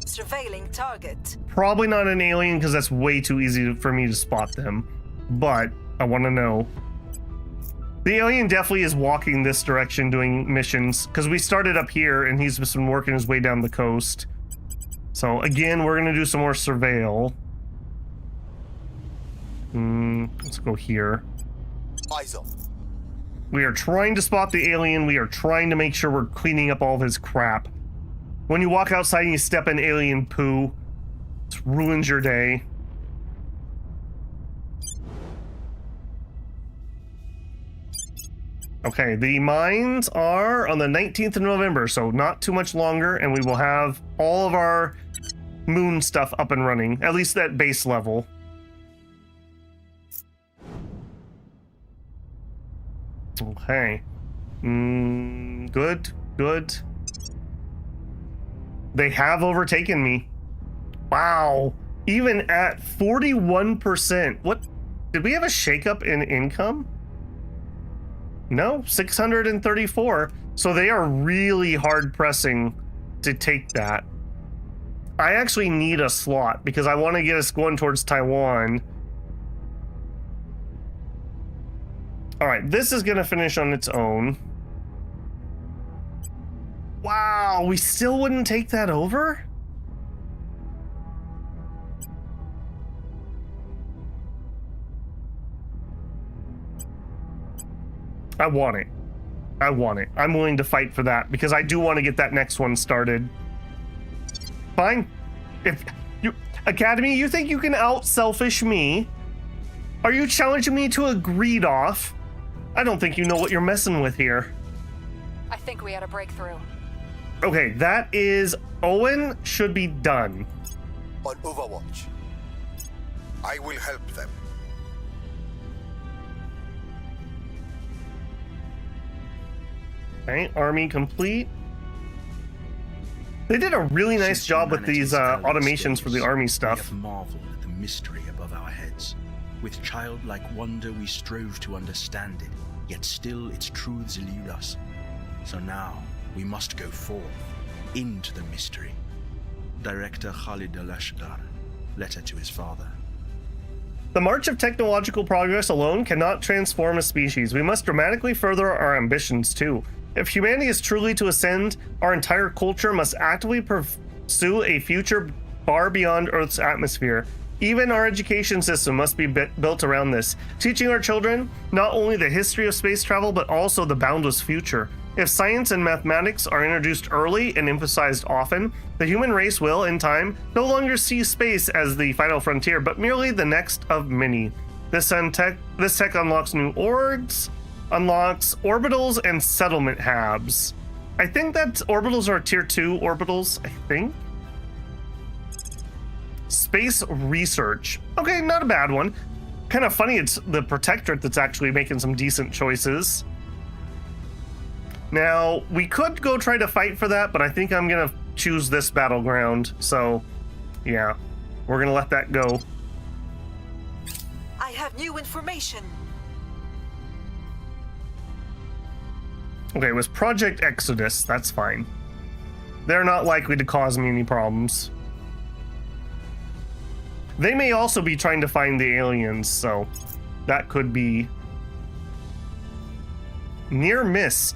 Speaker 9: Surveilling target.
Speaker 1: Probably not an alien because that's way too easy for me to spot them. But I want to know. The alien definitely is walking this direction doing missions because we started up here and he's just been working his way down the coast. So again, we're going to do some more surveil. Let's go here.
Speaker 7: Eyes up.
Speaker 1: We are trying to spot the alien. We are trying to make sure we're cleaning up all of his crap. When you walk outside and you step in alien poo, it ruins your day. Okay, the mines are on the 19th of November, so not too much longer, and we will have all of our moon stuff up and running, at least at base level. Okay. Good, good. They have overtaken me. Wow. Even at 41%. What? Did we have a shakeup in income? No, 634. So they are really hard pressing to take that. I actually need a slot because I want to get us going towards Taiwan. All right, this is going to finish on its own. Wow, we still wouldn't take that over? I want it. I want it. I'm willing to fight for that because I do want to get that next one started. Fine. If you, Academy, you think you can out-selfish me? Are you challenging me to a greed-off? I don't think you know what you're messing with here.
Speaker 5: I think we had a breakthrough.
Speaker 1: Okay, that is... Owen should be done.
Speaker 7: On Overwatch. I will help them.
Speaker 1: Okay, army complete. They did a really nice job with these automations for the army stuff.
Speaker 10: We have marveled at the mystery above our heads. With childlike wonder, we strove to understand it, yet still its truths elude us. So now, we must go forth, into the mystery. Director Khalid al-Ashdar, letter to his father.
Speaker 1: The march of technological progress alone cannot transform a species. We must dramatically further our ambitions too. If humanity is truly to ascend, our entire culture must actively pursue a future far beyond Earth's atmosphere. Even our education system must be built around this, teaching our children not only the history of space travel, but also the boundless future. If science and mathematics are introduced early and emphasized often, the human race will, in time, no longer see space as the final frontier, but merely the next of many. This tech unlocks new orgs, unlocks orbitals and settlement hubs. I think that orbitals are tier 2 orbitals, I think. Space research. Okay, not a bad one. Kind of funny it's the Protectorate that's actually making some decent choices. Now, we could go try to fight for that, but I think I'm going to choose this battleground. So, yeah, we're going to let that go.
Speaker 9: I have new information.
Speaker 1: Okay, it was Project Exodus. That's fine. They're not likely to cause me any problems. They may also be trying to find the aliens, so that could be near miss.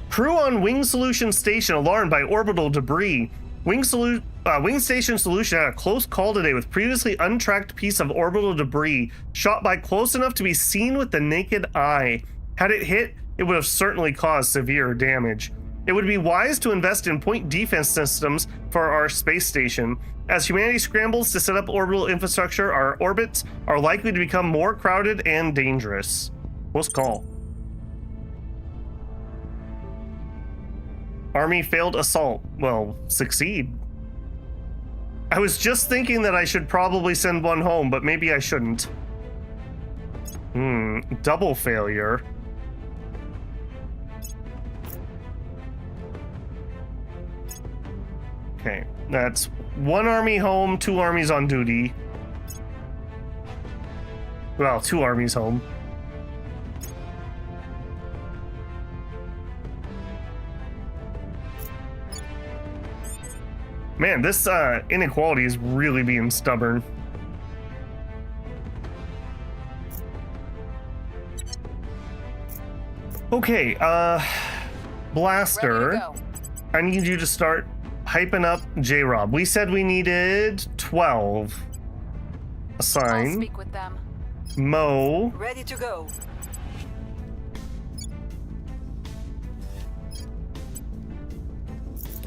Speaker 1: Crew on Wing Solution Station alarmed by orbital debris. Wing Station Solution had a close call today with previously untracked piece of orbital debris shot by close enough to be seen with the naked eye. Had it hit, it would have certainly caused severe damage. It would be wise to invest in point defense systems for our space station. As humanity scrambles to set up orbital infrastructure, our orbits are likely to become more crowded and dangerous. Close call. Army failed assault. Well, succeed. I was just thinking that I should probably send one home, but maybe I shouldn't. Double failure. Okay, that's one army home, 2 armies on duty. Well, 2 armies home. Man, this inequality is really being stubborn. Okay, Blaster, I need you to start hyping up J-Rob. We said we needed 12. Assign.
Speaker 5: I'll speak with them.
Speaker 9: Mo. Ready to go.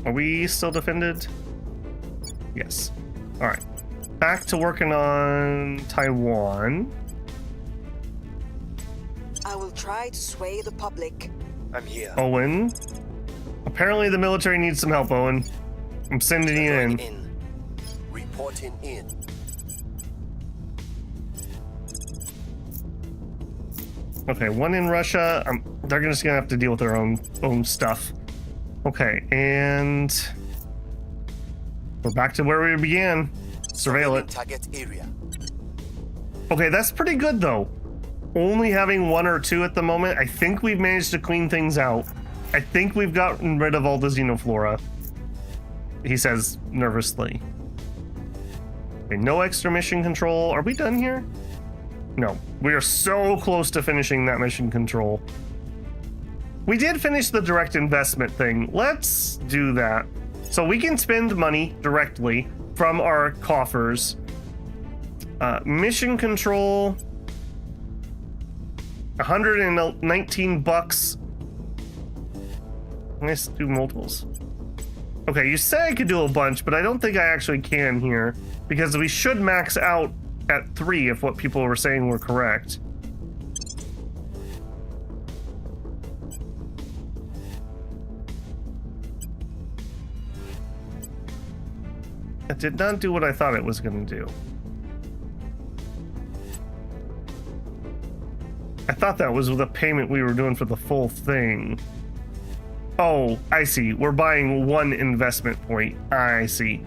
Speaker 1: Are we still defended? Yes. All right. Back to working on Taiwan.
Speaker 9: I will try to sway the public.
Speaker 12: I'm here.
Speaker 1: Owen. Apparently the military needs some help, Owen. I'm sending you in.
Speaker 12: Reporting in.
Speaker 1: Okay, one in Russia. They're just gonna have to deal with their own stuff. Okay, and we're back to where we began. Surveil it.
Speaker 12: Target area.
Speaker 1: Okay, that's pretty good though. Only having 1 or 2 at the moment. I think we've managed to clean things out. I think we've gotten rid of all the xenoflora. He says nervously. Okay, no extra mission control. Are we done here? No. We are so close to finishing that mission control. We did finish the direct investment thing. Let's do that. So we can spend money directly from our coffers. Mission control. 119 bucks. Let's do multiples. Okay, you say I could do a bunch, but I don't think I actually can here because we should max out at 3 if what people were saying were correct. It did not do what I thought it was going to do. I thought that was the payment we were doing for the full thing. Oh, I see. We're buying 1 investment point. I see.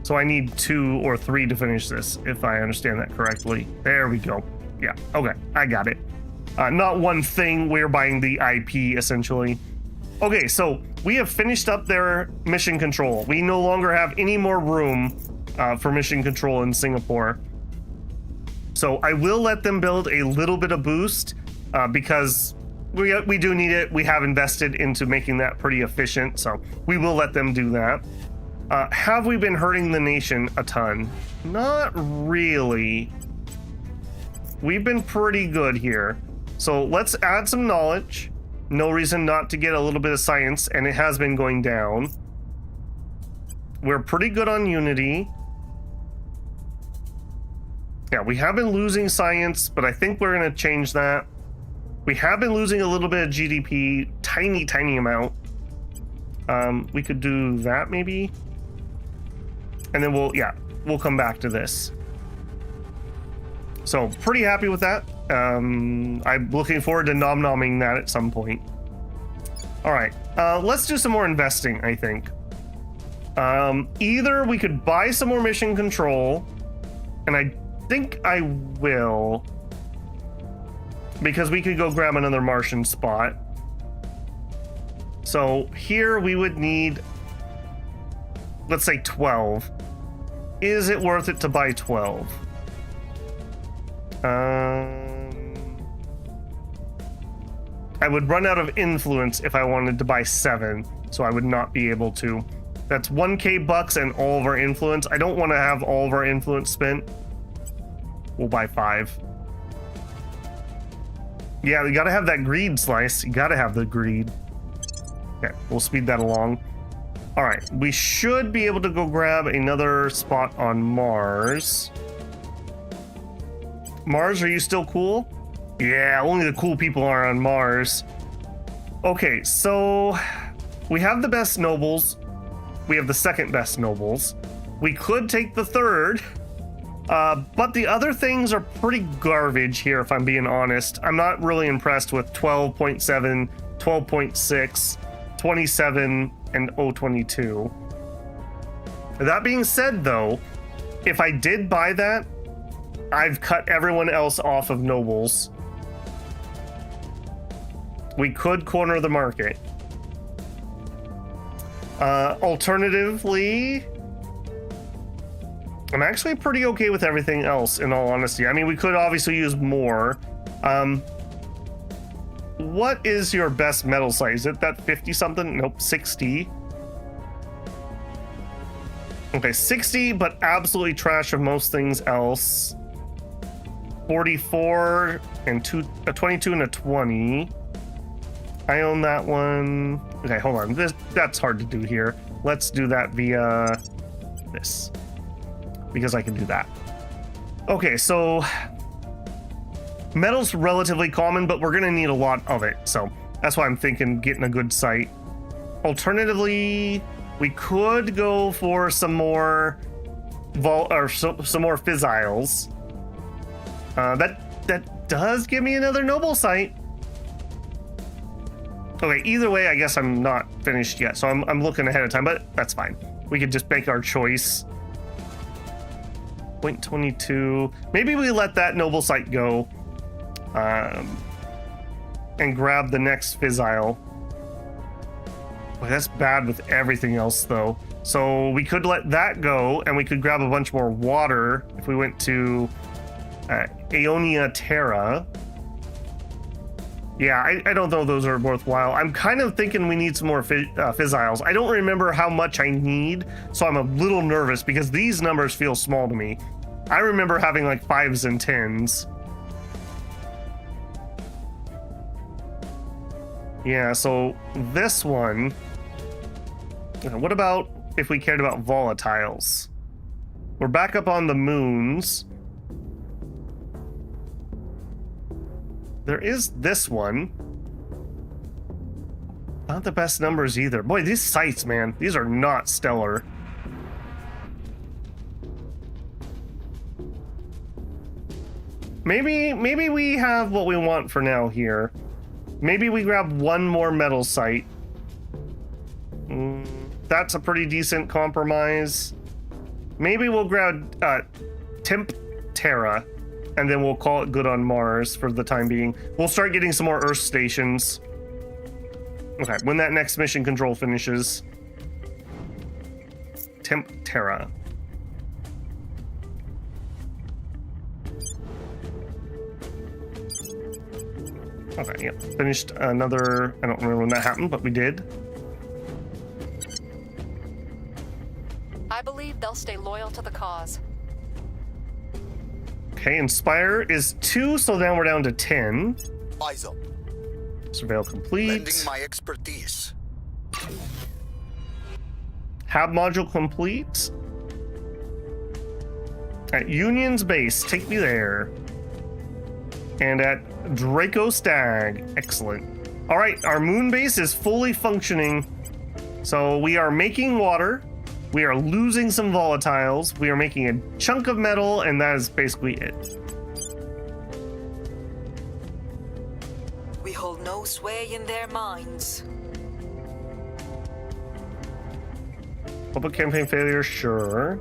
Speaker 1: So I need 2 or 3 to finish this, if I understand that correctly. There we go. Yeah, okay. I got it. Not 1 thing. We're buying the IP, essentially. Okay, so we have finished up their mission control. We no longer have any more room for mission control in Singapore. So I will let them build a little bit of boost because we do need it. We have invested into making that pretty efficient, so we will let them do that. Have we been hurting the nation a ton? Not really. We've been pretty good here. So let's add some knowledge. No reason not to get a little bit of science, and it has been going down. We're pretty good on unity. Yeah, we have been losing science, but I think we're going to change that. We have been losing a little bit of GDP, tiny amount. We could do that maybe. And then we'll come back to this. So pretty happy with that. I'm looking forward to nom-nomming that at some point. All right, let's do some more investing, I think. Either we could buy some more mission control, and I think I will, because we could go grab another Martian spot. So here we would need, let's say 12. Is it worth it to buy 12? I would run out of influence if I wanted to buy 7, so I would not be able to. That's 1k bucks and all of our influence. I don't want to have all of our influence spent. We'll buy 5. Yeah, you gotta have that greed slice. You gotta have the greed. Okay, we'll speed that along. All right, we should be able to go grab another spot on Mars. Mars, are you still cool? Yeah, only the cool people are on Mars. Okay, so we have the best nobles. We have the second best nobles. We could take the third, but the other things are pretty garbage here, if I'm being honest. I'm not really impressed with 12.7, 12.6, 27, and 022. That being said, though, if I did buy that, I've cut everyone else off of nobles. We could corner the market. Alternatively, I'm actually pretty okay with everything else, in all honesty. I mean, we could obviously use more. What is your best metal site? Is it that 50 something? Nope, 60. Okay, 60, but absolutely trash of most things else. 44 and a 22 and a 20. I own that one. Okay, hold on. That's hard to do here. Let's do that via this, because I can do that. Okay, so metal's relatively common, but we're gonna need a lot of it. So that's why I'm thinking getting a good site. Alternatively, we could go for some more some more fissiles. That does give me another noble site. Okay, either way, I guess I'm not finished yet, so I'm looking ahead of time, but that's fine. We could just make our choice. 0.22. Maybe we let that noble site go, and grab the next fissile. Boy, that's bad with everything else, though. So we could let that go, and we could grab a bunch more water if we went to Aeonia Terra. Yeah, I don't know those are worthwhile. I'm kind of thinking we need some more fissiles. I don't remember how much I need, so I'm a little nervous because these numbers feel small to me. I remember having like 5s and 10s. Yeah, so this one... What about if we cared about volatiles? We're back up on the moons. There is this one. Not the best numbers either. Boy, these sites, man, these are not stellar. Maybe we have what we want for now here. Maybe we grab one more metal site. That's a pretty decent compromise. Maybe we'll grab Terra, and then we'll call it good on Mars for the time being. We'll start getting some more Earth stations. Okay, when that next mission control finishes. Terra. Okay, yep. Finished another... I don't remember when that happened, but we did.
Speaker 5: I believe they'll stay loyal to the cause.
Speaker 1: Okay, Inspire is 2, so now we're down to 10.
Speaker 7: Eyes up.
Speaker 1: Surveil complete.
Speaker 7: Lending my expertise.
Speaker 1: Hab module complete. At Union's base, take me there. And at Draco Stag, excellent. All right, our moon base is fully functioning. So we are making water. We are losing some volatiles. We are making a chunk of metal, and that is basically it.
Speaker 9: We hold no sway in their minds.
Speaker 1: Public campaign failure, sure.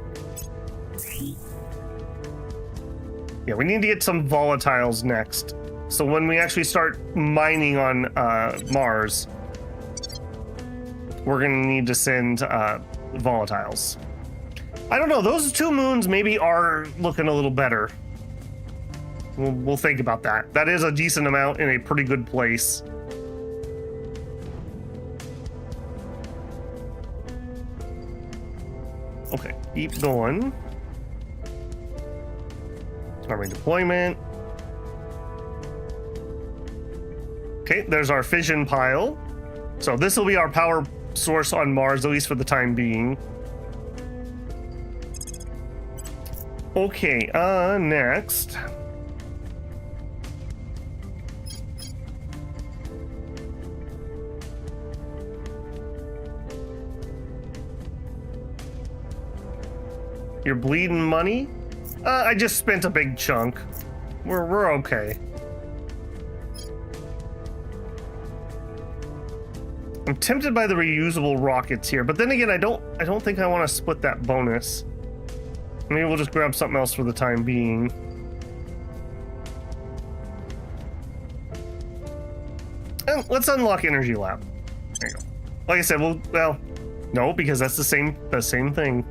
Speaker 1: Yeah, we need to get some volatiles next. So when we actually start mining on Mars. we're gonna need to send volatiles. I don't know, those 2 moons maybe are looking a little better. We'll think about that. That is a decent amount in a pretty good place. Okay, keep going. Army deployment. Okay, there's our fission pile. So this will be our power source on Mars, at least for the time being. Okay, next. You're bleeding money? I just spent a big chunk. We're okay. I'm tempted by the reusable rockets here, but then again, I don't think I want to split that bonus. Maybe we'll just grab something else for the time being. And let's unlock Energy Lab. There you go. Like I said, well, no, because that's the same thing.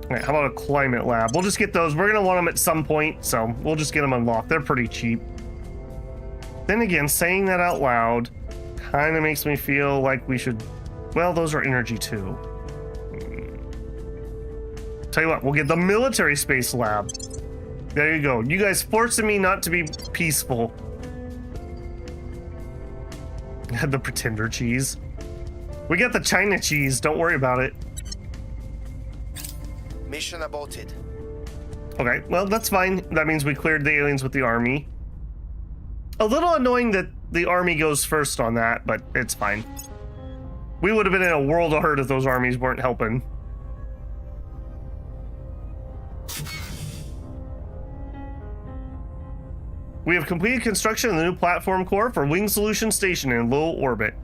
Speaker 1: All right, how about a Climate Lab? We'll just get those. We're gonna want them at some point, so we'll just get them unlocked. They're pretty cheap. Then again, saying that out loud kind of makes me feel like we should... Well, those are energy too. Tell you what, we'll get the Military Space Lab. There you go. You guys forcing me not to be peaceful. The Pretender cheese. We got the China cheese. Don't worry about it.
Speaker 12: Mission aborted.
Speaker 1: Okay, well, that's fine. That means we cleared the aliens with the army. A little annoying that the army goes first on that, but it's fine. We would have been in a world of hurt if those armies weren't helping. We have completed construction of the new platform core for Wing Solution Station in low orbit.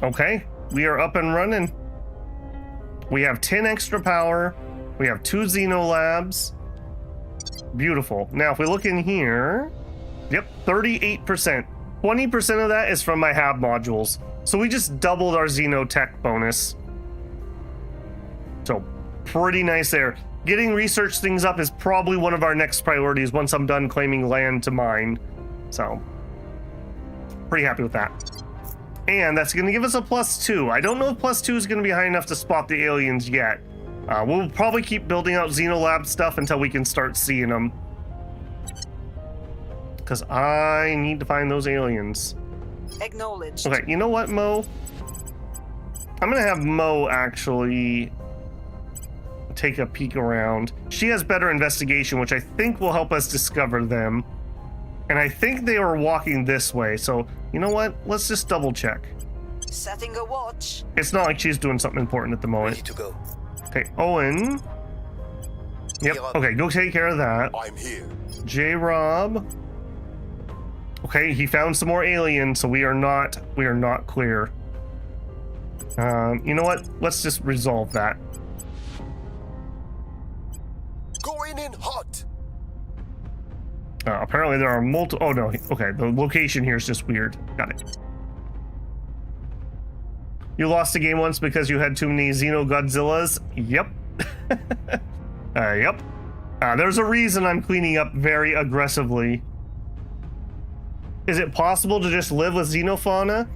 Speaker 1: Okay, we are up and running. We have 10 extra power. We have 2 Xeno labs. Beautiful. Now, if we look in here, yep, 38%. 20% of that is from my HAB modules. So we just doubled our Xenotech bonus. So pretty nice there. Getting research things up is probably one of our next priorities once I'm done claiming land to mine. So pretty happy with that. And that's going to give us a +2. I don't know if +2 is going to be high enough to spot the aliens yet. We'll probably keep building out Xenolab stuff until we can start seeing them. Because I need to find those aliens.
Speaker 9: Acknowledged.
Speaker 1: Okay, you know what, Mo? I'm going to have Mo actually take a peek around. She has better investigation, which I think will help us discover them. And I think they are walking this way. So, you know what? Let's just double check.
Speaker 9: Setting a watch.
Speaker 1: It's not like she's doing something important at the moment.
Speaker 12: Ready to go.
Speaker 1: Okay, Owen. Yep. Okay, go take care of that.
Speaker 12: I'm here.
Speaker 1: J-Rob. Okay, he found some more aliens, so we are not clear. You know what? Let's just resolve that.
Speaker 12: Going in hot.
Speaker 1: Apparently there are multiple. Oh no. Okay, the location here is just weird. Got it. You lost the game once because you had too many Xeno Godzillas? Yep. Yep. There's a reason I'm cleaning up very aggressively. Is it possible to just live with xenofauna?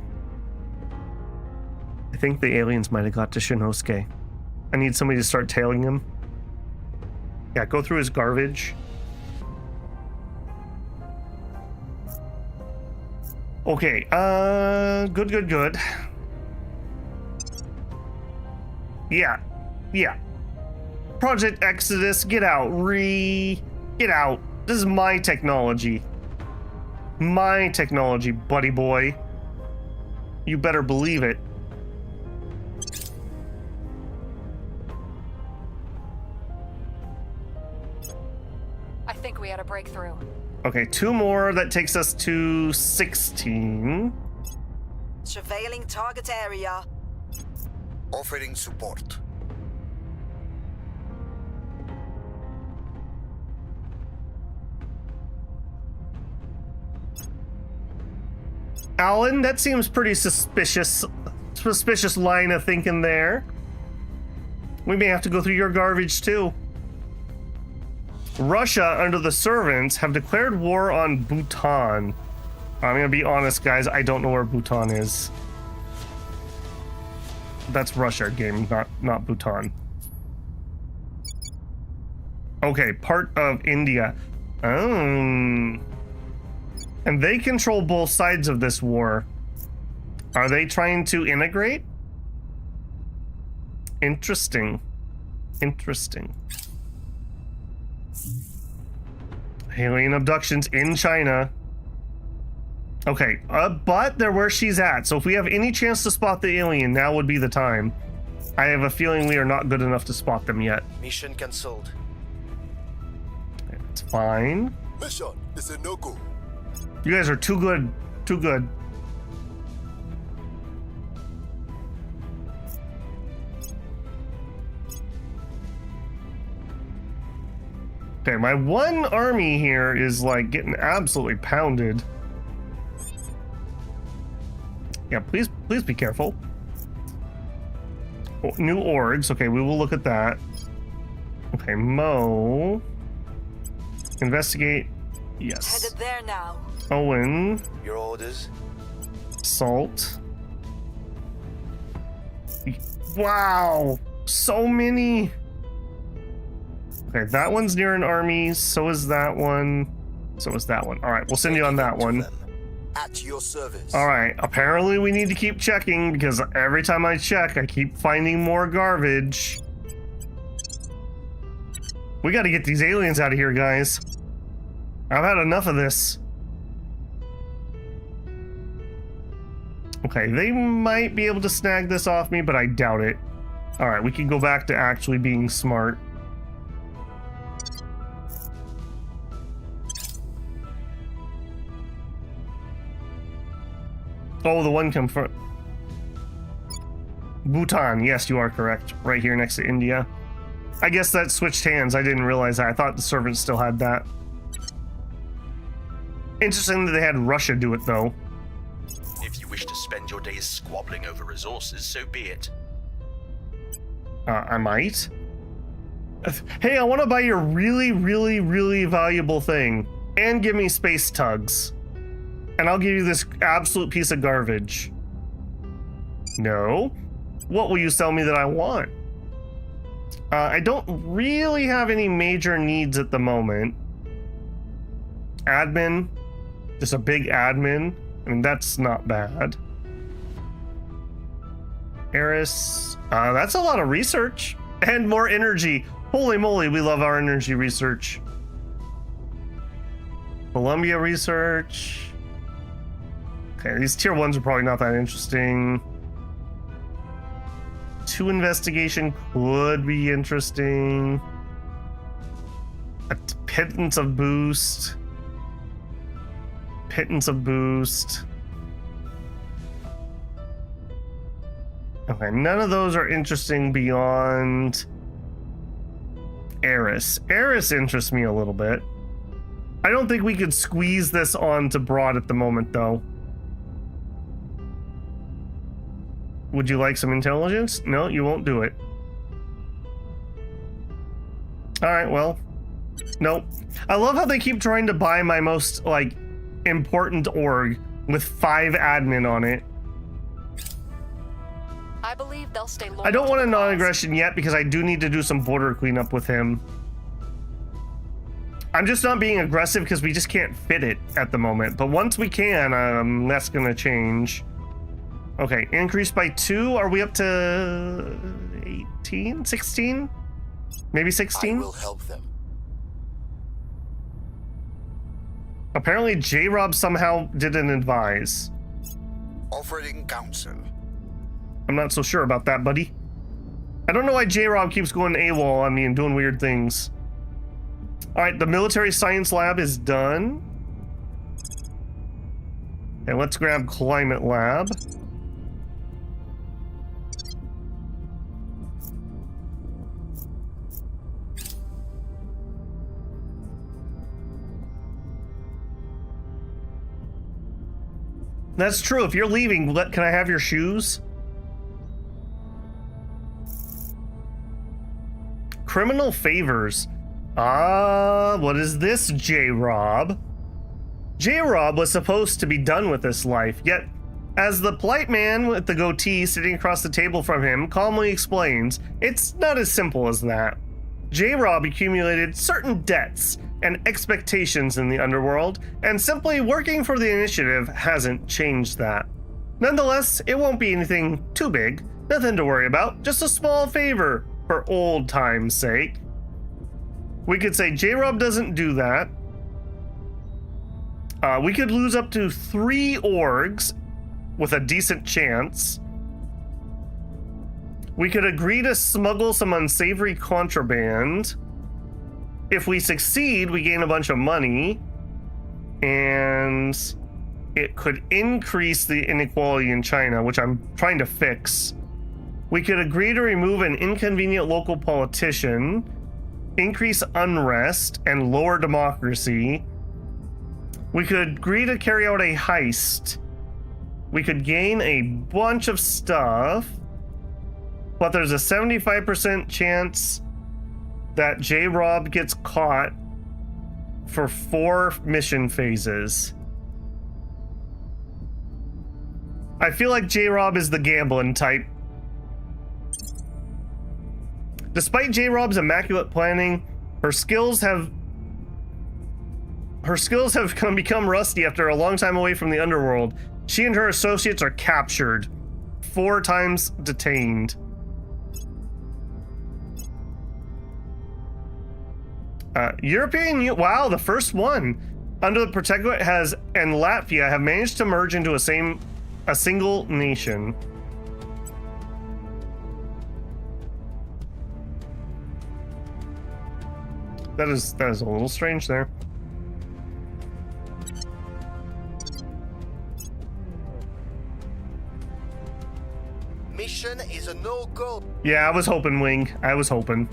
Speaker 1: I think the aliens might have got to Shinosuke. I need somebody to start tailing him. Yeah, go through his garbage. Okay, good. Yeah. Project Exodus, get out. Get out. This is my technology. My technology, buddy boy. You better believe it.
Speaker 5: I think we had a breakthrough.
Speaker 1: Okay, 2 more. That takes us to 16.
Speaker 9: Surveilling target area.
Speaker 7: Offering support.
Speaker 1: Alan, that seems pretty suspicious. Suspicious line of thinking there. We may have to go through your garbage too. Russia, under the servants, have declared war on Bhutan. I'm gonna be honest, guys. I don't know where Bhutan is. That's Russia, game, not Bhutan. Okay, part of India. And they control both sides of this war. Are they trying to integrate? Interesting. Interesting. Alien abductions in China. Okay, but they're where she's at. So if we have any chance to spot the alien, now would be the time. I have a feeling we are not good enough to spot them yet.
Speaker 12: Mission cancelled.
Speaker 1: It's fine.
Speaker 12: Mission is a no-go.
Speaker 1: You guys are too good. Too good. Okay, my one army here is like getting absolutely pounded. Yeah, please be careful. Oh, new orgs. Okay, we will look at that. Okay, Mo. Investigate. Yes.
Speaker 9: Headed there now.
Speaker 1: Owen.
Speaker 12: Your orders.
Speaker 1: Salt. Wow, so many. Okay, that one's near an army. So is that one. So is that one. All right, we'll send you on that one.
Speaker 12: At your service.
Speaker 1: All right, apparently we need to keep checking because every time I check, I keep finding more garbage. We got to get these aliens out of here, guys. I've had enough of this. Okay, they might be able to snag this off me, but I doubt it. All right, we can go back to actually being smart. Oh, the one come from Bhutan. Yes, you are correct. Right here next to India. I guess that switched hands. I didn't realize that. I thought the servants still had that. Interesting that they had Russia do it, though.
Speaker 10: If you wish to spend your days squabbling over resources, so be it.
Speaker 1: I might. Hey, I want to buy your really, really, really valuable thing. And give me space tugs. And I'll give you this absolute piece of garbage. No. What will you sell me that I want? I don't really have any major needs at the moment. Admin. Just a big admin. I mean, that's not bad. Eris. That's a lot of research. And more energy. Holy moly, we love our energy research. Columbia research. Okay, these tier 1s are probably not that interesting. 2 investigation could be interesting. A pittance of boost. Pittance of boost. Okay, none of those are interesting beyond Eris. Eris interests me a little bit. I don't think we could squeeze this on to Broad at the moment, though. Would you like some intelligence? No, you won't do it. Alright, well. Nope. I love how they keep trying to buy my most, like, important org with 5 admin on it.
Speaker 5: I believe they'll stay loyal.
Speaker 1: I don't want a
Speaker 5: to the cause.
Speaker 1: non-aggression yet because I do need to do some border cleanup with him. I'm just not being aggressive because we just can't fit it at the moment. But once we can, that's gonna change. Okay, increase by 2. Are we up to 18? 16? Maybe 16?
Speaker 12: I will help them.
Speaker 1: Apparently J-Rob somehow didn't advise.
Speaker 7: Offering counsel.
Speaker 1: I'm not so sure about that, buddy. I don't know why J-Rob keeps going AWOL on me and doing weird things. Alright, the military science lab is done. Okay, let's grab climate lab. That's true. If you're leaving, can I have your shoes? Criminal favors. What is this, J-Rob? J-Rob was supposed to be done with this life, yet as the polite man with the goatee sitting across the table from him calmly explains, it's not as simple as that. J-Rob accumulated certain debts and expectations in the underworld, and simply working for the initiative hasn't changed that. Nonetheless, it won't be anything too big, nothing to worry about, just a small favor for old time's sake. We could say J-Rob doesn't do that. We could lose up to 3 orgs with a decent chance. We could agree to smuggle some unsavory contraband. If we succeed, we gain a bunch of money, and it could increase the inequality in China, which I'm trying to fix. We could agree to remove an inconvenient local politician, increase unrest, and lower democracy. We could agree to carry out a heist. We could gain a bunch of stuff, but there's a 75% chance that J-Rob gets caught for 4 mission phases. I feel like J-Rob is the gambling type. Despite J-Rob's immaculate planning, her skills have become rusty after a long time away from the underworld. She and her associates are captured, 4 times detained. Wow, the first one under the protectorate and Latvia have managed to merge into a single nation. That is a little strange there.
Speaker 12: Mission is a no-go.
Speaker 1: Yeah, I was hoping, Wing. I was hoping.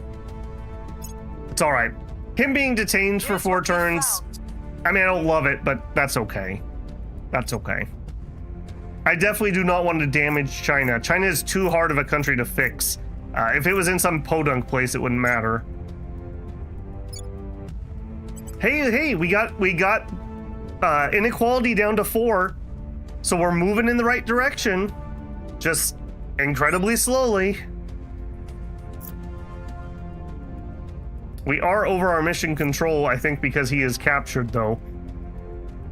Speaker 1: It's all right. Him being detained for 4 turns, I mean, I don't love it, but that's okay. That's okay. I definitely do not want to damage China. China is too hard of a country to fix. If it was in some podunk place, it wouldn't matter. Hey, we got inequality down to 4, so we're moving in the right direction. Just incredibly slowly. We are over our mission control, I think, because he is captured, though.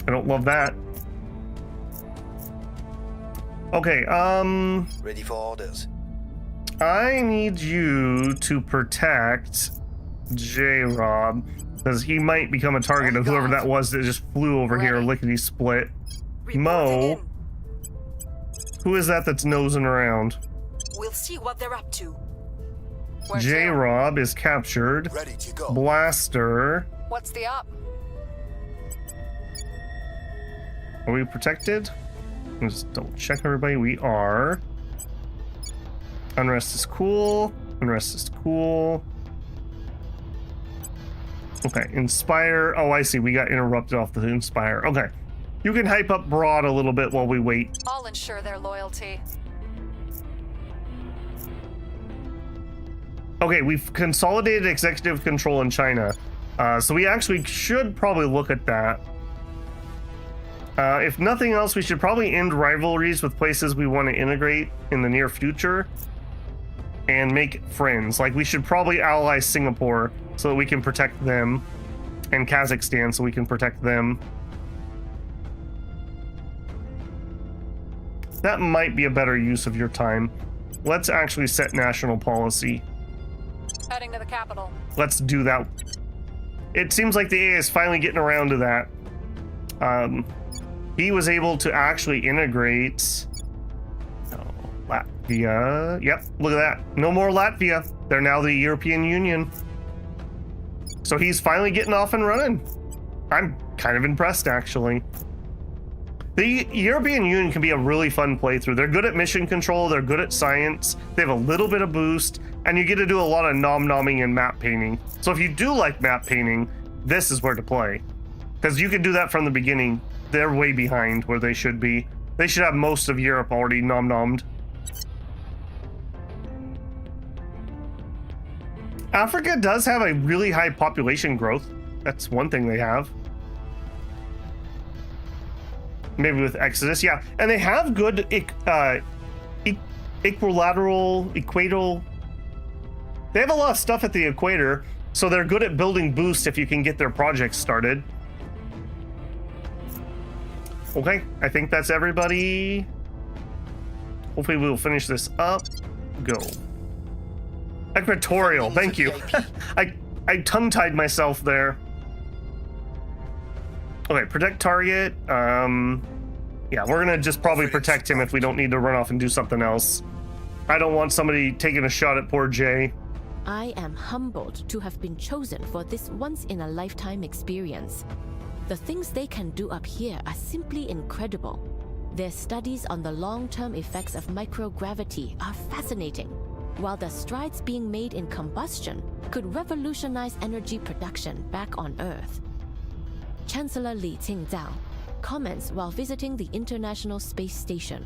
Speaker 1: I don't love that. Okay,
Speaker 12: Ready for orders.
Speaker 1: I need you to protect J-Rob, because he might become a target of whoever that was that just flew over here, lickety-split. Mo, who is that that's nosing around?
Speaker 9: We'll see what they're up to.
Speaker 1: J-Rob is captured.
Speaker 12: Ready to go.
Speaker 1: Blaster.
Speaker 5: What's the up?
Speaker 1: Are we protected? Let's just double check everybody. We are. Unrest is cool. Unrest is cool. Okay, Inspire. Oh, I see. We got interrupted off the Inspire. Okay. You can hype up Broad a little bit while we wait.
Speaker 5: I'll ensure their loyalty.
Speaker 1: Okay, we've consolidated executive control in China. So we actually should probably look at that. If nothing else, we should probably end rivalries with places we want to integrate in the near future and make friends. Like, we should probably ally Singapore so that we can protect them, and Kazakhstan so we can protect them. That might be a better use of your time. Let's actually set national policy.
Speaker 5: Heading to the capital.
Speaker 1: Let's do that. It seems like the AA is finally getting around to that. He was able to actually integrate Latvia. Yep, look at that. No more Latvia. They're now the European Union. So he's finally getting off and running. I'm kind of impressed, actually. The European Union can be a really fun playthrough. They're good at mission control, they're good at science, they have a little bit of boost, and you get to do a lot of nom-nomming and map painting. So if you do like map painting, this is where to play. Because you can do that from the beginning. They're way behind where they should be. They should have most of Europe already nom-nommed. Africa does have a really high population growth. That's one thing they have. Maybe with Exodus, yeah. And they have good equilateral, equatorial. They have a lot of stuff at the equator, so they're good at building boost if you can get their projects started. Okay, I think that's everybody. Hopefully we'll finish this up. Go. Equatorial, thank you. I tongue-tied myself there. Okay, protect target. Yeah, we're gonna just probably protect him if we don't need to run off and do something else. I don't want somebody taking a shot at poor Jay.
Speaker 6: I am humbled to have been chosen for this once-in-a-lifetime experience. The things they can do up here are simply incredible. Their studies on the long-term effects of microgravity are fascinating, while the strides being made in combustion could revolutionize energy production back on Earth. Chancellor Li Qingdao comments while visiting the International Space Station.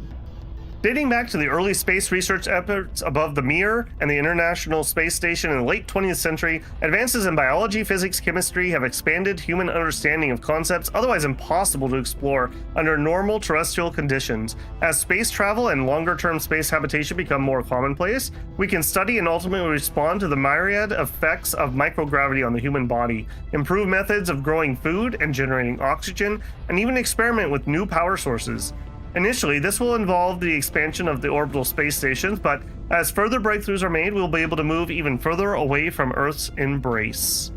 Speaker 1: Dating back to the early space research efforts above the Mir and the International Space Station in the late 20th century, advances in biology, physics, chemistry have expanded human understanding of concepts otherwise impossible to explore under normal terrestrial conditions. As space travel and longer-term space habitation become more commonplace, we can study and ultimately respond to the myriad effects of microgravity on the human body, improve methods of growing food and generating oxygen, and even experiment with new power sources. Initially, this will involve the expansion of the orbital space stations, but as further breakthroughs are made, we'll be able to move even further away from Earth's embrace.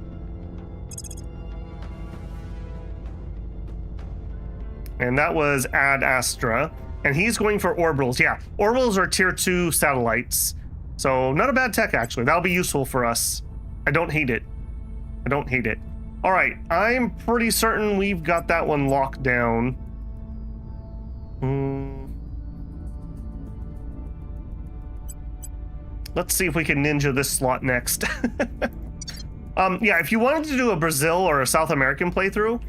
Speaker 1: And that was Ad Astra, and he's going for orbitals. Yeah, orbitals are tier 2 satellites, so not a bad tech, actually. That'll be useful for us. I don't hate it. I don't hate it. All right, I'm pretty certain we've got that one locked down. Let's see if we can ninja this slot next. Yeah, if you wanted to do a Brazil or a South American playthrough,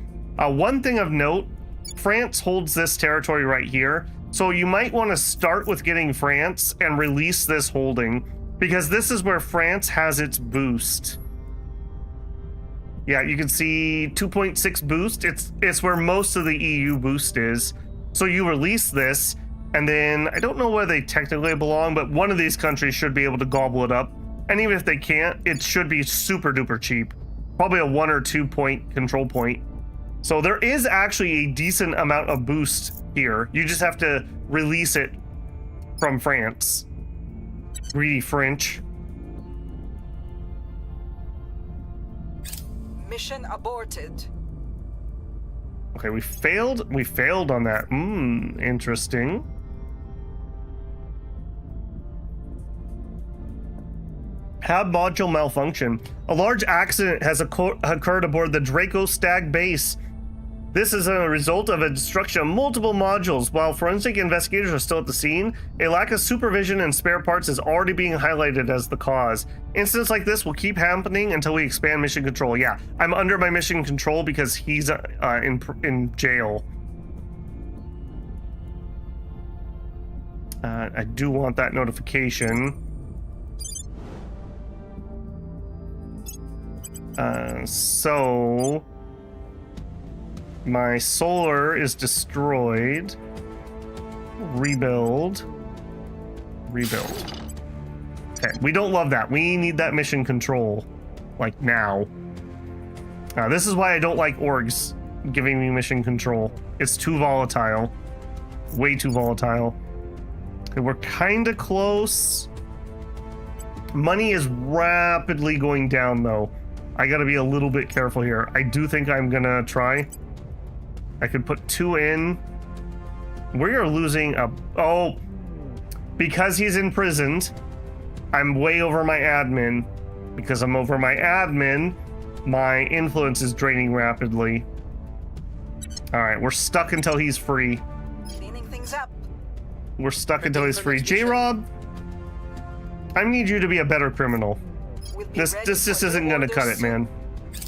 Speaker 1: one thing of note, France holds this territory right here. So you might want to start with getting France and release this holding, because this is where France has its boost. Yeah, you can see 2.6 boost. It's where most of the EU boost is. So you release this, and then I don't know where they technically belong, but one of these countries should be able to gobble it up. And even if they can't, it should be super duper cheap. Probably a 1 or 2 point control point. So there is actually a decent amount of boost here. You just have to release it from France. Greedy French.
Speaker 9: Mission aborted.
Speaker 1: Okay, we failed on that. Interesting. Hab module malfunction. A large accident has occurred aboard the Draco Stag base. This is a result of a destruction of multiple modules. While forensic investigators are still at the scene, a lack of supervision and spare parts is already being highlighted as the cause. Incidents like this will keep happening until we expand mission control. Yeah, I'm under my mission control because he's in jail. I do want that notification. So my solar is destroyed. Rebuild. Okay, we don't love that. We need that mission control, like now. This is why I don't like orgs giving me mission control. It's too volatile. Way too volatile. Okay, we're kind of close. Money is rapidly going down, though. I gotta be a little bit careful here. I do think I'm gonna try. I could put 2 in. We are losing a... Oh, because he's imprisoned, I'm way over my admin. Because I'm over my admin, my influence is draining rapidly. All right, we're stuck until he's free.
Speaker 9: Cleaning things up.
Speaker 1: We're stuck until he's free. J-Rob, I need you to be a better criminal. This just isn't gonna cut it, man.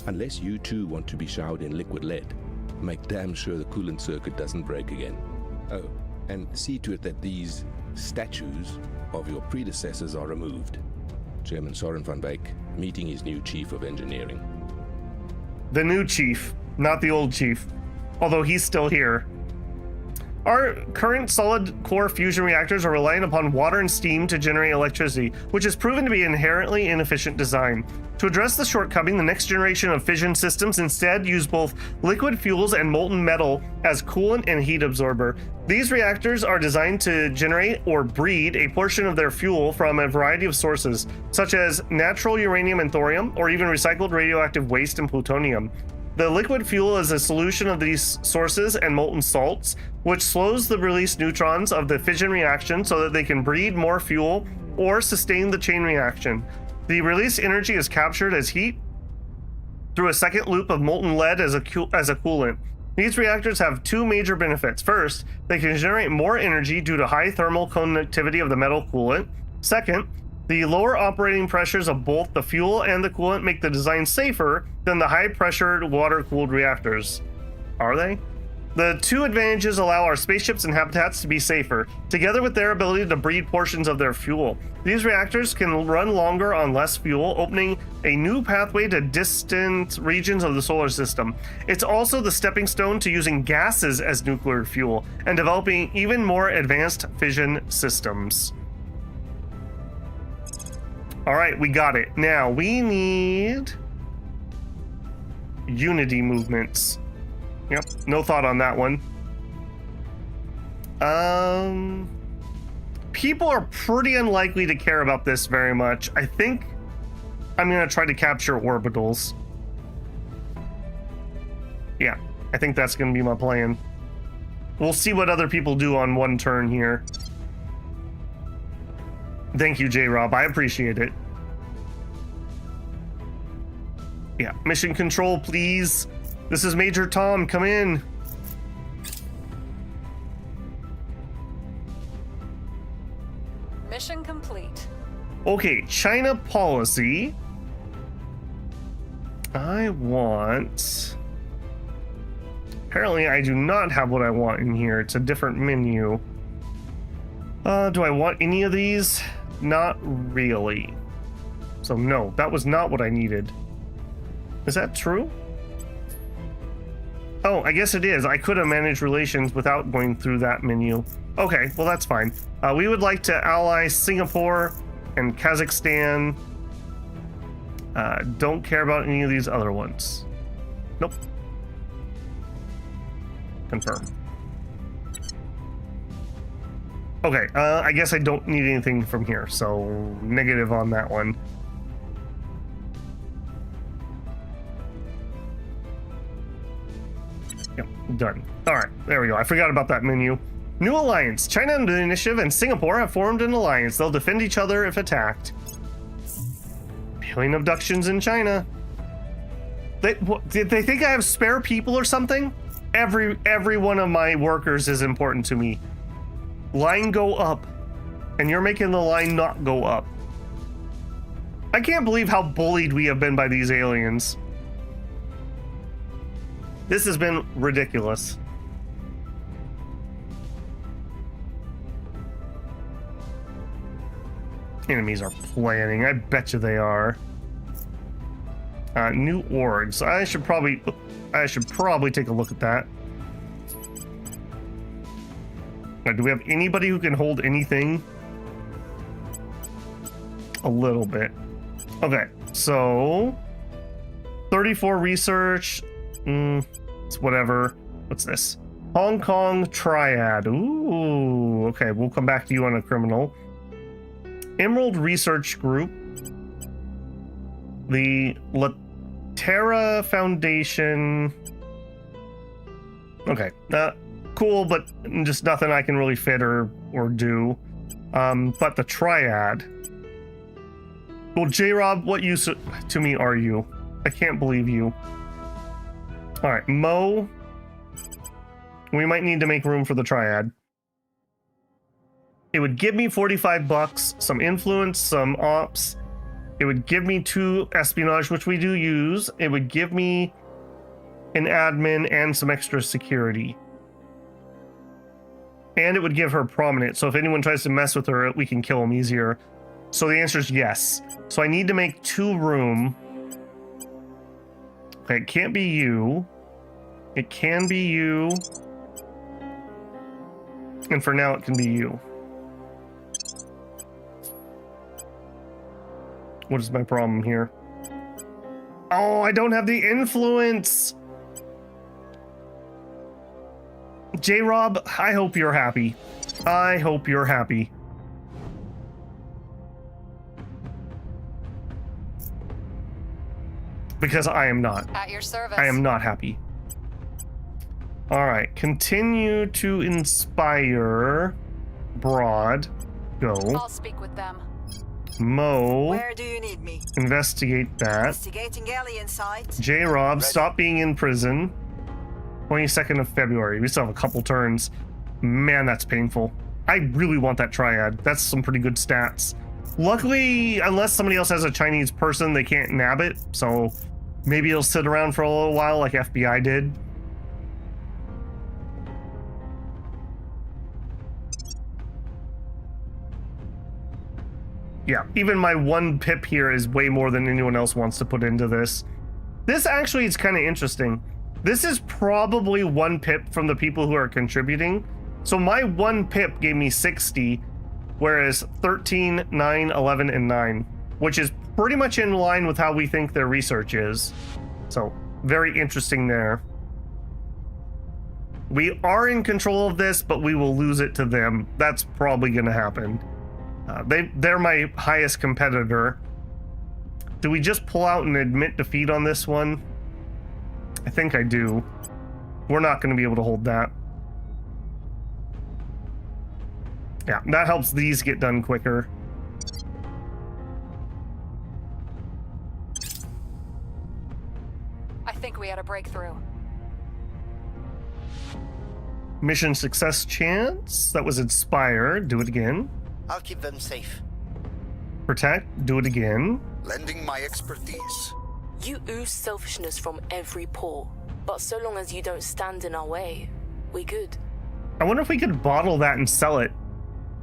Speaker 8: Unless you too want to be showered in liquid lead, make damn sure the coolant circuit doesn't break again. Oh, and see to it that these statues of your predecessors are removed. Chairman Soren van Wyk meeting his new chief of engineering.
Speaker 1: The new chief, not the old chief, although he's still here. Our current solid core fusion reactors are reliant upon water and steam to generate electricity, which has proven to be an inherently inefficient design. To address the shortcoming, the next generation of fission systems instead use both liquid fuels and molten metal as coolant and heat absorber. These reactors are designed to generate or breed a portion of their fuel from a variety of sources, such as natural uranium and thorium, or even recycled radioactive waste and plutonium. The liquid fuel is a solution of these sources and molten salts, which slows the released neutrons of the fission reaction so that they can breed more fuel or sustain the chain reaction. The released energy is captured as heat through a second loop of molten lead as a coolant. These reactors have two major benefits. First, they can generate more energy due to high thermal conductivity of the metal coolant. Second, the lower operating pressures of both the fuel and the coolant make the design safer than the high-pressured water-cooled reactors. Are they? The two advantages allow our spaceships and habitats to be safer, together with their ability to breed portions of their fuel. These reactors can run longer on less fuel, opening a new pathway to distant regions of the solar system. It's also the stepping stone to using gases as nuclear fuel and developing even more advanced fission systems. All right, we got it. Now we need unity movements. Yep, no thought on that one. People are pretty unlikely to care about this very much. I think I'm gonna try to capture orbitals. Yeah, I think that's gonna be my plan. We'll see what other people do on one turn here. Thank you, J-Rob. I appreciate it. Yeah, mission control, please. This is Major Tom. Come in.
Speaker 5: Mission complete.
Speaker 1: Okay, China policy. I want... Apparently, I do not have what I want in here. It's a different menu. Do I want any of these? Not really. So no, that was not what I needed. Is that true? Oh, I guess it is. I could have managed relations without going through that menu. Okay, well that's fine. We would like to ally Singapore and Kazakhstan. Don't care about any of these other ones. Nope. Confirm. Okay, I guess I don't need anything from here, so negative on that one. Yep, done. All right, there we go. I forgot about that menu. New alliance. China and the Initiative and Singapore have formed an alliance. They'll defend each other if attacked. Alien abductions in China. Did they think I have spare people or something? Every one of my workers is important to me. Line go up, and you're making the line not go up. I can't believe how bullied we have been by these aliens. This has been ridiculous. Enemies are planning. I bet you they are. New orgs. I should probably take a look at that. Do we have anybody who can hold anything? A little bit. Okay, so 34 research. It's whatever. What's this? Hong Kong Triad. Ooh, okay, we'll come back to you on a criminal. Emerald Research Group. The Terra Foundation. Okay, cool, but just nothing I can really fit or do. But the Triad. Well, J-Rob, what use to me are you? I can't believe you. All right, Mo. We might need to make room for the Triad. It would give me $45, some influence, some ops. It would give me 2 espionage, which we do use. It would give me an admin and some extra security. And it would give her prominence. So if anyone tries to mess with her, we can kill them easier. So the answer is yes. So I need to make 2 room. Okay, it can't be you. It can be you. And for now, it can be you. What is my problem here? Oh, I don't have the influence. J-Rob, I hope you're happy. I hope you're happy. Because I am not.
Speaker 5: At your service.
Speaker 1: I am not happy. All right, continue to inspire. Broad. Go.
Speaker 5: I'll speak with them.
Speaker 1: Mo.
Speaker 9: Where do you need me?
Speaker 1: Investigate that.
Speaker 9: Investigating alien site.
Speaker 1: J-Rob, stop being in prison. 22nd of February. We still have a couple turns. Man, that's painful. I really want that triad. That's some pretty good stats. Luckily, unless somebody else has a Chinese person, they can't nab it. So maybe it'll sit around for a little while like FBI did. Yeah, even my 1 pip here is way more than anyone else wants to put into this. This actually is kind of interesting. This is probably 1 pip from the people who are contributing. So my 1 pip gave me 60, whereas 13, 9, 11, and 9, which is pretty much in line with how we think their research is. So very interesting there. We are in control of this, but we will lose it to them. That's probably going to happen. They're my highest competitor. Do we just pull out and admit defeat on this one? I think I do. We're not going to be able to hold that. Yeah, that helps these get done quicker.
Speaker 5: I think we had a breakthrough.
Speaker 1: Mission success chance. That was inspire. Do it again.
Speaker 12: I'll keep them safe.
Speaker 1: Protect. Do it again.
Speaker 7: Lending my expertise.
Speaker 4: You ooze selfishness from every pore, but so long as you don't stand in our way, we good.
Speaker 1: I wonder if we could bottle that and sell it.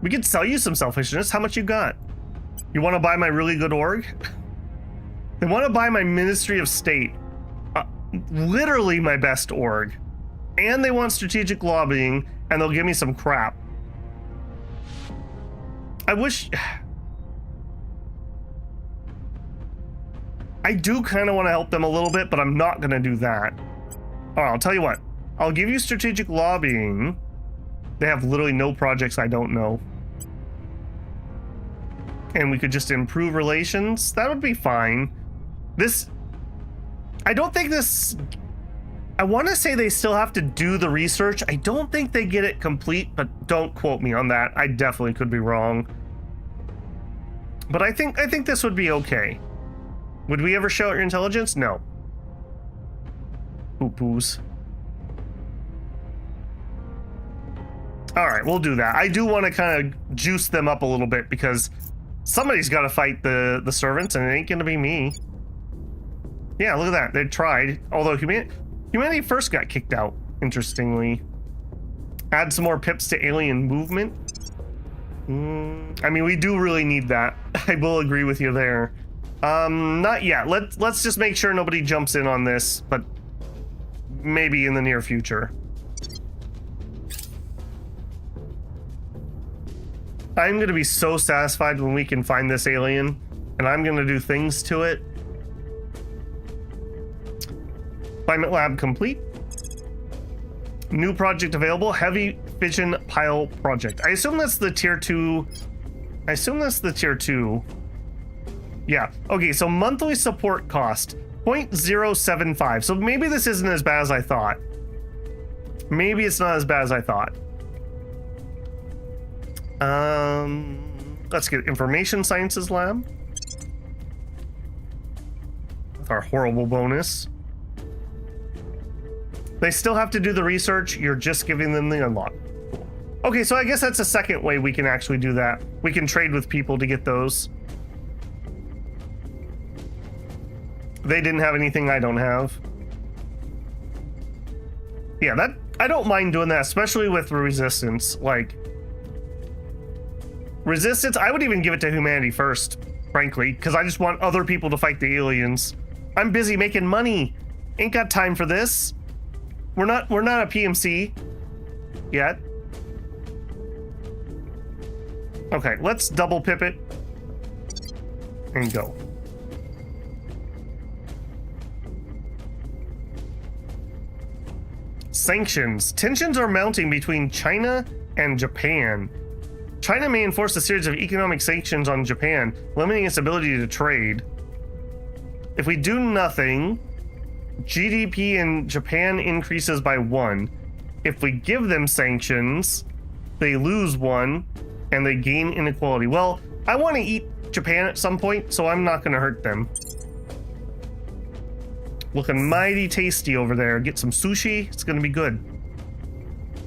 Speaker 1: We could sell you some selfishness. How much you got? You want to buy my really good org? They want to buy my Ministry of State. Literally my best org. And they want strategic lobbying, and they'll give me some crap. I wish... I do kind of want to help them a little bit, but I'm not going to do that. All right, I'll tell you what. I'll give you strategic lobbying. They have literally no projects I don't know. And we could just improve relations. That would be fine. This... I don't think this... I want to say they still have to do the research. I don't think they get it complete, but don't quote me on that. I definitely could be wrong. But I think this would be okay. Would we ever show your intelligence? No. Poo-poos. All right, we'll do that. I do want to kind of juice them up a little bit because somebody's got to fight the servants, and it ain't going to be me. Yeah, look at that. They tried. Although humanity first got kicked out, interestingly. Add some more pips to alien movement. I mean, we do really need that. I will agree with you there. Not yet. Let's just make sure nobody jumps in on this, but maybe in the near future. I'm going to be so satisfied when we can find this alien, and I'm going to do things to it. Climate lab complete. New project available. Heavy fission pile project. I assume that's the tier 2. I assume that's the tier 2. Yeah. Okay, so monthly support cost 0.075. So maybe this isn't as bad as I thought. Maybe it's not as bad as I thought. Let's get information sciences lab with our horrible bonus. They still have to do the research. You're just giving them the unlock. Okay, so I guess that's a second way we can actually do that. We can trade with people to get those. They didn't have anything I don't have. Yeah, that I don't mind doing that, especially with resistance. Like, resistance, I would even give it to humanity first, frankly, because I just want other people to fight the aliens. I'm busy making money. Ain't got time for this. We're not a PMC yet. Okay, let's double pip it and go. Sanctions. Tensions are mounting between China and Japan. China may enforce a series of economic sanctions on Japan, limiting its ability to trade. If we do nothing, GDP in Japan increases by 1. If we give them sanctions, they lose 1, and they gain inequality. Well, I want to eat Japan at some point, so I'm not going to hurt them. Looking mighty tasty over there. Get some sushi. It's going to be good.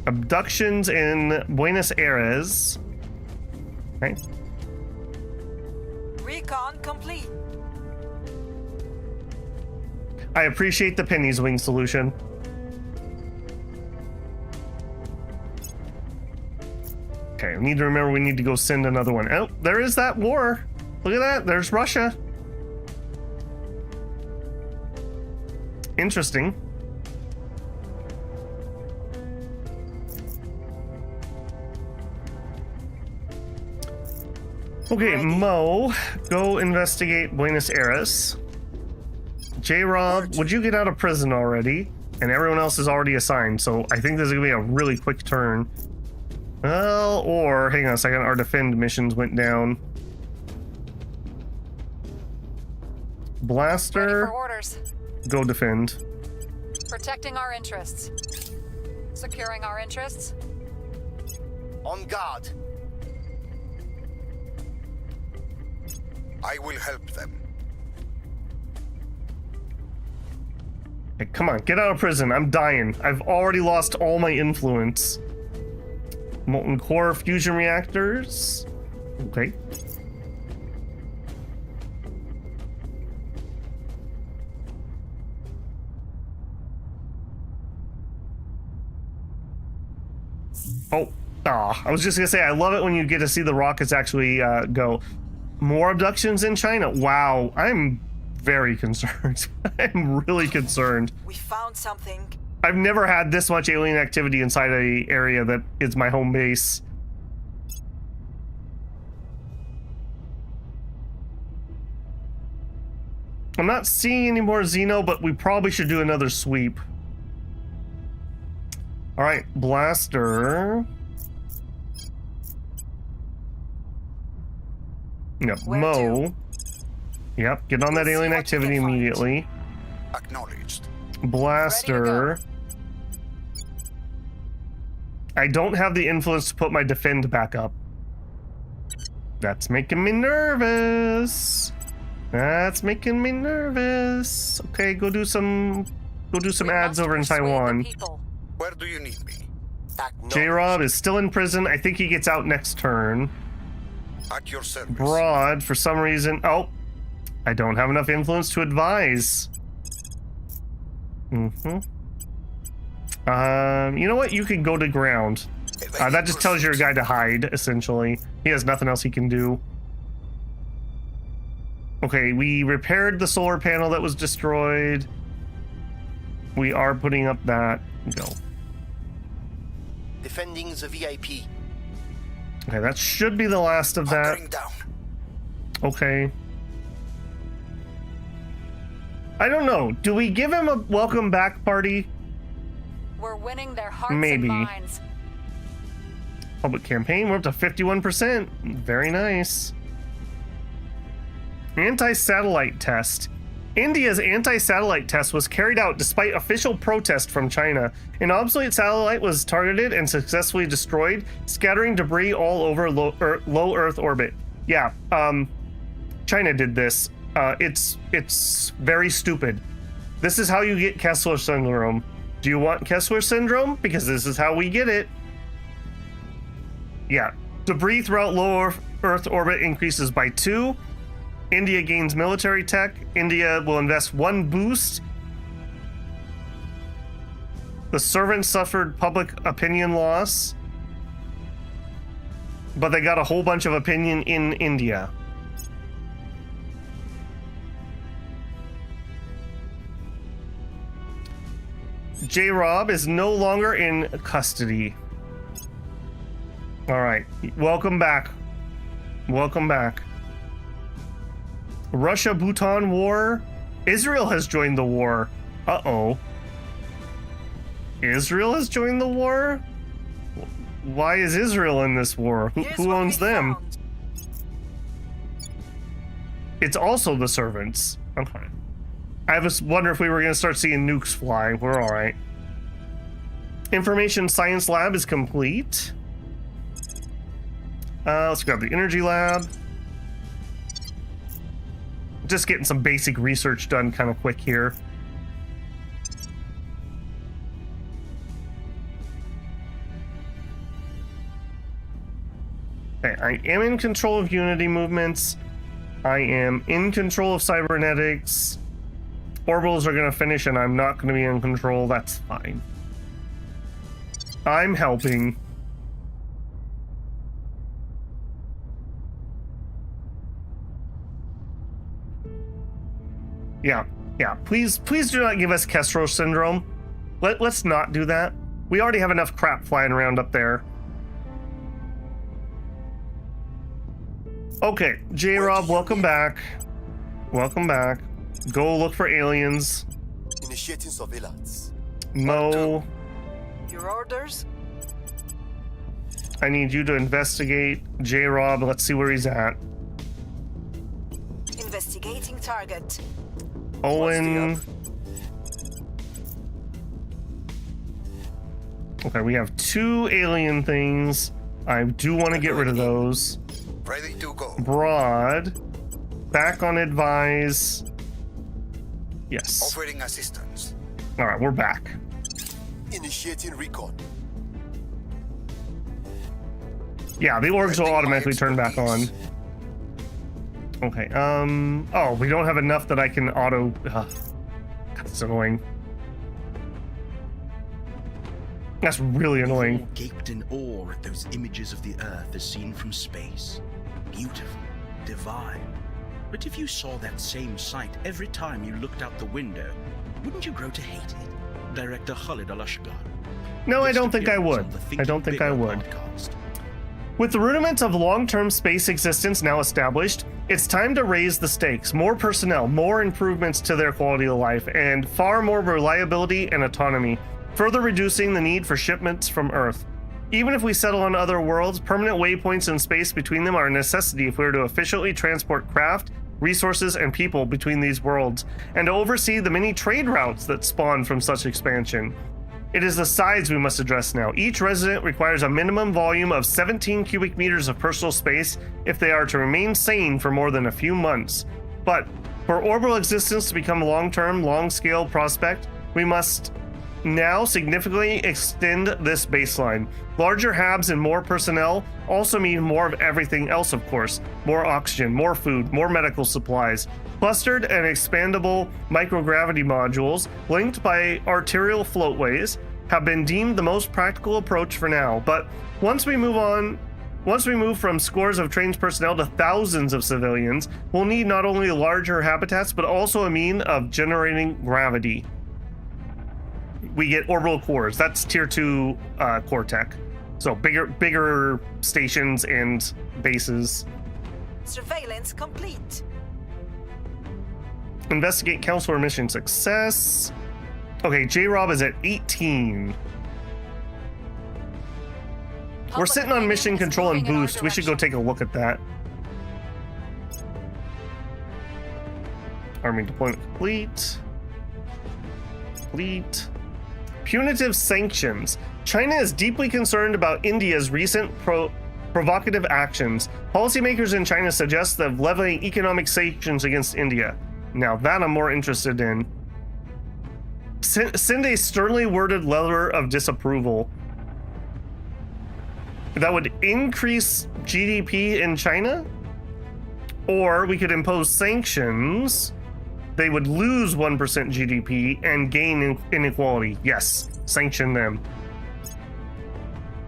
Speaker 1: Abductions in Buenos Aires. Okay.
Speaker 9: Recon complete.
Speaker 1: I appreciate the penny's wing solution. Okay, we need to remember we need to go send another one. Oh, there is that war. Look at that. There's Russia. Interesting. Okay, Mo, go investigate Buenos Aires. J-Rob, would you get out of prison already? And everyone else is already assigned, so I think this is gonna be a really quick turn. Well, or hang on a second, our defend missions went down. Blaster.
Speaker 5: Ready for orders.
Speaker 1: Go defend.
Speaker 5: Protecting our interests. Securing our interests.
Speaker 12: On guard.
Speaker 7: I will help them.
Speaker 1: Hey, come on, get out of prison. I'm dying. I've already lost all my influence. Molten core fusion reactors. Okay. Oh, I was just gonna say, I love it when you get to see the rockets actually go. More abductions in China. Wow, I'm very concerned. I'm really concerned.
Speaker 9: We found something.
Speaker 1: I've never had this much alien activity inside a area that is my home base. I'm not seeing any more Xeno, but we probably should do another sweep. All right, Blaster. Yep, Mo. Yep, get on that alien activity immediately.
Speaker 7: Acknowledged.
Speaker 1: Blaster. I don't have the influence to put my defend back up. That's making me nervous. That's making me nervous. Okay, go do some ads over in Taiwan.
Speaker 7: Where do you need me?
Speaker 1: J-Rob is still in prison. I think he gets out next turn.
Speaker 7: At your service.
Speaker 1: Broad, for some reason. Oh, I don't have enough influence to advise. You know what? You can go to ground. That just tells your guy to hide, essentially. He has nothing else he can do. Okay, we repaired the solar panel that was destroyed. We are putting up that. Go.
Speaker 12: Defending the VIP.
Speaker 1: Okay, that should be the last of that. Okay. I don't know. Do we give him a welcome back party?
Speaker 5: We're winning their hearts
Speaker 1: Maybe.
Speaker 5: and minds.
Speaker 1: Public campaign, we're up to 51%. Very nice. Anti-satellite test. India's anti-satellite test was carried out despite official protest from China. An obsolete satellite was targeted and successfully destroyed, scattering debris all over low Earth orbit. Yeah, China did this. It's very stupid. This is how you get Kessler syndrome. Do you want Kessler syndrome? Because this is how we get it. Yeah, debris throughout low Earth orbit increases by 2. India gains military tech. India will invest 1 boost. The servants suffered public opinion loss, but they got a whole bunch of opinion in India. J-Rob is no longer in custody. All right, welcome back. Welcome back. Russia-Bhutan war. Israel has joined the war. Uh-oh. Israel has joined the war? Why is Israel in this war? Who owns them? It's also the servants. Okay. I was wondering if we were going to start seeing nukes fly. We're all right. Information Science Lab is complete. Let's grab the Energy Lab. Just getting some basic research done kind of quick here. Okay, I am in control of Unity movements. I am in control of cybernetics. Orbitals are going to finish and I'm not going to be in control. That's fine. I'm helping. Yeah. Please do not give us Kestrel syndrome. Let's not do that. We already have enough crap flying around up there. Okay, J-Rob, welcome back. Welcome back. Go look for aliens.
Speaker 12: Initiating surveillance.
Speaker 1: Mo.
Speaker 9: Your orders?
Speaker 1: I need you to investigate J-Rob. Let's see where he's at.
Speaker 9: Investigating target.
Speaker 1: Owen. Okay, we have 2 alien things. I do want to get rid of those.
Speaker 7: Ready to go.
Speaker 1: Broad. Back on advise. Yes.
Speaker 7: Offering assistance.
Speaker 1: All right, we're back.
Speaker 12: Initiating recon.
Speaker 1: Yeah, the orgs will automatically turn back on. Okay, oh, we don't have enough that I can auto... God, that's annoying. That's really annoying.
Speaker 10: We all gaped in awe at those images of the Earth as seen from space. Beautiful, divine. But if you saw that same sight every time you looked out the window, wouldn't you grow to hate it? Director Khalid Al-Ashgar.
Speaker 1: No, I don't think I would. I don't think I would. With the rudiments of long-term space existence now established, it's time to raise the stakes. More personnel, more improvements to their quality of life, and far more reliability and autonomy, further reducing the need for shipments from Earth. Even if we settle on other worlds, permanent waypoints in space between them are a necessity if we are to efficiently transport craft, resources, and people between these worlds, and to oversee the many trade routes that spawn from such expansion. It is the size we must address now. Each resident requires a minimum volume of 17 cubic meters of personal space if they are to remain sane for more than a few months. But for orbital existence to become a long-term, long-scale prospect, we must now significantly extend this baseline. Larger HABs and more personnel also mean more of everything else, of course. More oxygen, more food, more medical supplies. Clustered and expandable microgravity modules linked by arterial floatways have been deemed the most practical approach for now. But once we move from scores of trained personnel to thousands of civilians, we'll need not only larger habitats, but also a mean of generating gravity. We get orbital cores. That's tier 2 core tech. So bigger stations and bases.
Speaker 9: Surveillance complete.
Speaker 1: Investigate counselor mission success. Okay, J-Rob is at 18. We're sitting on mission control and boost. We should go take a look at that. Army deployment complete. Complete. Punitive sanctions. China is deeply concerned about India's recent provocative actions. Policymakers in China suggest of levying economic sanctions against India. Now that I'm more interested in. Send a sternly worded letter of disapproval. That would increase GDP in China? Or we could impose sanctions they would lose 1% GDP and gain inequality. Yes, sanction them.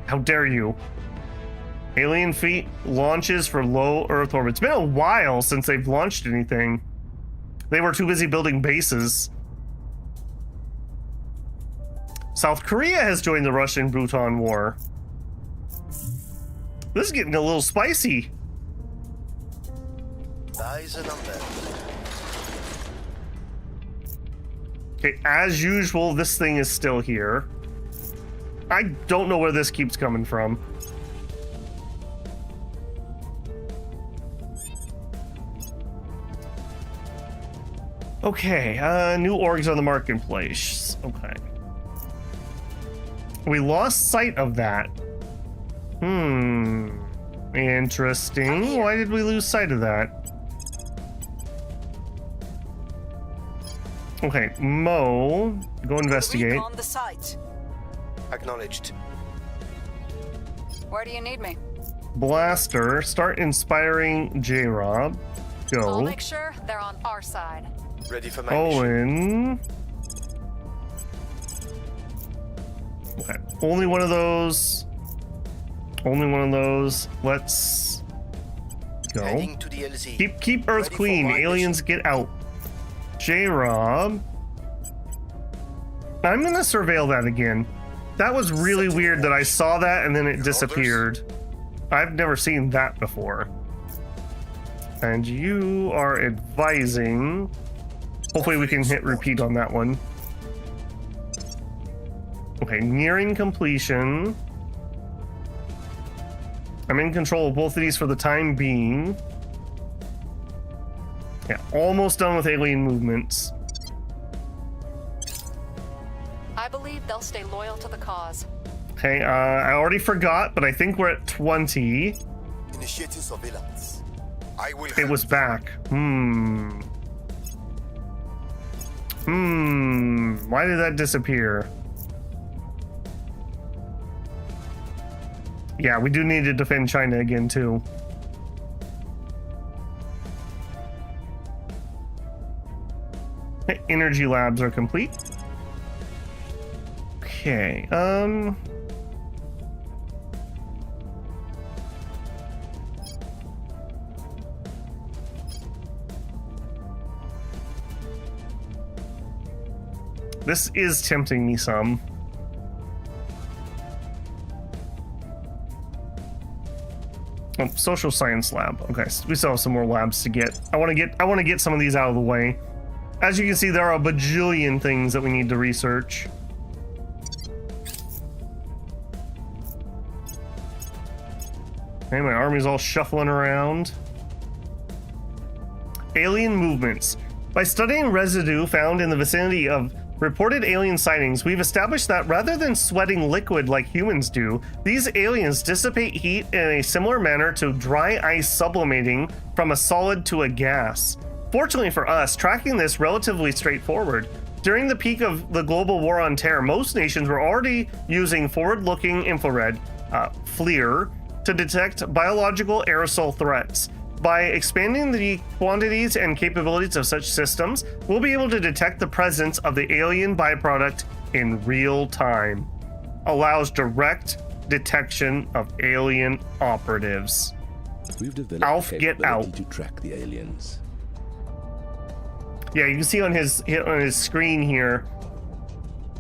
Speaker 1: How dare you? Alien fleet launches for low Earth orbit. It's been a while since they've launched anything. They were too busy building bases. South Korea has joined the Russian-Bhutan War. This is getting a little spicy.
Speaker 12: That is a number.
Speaker 1: Okay, as usual, this thing is still here. I don't know where this keeps coming from. Okay, new orgs on the marketplace. Okay. We lost sight of that. Interesting. Why did we lose sight of that? Okay, Mo, go investigate.
Speaker 9: Recon the site.
Speaker 12: Acknowledged.
Speaker 5: Where do you need me?
Speaker 1: Blaster, start inspiring J-Rob. Go.
Speaker 5: I'll make sure they're on our side.
Speaker 12: Ready for my mission.
Speaker 1: Owen. Okay, only one of those. Only one of those. Let's go.
Speaker 12: Heading to the LZ.
Speaker 1: Keep Earth
Speaker 12: Ready for
Speaker 1: clean.
Speaker 12: my
Speaker 1: Aliens,
Speaker 12: mission.
Speaker 1: get out. J-Rob. I'm gonna surveil that again. That was really weird that I saw that and then it disappeared. I've never seen that before. And you are advising. Hopefully we can hit repeat on that one. Okay, nearing completion. I'm in control of both of these for the time being. Yeah, almost done with alien movements.
Speaker 5: I believe they'll stay loyal to the cause.
Speaker 1: Okay, I already forgot, but I think we're at 20.
Speaker 12: Initiating surveillance.
Speaker 7: I will
Speaker 1: It was back. Why did that disappear? Yeah, we do need to defend China again, too. Okay, energy labs are complete. Okay, this is tempting me some. Oh, social science lab. Okay, so we still have some more labs to get. I want to get some of these out of the way. As you can see, there are a bajillion things that we need to research. Okay, my army's all shuffling around. Alien movements. By studying residue found in the vicinity of reported alien sightings, we've established that rather than sweating liquid like humans do, these aliens dissipate heat in a similar manner to dry ice sublimating from a solid to a gas. Fortunately for us, tracking this relatively straightforward. During the peak of the global war on terror, most nations were already using forward-looking infrared, FLIR, to detect biological aerosol threats. By expanding the quantities and capabilities of such systems, we'll be able to detect the presence of the alien byproduct in real time. Allows direct detection of alien operatives.
Speaker 8: We've developed
Speaker 1: Alf, get out.
Speaker 8: to track the aliens.
Speaker 1: Yeah, you can see on his screen here,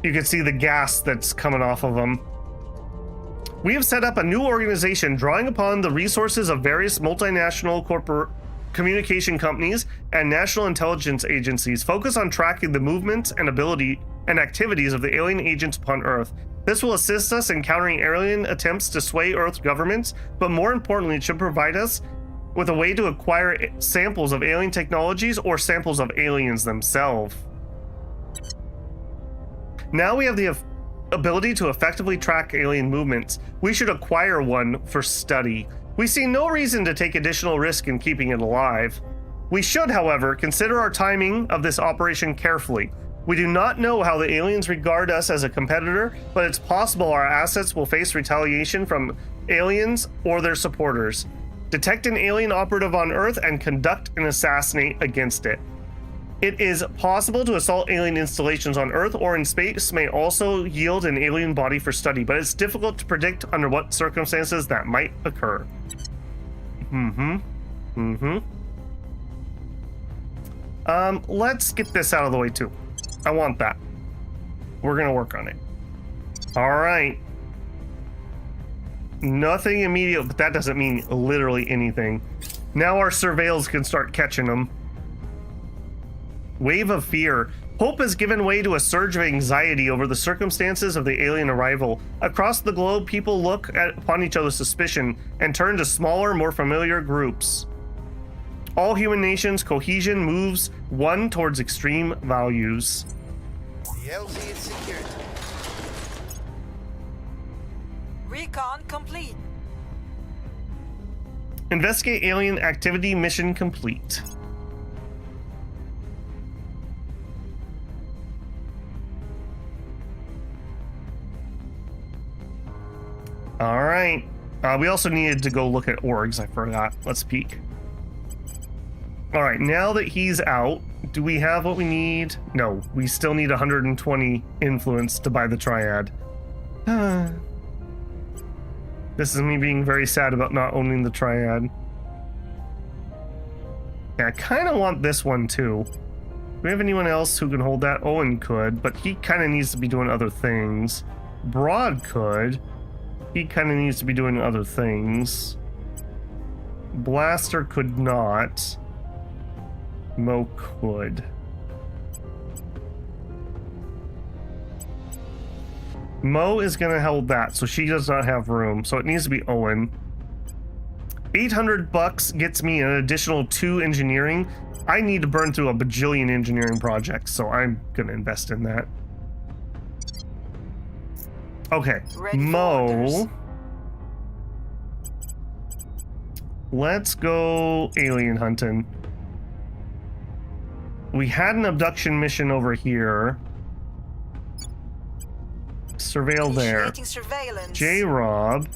Speaker 1: you can see the gas that's coming off of him. We have set up a new organization drawing upon the resources of various multinational corporate communication companies and national intelligence agencies focused on tracking the movements and ability and activities of the alien agents upon Earth. This will assist us in countering alien attempts to sway Earth governments, but more importantly, it should provide us with a way to acquire samples of alien technologies or samples of aliens themselves. Now we have the ability to effectively track alien movements. We should acquire one for study. We see no reason to take additional risk in keeping it alive. We should, however, consider our timing of this operation carefully. We do not know how the aliens regard us as a competitor, but it's possible our assets will face retaliation from aliens or their supporters. Detect an alien operative on Earth and conduct an assassinate against it. It is possible to assault alien installations on Earth or in space, may also yield an alien body for study, but it's difficult to predict under what circumstances that might occur. Let's get this out of the way too. I want that. We're gonna work on it. All right. Nothing immediate, but that doesn't mean literally anything. Now our surveils can start catching them. Wave of fear. Hope has given way to a surge of anxiety over the circumstances of the alien arrival. Across the globe, people look upon each other with suspicion and turn to smaller, more familiar groups. All human nations' cohesion moves one towards extreme values.
Speaker 12: The LZ is secured.
Speaker 9: Recon complete.
Speaker 1: Investigate alien activity, mission complete. All right. We also needed to go look at orgs. I forgot. Let's peek. All right. Now that he's out, do we have what we need? No. We still need 120 influence to buy the triad. This is me being very sad about not owning the triad. Yeah, I kind of want this one too. Do we have anyone else who can hold that? Owen could, but he kind of needs to be doing other things. Broad could. He kind of needs to be doing other things. Blaster could not. Mo could. Mo is going to hold that, so she does not have room. So it needs to be Owen. $800 gets me an additional 2 engineering. I need to burn through a bajillion engineering projects, so I'm going to invest in that. Okay, Mo. Let's go alien hunting. We had an abduction mission over here. Surveil there. J-Rob.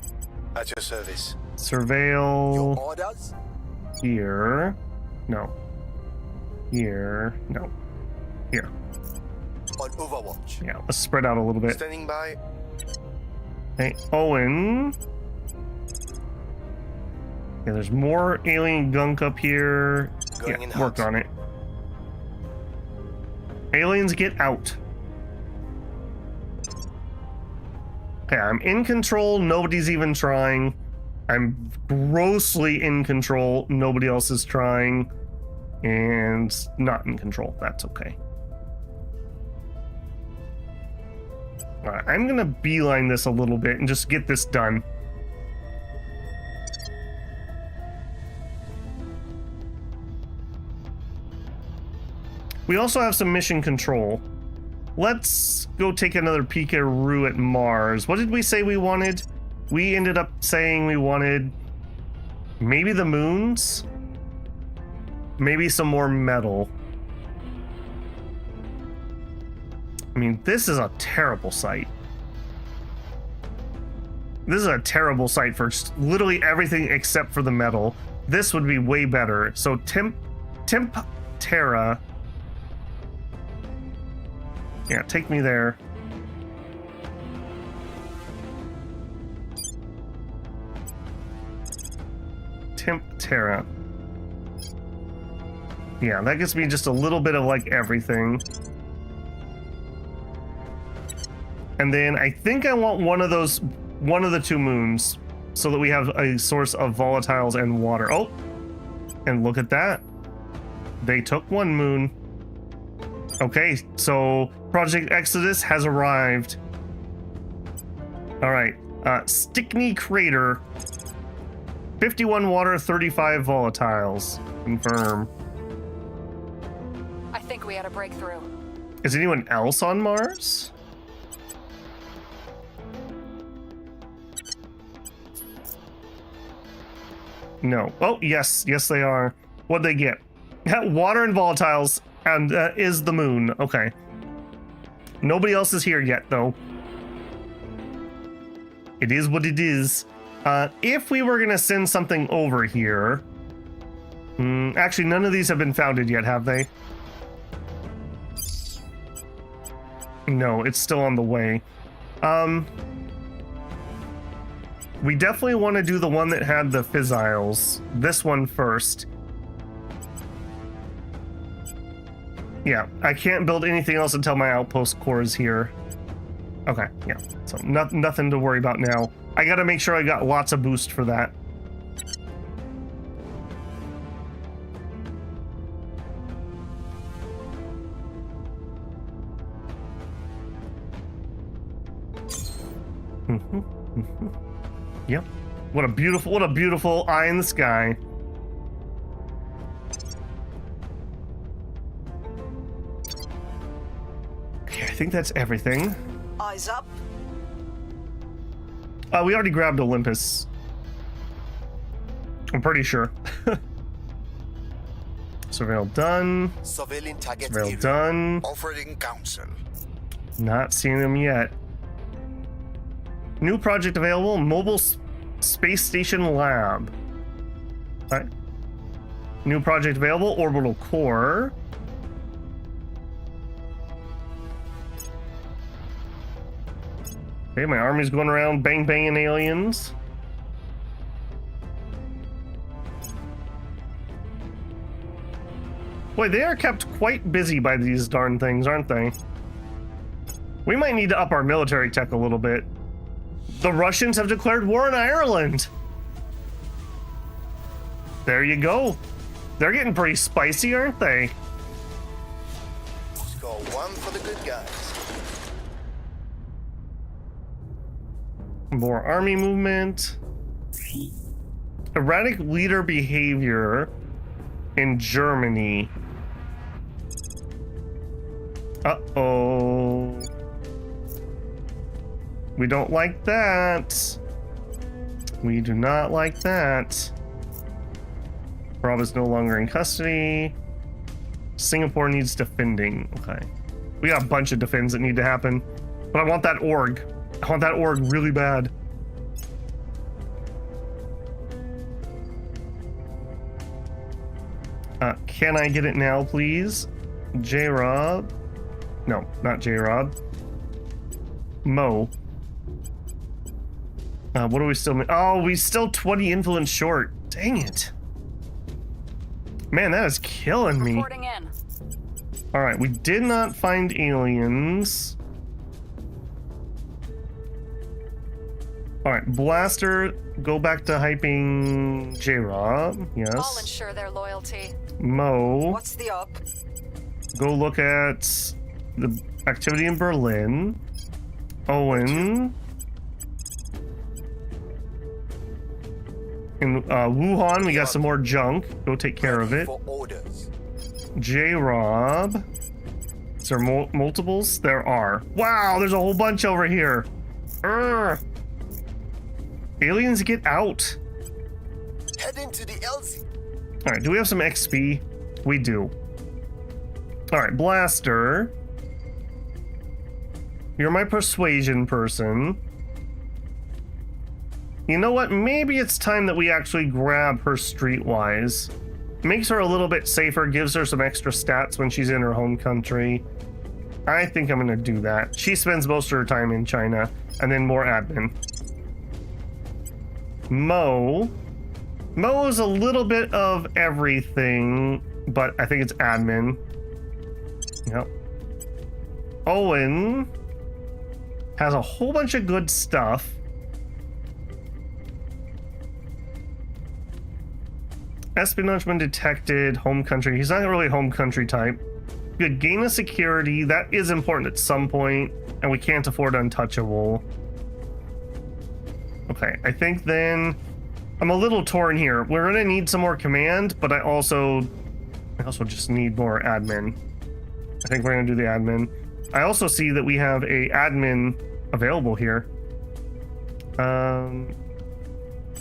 Speaker 12: At your service.
Speaker 1: Surveil.
Speaker 12: Your orders?
Speaker 1: Here. No. Here. No. Here.
Speaker 12: On Overwatch.
Speaker 1: Yeah, let's spread out a little bit.
Speaker 12: Standing by.
Speaker 1: Hey, Owen. Yeah, there's more alien gunk up here.
Speaker 12: Going
Speaker 1: yeah, work on it. Aliens, get out. Okay, I'm in control. Nobody's even trying. I'm grossly in control. Nobody else is trying. And not in control. That's okay. All right, I'm gonna beeline this a little bit and just get this done. We also have some mission control. Let's go take another peek-a-roo at Mars. What did we say we wanted? We ended up saying we wanted maybe the moons, maybe some more metal. I mean, this is a terrible site. This is a terrible site for literally everything except for the metal. This would be way better. So Temp Terra. Yeah, take me there. Temp Terra. Yeah, that gets me just a little bit of like everything. And then I think I want one of the 2 moons so that we have a source of volatiles and water. Oh, and look at that. They took 1 moon. Okay, so Project Exodus has arrived. All right, Stickney Crater. 51 water, 35 volatiles. Confirm.
Speaker 5: I think we had a breakthrough.
Speaker 1: Is anyone else on Mars? No. Oh, yes. Yes, they are. What'd they get? Water and volatiles and is the moon. Okay. Nobody else is here yet, though. It is what it is. If we were going to send something over here... actually, none of these have been founded yet, have they? No, it's still on the way. We definitely want to do the one that had the fissiles. This one first. Yeah, I can't build anything else until my outpost core is here. Okay, yeah. So nothing to worry about now. I gotta make sure I got lots of boost for that. Yep. What a beautiful eye in the sky. Okay, I think that's everything.
Speaker 9: Eyes up.
Speaker 1: We already grabbed Olympus. I'm pretty sure. Surveil done.
Speaker 12: Civilian target
Speaker 1: Surveil
Speaker 12: area.
Speaker 1: done.
Speaker 7: Offering counsel.
Speaker 1: Not seeing them yet. New project available, Mobile Space Station Lab. Alright. New project available, Orbital Core. Okay, my army's going around banging aliens. Boy, they are kept quite busy by these darn things, aren't they? We might need to up our military tech a little bit. The Russians have declared war on Ireland. There you go. They're getting pretty spicy, aren't they?
Speaker 12: Score one for the good guys.
Speaker 1: More army movement. Erratic leader behavior in Germany. Uh-oh. We don't like that. We do not like that. Rob is no longer in custody. Singapore needs defending. Okay. We got a bunch of defends that need to happen. But I want that org. I want that org really bad. Can I get it now, please? J-Rob. No, not J-Rob. Mo. What do we still... Oh, we still 20 influence short. Dang it. Man, that is killing me.
Speaker 5: Reporting in.
Speaker 1: Alright, we did not find aliens. Alright, Blaster, go back to hyping J-Rob. Yes.
Speaker 5: I'll ensure their loyalty.
Speaker 1: Mo.
Speaker 9: What's the up?
Speaker 1: Go look at the activity in Berlin. Owen. In Wuhan, we got some more junk. Go take care of it.
Speaker 12: For orders.
Speaker 1: J-Rob. Is there multiples? There are. Wow, there's a whole bunch over here. Urgh. Aliens, get out.
Speaker 12: Head into the LZ.
Speaker 1: Alright, do we have some XP? We do. Alright, Blaster. You're my persuasion person. You know what? Maybe it's time that we actually grab her streetwise. Makes her a little bit safer, gives her some extra stats when she's in her home country. I think I'm gonna do that. She spends most of her time in China, and then more admin. Mo. Mo is a little bit of everything, but I think it's admin. Yep. Owen has a whole bunch of good stuff. Espionage when detected, home country. He's not really a home country type. Good, gain of security. That is important at some point, and we can't afford untouchable. Okay, I think then I'm a little torn here. We're gonna need some more command, but I also just need more admin. I think we're gonna do the admin. I also see that we have a admin available here.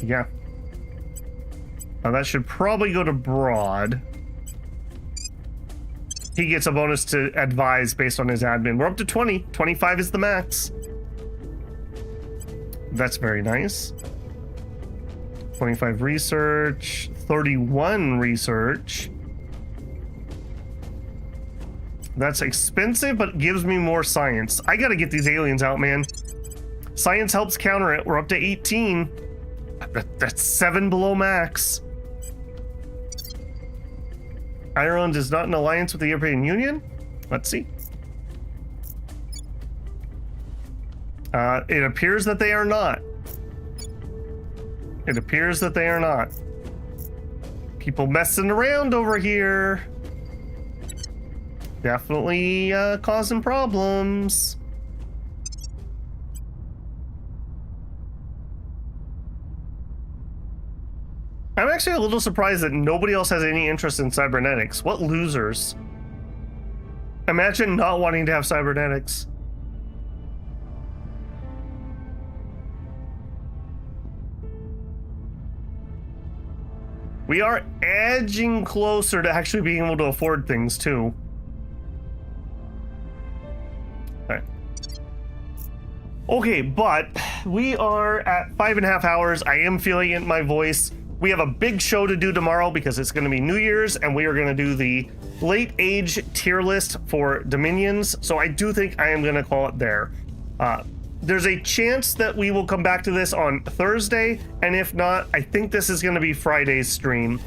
Speaker 1: Yeah. That should probably go to Broad. He gets a bonus to advise based on his admin. We're up to 20. 25 is the max. That's very nice. 25 research. 31 research. That's expensive, but gives me more science. I gotta get these aliens out, man. Science helps counter it. We're up to 18. That's 7 below max. Ireland is not in alliance with the European Union? Let's see. It appears that they are not. It appears that they are not. People messing around over here. Definitely causing problems. I'm actually a little surprised that nobody else has any interest in cybernetics. What losers. Imagine not wanting to have cybernetics. We are edging closer to actually being able to afford things too. Okay, but we are at 5.5 hours. I am feeling it in my voice. We have a big show to do tomorrow because it's going to be New Year's, and we are going to do the late age tier list for Dominions. So I do think I am going to call it there. There's a chance that we will come back to this on Thursday, and if not, I think this is going to be Friday's stream.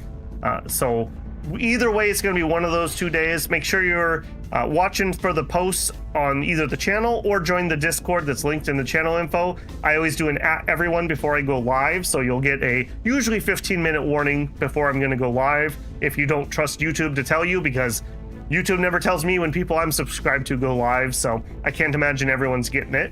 Speaker 1: So either way, it's going to be one of those 2 days. Make sure you're watching for the posts on either the channel or join the Discord that's linked in the channel info. I always do an @everyone before I go live, so you'll get a usually 15-minute warning before I'm going to go live if you don't trust YouTube to tell you, because YouTube never tells me when people I'm subscribed to go live, so I can't imagine everyone's getting it.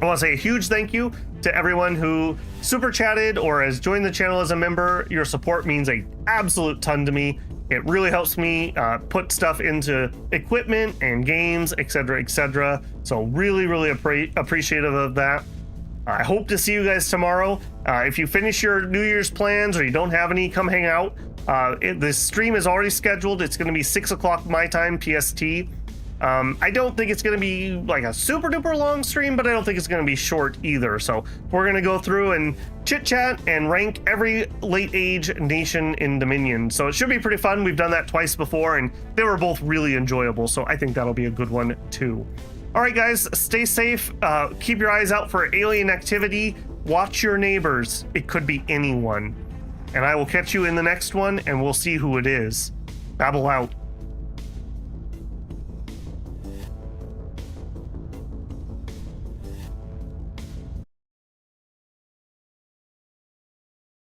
Speaker 1: I want to say a huge thank you to everyone who super chatted or has joined the channel as a member. Your support means an absolute ton to me. It really helps me put stuff into equipment and games, etc., etc. So really, really appreciative of that. I hope to see you guys tomorrow. If you finish your New Year's plans or you don't have any, come hang out. This stream is already scheduled. It's going to be 6 o'clock my time, PST. I don't think it's going to be like a super duper long stream, but I don't think it's going to be short either. So we're going to go through and chit chat and rank every late age nation in Dominion. So it should be pretty fun. We've done that twice before and they were both really enjoyable. So I think that'll be a good one too. All right, guys, stay safe. Keep your eyes out for alien activity. Watch your neighbors. It could be anyone. And I will catch you in the next one and we'll see who it is. Babble out.